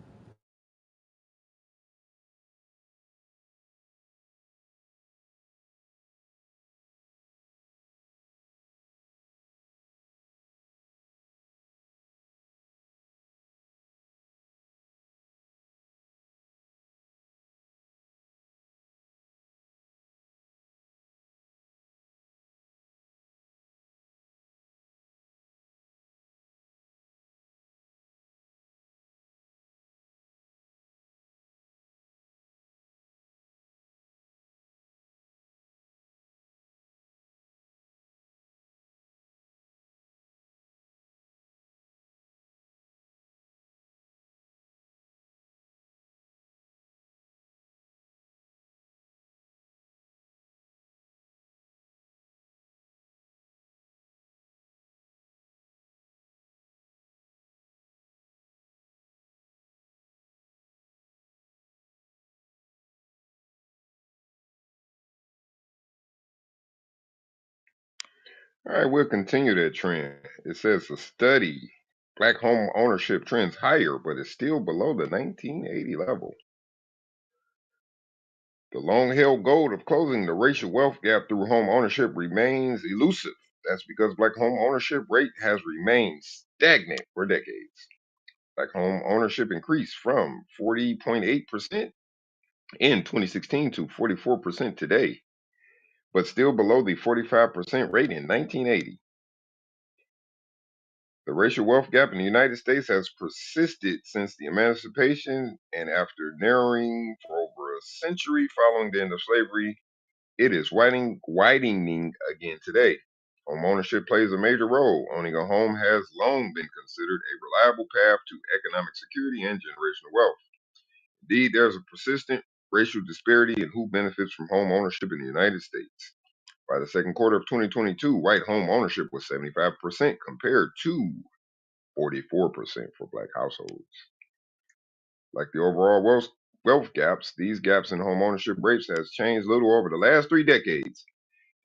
All right, we'll continue that trend. It says a study, black home ownership trends higher, but is still below the 1980 level. The long-held goal of closing the racial wealth gap through home ownership remains elusive. That's because black home ownership rate has remained stagnant for decades. Black home ownership increased from 40.8% in 2016 to 44% today, but still below the 45% rate in 1980. The racial wealth gap in the United States has persisted since the emancipation, and after narrowing for over a century following the end of slavery, it is widening again today. Home ownership plays a major role. Owning a home has long been considered a reliable path to economic security and generational wealth. Indeed, there's a persistent racial disparity in who benefits from home ownership in the United States. By the second quarter of 2022, white home ownership was 75% compared to 44% for black households. Like the overall wealth gaps, these gaps in home ownership rates has changed little over the last 3 decades.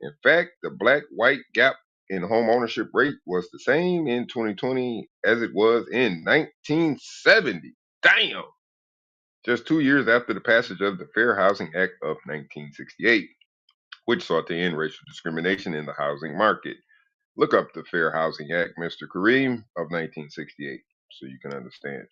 In fact, the black white gap in home ownership rate was the same in 2020 as it was in 1970. Damn! Just 2 years after the passage of the Fair Housing Act of 1968, which sought to end racial discrimination in the housing market. Look up the Fair Housing Act, Mr. Kareem, of 1968, so you can understand.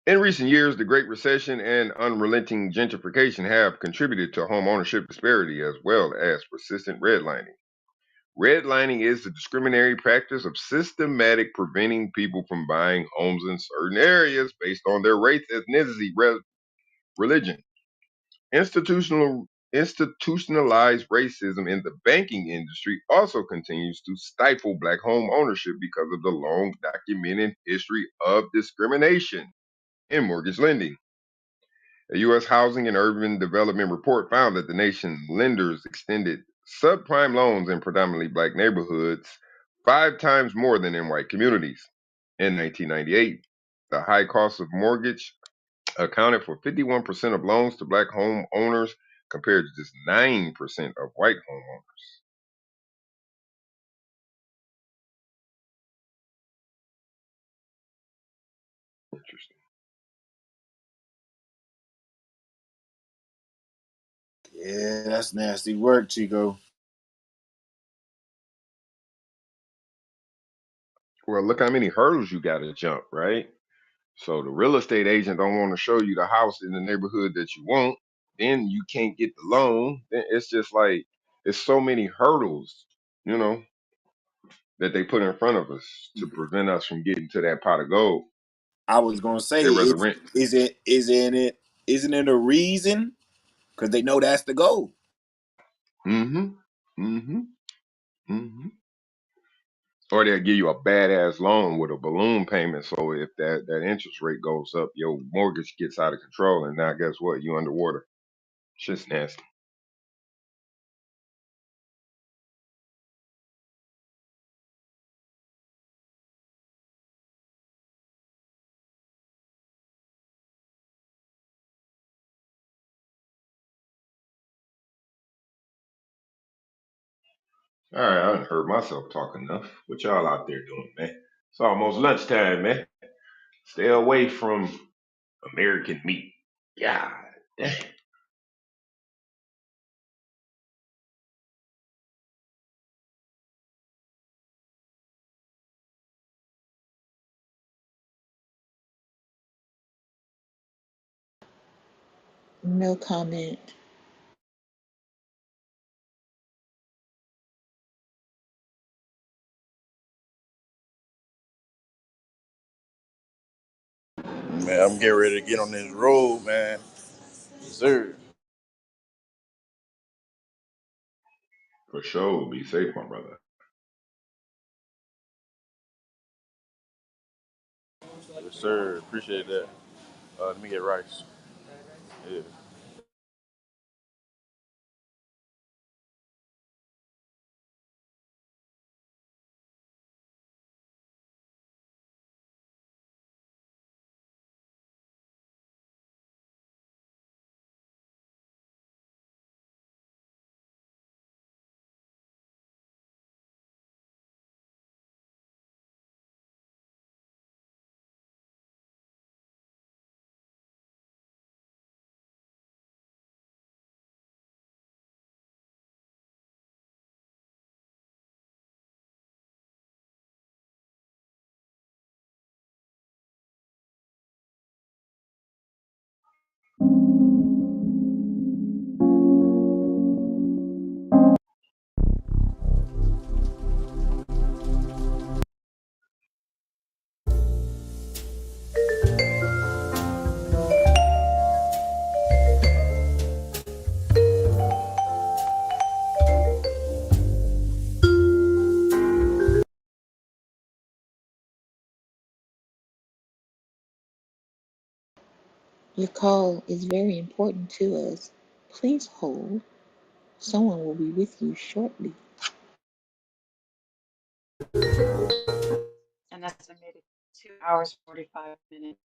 In recent years, the Great Recession and unrelenting gentrification have contributed to home ownership disparity as well as persistent redlining. Redlining is the discriminatory practice of systematic preventing people from buying homes in certain areas based on their race, ethnicity, religion. Institutionalized racism in the banking industry also continues to stifle black home ownership because of the long documented history of discrimination in mortgage lending. A U.S. Housing and Urban Development report found that the nation's lenders extended subprime loans in predominantly black neighborhoods 5 times more than in white communities. In 1998, the high cost of mortgage accounted for 51% of loans to black homeowners compared to just 9% of white homeowners. Interesting. Yeah, that's nasty work, Chico. Well, look how many hurdles you got to jump, right? So the real estate agent don't want to show you the house in the neighborhood that you want. Then you can't get the loan. Then it's just like it's so many hurdles, you know, that they put in front of us to prevent us from getting to that pot of gold. I was gonna say, They rather rent. isn't it a reason? Because they know that's the goal. Mm-hmm. Mm-hmm. Mm-hmm. Or they'll give you a badass loan with a balloon payment. So if that interest rate goes up, your mortgage gets out of control, and now guess what? You underwater. Shit's nasty. All right, I done heard myself talk enough. What y'all out there doing, man? It's almost lunchtime, man. Stay away from American meat. Yeah, damn. No comment. Man, I'm getting ready to get on this road, man. Yes, sir. For sure. Be safe, my brother. Yes, sir. Appreciate that. Let me get rice. Yeah. Your call is very important to us. Please hold. Someone will be with you shortly. An estimated 2 hours, 45 minutes.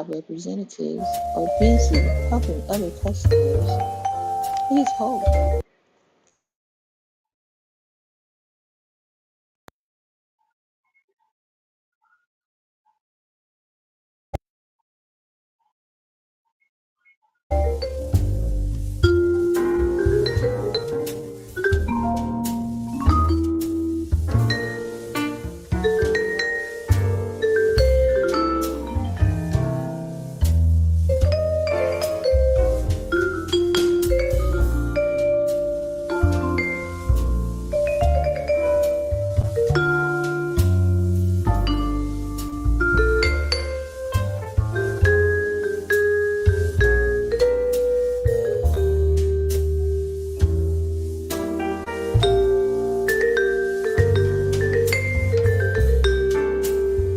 job representatives are busy helping other customers. Please hold.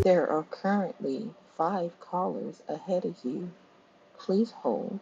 There are currently 5 callers ahead of you. Please hold.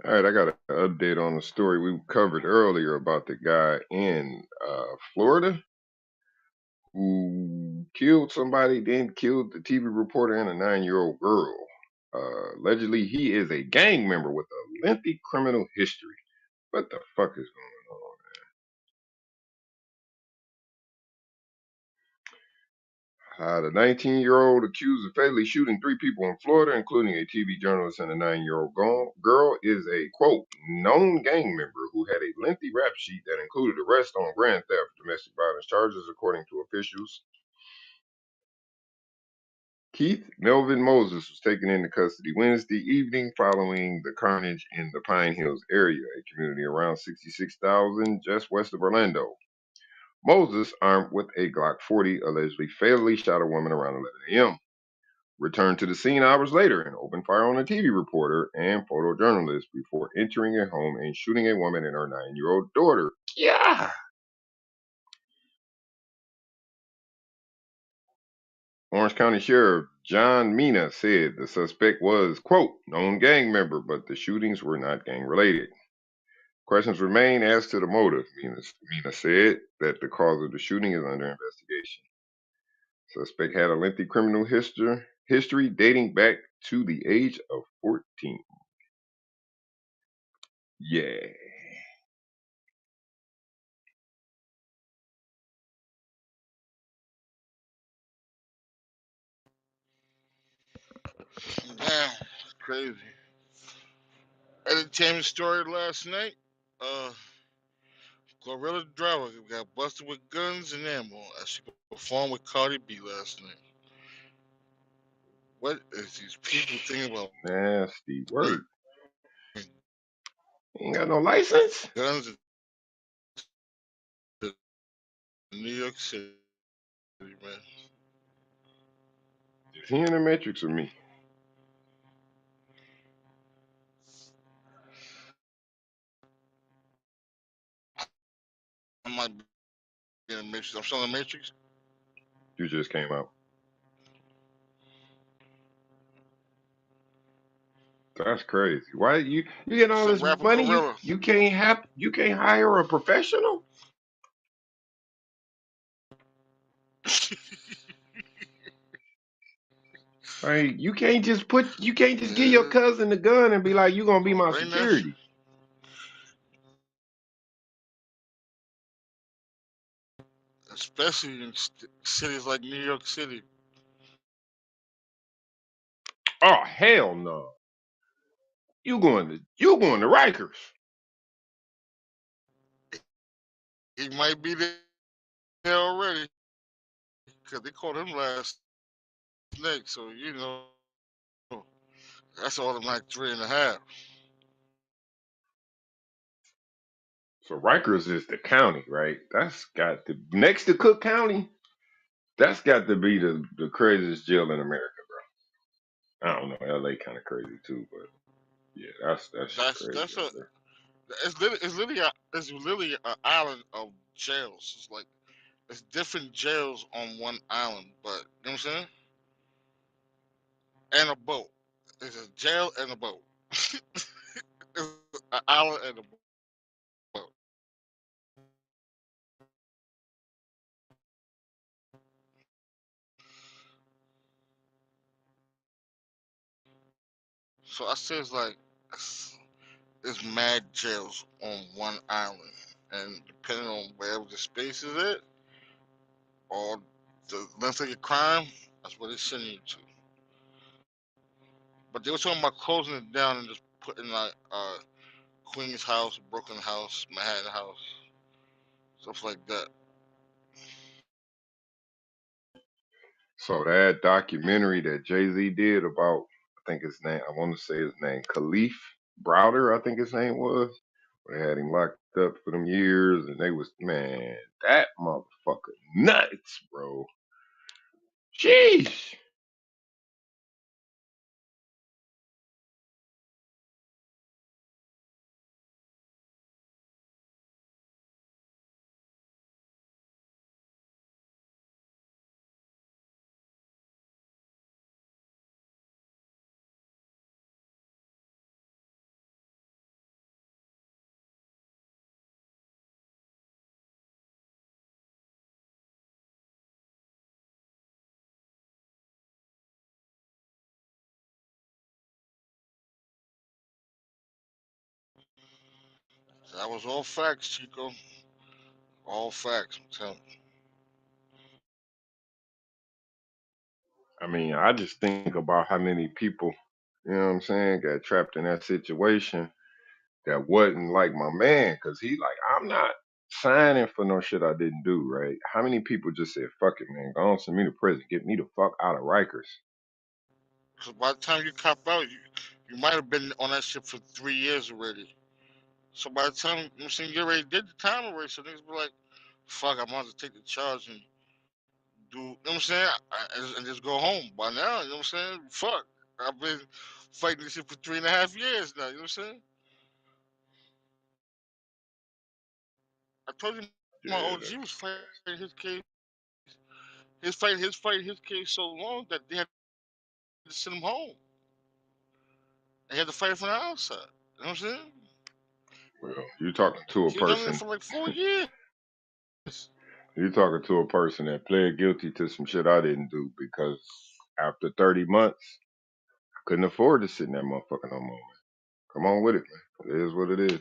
All right, I got an update on the story we covered earlier about the guy in Florida who killed somebody, then killed the TV reporter and a 9-year-old girl. Allegedly, he is a gang member with a lengthy criminal history. What the fuck is going on? The 19-year-old accused of fatally shooting 3 people in Florida, including a TV journalist and a 9-year-old girl, is a, quote, known gang member who had a lengthy rap sheet that included arrest on grand theft domestic violence charges, according to officials. Keith Melvin Moses was taken into custody Wednesday evening following the carnage in the Pine Hills area, a community around 66,000 just west of Orlando. Moses, armed with a Glock 40, allegedly fatally shot a woman around 11 a.m. Returned to the scene hours later and opened fire on a TV reporter and photojournalist before entering a home and shooting a woman and her 9-year-old daughter. Yeah. Orange County Sheriff John Mina said the suspect was, quote, known gang member, but the shootings were not gang related. Questions remain as to the motive. Mina said that the cause of the shooting is under investigation. Suspect had a lengthy criminal history dating back to the age of 14. Yeah. Crazy. Entertainment story last night. Uh, Glorilla Driver got busted with guns and ammo as she performed with Cardi B last night. What is these people thinking about Nasty work. bringing Ain't got no license. guns to New York City, man? Is he in the Matrix or me? I might be in the Matrix. I'm still in the Matrix. You just came out. That's crazy. Why you get all Some this rapper money? Gorilla. You can't hire a professional? Like you can't just give your Yeah, cousin the gun and be like, you gonna be don't my bring that. security. Especially in cities like New York City. Oh hell no. You going to Rikers. He might be there already because they caught him last night. So that's automatic 3.5. So Rikers is the county, right? That's got to next to Cook County. That's got to be the craziest jail in America. I don't know. LA kind of crazy too, but yeah, that shit crazy That's out a there. it's literally an island of jails. It's like it's different jails on one island, but you know what I'm saying? And a boat. It's a jail and a boat. It's an island and a boat. So I say it's mad jails on one island, and depending on wherever the space is at or the length of your crime, that's where they send you to. But they were talking about closing it down and just putting like Queens House, Brooklyn House, Manhattan House, stuff like that. So that documentary that Jay-Z did about, I think his name, I want to say his name, Khalif Browder, I think his name was. They had him locked up for them years, and they was, man, that motherfucker nuts, bro. Jeez. That was all facts, Chico. All facts. I'm telling I mean, I just think about how many people, you know what I'm saying, got trapped in that situation that wasn't like my man, because he like, I'm not signing for no shit I didn't do, right? How many people just said, fuck it, man, go on, send me to prison, get me the fuck out of Rikers. because by the time you cop out, you might have been on that ship for 3 years already. So by the time you know what I'm saying, you already did the time already, so niggas be like, fuck, I might as well take the charge and do, you know what I'm saying, and just go home. By now, you know what I'm saying, fuck, I've been fighting this shit for 3.5 years now, you know what I'm saying? I told you my Yeah, OG that's was fighting his case, his case so long that they had to send him home. They had to fight from the outside. You know what I'm saying? well, you talking to a He was on there person, for like 4 years. you talking to a person that pled guilty to some shit I didn't do because after 30 months, I couldn't afford to sit in that motherfucker no more, man. Come on with it, man. It is what it is.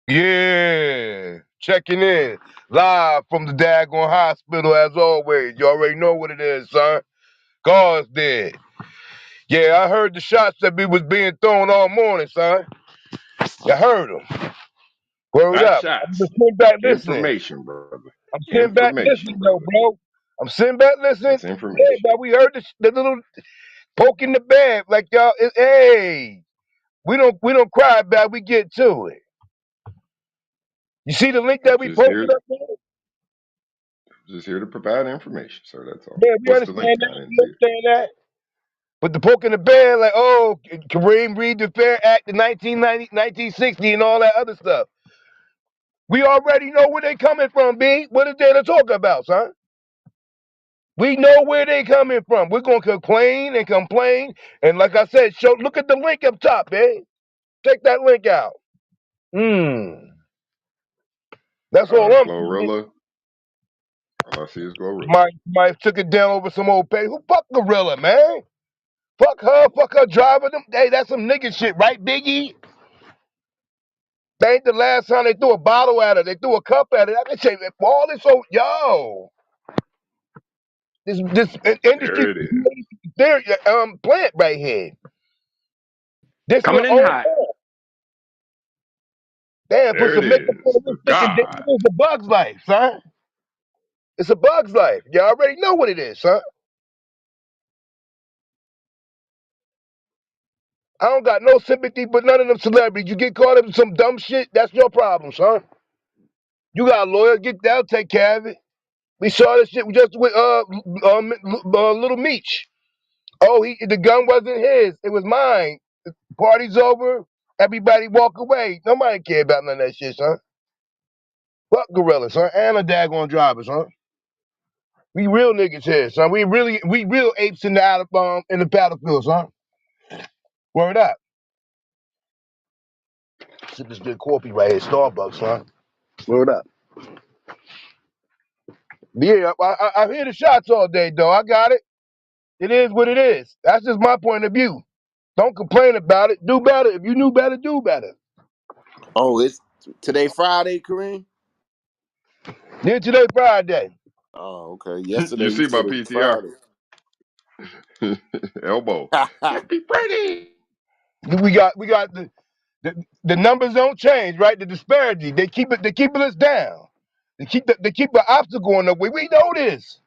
Yeah, checking in live from the daggone hospital as always. You already know what it is, son. Guards dead. Yeah, I heard the shots that was being thrown all morning, son. I heard them. Word Not up. I'm shots. just sitting back listening. Information, brother. I'm sitting back Information, listening, though, brother. bro. I'm sitting back listening. That's Yeah, information. but we heard the little poke in the bed, like y'all. Hey, we don't cry about. We get to it. You see the link I'm that we just posted here. up there? Just here to provide information, sir. That's all. Yeah, we What's the understand link? that. I didn't We see it. understand that. But the poke in the bed, like, oh, Kareem read the Fair Act of 1990, 1960 and all that other stuff. We already know where they coming from, B. What is there to talk about, son? We know where they coming from. We're gonna complain and complain. And like I said, look at the link up top, man. Check that link out. That's all I'm saying. Glorilla. All I see is Glorilla. Might took it down over some old pay. Who fuck Gorilla, man? Fuck her driver. Them, hey, that's some nigga shit, right, Biggie? They ain't the last time they threw a bottle at her. They threw a cup at her. I can say all this old this industry There it is. plant right here. This Coming little in old hot. plant. Damn, put There it some makeup on is. this The stick and God. it's a bug's life, son. It's a bug's life. You already know what it is, son. I don't got no sympathy for none of them celebrities. You get caught up in some dumb shit, that's your problem, son. You got a lawyer, they'll take care of it. We saw this shit just with Little Meech. Oh, the gun wasn't his, it was mine. Party's over, everybody walk away. Nobody care about none of that shit, son. Fuck Gorilla, son, and a daggone driver, son. We real niggas here, son. We real apes in the battlefield, son. Word up. Sip this good coffee right here, Starbucks, son. Word up. Yeah, I hear the shots all day, though. I got it. It is what it is. That's just my point of view. Don't complain about it. Do better. If you knew better, do better. Oh, it's today Friday, Kareem? Then today Friday. Oh, okay. You Yesterday you see my said it was PTR? Friday. Elbow. Happy Friday. We got the numbers don't change, right? The disparity. They keeping us down. They keep the obstacle in the way. We know this.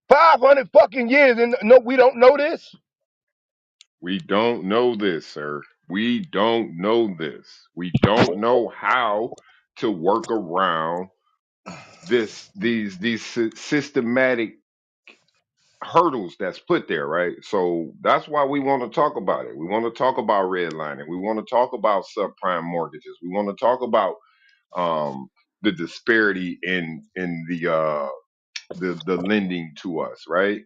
500 fucking years and no, we don't know this. We don't know this, sir. We don't know this. We don't know how to work around these systematic hurdles that's put there, right? So that's why we want to talk about it. We want to talk about redlining. We want to talk about subprime mortgages. We want to talk about the disparity in the lending to us, right?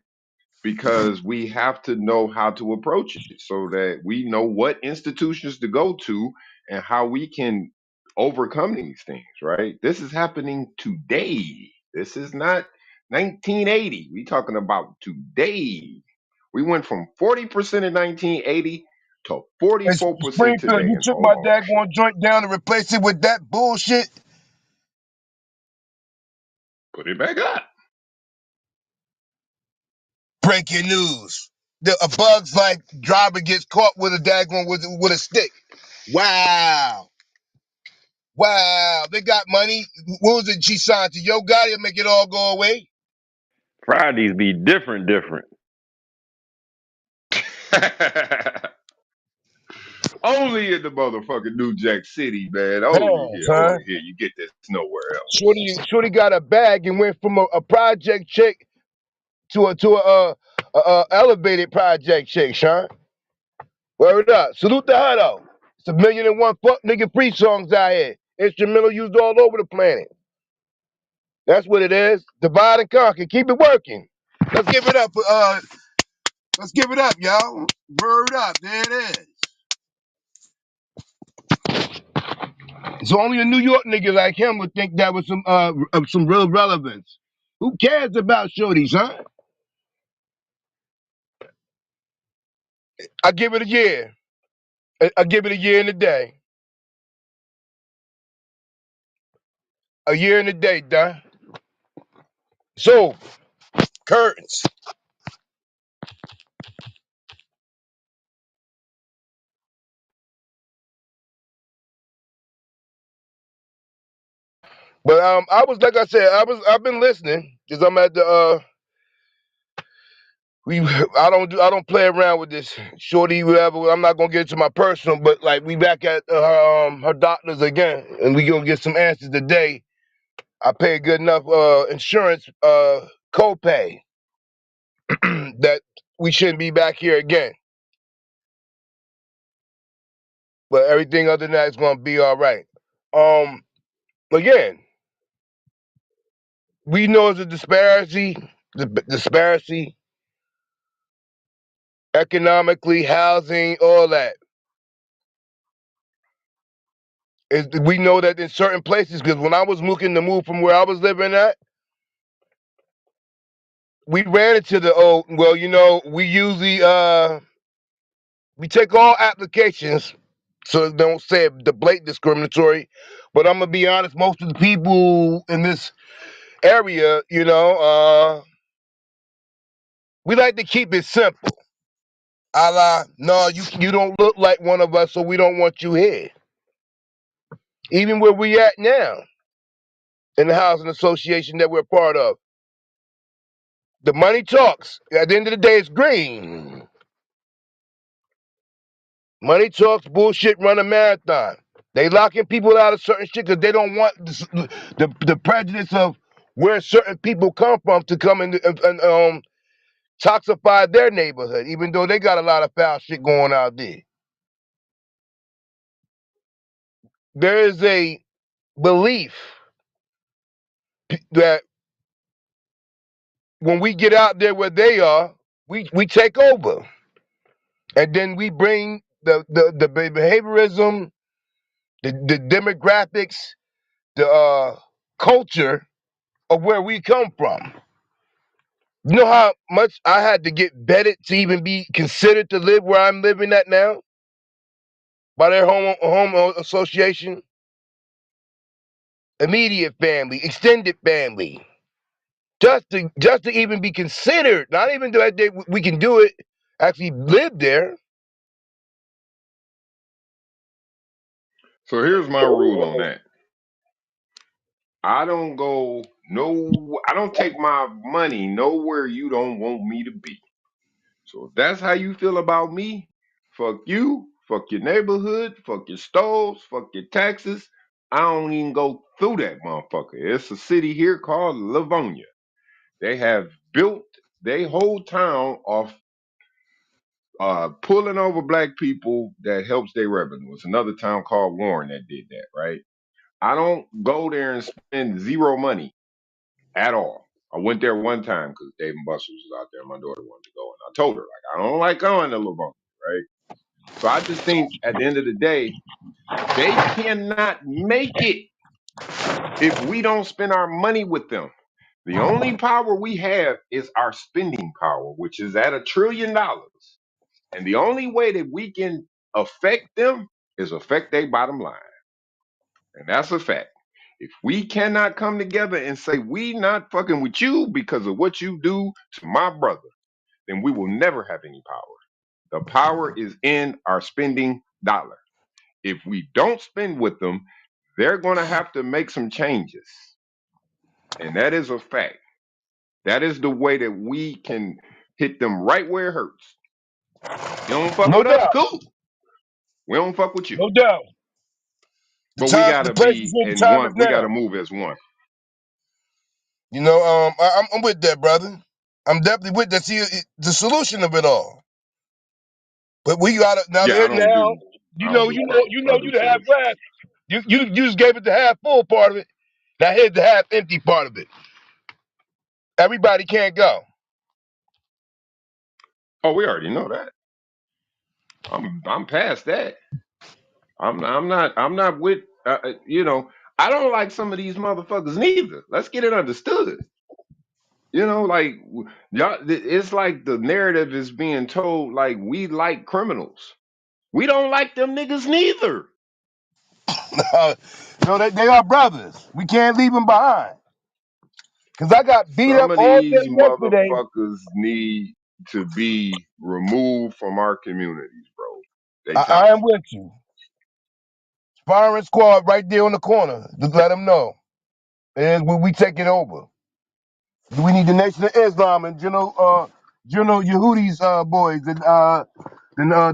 Because we have to know how to approach it so that we know what institutions to go to and how we can overcome these things, right? This is happening today. This is not 1980. We talking about today. We went from 40% in 1980 to Hey, 44% Springfield, today you in took home my ownership. daggone joint down and replaced it with that bullshit. Put it back up. Breaking news. A Bug's Life driver gets caught with a daggone with a stick. Wow. Wow. They got money. What was it she signed to? Yo Gotti to make it all go away? Fridays be different. Only in the motherfucking New Jack City, man. Only Damn, here. son. Only here. You get this nowhere else. Shorty got a bag and went from a project chick to a elevated project chick, Sean. Word up. Salute to her though. It's a million and one fuck nigga free songs out here. Instrumental used all over the planet. That's what it is. Divide and conquer. Keep it working. Let's give it up. Let's give it up, y'all. Word up. There it is. It's only a New York nigga like him would think that was some real relevance. Who cares about shorties, huh? I give it a year. I give it a year and a day. A year and a day, done. So curtains. But I was like I said, I've been listening because I'm at the we I don't play around with this shorty whatever. I'm not gonna get into my personal, but like we back at her doctors again, and we gonna get some answers today. I pay a good enough insurance copay that we shouldn't be back here again. But everything other than that is gonna be all right. Um, again, we know the disparity, disparity economically, housing, all that. We know that in certain places, because when I was looking to move from where I was living at, we ran into the old. Well, we usually we take all applications, so don't say the blatant discriminatory. But I'm gonna be honest, most of the people in this area, we like to keep it simple. A la, no, you don't look like one of us, so we don't want you here. Even where we at now in the housing association that we're part of. The money talks. At the end of the day, it's green. Money talks, bullshit, run a marathon. They locking people out of certain shit because they don't want the prejudice of where certain people come from to come in and toxify their neighborhood, even though they got a lot of foul shit going out there. There is a belief that when we get out there where they are, we take over. And then we bring the behaviorism, the demographics, the culture of where we come from. You know how much I had to get vetted to even be considered to live where I'm living at now by their home association, immediate family, extended family, just to even be considered. Not even that we can do it, actually live there. So here's my rule on that. I don't go no I don't take my money nowhere you don't want me to be. So if that's how you feel about me, fuck you, fuck your neighborhood, fuck your stoves, fuck your taxes. I don't even go through that motherfucker. It's a city here called Livonia. They have built their whole town off pulling over black people that helps their revenue. It's another town called Warren that did that, right? I don't go there and spend zero money at all. I went there one time because Dave and Buster's was out there and my daughter wanted to go. And I told her, like, I don't like going to Livonia, right? So I just think at the end of the day, they cannot make it if we don't spend our money with them. The only power we have is our spending power, which is at $1 trillion. And the only way that we can affect them is affect their bottom line. And that's a fact. If we cannot come together and say we not fucking with you because of what you do to my brother, then we will never have any power. The power is in our spending dollar. If we don't spend with them, they're going to have to make some changes. And that is a fact. That is the way that we can hit them right where it hurts. You don't fuck No with us? doubt, Cool. We don't fuck with you. no doubt. But we got The to place is be where the in time is one. We got now. to move as one. I'm with that, brother. I'm definitely with that. See, the solution of it all. But we got to now. Yeah, Now, I don't do pros. I do you the half solution. glass. You just gave it the half full part of it. Now here's the half empty part of it. Everybody can't go. Oh, we already know that. I'm past that. I'm not with I don't like some of these motherfuckers neither. Let's get it understood. Like y'all, it's like the narrative is being told like we like criminals. We don't like them niggas neither. No, they are brothers. We can't leave them behind. Cause I got beat Some up of all these day yesterday. motherfuckers need to be removed from our communities, bro. They I am toxic. with you. Firing squad right there on the corner. Just let them know. is when we take it over. We need the Nation of Islam and General Yehudi's boys and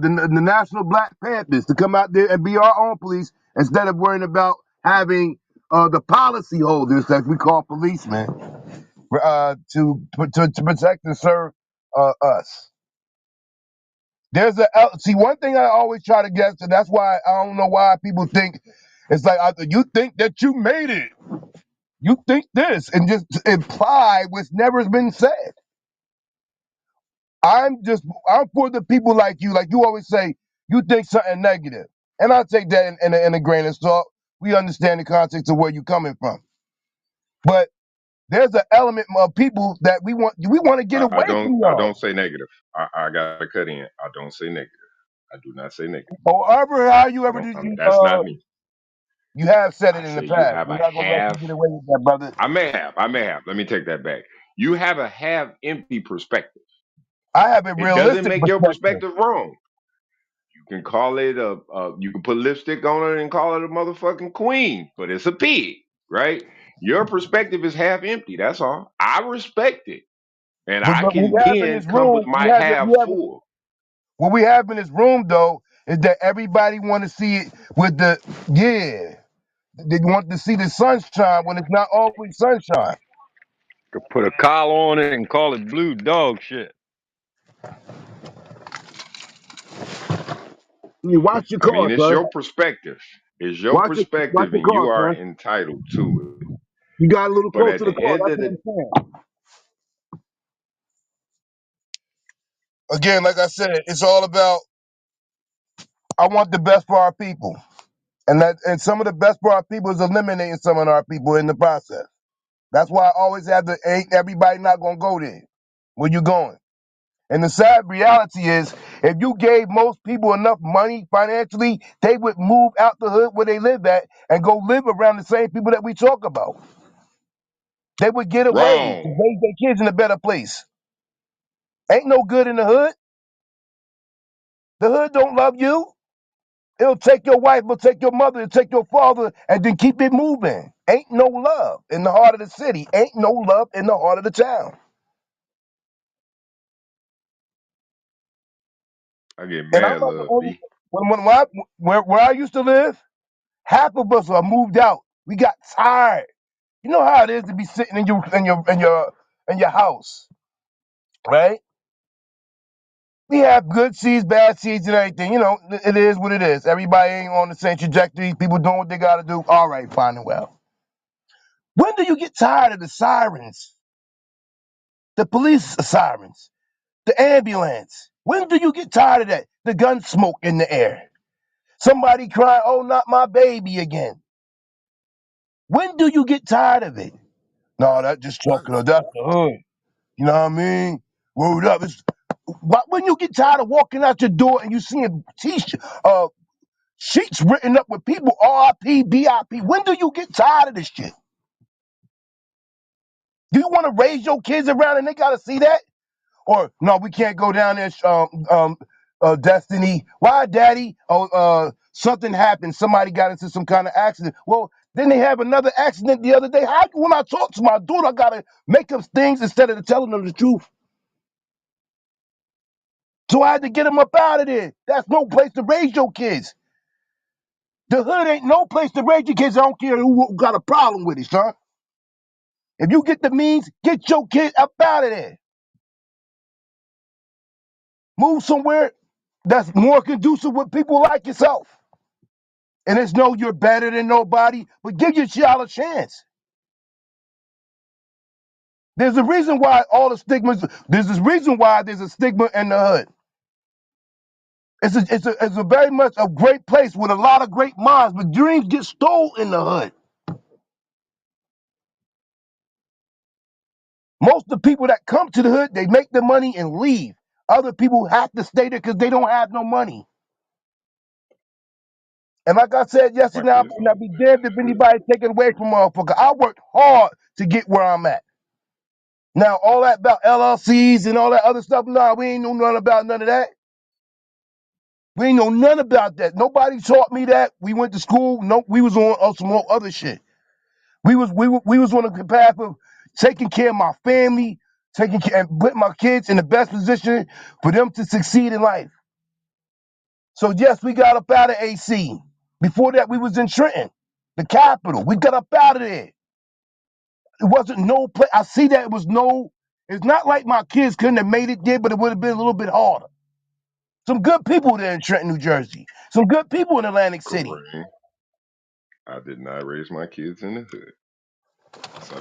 the National Black Panthers to come out there and be our own police instead of worrying about having the policy holders that we call policemen to protect and serve us. There's see one thing I always try to get to. That's why I don't know why people think it's like you think that you made it. You think this and just imply what's never been said. I'm for the people like you always say, you think something negative. And I take that in a grain of salt. We understand the context of where you're coming from. But there's an element of people that we want to get away from I y'all. don't say negative. I gotta cut in. I don't say negative. I do not say negative. Or ever how you I ever don't. did That's not me. you have said it I in the say you past. have We're a not gonna let you have. get away with that, brother. I may have. I may have. Let me take that back. You have a have empty perspective. I have a It doesn't realistic make your perspective. perspective wrong. You can call it you can put lipstick on it and call it a motherfucking queen, but it's a pig, right? Your perspective is half empty. That's all. I respect it, and But I what we can have in then this come with room, my half full. what we have in this room though is that everybody want to see it with the yeah. They want to see the sunshine when it's not always sunshine. Could put a collar on it and call it blue dog shit. You watch your I mean, car, it's son. your perspective. It's your Watch perspective, your and you car, are son. entitled to it. You got a little But close at to the the car. end That's of what the I'm saying. Again, like I said, it's all about I want the best for our people. And some of the best for our people is eliminating some of our people in the process. That's why I always have to ain't everybody not gonna go there. Where you going? And the sad reality is, if you gave most people enough money financially, they would move out the hood where they live at and go live around the same people that we talk about. They would get away to wrong. raise their kids in a better place. Ain't no good in the hood. The hood don't love you. It'll take your wife, it'll take your mother, it'll take your father, and then keep it moving. Ain't no love in the heart of the city. Ain't no love in the heart of the town. I get And I'm mad, not the love only B. where I used to live, half of us are moved out. We got tired. You know how it is to be sitting in your house, right? We have good seeds, bad seeds, and everything. You know, it is what it is. Everybody ain't on the same trajectory. People doing what they gotta do. All right, fine and well. When do you get tired of the sirens, the police sirens, the ambulance? When do you get tired of that? The gun smoke in the air. Somebody crying, "Oh, not my baby again." When do you get tired of it? No, that just talking. That's the hood. You know what I mean? Word up. When you get tired of walking out your door and you seeing sheets written up with people RIP, BIP, when do you get tired of this shit? Do you want to raise your kids around and they gotta see that? Or no, we can't go down there, Destiny. Why, Daddy? Oh, something happened. Somebody got into some kind of accident. Well, then they have another accident the other day. How when I talk to my daughter, I gotta make up things instead of telling them the truth. So I had to get them up out of there. That's no place to raise your kids. The hood ain't no place to raise your kids. I don't care who got a problem with it, son. If you get the means, get your kid up out of there. Move somewhere that's more conducive with people like yourself. And it's no you're better than nobody, but give your child a chance. There's a reason why all the stigmas, there's this reason why there's a stigma in the hood. It's a very much a great place with a lot of great minds, but dreams get stole in the hood. Most of the people that come to the hood, they make the money and leave. Other people have to stay there because they don't have no money. And like I said My yesterday, kids I'll don't be do that. damned if anybody take it away from motherfucker. I worked hard to get where I'm at. Now, all that about LLCs and all that other stuff, nah, we ain't know nothing about none of that. We ain't know none about that. Nobody taught me that. We went to school. No, we was on some more other shit. We was on the path of taking care of my family, taking care and putting my kids in the best position for them to succeed in life. So yes, we got up out of AC. Before that, we was in Trenton, the capital. We got up out of there. It wasn't no place. I see that it was no. It's not like my kids couldn't have made it there, but it would have been a little bit harder. Some good people there in Trenton, New Jersey. Some good people in Atlantic City. Kareem, I did not raise my kids in the hood.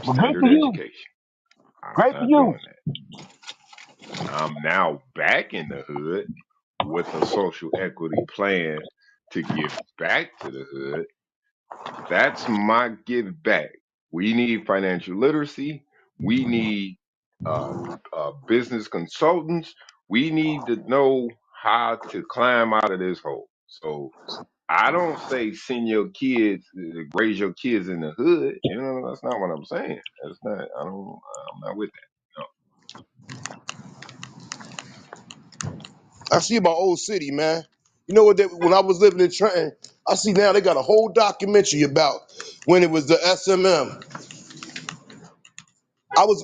Well, great Substandard for you. education. I'm Great for not you. doing that. I'm now back in the hood with a social equity plan to give back to the hood. That's my give back. We need financial literacy. We need uh, business consultants. We need to know how to climb out of this hole. So I don't say send your kids, raise your kids in the hood. You know, that's not what I'm saying. That's not. I don't. I'm not with that. No. I see my old city, man. You know what? When I was living in Trenton, I see now they got a whole documentary about when it was the SMM.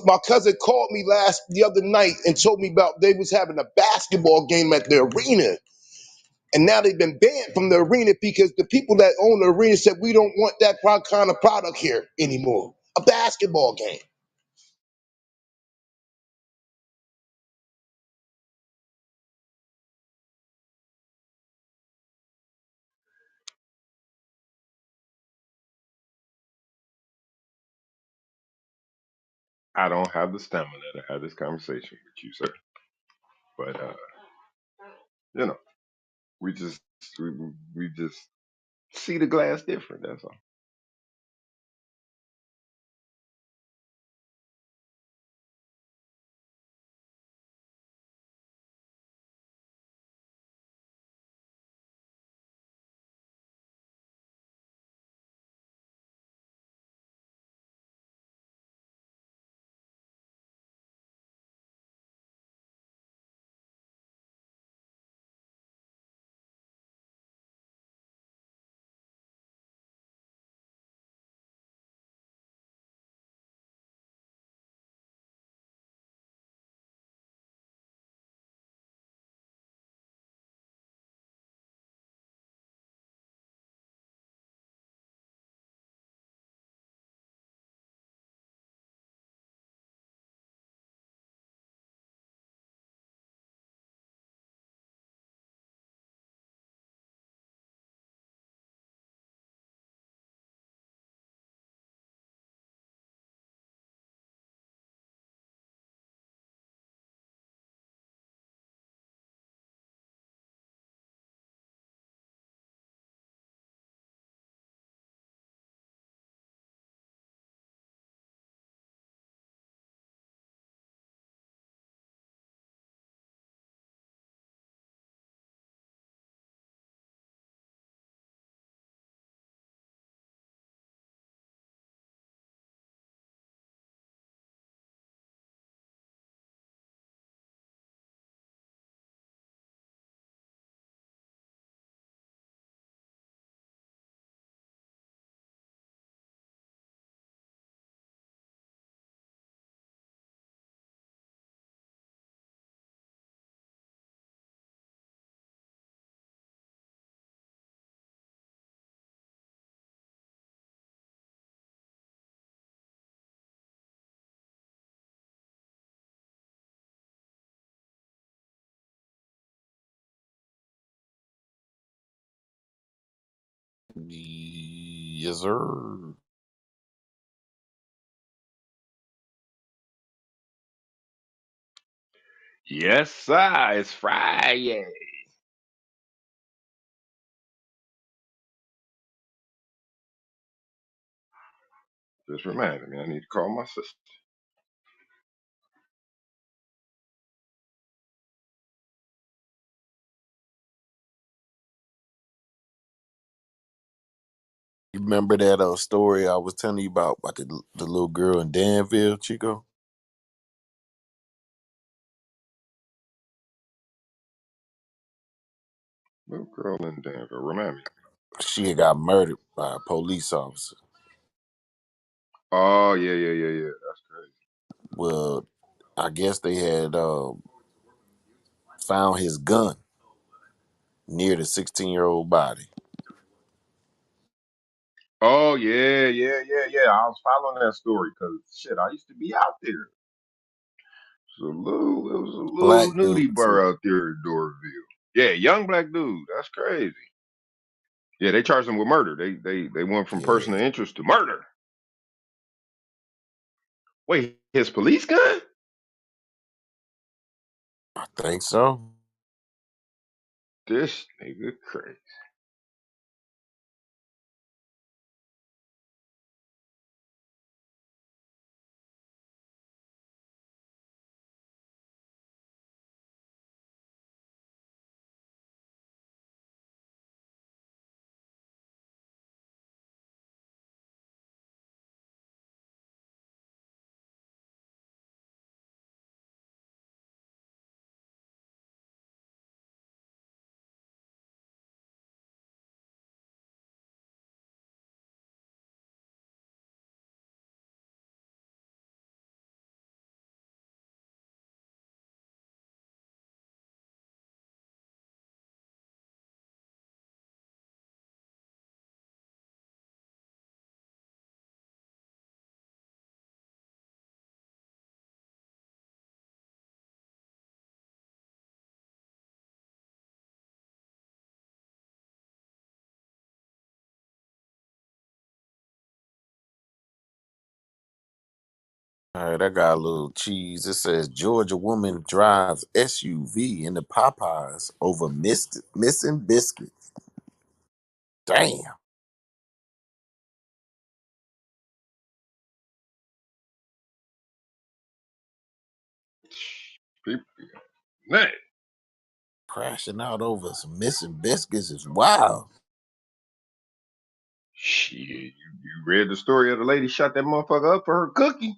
My cousin called me the other night and told me about they was having a basketball game at the arena, and now they've been banned from the arena because the people that own the arena said we don't want that kind of product here anymore. A basketball game. I don't have the stamina to have this conversation with you, sir. But you know, we just we, we just see the glass different. That's all. Yes, sir. Yes, sir. It's Friday. Just reminded me I need to call my sister. You remember that story I was telling you about the little girl in Danville, Chico? Little girl in Denver. Remind me. She had got murdered by a police officer. Oh yeah. That's crazy. Well, I guess they had found his gun near the 16-year-old body. Oh yeah. I was following that story because shit, I used to be out there. It was a little Black nudie dude bar too. out there in Doraville. Yeah, young black dude. That's crazy. Yeah, they charged him with murder. They went from Yeah, person of interest to murder. Wait, his police gun? I think so. This nigga crazy. All right, I got a little cheese. It says Georgia woman drives SUV into Popeyes over missing biscuit. Damn, People be nut. crashing out over some missing biscuits is wild. Shit, you read the story of the lady shot that motherfucker up for her cookie.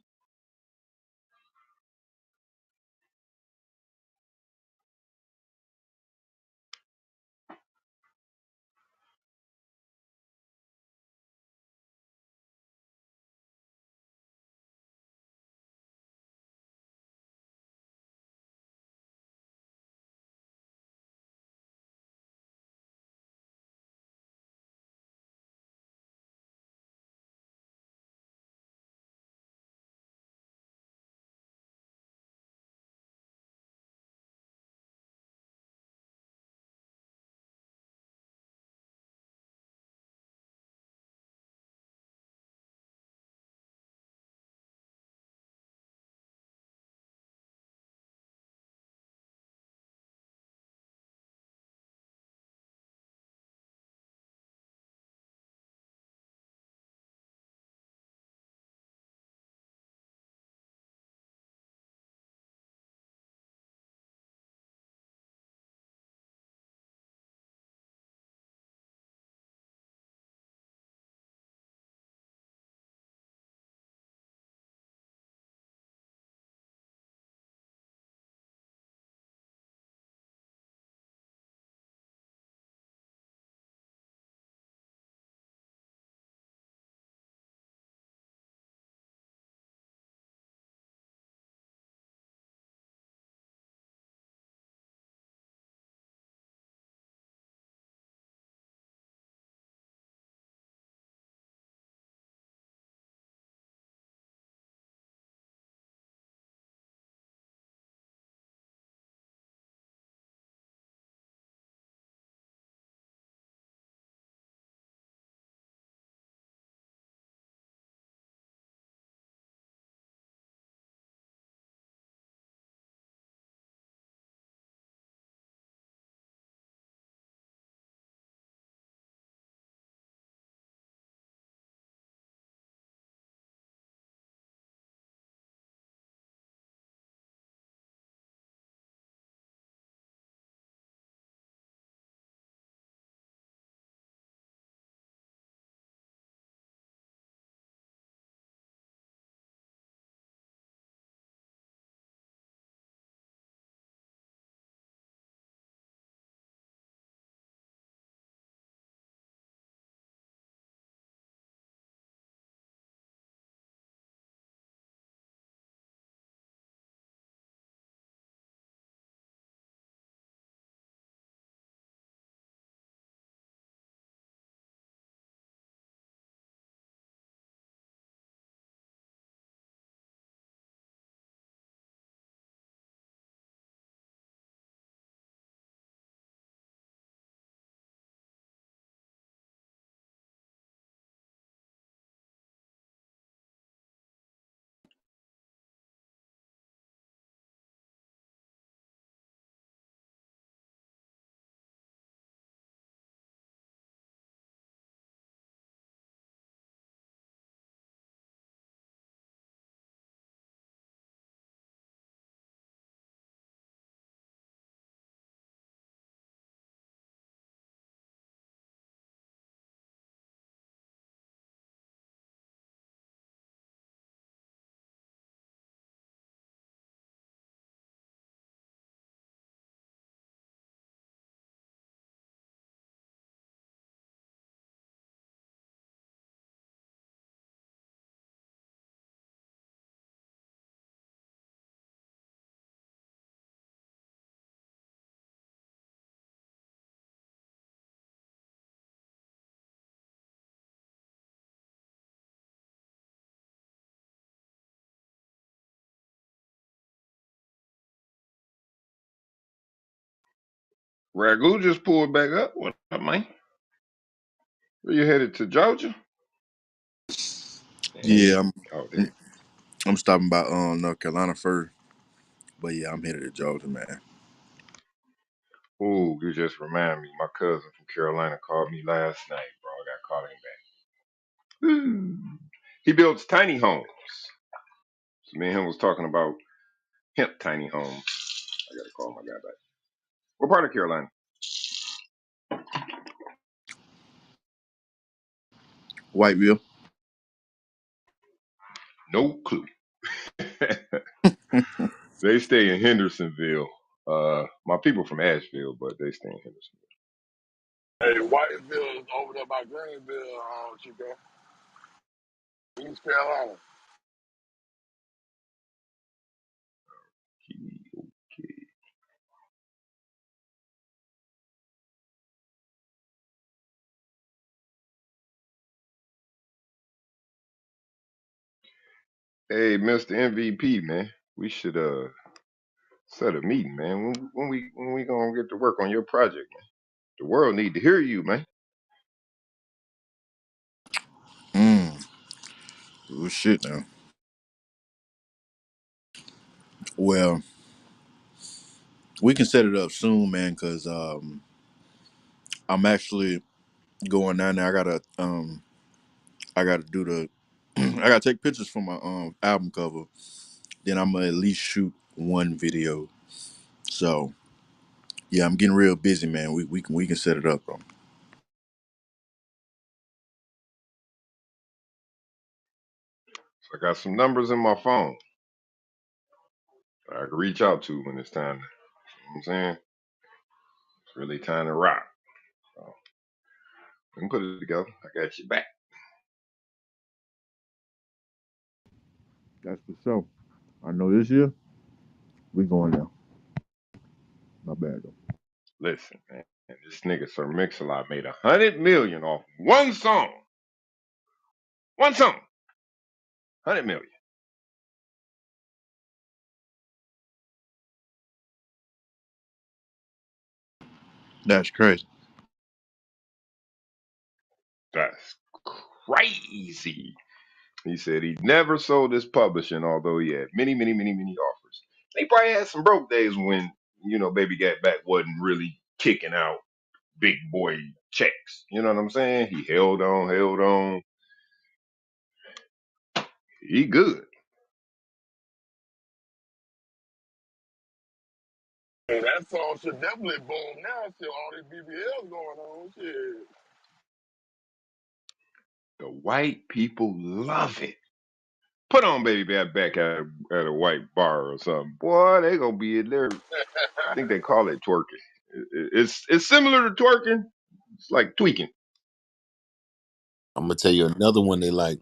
Ragu just pulled back up. What up, man? Where you headed to Georgia? Yeah, Dang. Oh, there. I'm stopping by North Carolina first, but yeah, I'm headed to Georgia, man. Ooh, you just remind me. My cousin from Carolina called me last night, bro. I got calling back. He builds tiny homes. So me and him was talking about hemp tiny homes. I gotta call my guy back. What part of Carolina? Whiteville. No clue. They stay in Hendersonville. My people from Asheville, but they stay in Hendersonville. Hey, Whiteville is over there by Greenville, Chico. East Carolina. Okay. Hey, Mr. MVP, man. We should set a meeting, man. When we gonna get to work on your project, man? The world need to hear you, man. Mm. Oh shit now. Well, we can set it up soon, man, cause I'm actually going down there. I gotta do the I gotta take pictures for my album cover. Then I'm gonna at least shoot one video. So yeah, I'm getting real busy, man. We can set it up, bro. So I got some numbers in my phone I can reach out to when it's time. You know what I'm saying? It's really time to rock. So we can put it together. I got you back. That's for sure. I know this year we going there. Not bad though. Listen, man. This nigga Sir Mix-a-Lot made 100 million off one song. One song. 100 million. That's crazy. That's crazy. He said he never sold his publishing, although he had many, many, many, many offers. He probably had some broke days when, Baby Got Back wasn't really kicking out big boy checks. You know what I'm saying? He held on, held on. He good. Hey, that song should definitely boom now. Shit, all these BBLs going on. Shit. The white people love it. Put on Baby Got Back at a white bar or something. Boy, they gonna be in there. I think they call it twerking. It's similar to twerking. It's like tweaking. I'm gonna tell you another one they like.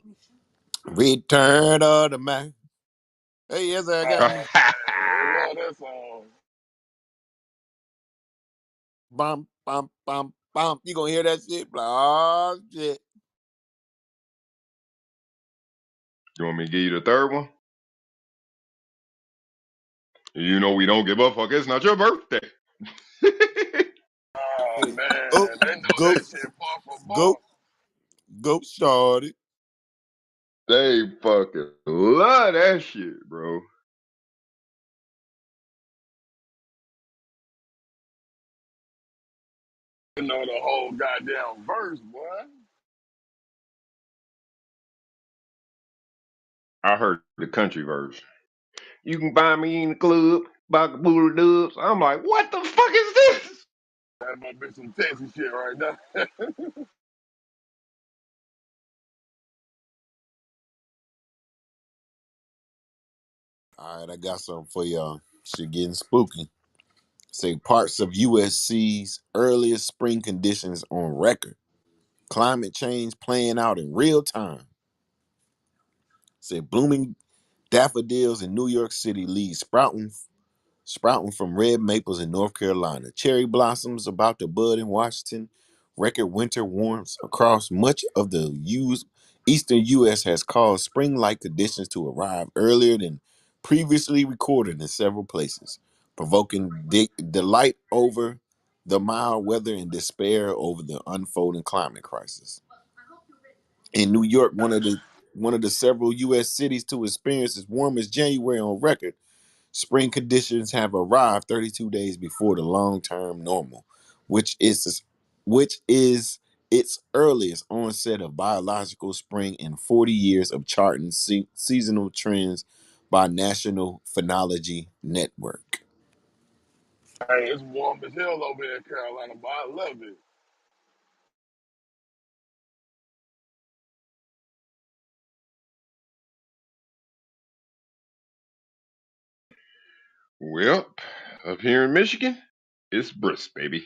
Return of the Mac. Hey, yes, I got Oh, me. man, they love that song. Bum, bum, bum, bum. You gonna hear that shit? Like, oh, shit. You want me to give you the third one? You know we don't give a fuck. It's not your birthday. Oh, Hey, oh, man, they know go, that shit bar for bar. go, go, started. They fucking love that shit, bro. You know the whole goddamn verse, boy. I heard the country version. You can find me in the club, buy a booty dubs. I'm like, what the fuck is this? That might be some Texas shit right now. All right, I got something for y'all. Shit getting spooky. Say parts of USC's earliest spring conditions on record. Climate change playing out in real time. Say blooming daffodils in New York City lead sprouting from red maples in North Carolina. Cherry blossoms about to bud in Washington. Record winter warmth across much of the eastern U.S. has caused spring-like conditions to arrive earlier than previously recorded in several places, provoking delight over. the mild weather, and despair over the unfolding climate crisis. In New York, one of the several U.S. cities to experience its warmest January on record, spring conditions have arrived 32 days before the long-term normal, which is which is its earliest onset of biological spring in 40 years of charting seasonal trends by National Phenology Network. Hey, it's warm as hell over here in Carolina, but I love it. Well, up here in Michigan, it's brisk, baby.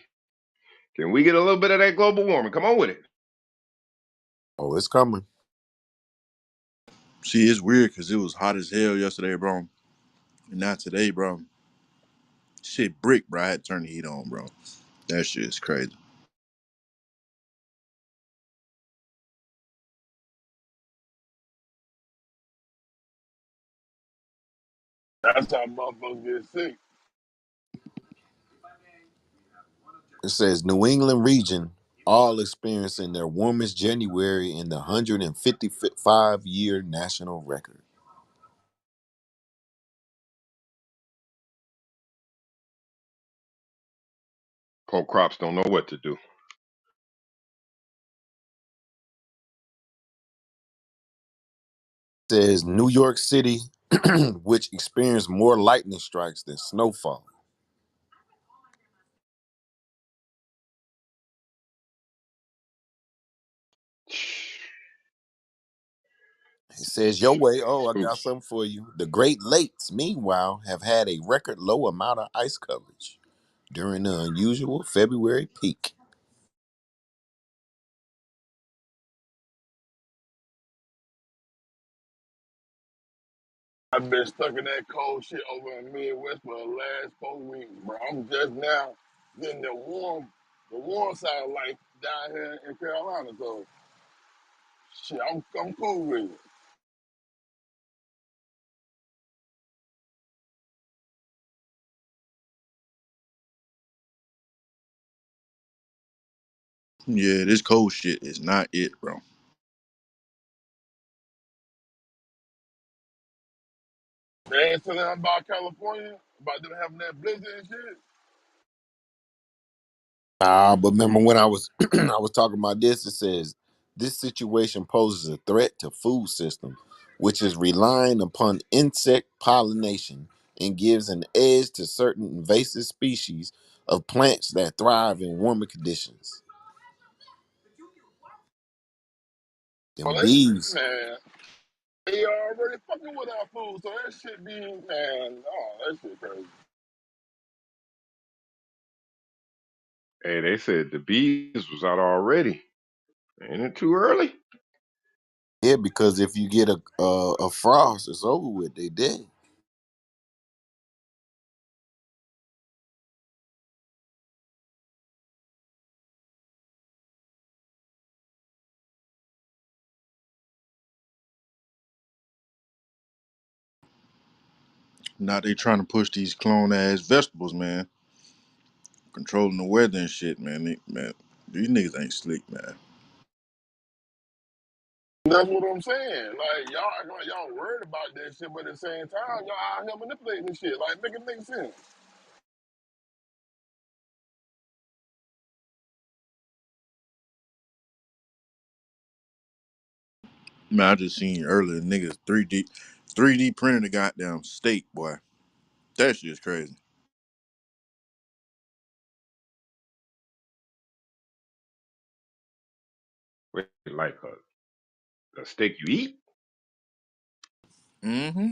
Can we get a little bit of that global warming? Come on with it. Oh, it's coming. See, it's weird because it was hot as hell yesterday, bro. And not today, bro. Shit, brick, bro. I had to turn the heat on, bro. That shit is crazy. That's how motherfuckers get sick. It says New England region all experiencing their warmest January in the 155-year national record. Poor crops don't know what to do. It says New York City, which experienced more lightning strikes than snowfall. It says your Shit, way. man, Oh, I got spooky. something for you. The Great Lakes, meanwhile, have had a record low amount of ice coverage during the unusual February peak. I've been stuck in that cold shit over in Midwest for the last 4 weeks, bro. I'm just now getting the warm side of life down here in Carolina. So shit, I'm cool with it. Yeah, this cold shit is not it, bro. They ain't telling them about California, about them having that blizzard and shit. But remember when I was I was talking about this, it says this situation poses a threat to food system, which is relying upon insect pollination and gives an edge to certain invasive species of plants that thrive in warmer conditions. Well, Them bees. man, they already fucking with our food, so that shit be, man, oh, that shit crazy. Hey, they said the bees was out already. Ain't it too early? Yeah, because if you get a frost, it's over with. They dead. Now they trying to push these clone ass vegetables, man. Controlling the weather and shit, man. Man, these niggas ain't slick, man. That's what I'm saying. Like, y'all act like y'all worried about that shit, but at the same time, y'all out here manipulating this shit. Like, make it make sense. Man, I just seen earlier niggas 3D printed a goddamn steak, boy. That shit is crazy. Wait, like a steak you eat? Mm-hmm.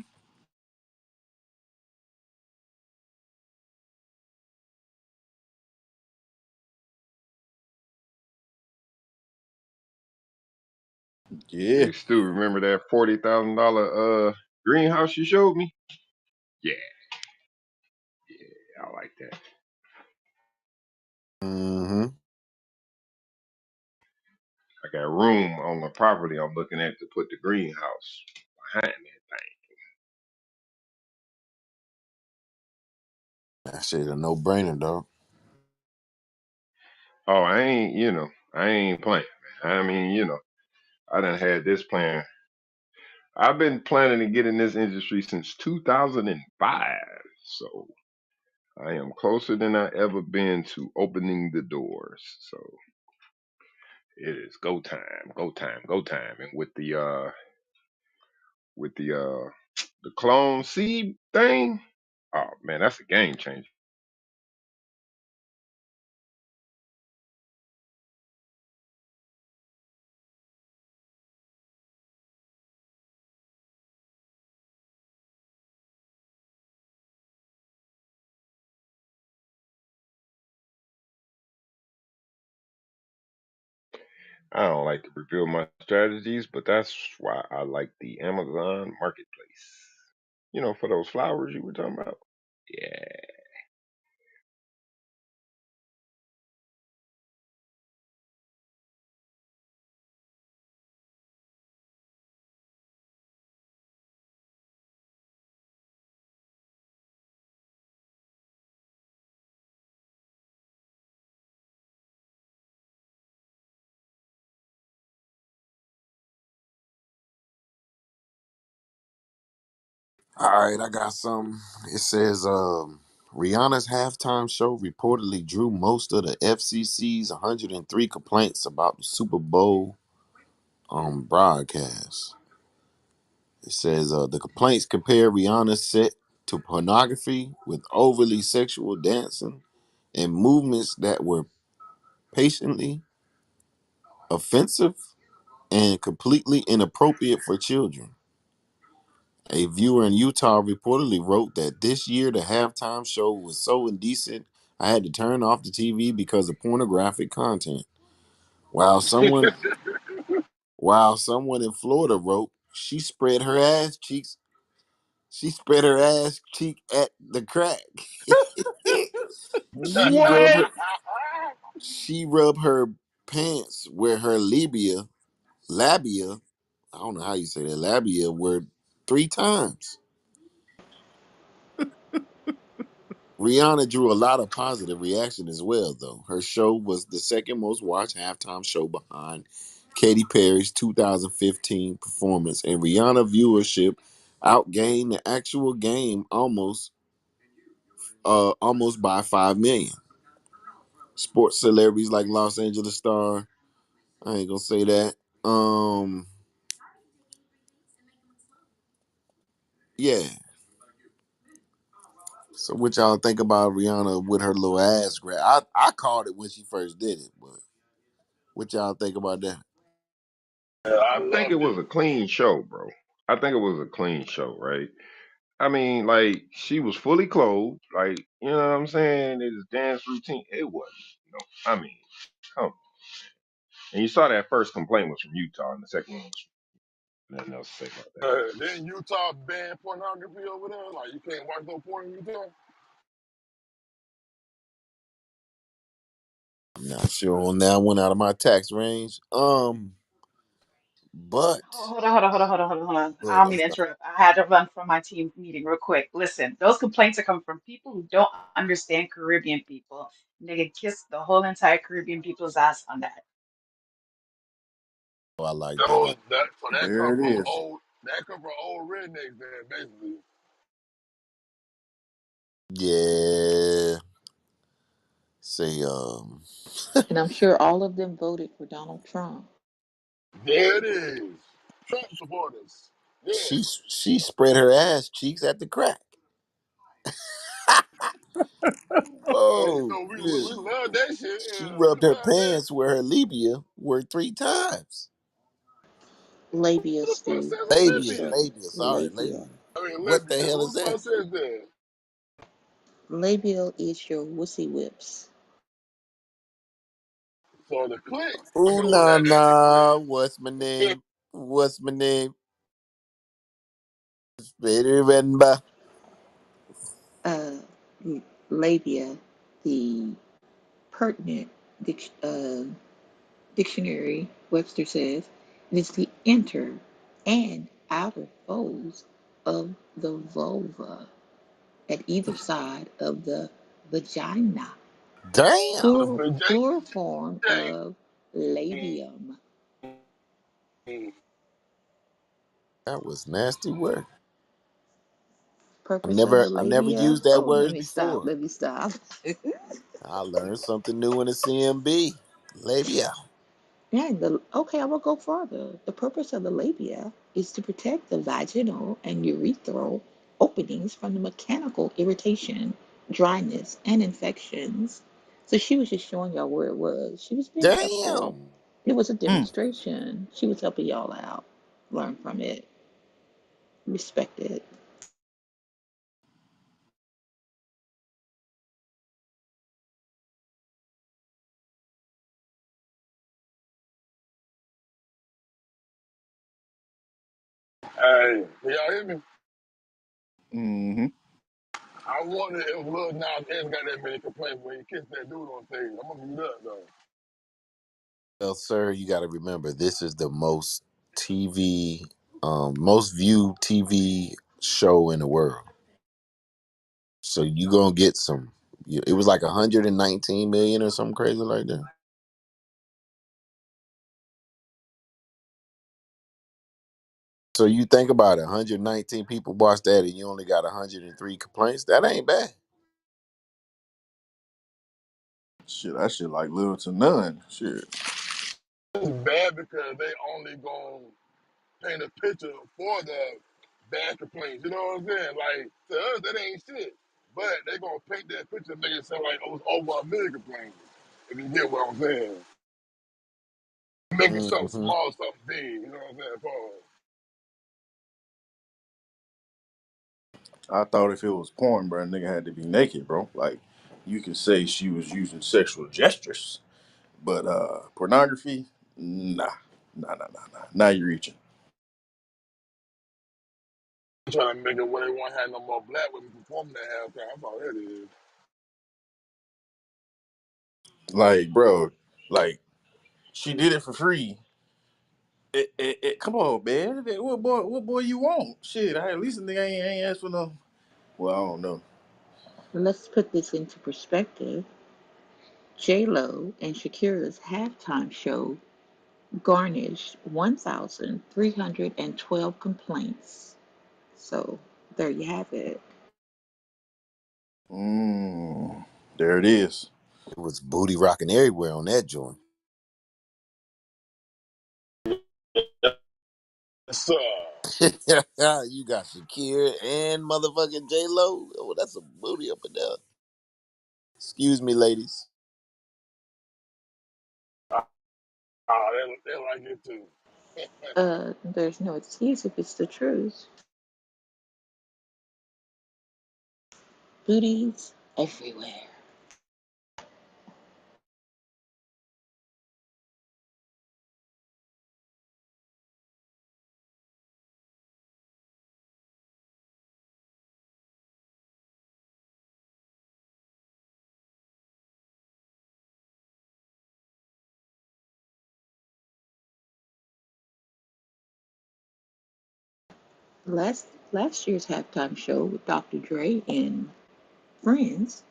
Yeah. Hey, Stu, remember that $40,000 greenhouse you showed me? Yeah, I like that. Hmm. I got room on the property I'm looking at to put the greenhouse behind that That shit a no brainer, dog. Oh, I ain't playing, man. I mean, I done had this plan. I've been planning to get in this industry since 2005. So I am closer than I ever been to opening the doors. So it is go time, go time, go time. And with the clone seed thing, oh man, that's a game changer. I don't like to reveal my strategies, but that's why I like the Amazon marketplace. For those flowers you were talking about. Yeah. All right, I got some. It says Rihanna's halftime show reportedly drew most of the FCC's 103 complaints about the Super Bowl broadcast. It says the complaints compare Rihanna's set to pornography with overly sexual dancing and movements that were patiently offensive and completely inappropriate for children. A viewer in Utah reportedly wrote that this year the halftime show was so indecent I had to turn off the TV because of pornographic content. While someone while someone in Florida wrote she spread her ass cheek at the crack. she rubbed her What? she rubbed her pants where her labia, I don't know how you say that, labia were 3 times. Rihanna drew a lot of positive reaction as well, though. Her show was the second most watched halftime show behind Katy Perry's 2015 performance, and Rihanna viewership outgained the actual game almost by 5 million. Sports celebrities like Los Angeles star, I ain't gonna say that. Yeah. So what y'all think about Rihanna with her little ass grab? I called it when she first did it, but what y'all think about that? Yeah, I I think it loved was it. a clean show, bro. I think it was a clean show, right? I mean, like she was fully clothed, like you know what I'm saying. It was dance routine. It wasn't. I mean, come on. And you saw that first complaint was from Utah, and the second one was from nothing else to say about that. Then Utah banned pornography over there. Like you can't watch no porn in Utah. I'm not sure on that one out of my tax range. But Hold on, hold on, hold on, hold on, hold on, hold on. go I ahead, don't mean to Dr. interrupt. I had to run from my team meeting real quick. Listen, those complaints are coming from people who don't understand Caribbean people. Nigga, kiss the whole entire Caribbean people's ass on that. I like that. Those that so that There come it from is. old rednecks then basically. Yeah. Say And I'm sure all of them voted for Donald Trump. There it is. Trump supporters. Yeah. she spread her ass cheeks at the crack. Whoa. We Yeah. love that shit. She Yeah, we rubbed her love that. pants where her labia were 3 times. Labia, Who the fuck Stu. says Yes, Olivia? sir. Sorry, Labia. labia. I mean What the Libya. hell Who is the fuck that? says that? Labial is your wussy whips. So the click. Ooh, nah, That's the nah. click. What's my name? What's my name? Remember. Uh, labia, the pertinent dictionary, Webster says, it is the inner and outer folds of the vulva at either side of the vagina. Damn, But but Plural form Jay, of labium. that was nasty work. Purpose of the I've never labia. used that Oh, let word me stop. before. Let me stop. I learned something new in the CMB. Labia. And okay, I will go further. The purpose of the labia is to protect the vaginal and urethral openings from the mechanical irritation, dryness, and infections. So she was just showing y'all where it was. She was being helpful. Damn. It was a Mm. demonstration. She was helping y'all out. Learn from it. Respect it. hey, y'all hear me? Hmm. I wonder if Lil Nas X got that many complaints when he kissed that dude on stage. I'm gonna mute up though. Well, sir, you got to remember this is the most viewed TV show in the world. So you gonna get some. It was like 119 million or something crazy like that. So you think about it, 119 people watched that, and you only got 103 complaints. That ain't bad. Shit, that shit like little to none. Shit. It's bad because they only gonna paint a picture for the bad complaints. You know what I'm saying? Like to us, that ain't shit. But they gonna paint that picture, make it sound like it was over a million complaints. If you get what I'm saying, making something Hmm. small, something big. You know what I'm saying? Pause. I thought if it was porn, bro, nigga had to be naked, bro. Like, you could say she was using sexual gestures, but pornography, nah, nah. Now you're reaching. Trying to make it where they won't have no more black women performing that halftime. That's all that is. Like, bro, like she did it for free. Come on, man. What boy you want? Shit, at least the nigga ain't asked for no. Well, I don't know. Let's put this into perspective. J-Lo and Shakira's halftime show garnished 1,312 complaints. So there you have it. There it is. It was booty rocking everywhere on that joint. So, You got Shakira and motherfucking J Lo. Oh, that's a booty up and down. Excuse me, ladies. they like it too. There's no excuse if it's the truth. Booties everywhere. Last year's halftime show with Dr. Dre and friends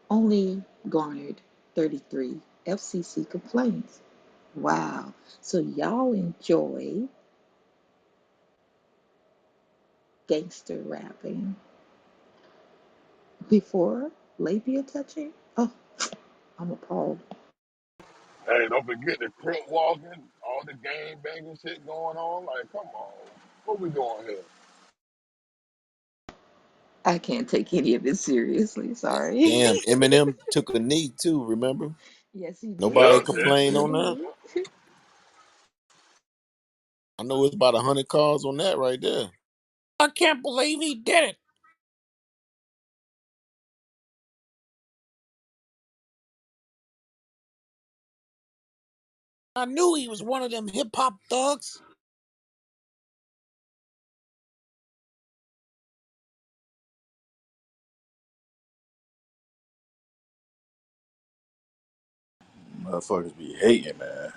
only garnered 33 FCC complaints. Wow. So y'all enjoy gangster rapping before labia touching? Oh, I'm appalled. Hey, don't forget the crip walking, all the gang banging shit going on. Like, come on, what we doing here? I can't take any of it seriously. Sorry. Damn, Eminem took a knee too, remember? Yes, he Nobody Yep, did. He complained sure on that. did. I know it's about 100 cars on that right there. I can't believe he did it. I knew he was one of them hip hop thugs. Motherfuckers be hating, man.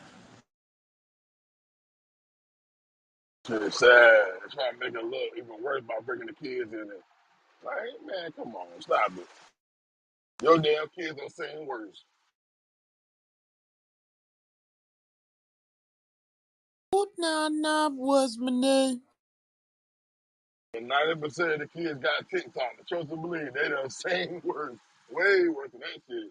shit is sad. They're trying to make it look even worse by bringing the kids in it. Like, man, come on, stop it. Your damn kids are saying worse. Oh, nah, nah, was my name. And 90% of the kids got TikTok. Trust and believe, they the same words. Way worse than that shit.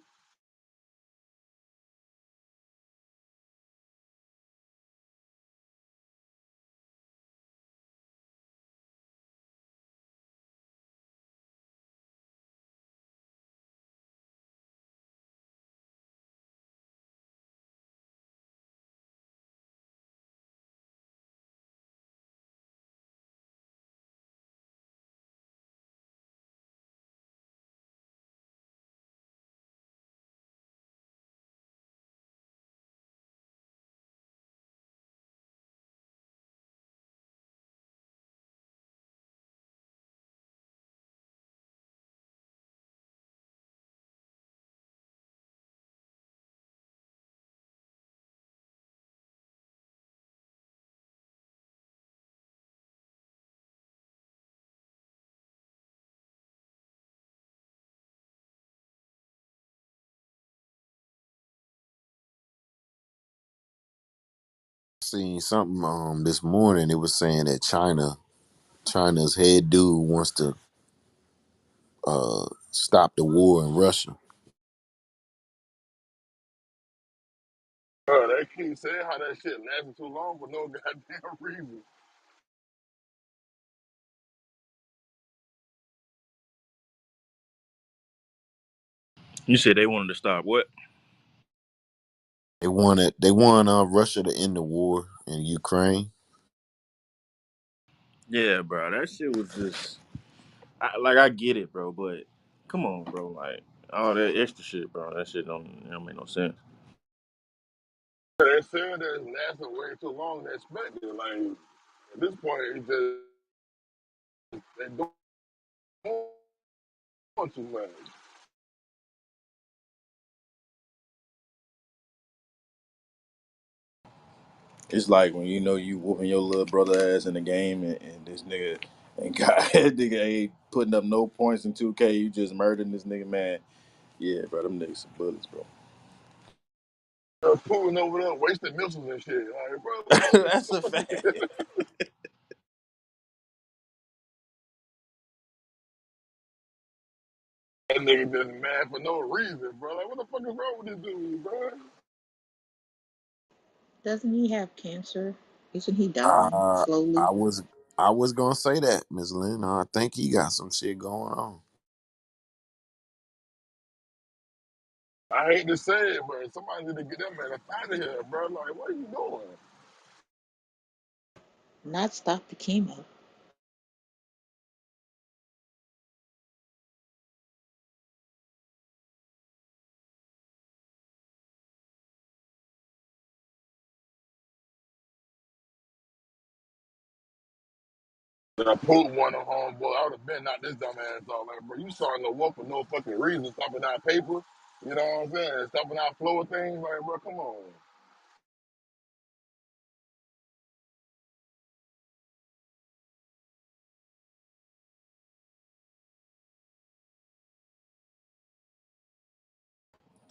Seen something this morning. It was saying that China's head dude wants to stop the war in Russia. Bro, they keep saying how that shit lasted too long for no goddamn reason. You said they wanted to stop what? They want Russia to end the war in Ukraine. Yeah, bro. That shit was just I get it, bro, but come on, bro. Like all that extra shit, bro. That shit don't make no sense. They said that it's lasting way too long than expected. Like, at this point, it's just, they doing too much. It's like when you know you whooping your little brother ass in the game, and this nigga and God, that nigga ain't putting up no points in 2K. You just murdering this nigga, man. Yeah, bro. Them niggas some bullies, bro. Putin over there wasting missiles and shit. Like, bro, That's a fact. that nigga just mad for no reason, bro. Like, what the fuck is wrong with this dude, bro? Doesn't he have cancer? Isn't he dying Uh, slowly? I was I was gonna say that, Miss Lynn. I think he got some shit going on. I hate to say it, but somebody need to get that man up out of here, bro. Like, what are you doing? Not stop the chemo. And I pulled one on homeboy. I would have been not this dumb ass off. Like, bro, you starting to work for no fucking reason, stopping our paper. You know what I'm saying? Stopping our flow of things. Like, bro, come on.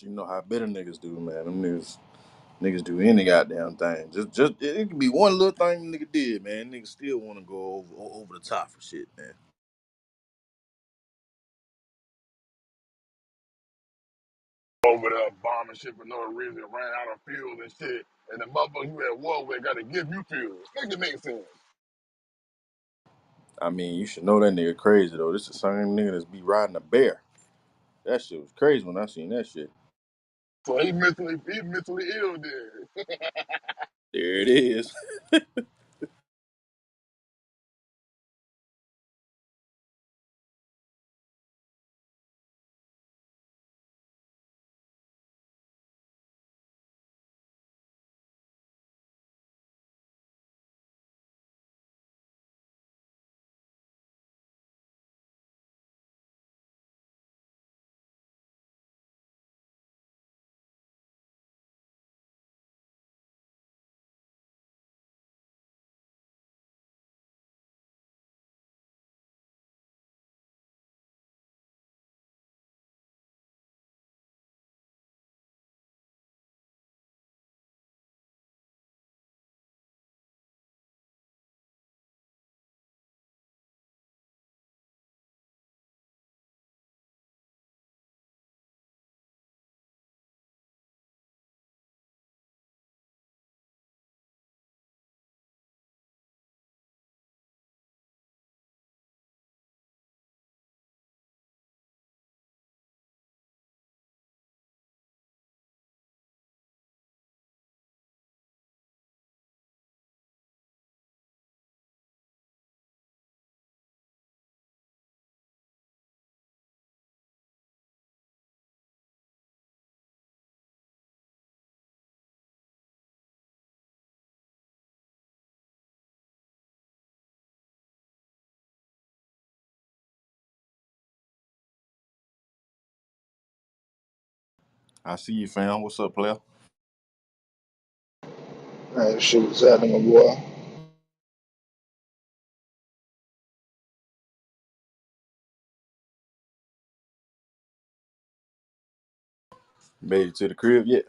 You know how better niggas do, man. Them niggas do any goddamn thing. Just it can be one little thing the nigga did, man. Niggas still want to go over the top for shit, man. Over there bombing shit for no reason, ran out of fuel and shit. And the motherfucker you at war with got to give you fuel. Make it make sense. I mean, you should know that nigga crazy though. This is the same nigga that's be riding a bear. That shit was crazy when I seen that shit. So he mentally ill there. There it is. I see you, fam. What's up, player? Man, shit was happening, my boy. Made it to the crib yet?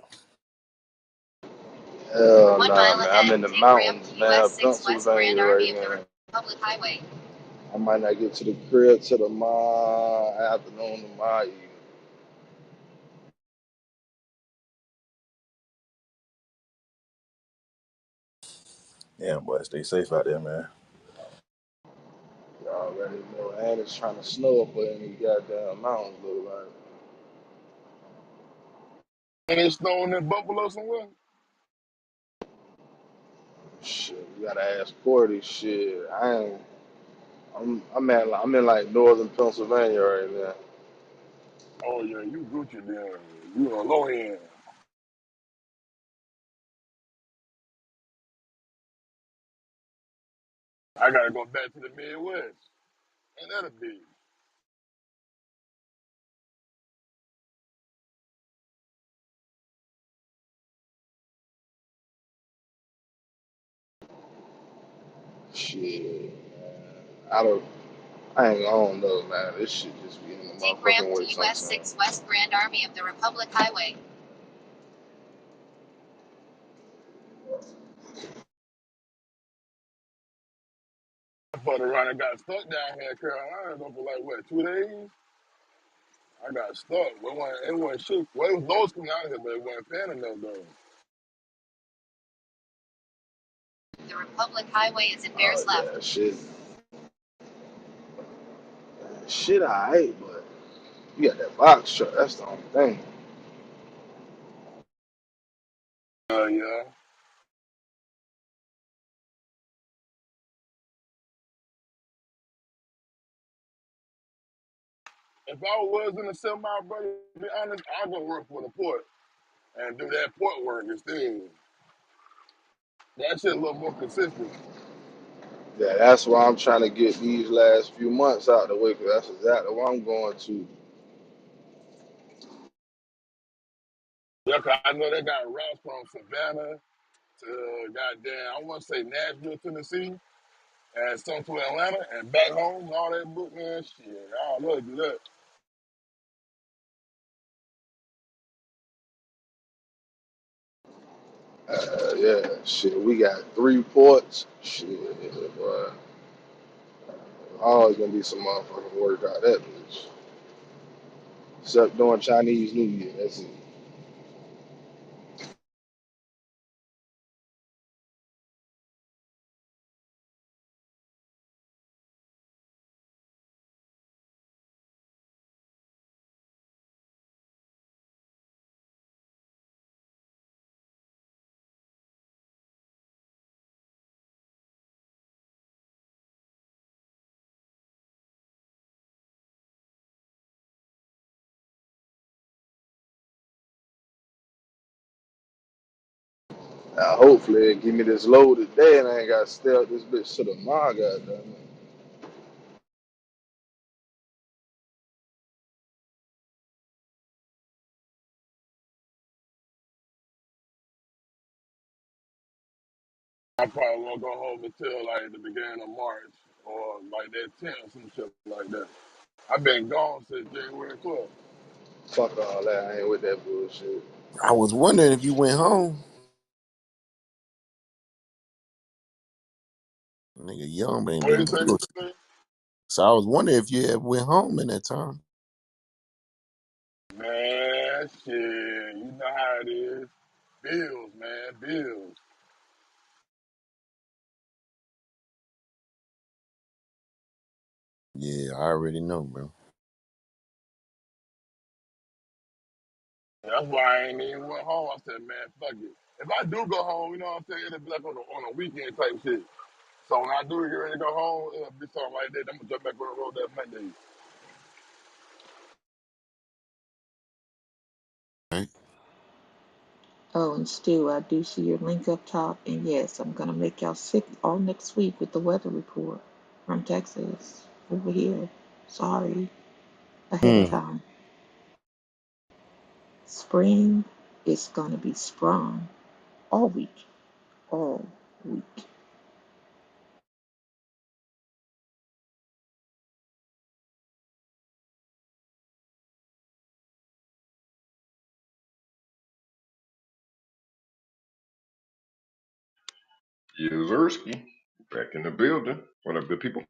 Hell nah, man. I'm in the mountains, man, of Pennsylvania right now. Public highway. I might not get to the crib till tomorrow afternoon, tomorrow evening. Yeah, boy, stay safe out there, man. You already know, and it's trying to snow up there in these goddamn mountains, look like. And it's snowing in Buffalo somewhere. Shit, you gotta ask Cordy. Shit, I ain't. I'm in like northern Pennsylvania right now. Oh yeah, you Gucci there. You a low end. I gotta go back to the Midwest. Ain't that a bitch? Shit, man. I don't know, man. This shit just be in the take ramp motherfucking way to US sometimes. 6 West Grand Army of the Republic Highway. I fucked around and got stuck down here in Carolina though for like what, 2 days? I got stuck. It wasn't shit. Well, it was those coming out of here, but it wasn't paying enough though. The Republic Highway is in Bears left. Yeah, shit, alright, but you got that box truck. That's the only thing. Yeah. If I was in the semi, brother, to be honest, I'd go work for the port and do that port work instead. That shit a little more consistent. Yeah, that's why I'm trying to get these last few months out the way, because that's exactly what I'm going to. Yeah, 'cause I know they got routes from Savannah to goddamn, I want to say Nashville, Tennessee, and some to Atlanta and back home and all that book, man. Shit, I don't know to do that. Yeah, shit, we got 3 ports. Shit, boy. Always gonna be some motherfucking work out that bitch. Except during Chinese New Year, that's it. Now, hopefully, give me this load today and I ain't got to stay up this bitch to the mall, goddamn. I probably won't go home until like the beginning of March or like that 10th or some shit like that. I've been gone since January 12th. Fuck all that. I ain't with that bullshit. I was wondering if you went home. Nigga young, but ain't What do been you say, bullshit. Mr. So I was wondering if you ever went home in that time. Man, shit, you know how it is. Bills, man, bills. Yeah, I already know, bro. That's why I ain't even went home. I said, man, fuck it. If I do go home, you know what I'm saying, it'll be like on a weekend type shit. So when I do get ready to go home, it'll be something like that. I'm gonna jump back on the road that Monday. Right? Oh, and Stu, I do see your link up top, and yes, I'm gonna make y'all sick all next week with the weather report from Texas over here. Sorry, ahead of Hmm. time. Spring is gonna be sprung all week, all week. Yuzerski, back in the building. What up, good people?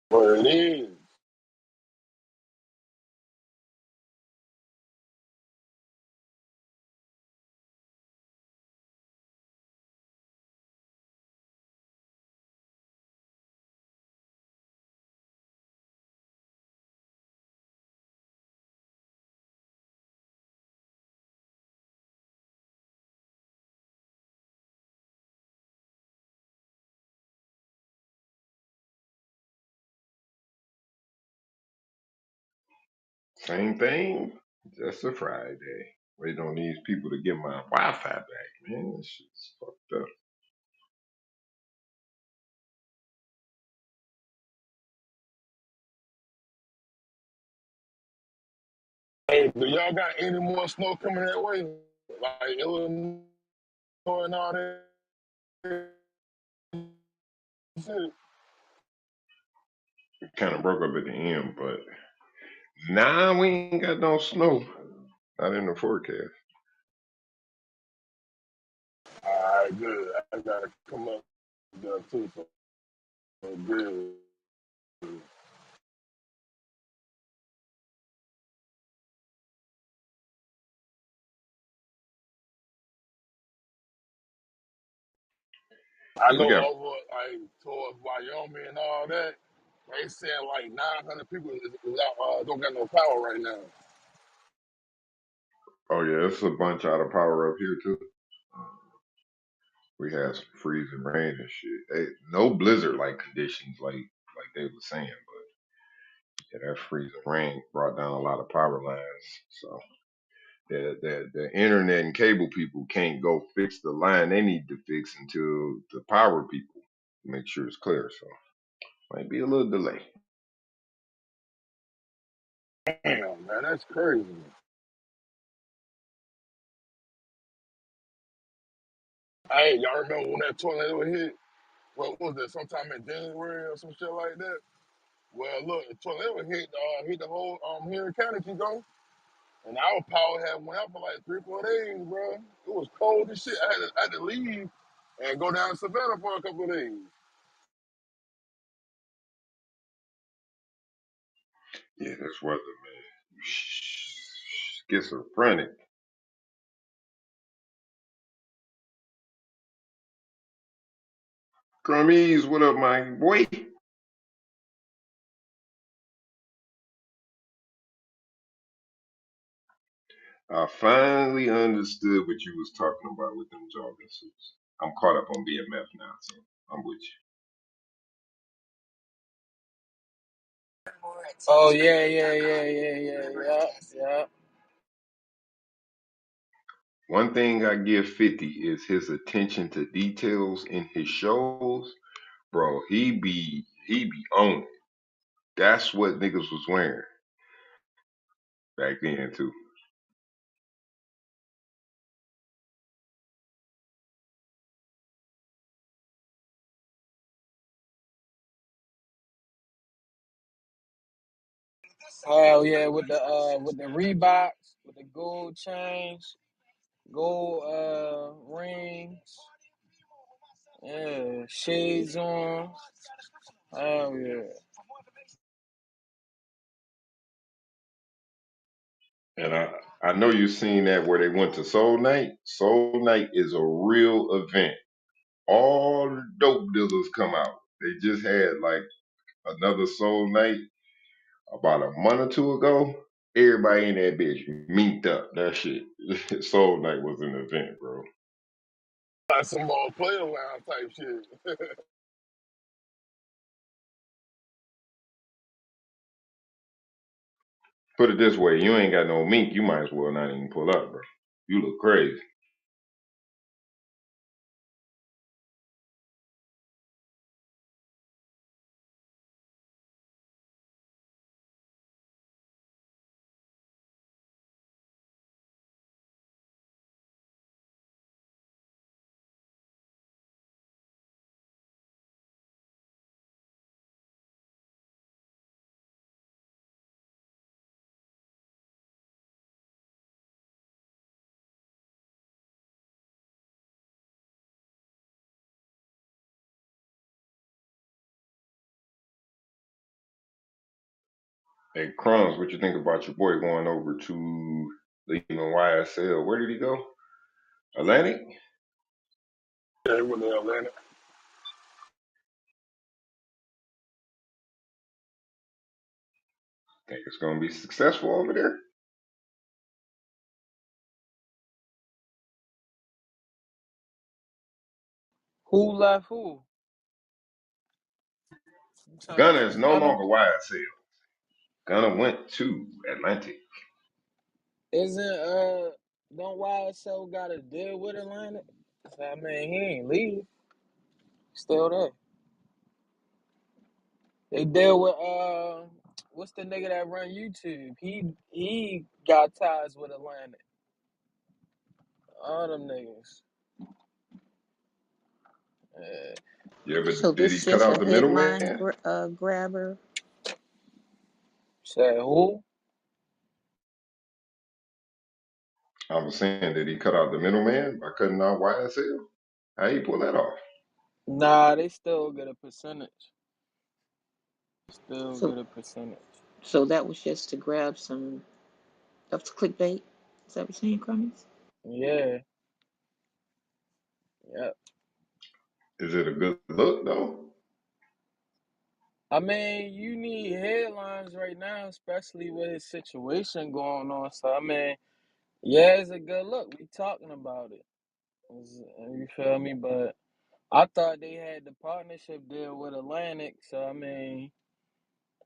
Where it is. Same thing, just a Friday. Waiting on these people to get my Wi-Fi back, man. This shit's fucked up. Hey, do y'all got any more snow coming that way? Like Illinois and all that shit? It kind of broke up at the end, but nah, we ain't got no snow. Not in the forecast. All right, good. I gotta come up there too. So good. I We know got, over like towards Wyoming and all that, they saying like 900 people is out, don't got no power right now. oh yeah, it's a bunch out of power up here too. We had some freezing rain and shit. No blizzard like conditions like they were saying, but yeah, that freezing rain brought down a lot of power lines. So the internet and cable people can't go fix the line they need to fix until the power people make sure it's clear. So might be a little delay. Damn, man, that's crazy. Hey, y'all remember when that tornado hit? What was it? Sometime in January or some shit like that. Well, look, the tornado hit the whole here in County, you go, and our power had went out for like 3 4 days, bro. It was cold as shit. I had to leave and go down to Savannah for a couple of days. Yeah, this weather, man. Schizophrenic. Crummies, what up, my boy? I finally understood what you was talking about with them jogging suits. I'm caught up on BMF now, so I'm with you. Oh yeah. One thing I give 50 is his attention to details in his shows. Bro, he be on it. That's what niggas was wearing back then too. Hell yeah, with the Reeboks, with the gold chains, gold rings, yeah, shades on. Hell yeah. And I know you seen that where they went to Soul Night. Soul Night is a real event. All the dope dealers come out. They just had like another Soul Night about a month or two ago. Everybody in that bitch meet up. That shit. Soul Night was an event, bro. Like some more player lounge type shit. Put it this way, you ain't got no mink, you might as well not even pull up, bro. You look crazy. Hey, Crumbs, what you think about your boy going over to leaving YSL? Where did he go? Atlantic? Yeah, with the Atlanta. Think it's gonna be successful over there? Who left who? You trying to Gunna is say no Gunna? longer YSL. Gunna went to Atlantic. Isn't don't YSL got a deal with Atlanta? So, I mean, he ain't leave. Still there. They deal with what's the nigga that run YouTube? He got ties with Atlanta. All them niggas. Uh, Yeah, So but did he this cut just out a the headline middleman? grabber. Say who? I was saying, did he cut out the middleman by cutting out YSL? How you pull that off? Nah, they still get a percentage. Still So get a percentage. so that was just to grab some. That was clickbait. Is that what you're saying, Crummins? Yeah, yep. Is it a good look though? I mean, you need headlines right now, especially with his situation going on. So I mean, yeah, it's a good look. We talking about it. You feel me? But I thought they had the partnership deal with Atlantic. So I mean,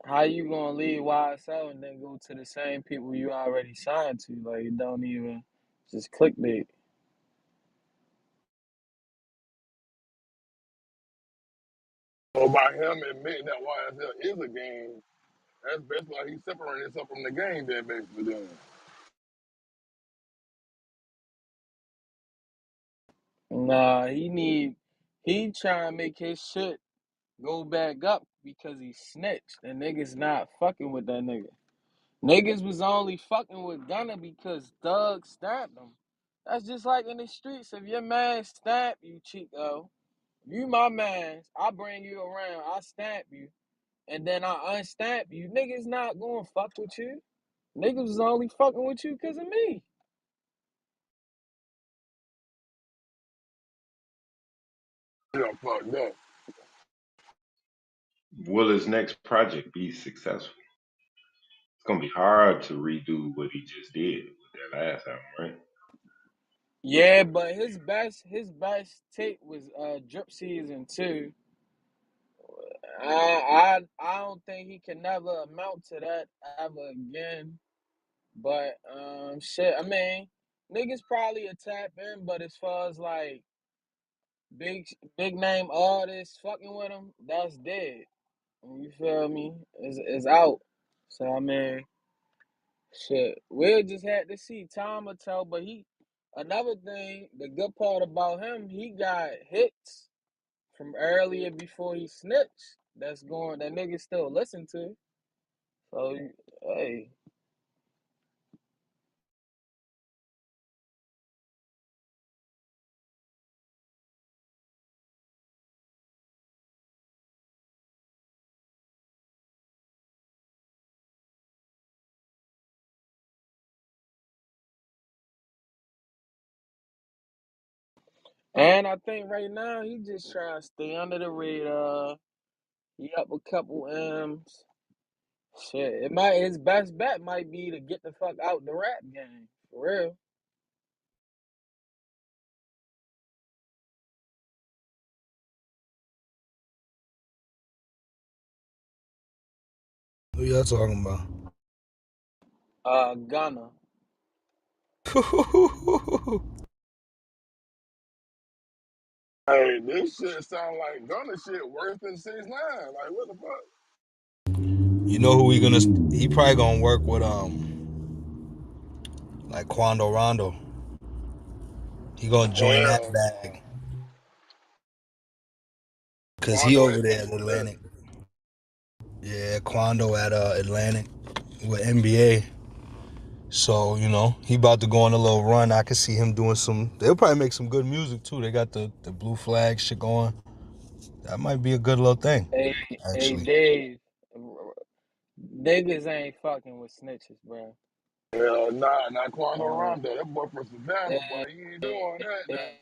how you gonna leave YSL and then go to the same people you already signed to? Like, it don't even just clickbait. So by him admitting that YSL is a game, that's basically like he's separating himself from the game then basically then. Nah, he trying to make his shit go back up because he snitched and niggas not fucking with that nigga. Niggas was only fucking with Gunna because Doug stabbed him. That's just like in the streets. If your man stamp you, Chico, you my man, I bring you around, I stamp you, and then I unstamp you. Niggas not going to fuck with you. Niggas was only fucking with you because of me. You know, fucked up. Will his next project be successful? It's gonna be hard to redo what he just did with that last album, right? Yeah, but his best take was Drip Season 2. I don't think he can never amount to that ever again. But shit, I mean, niggas probably a tap in, but as far as like big big name artists fucking with him, that's dead. You feel me? Is out. So I mean, shit, we'll just had to see. Time will tell. But he, another thing, the good part about him, he got hits from earlier before he snitched. That's going that niggas still listen to. So hey, and I think right now he just trying to stay under the radar. He up a couple M's. Shit, it might his best bet might be to get the fuck out the rap game for real. Who y'all talking about? Ghana. Hey, this shit sound like Gunna shit worse than 6ix9ine. Like what the fuck? You know who he gonna? He probably gonna work with like Quando Rondo. He gonna join that Well, bag because he Quando over ain't there at fucking with that. Atlantic. Yeah, Quando at Atlantic with NBA. So he about to go on a little run. I could see him doing some. They'll probably make some good music too. They got the blue flag shit going. That might be a good little thing, Hey, hey, actually. Dave. Niggas ain't fucking with snitches, bro. Hell nah, not Quando Uh, Rondo. That boy from Savannah, boy. they, He ain't doing that now. they,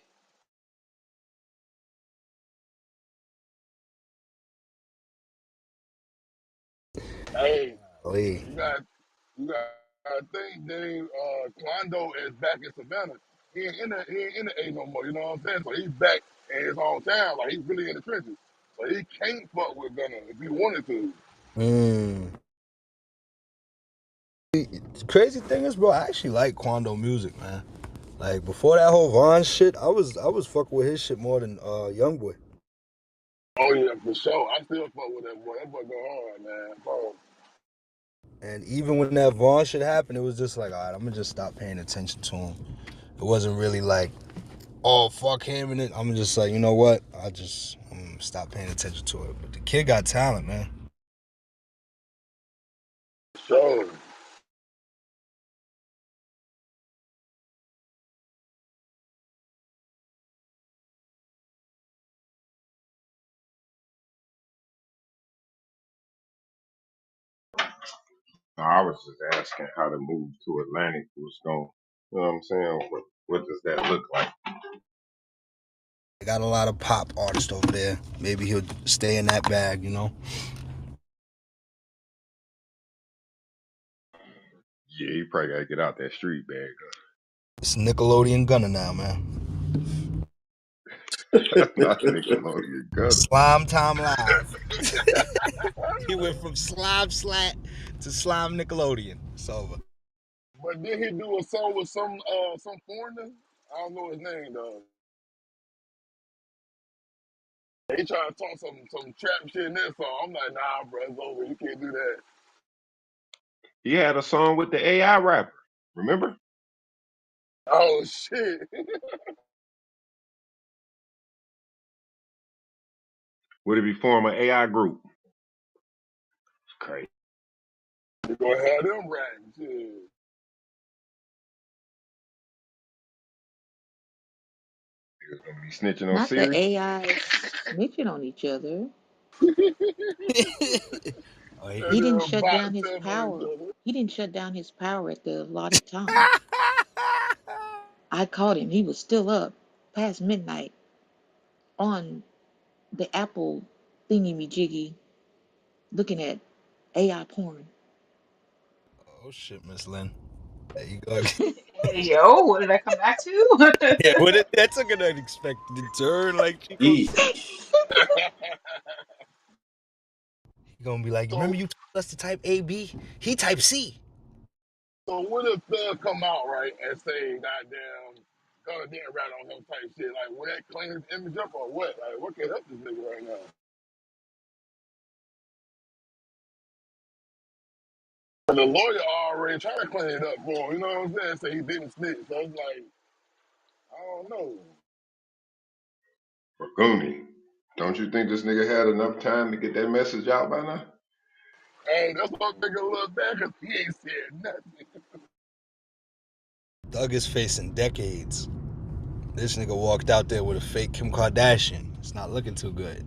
Hey, Lee. you got to think, Dave. Quando is back in Savannah. He ain't in the A no more. You know what I'm saying? So he's back in his hometown. Like he's really in the trenches. So he can't fuck with Gunner if he wanted to. Mm. The crazy thing is, bro, I actually like Quando music, man. Like before that whole Vaughn shit, I was fucking with his shit more than YoungBoy. Oh yeah, for sure. I still fuck with that boy. That boy go hard, man. Bro. And even when that Vaughn shit happened, it was just like, all right, I'm gonna just stop paying attention to him. It wasn't really like, oh fuck him, and it. I'm just like, you know what? I'm gonna stop paying attention to it. But the kid got talent, man. Sure. No, I was just asking how the move to Atlantic was going. You know what I'm saying? What does that look like? They got a lot of pop artists over there. Maybe he'll stay in that bag, you know. Yeah, you probably gotta get out that street bag. It's Nickelodeon Gunner now, man. Not Nickelodeon gutter. Slime Time Live. He went from Slime Slat to Slime Nickelodeon. It's over. But did he do a song with some foreigner? I don't know his name though. He tried to talk some trap shit in that song. I'm like, nah, bro, it's over. You can't do that. He had a song with the AI rapper. Remember? Oh shit. Would it be form an AI group? It's crazy. You gonna have them ratting shit. It's gonna be snitching on Not the Siri. AIs snitching on each other. Oh, And He he, didn't then shut bot down his telling on each power. other. He didn't shut down his power at the allotted time. I caught him. He was still up past midnight on the Apple thingy me jiggy looking at AI porn. oh shit, Miss Lynn. There you go. Hey, yo, what did I come back to? Yeah, what it, that took an unexpected turn, like Chico E. said. He gonna be like, remember So you told us to type AB? He type C. so what if Thug come out right and say, goddamn, Gunna didn't rat on him type shit? Like, will that clean his image up or what? Like, what can help this nigga right now? And the lawyer already trying to clean it up for him. You know what I'm saying? Say he didn't snitch. So it's like, I don't know. But Goonie, don't you think this nigga had enough time to get that message out by now? Hey, that's what nigga look back because he ain't said nothing. Doug is facing decades. This nigga walked out there with a fake Kim Kardashian. It's not looking too good.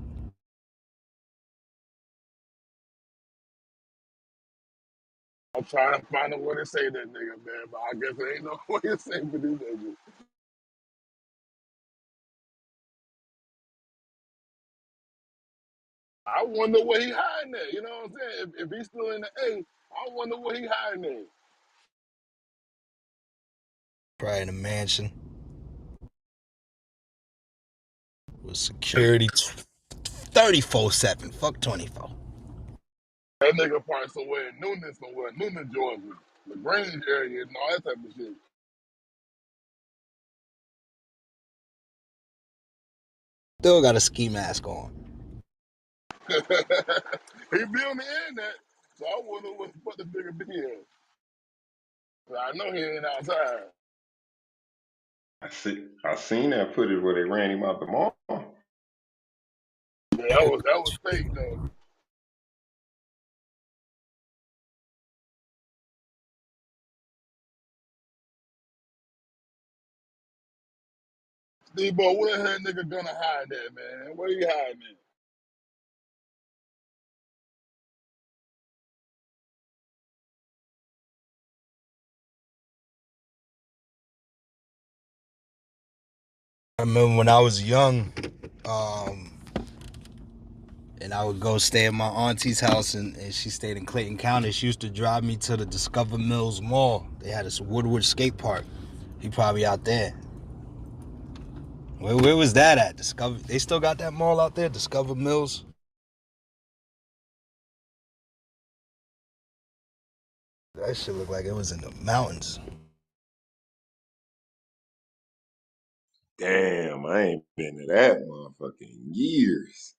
I'm trying to find a way to say that nigga, man, but I guess there ain't no way to say for these niggas. I wonder where he hiding at. You know what I'm saying? If he's still in the A, I wonder where he hiding at. Probably in a mansion with security 34/7. Fuck 24. That nigga probably somewhere, Noonan, Georgia, the Grange area, and all that type of shit. Still got a ski mask on. He be on the internet, so I wonder what the fuck the nigga be at. I know he ain't outside. I seen that footage where they ran him out the mall. Yeah, that was fake though. Steve, boy, where the hell nigga gonna hide that, man? Where you hiding at? I remember when I was young, um, and I would go stay at my auntie's house, and she stayed in Clayton County. She used to drive me to the Discover Mills Mall. They had this Woodward skate park. He probably out there. Where was that at? Discover. They still got that mall out there, Discover Mills. That shit looked like it was in the mountains. Damn, I ain't been to that motherfucker in years.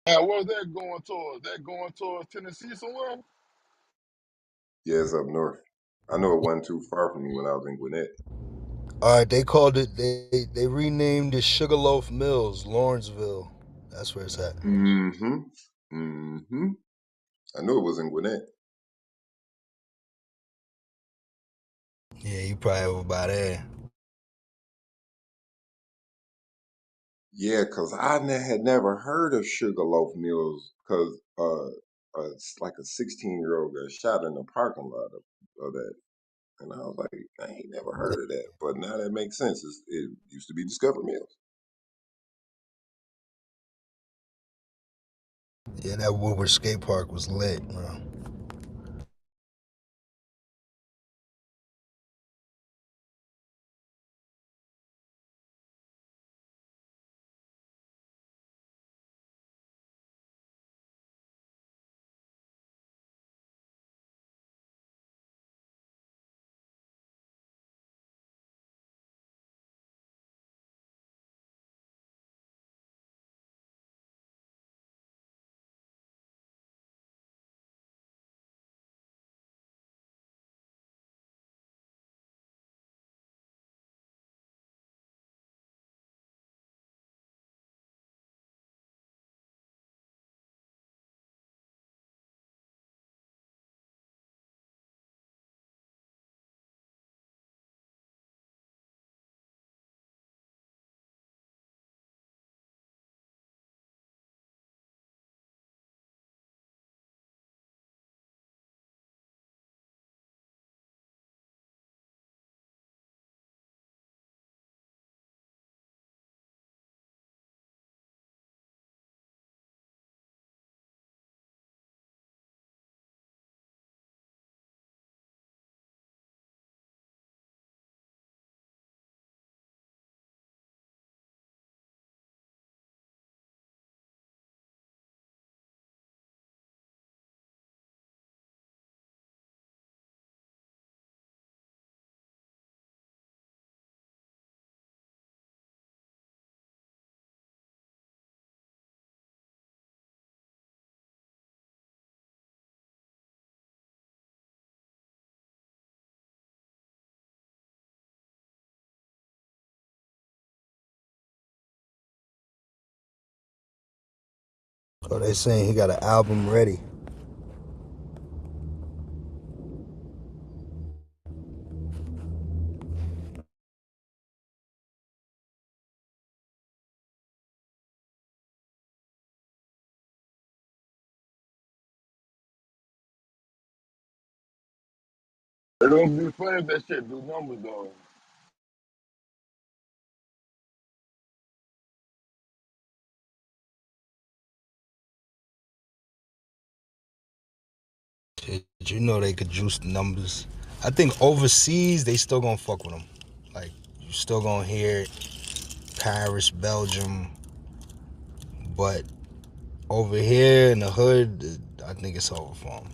Now, where's that going towards? That going towards Tennessee somewhere? Yeah, it's up north. I know it wasn't too far from me when I was in Gwinnett. All right, they called it. They renamed it Sugarloaf Mills, Lawrenceville. That's where it's at. Mm-hmm. Mm-hmm. I knew it was in Gwinnett. Yeah, you probably over by there. Yeah, cause had never heard of Sugarloaf Mills, cause like a 16-year-old got shot in the parking lot of that, and I was like, I ain't never heard of that, but now that makes sense. It used to be Discover Mills. Yeah, that Woodward skate park was lit, bro. Oh, they saying he got an album ready. It don't be funny if that shit do numbers though. Shit, you know they could juice the numbers. I think overseas they still gonna fuck with him. Like you still gonna hear Paris, Belgium, but over here in the hood, I think it's over for him.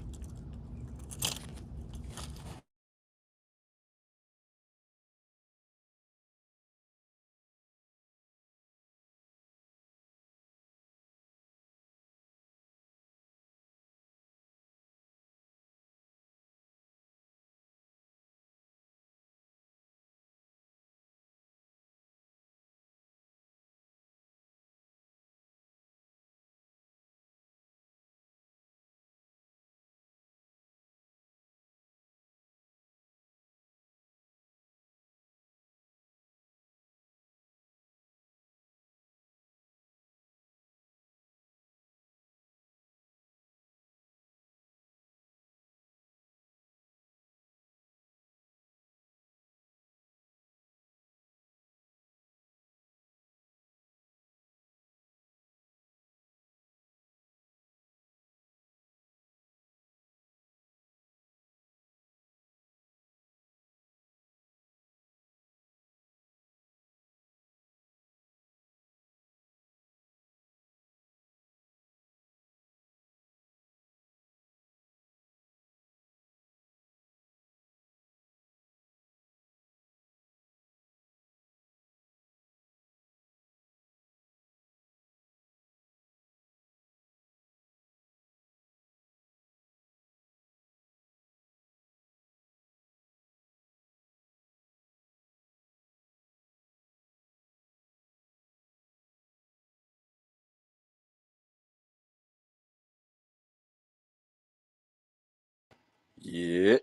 Yeah.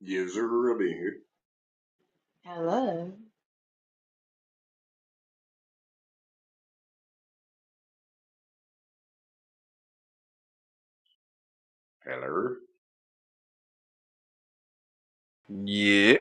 Yes, sir. I'll be here. Hello. Hello. Yeah.